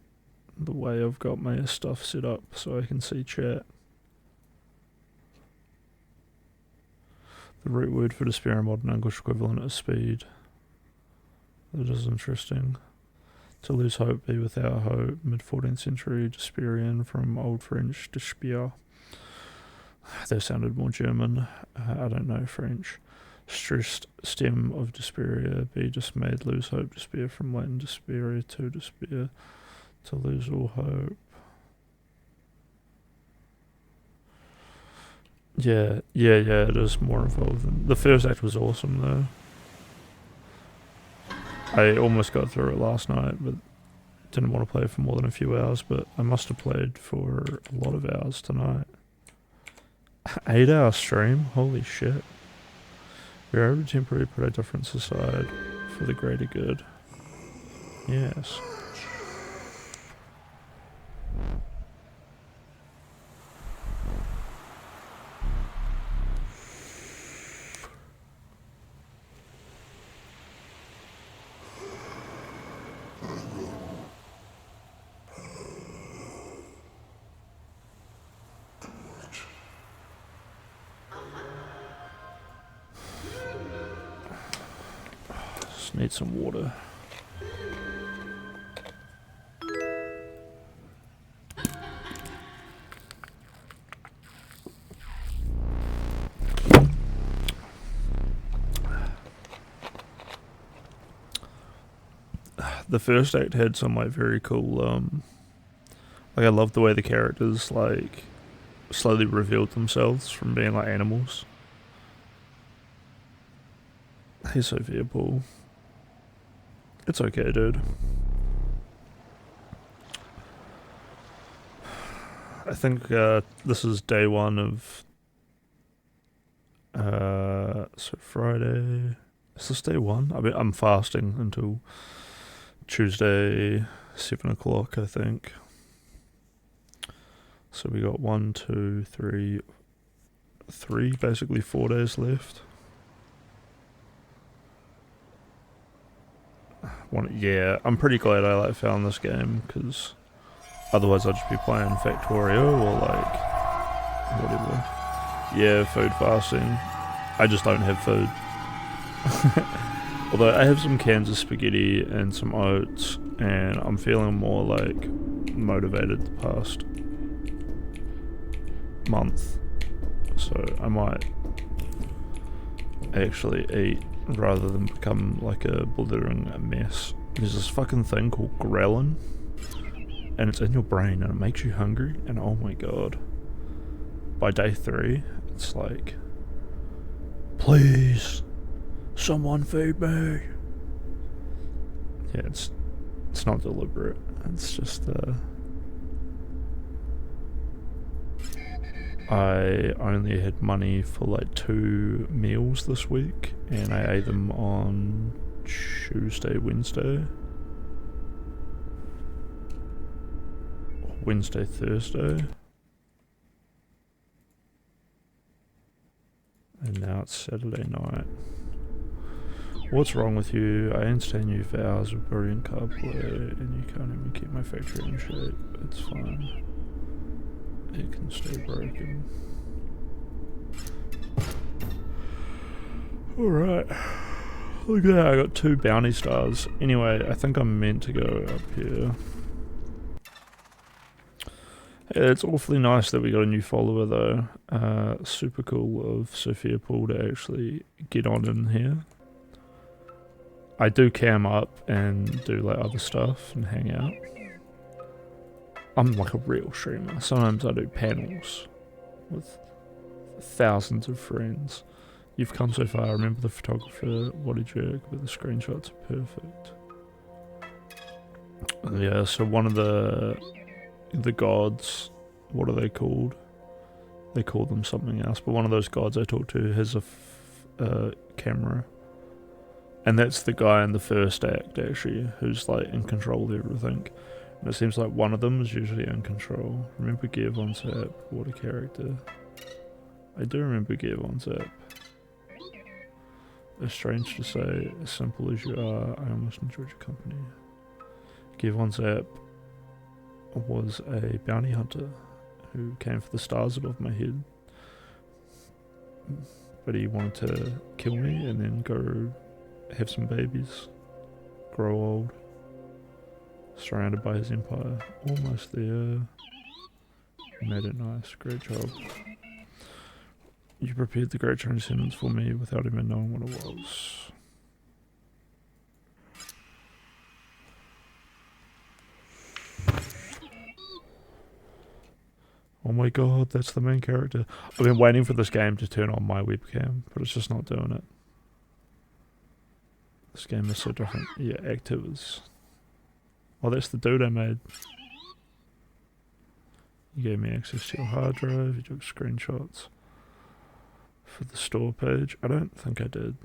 the way I've got my stuff set up so I can see chat. The root word for despair in modern English equivalent is speed. That is interesting. To lose hope, be without hope. Mid-14th century Desperian from Old French despair. That sounded more German. I don't know French. Stressed stem of despair, be dismayed, lose hope, despair from Latin despair to despair, to lose all hope. Yeah, it is more involved than the first act was awesome though. I almost got through it last night, but didn't want to play for more than a few hours, but I must have played for a lot of hours tonight. 8-hour stream? Holy shit. We are able to temporarily put our differences aside for the greater good. Yes. Just need some water. The first act had some like very cool like I loved the way the characters like slowly revealed themselves from being like animals. Hey Sophia Paul. It's okay, dude. I think this is day one of so Friday. Is this day one? I mean, I'm fasting until Tuesday 7 o'clock, I think. So we got 1, 2, 3, basically 4 days left. Yeah, I'm pretty glad I like found this game, because otherwise I'd just be playing Factorio or like whatever. Yeah, food fasting. I just don't have food. Although I have some cans of spaghetti and some oats, and I'm feeling more like motivated the past month, so I might actually eat rather than become like a blithering mess. There's this fucking thing called ghrelin, and it's in your brain and it makes you hungry, and oh my god, by day 3 it's like, please someone feed me. Yeah, it's not deliberate, it's just I only had money for like 2 meals this week, and I ate them on Tuesday, Wednesday, Thursday, and now it's Saturday night. What's wrong with you? I understand you have hours of brilliant cardplay and you can't even keep my factory in shape. It's fine. It can stay broken. Alright. Look at that, I got 2 bounty stars. Anyway, I think I'm meant to go up here. Yeah, it's awfully nice that we got a new follower though. Super cool of Sophia Paul to actually get on in here. I do cam up and do like other stuff and hang out. I'm like a real streamer. Sometimes I do panels with thousands of friends. You've come so far. Remember the photographer? What a jerk, but the screenshots are perfect. Yeah, so one of the gods, what are they called? They call them something else, but one of those gods I talked to has a camera. And that's the guy in the first act, actually, who's like in control of everything. And it seems like one of them is usually in control. Remember Gear Von Zap? What a character. I do remember Gear Von Zap. It's strange to say, as simple as you are, I almost enjoyed your company. Gear Von Zap was a bounty hunter who came for the stars above my head. But he wanted to kill me and then go have some babies, grow old, surrounded by his empire. Almost there. Made it nice, great job. You prepared the Great Transcendence for me without even knowing what it was. Oh my god, that's the main character. I've been waiting for this game to turn on my webcam, but it's just not doing it. This game is so different. Yeah, Activus. Oh, that's the dude I made. You gave me access to your hard drive, you took screenshots for the store page. I don't think I did.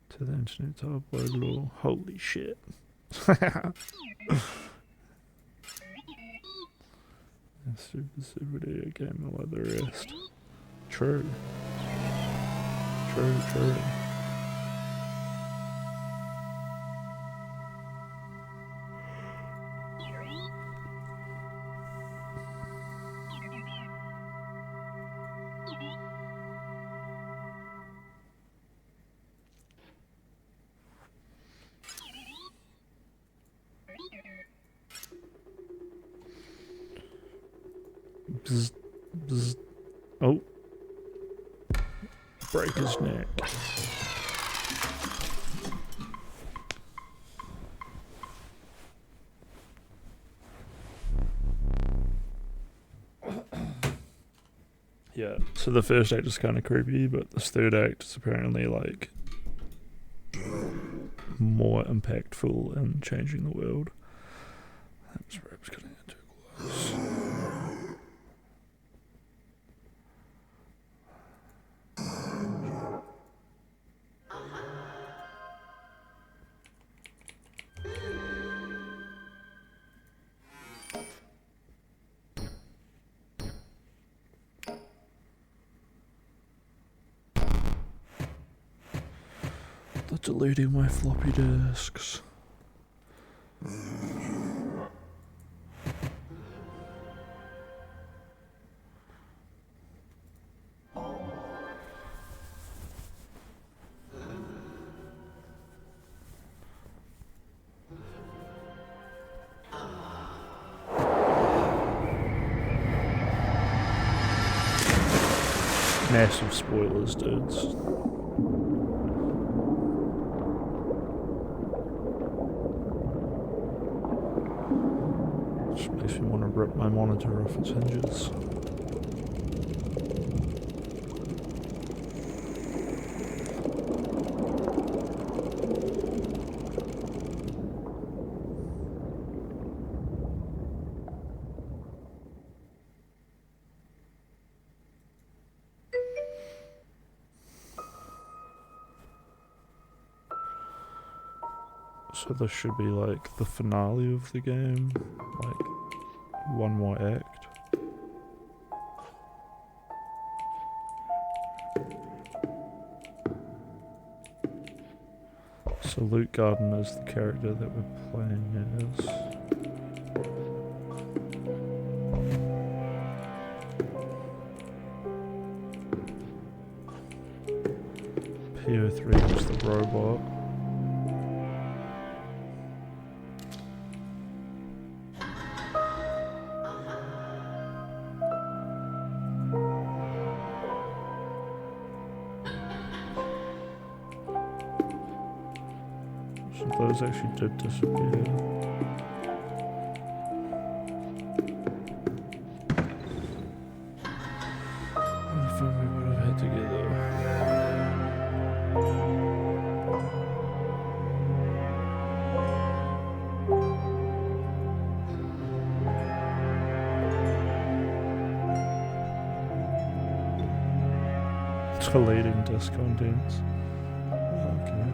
To the internet to upload it all. Holy shit. Super video game like the rest. True. True. Bzz, bzz. Oh. Break his neck. Yeah, so the first act is kind of creepy, but this third act is apparently like more impactful in changing the world. That's perhaps cutting it too close. Deleting my floppy disks. Massive spoilers, dudes. Just makes me want to rip my monitor off its hinges. So this should be like the finale of the game, like one more act. So Luke Garden is the character that we're playing as. PO3 is the robot. Those actually did disappear. What if we would have had together? Deleting disk contents. Okay.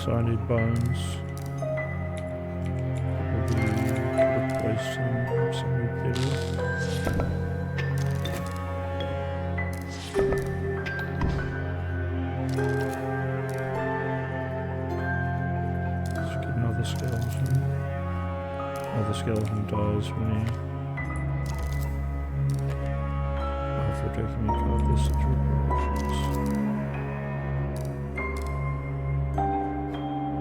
so I need bones. Probably could have placed him somewhere better. Let's get another skeleton. Another skeleton dies when he... for taking me card this reparations.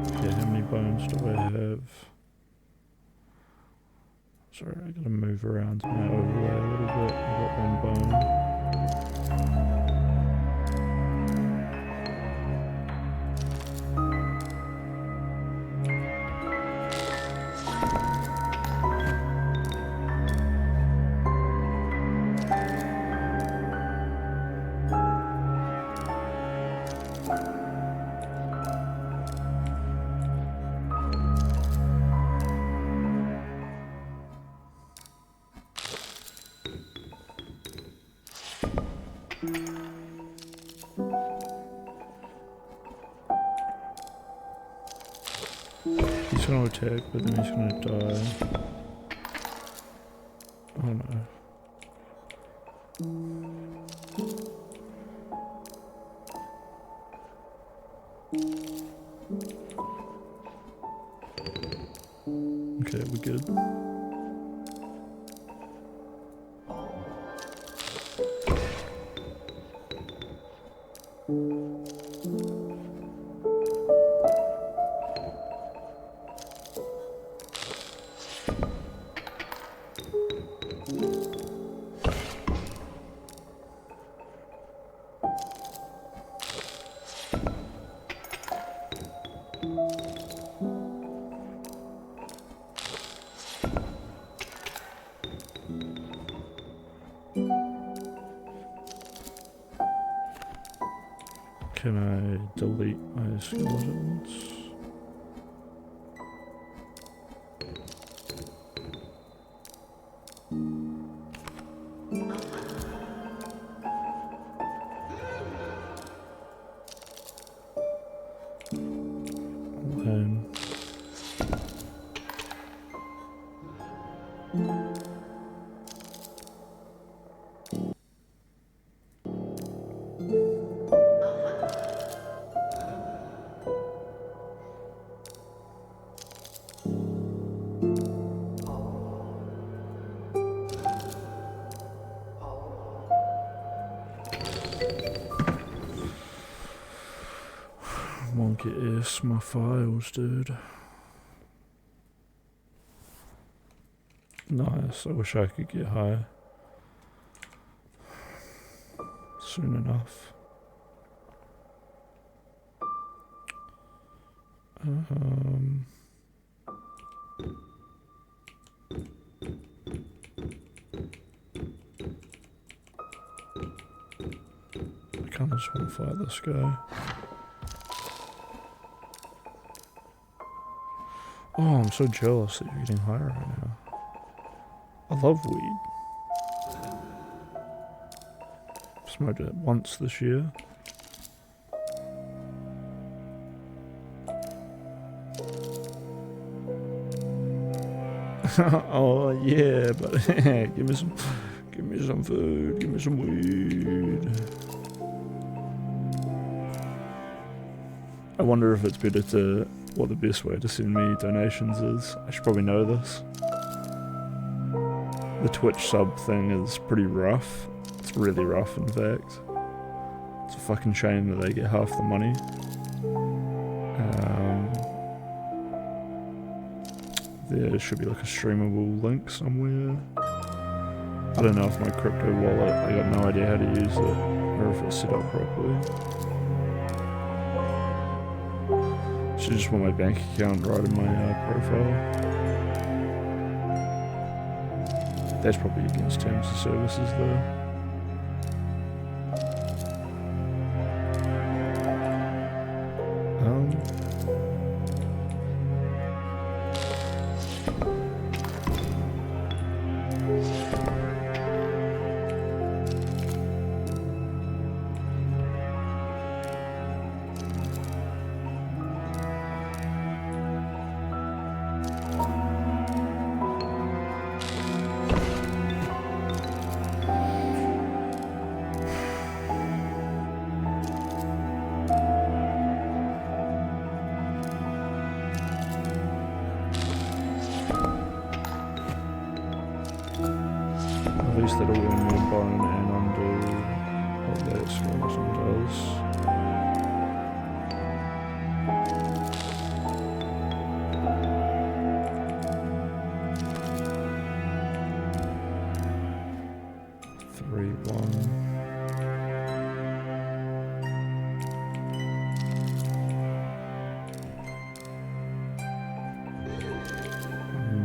Okay, how many bones do I have? Sorry, I gotta move around my overlay a little bit. I got one bone. He's gonna attack, but then he's gonna die. Oh no. Okay, we're good. Can I delete my skeletons? Won't get this, my files, dude. Nice, I wish I could get high soon enough. I kind of just want to fight this guy. Oh, I'm so jealous that you're getting high right now. I love weed. Smoked it once this year. Oh yeah, but give me some food, give me some weed. I wonder if it's better to, what the best way to send me donations is. I should probably know this. The Twitch sub thing is pretty rough. It's really rough, in fact. It's a fucking shame that they get half the money. There should be like a streamable link somewhere. I don't know if my crypto wallet, I got no idea how to use it, or if it's set up properly. Should just put my bank account right in my profile. That's probably against terms of services though. replace that aluminum bone and undo what that skeleton does.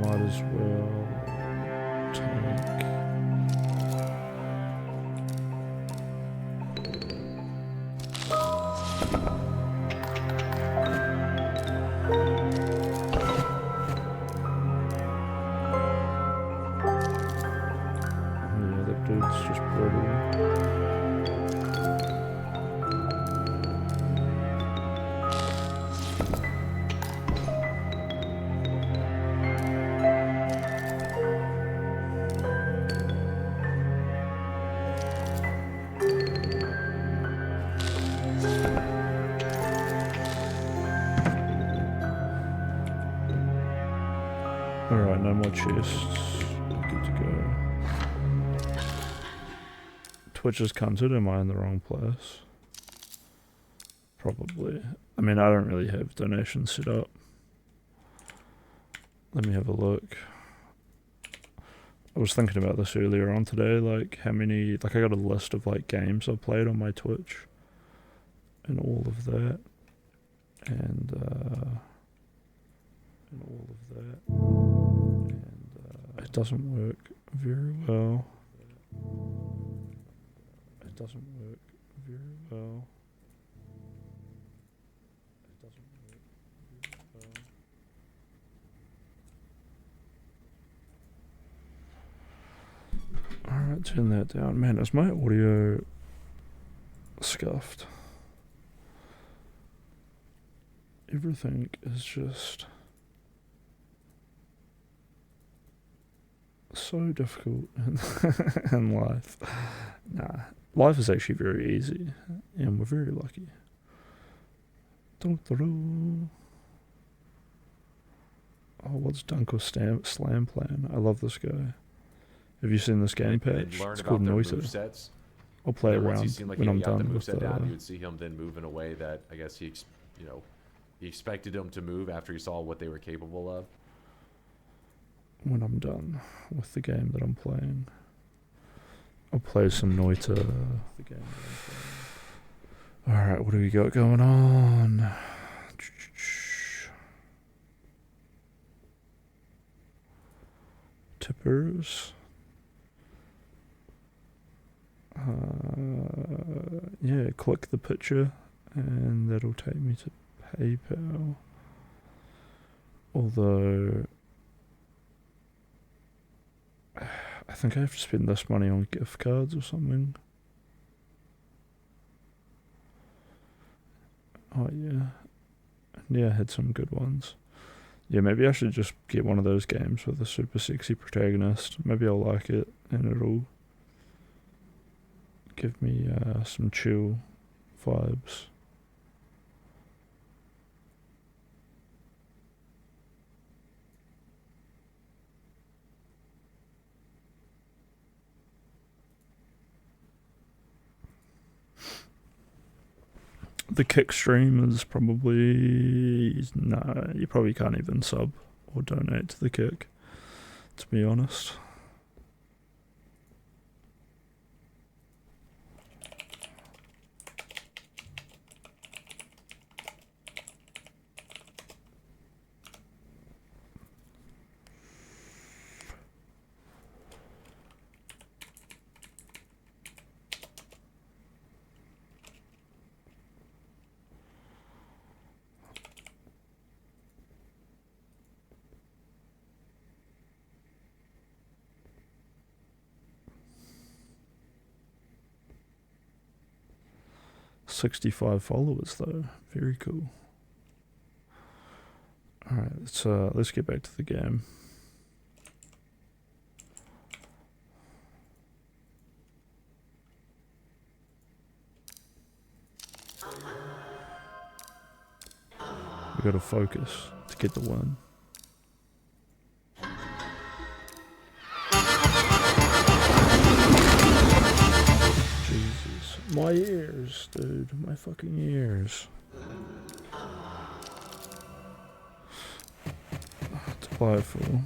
Might as well take. Yeah, that dude's just brutal. Alright, no more chests. Good to go. Twitch has cunted. Am I in the wrong place? Probably. I mean, I don't really have donations set up. Let me have a look. I was thinking about this earlier on today, like how many, like I got a list of like games I've played on my Twitch and all of that. And all of that. And it doesn't work very well. It doesn't work very well. It doesn't work very well. Alright, turn that down. Man, is my audio scuffed? Everything is just so difficult in life. Nah, life is actually very easy, and we're very lucky. Oh, what's Dunkel Slam Plan? I love this guy. Have you seen this game patch? It's called Noita. I'll play around when I'm done with you would see him then move in a way that I guess he expected him to move after he saw what they were capable of. When I'm done with the game that I'm playing, I'll play some Noita. Alright, what do we got going on? Tippers. Yeah, click the picture and that'll take me to PayPal. Although I think I have to spend this money on gift cards or something. Oh yeah. Yeah, I had some good ones. Yeah, maybe I should just get one of those games with a super sexy protagonist. Maybe I'll like it and it'll give me some chill vibes. The kick stream is probably... No, you probably can't even sub or donate to the kick, to be honest. .65 followers though, very cool. Alright, let's get back to the game. We gotta focus to get the win. My ears, dude. My fucking ears. Delightful.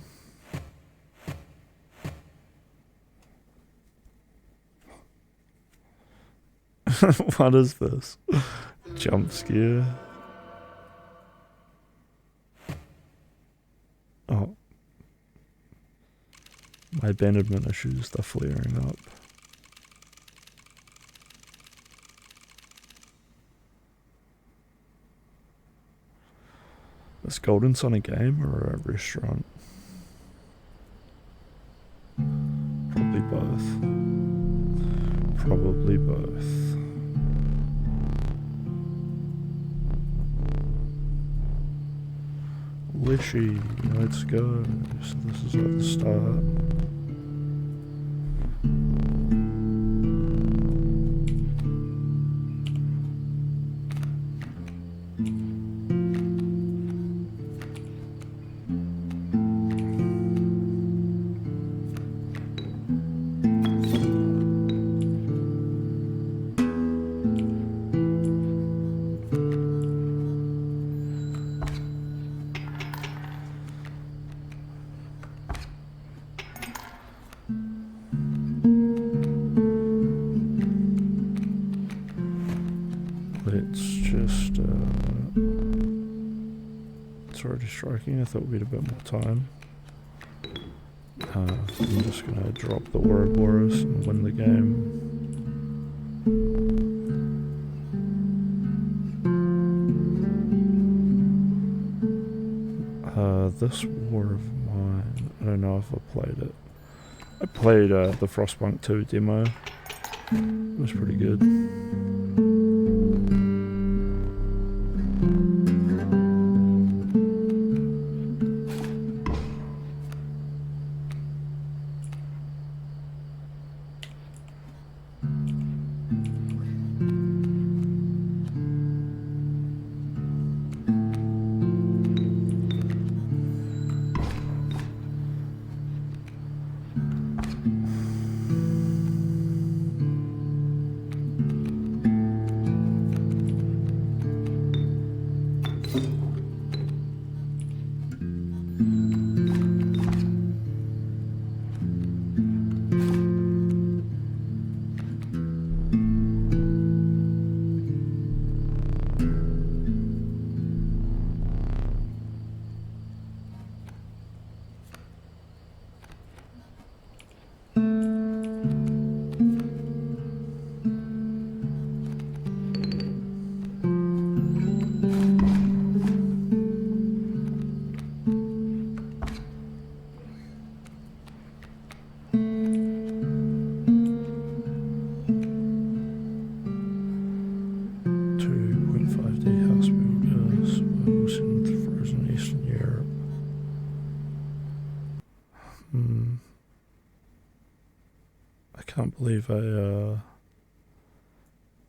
What is this? Jump scare? Oh. My abandonment issues, they're flaring up. Is Golden Sun a game or a restaurant? Probably both. Probably both. Lishy, let's go. So this is at the start. Striking. I thought we'd a bit more time. I'm just gonna drop the Ouroboros and win the game. This War of Mine, I don't know if I played it. I played the Frostpunk 2 demo. It was pretty good.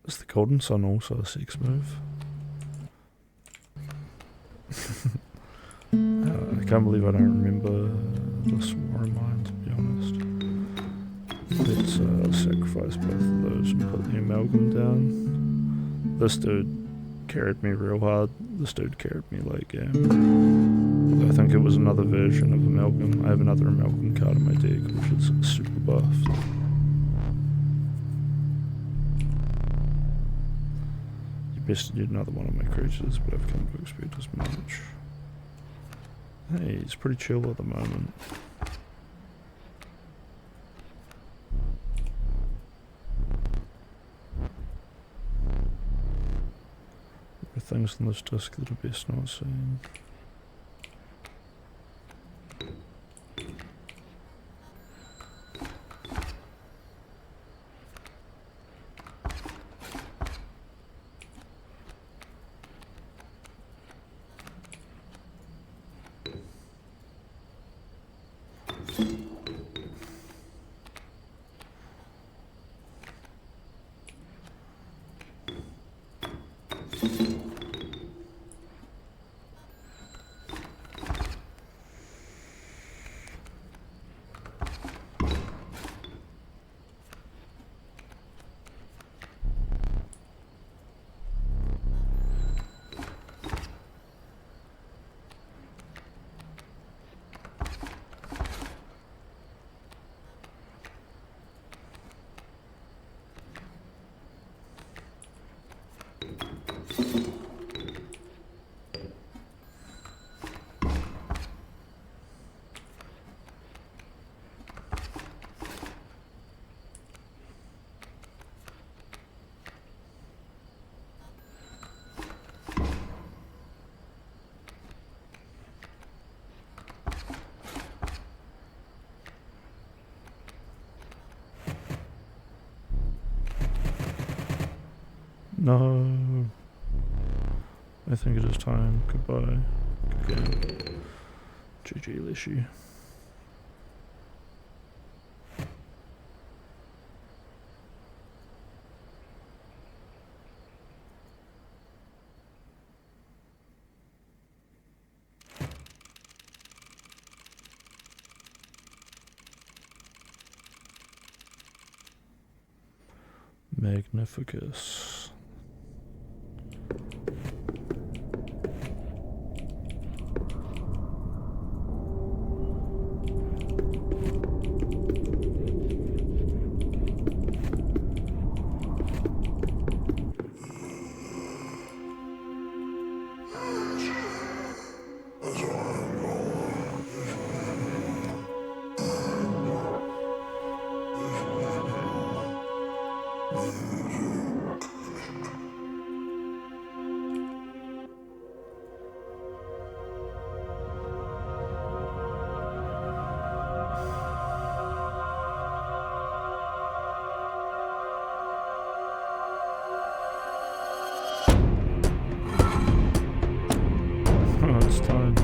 Is the Golden Sun also a sex move? I can't believe I don't remember this War of Mine, to be honest. Let's sacrifice both of those and put the amalgam down. This dude carried me real hard. This dude carried me late game. I think it was another version of amalgam. I have another amalgam card in my deck, which is super buffed. Bested another one of my creatures, but I've come to expect as much. Hey, he's pretty chill at the moment. There are things on this disc that are best not seen. No. I think it is time. Goodbye. Good game. GG, Lishy. Magnificus. Oh, it's time.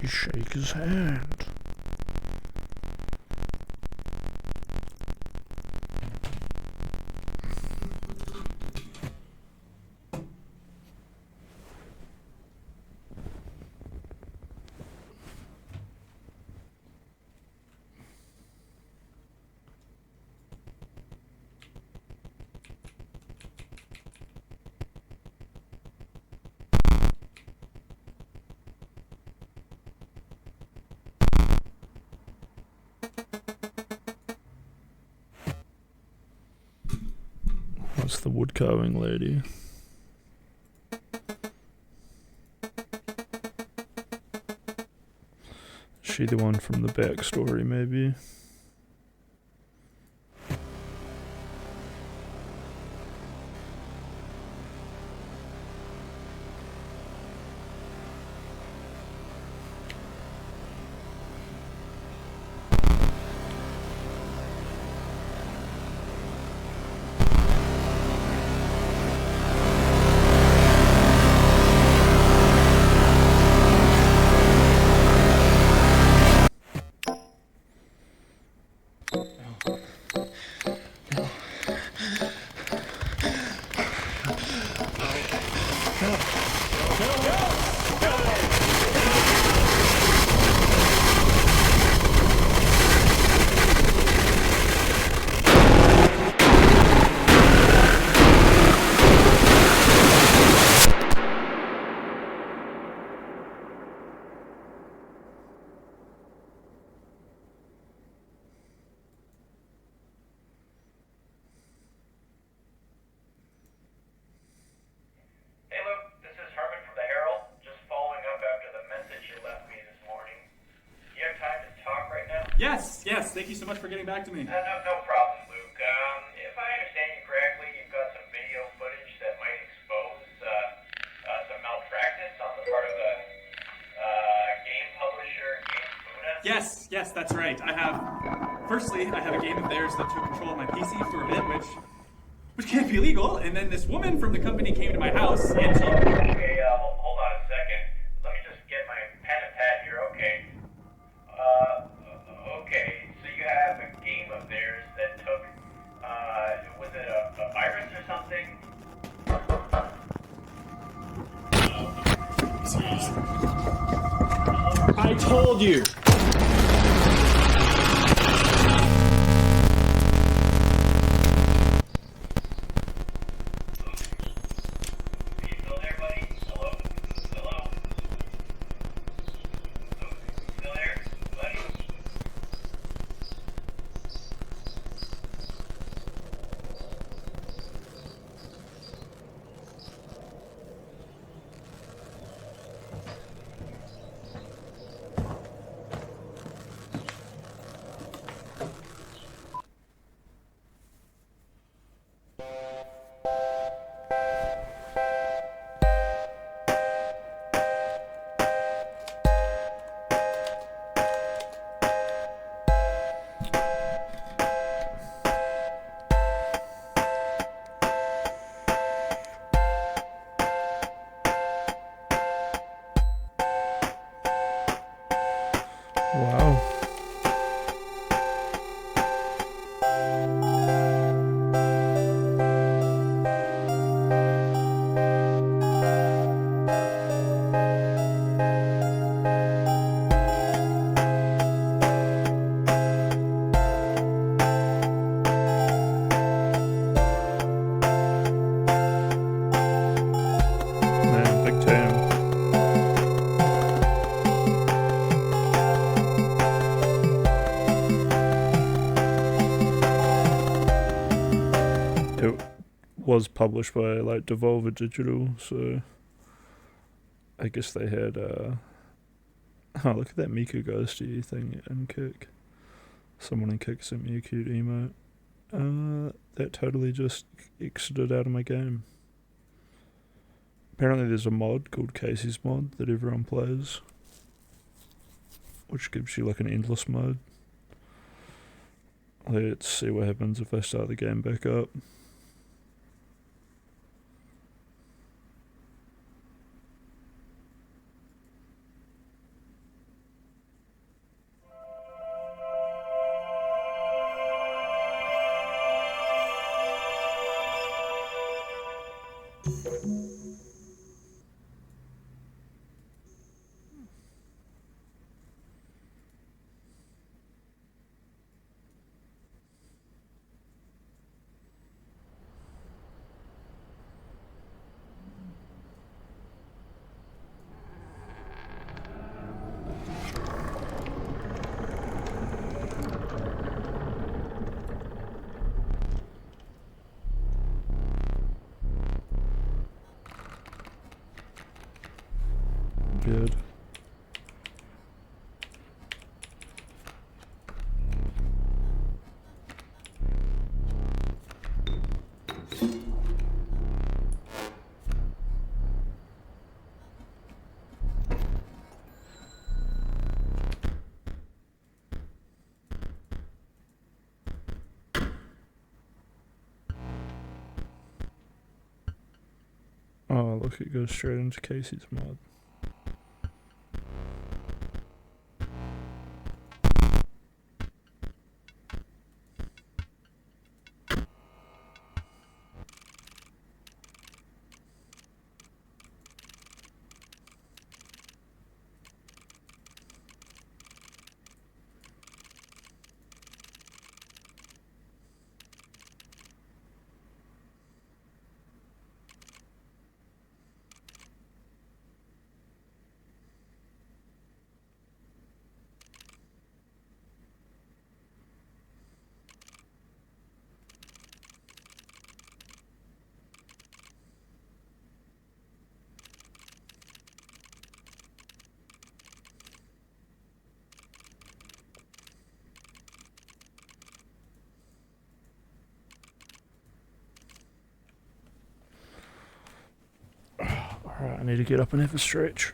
Please shake his hand. That's the wood carving lady. Is she the one from the backstory, maybe? Yes, thank you so much for getting back to me. No problem, Luke. If I understand you correctly, you've got some video footage that might expose some malpractice on the part of a game publisher, GameSpuna. Yes, that's right. Firstly, I have a game of theirs that took control of my PC for a bit, which can't be legal, and then this woman from the company came to my house, and she... Okay, hold on a second. Let me just get my pen and pad here, okay? Okay, so you have a game of theirs that took, was it a virus or something? I told you! Wow. Man, big time. It was published by like Devolver Digital, so I guess they had oh, look at that Mika Ghosty thing in Kick. Someone in Kick sent me a cute emote. That totally just exited out of my game. Apparently there's a mod called Casey's Mod that everyone plays, which gives you like an endless mode. Let's see what happens if I start the game back up. good. Oh, look, it goes straight into Casey's mod. Alright, I need to get up and have a stretch.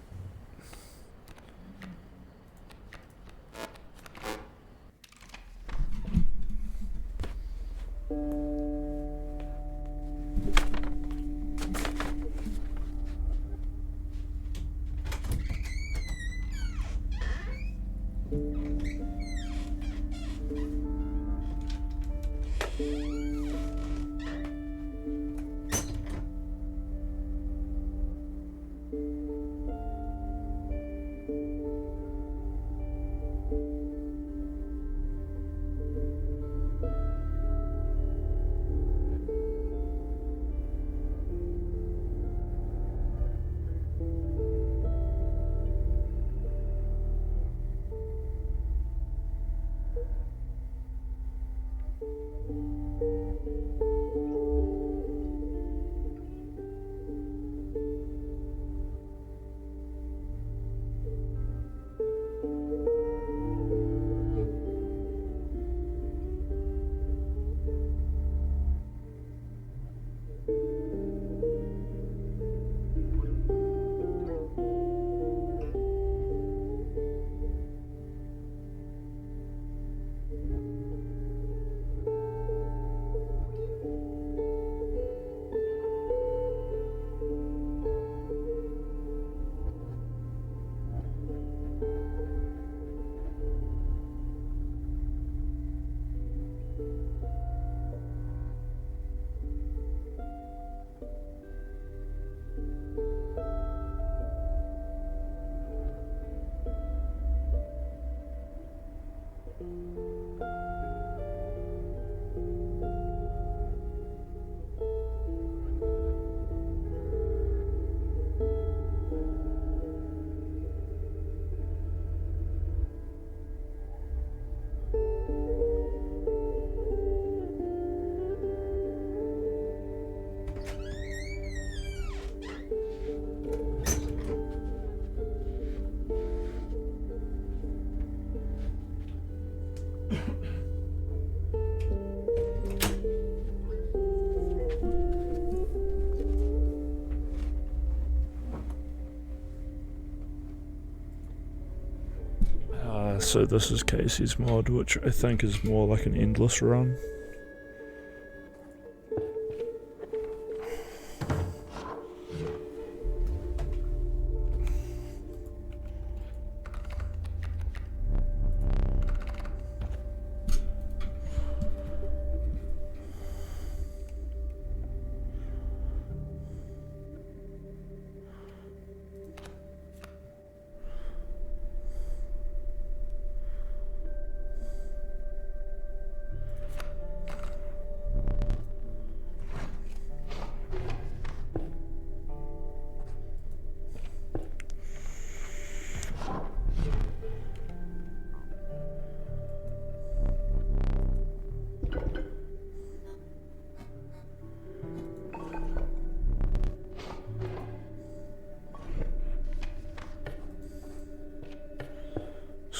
So this is Casey's mod, which I think is more like an endless run.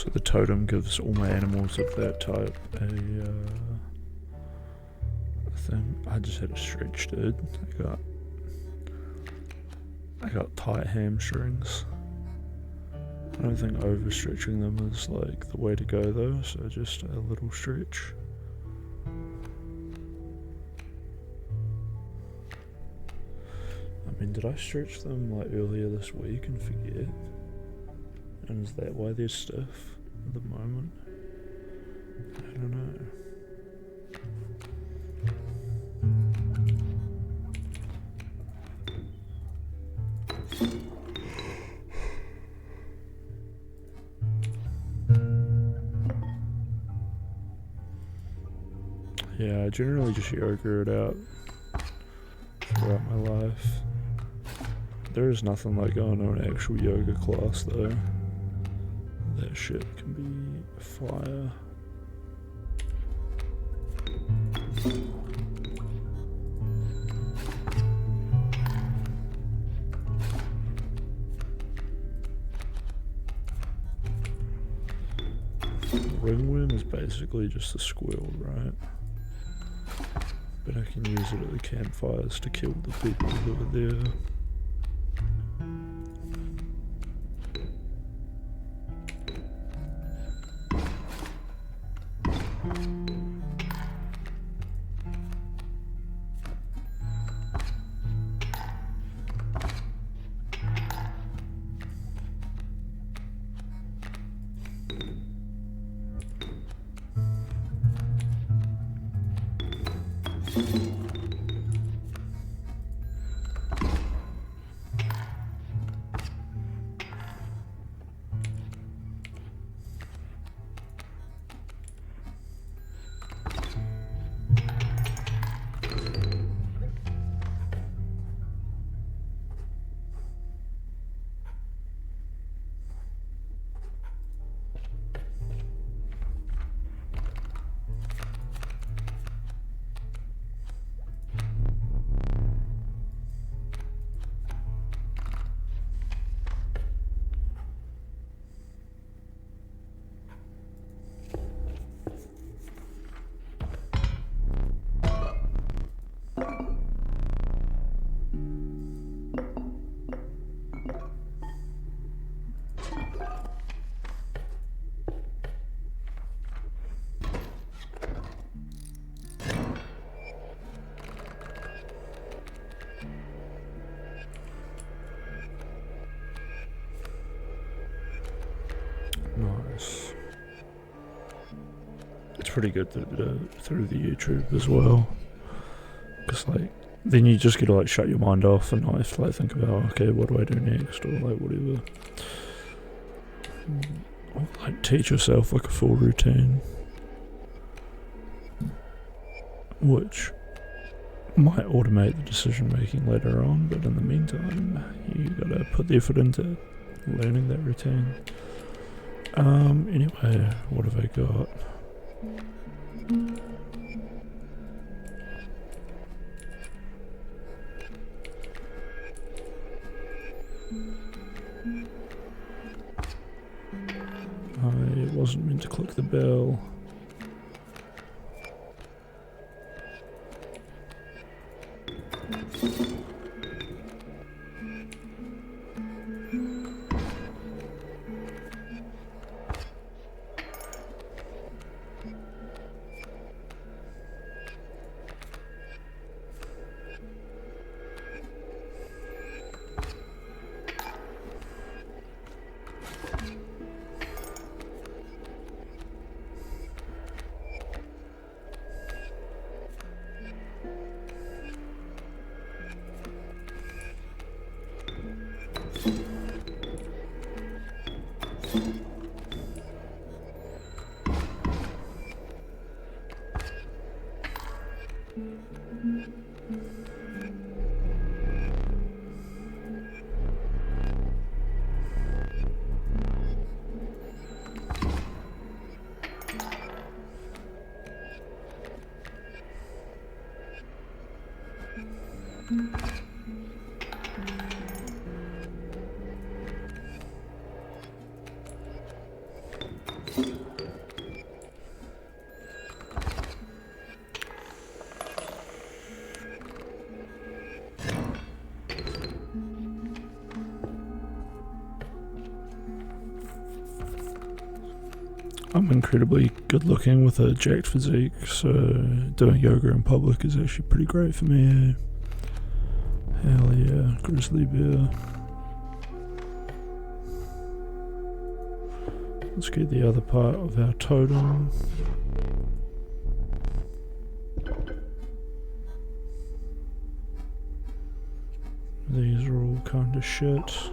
So the totem gives all my animals of that type a thing. I just had a stretch, dude. I got tight hamstrings. I don't think overstretching them is like the way to go though, so just a little stretch. I mean, did I stretch them like earlier this week and forget? And is that why they're stiff at the moment? I don't know. Yeah, I generally just yoga it out throughout my life. There is nothing like going to an actual yoga class though. That shit can be fire. Ringworm is basically just a squirrel, right? But I can use it at the campfires to kill the people who are there. Nice. It's pretty good through the YouTube as well, because like then you just get to like shut your mind off and not have to like think about, okay, what do I do next, or like whatever. Or, like teach yourself like a full routine, which might automate the decision making later on, but in the meantime you gotta put the effort into learning that routine. Anyway, what have I got? I wasn't meant to click the bell. I'm incredibly good looking with a jacked physique, so doing yoga in public is actually pretty great for me. Hell yeah, grizzly bear. Let's get the other part of our totem. These are all kind of shit.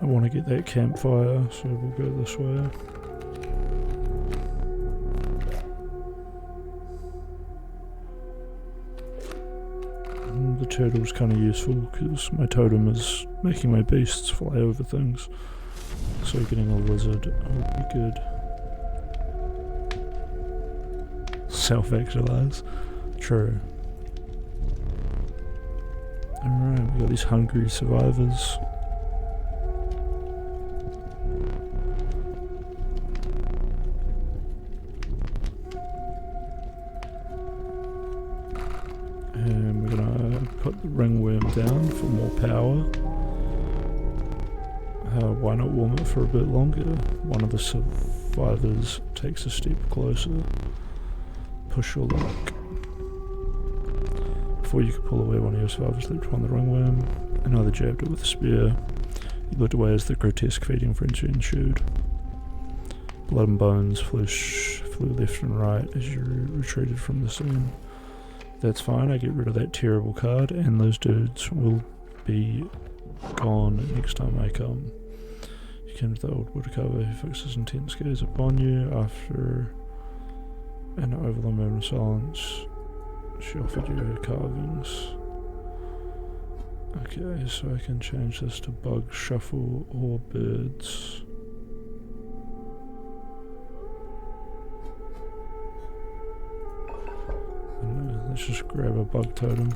I want to get that campfire, so we'll go this way. The turtle's kind of useful because my totem is making my beasts fly over things, so getting a lizard would be good. Self-actualize. True. Alright, we got these hungry survivors. And we're gonna put the ringworm down for more power. Why not warm it for a bit longer? One of the survivors takes a step closer. Push your luck. Before you could pull away, one of your survivors leaped upon the ringworm. Another jabbed it with a spear. He looked away as the grotesque feeding frenzy ensued. Blood and bones flew left and right as you retreated from the scene. That's fine, I get rid of that terrible card, and those dudes will be gone next time I come. You came to the old woodcarver who fixed his intense gaze upon you. After an over the moment of silence, she offered you her carvings. Okay, so I can change this to bug, shuffle, or birds. Let's just grab a bug totem.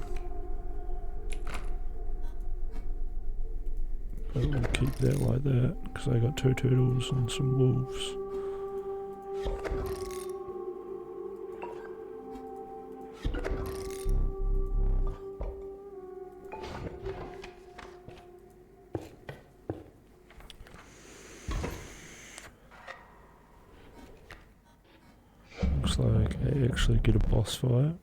But we'll keep that like that, because I got 2 turtles and some wolves. Looks like I actually get a boss fight.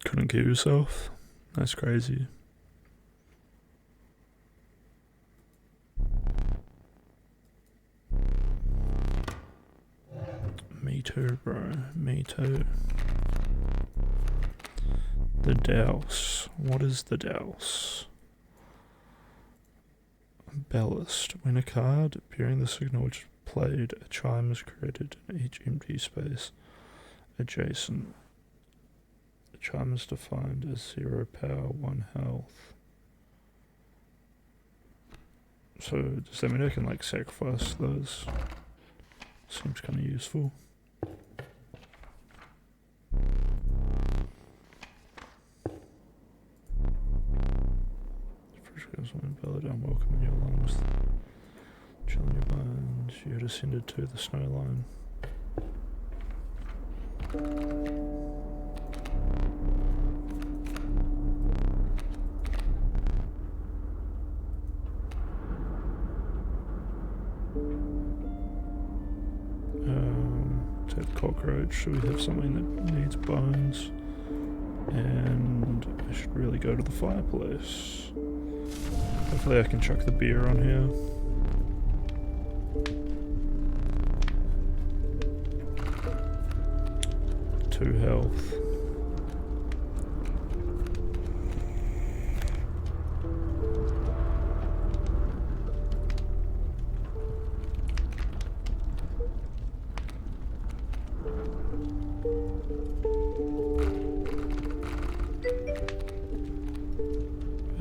Couldn't kill yourself? That's crazy. Me too, bro. Me too. The Douse. What is the Douse? Ballast. When a card appearing the signal which played, a chime is created in each empty space adjacent. The chime is defined as 0 power, 1 health. So does that mean I can like sacrifice those? Seems kind of useful. Valid, unwelcome in your lungs. Chill in your bones. You are descended to the snow line. Take the cockroach. So we have something that needs bones. And I should really go to the fireplace. Hopefully I can chuck the beer on here. Two health.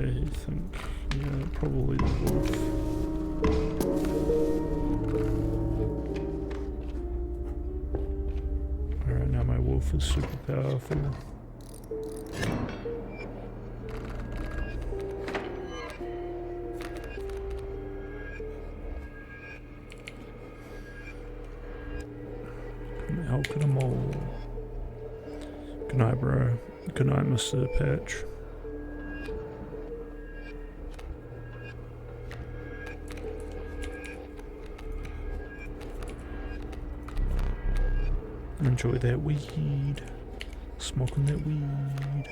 I think, yeah, probably the wolf. Alright, now my wolf is super powerful. How can them all? Good night, bro. Good night, Mr. Patch. Enjoy that weed. Smoking that weed.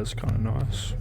That's kind of nice.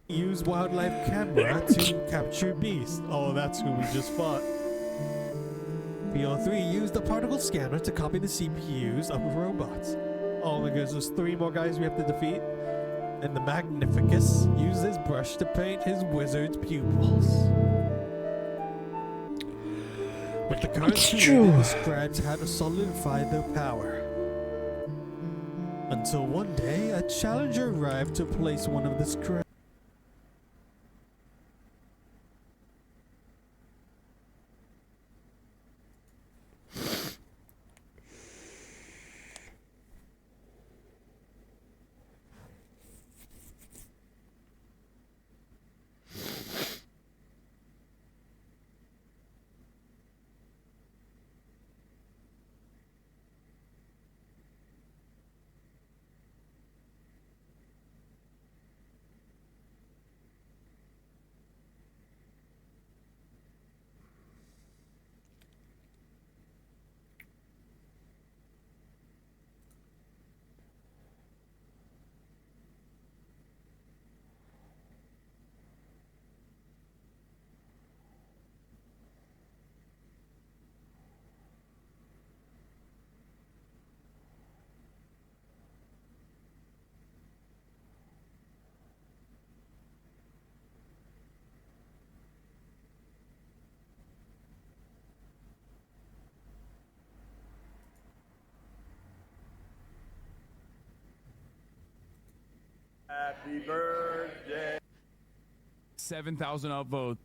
Use wildlife camera to capture beast. Oh, that's who we just fought. PO3 used the particle scanner to copy the CPUs of robots. Oh my goodness, there's 3 more guys we have to defeat. And the Magnificus used his brush to paint his wizard's pupils. With the current period, the scribes had to solidify their power. Until one day, a challenger arrived to place one of the scribes. Happy birthday. 7,000 upvotes.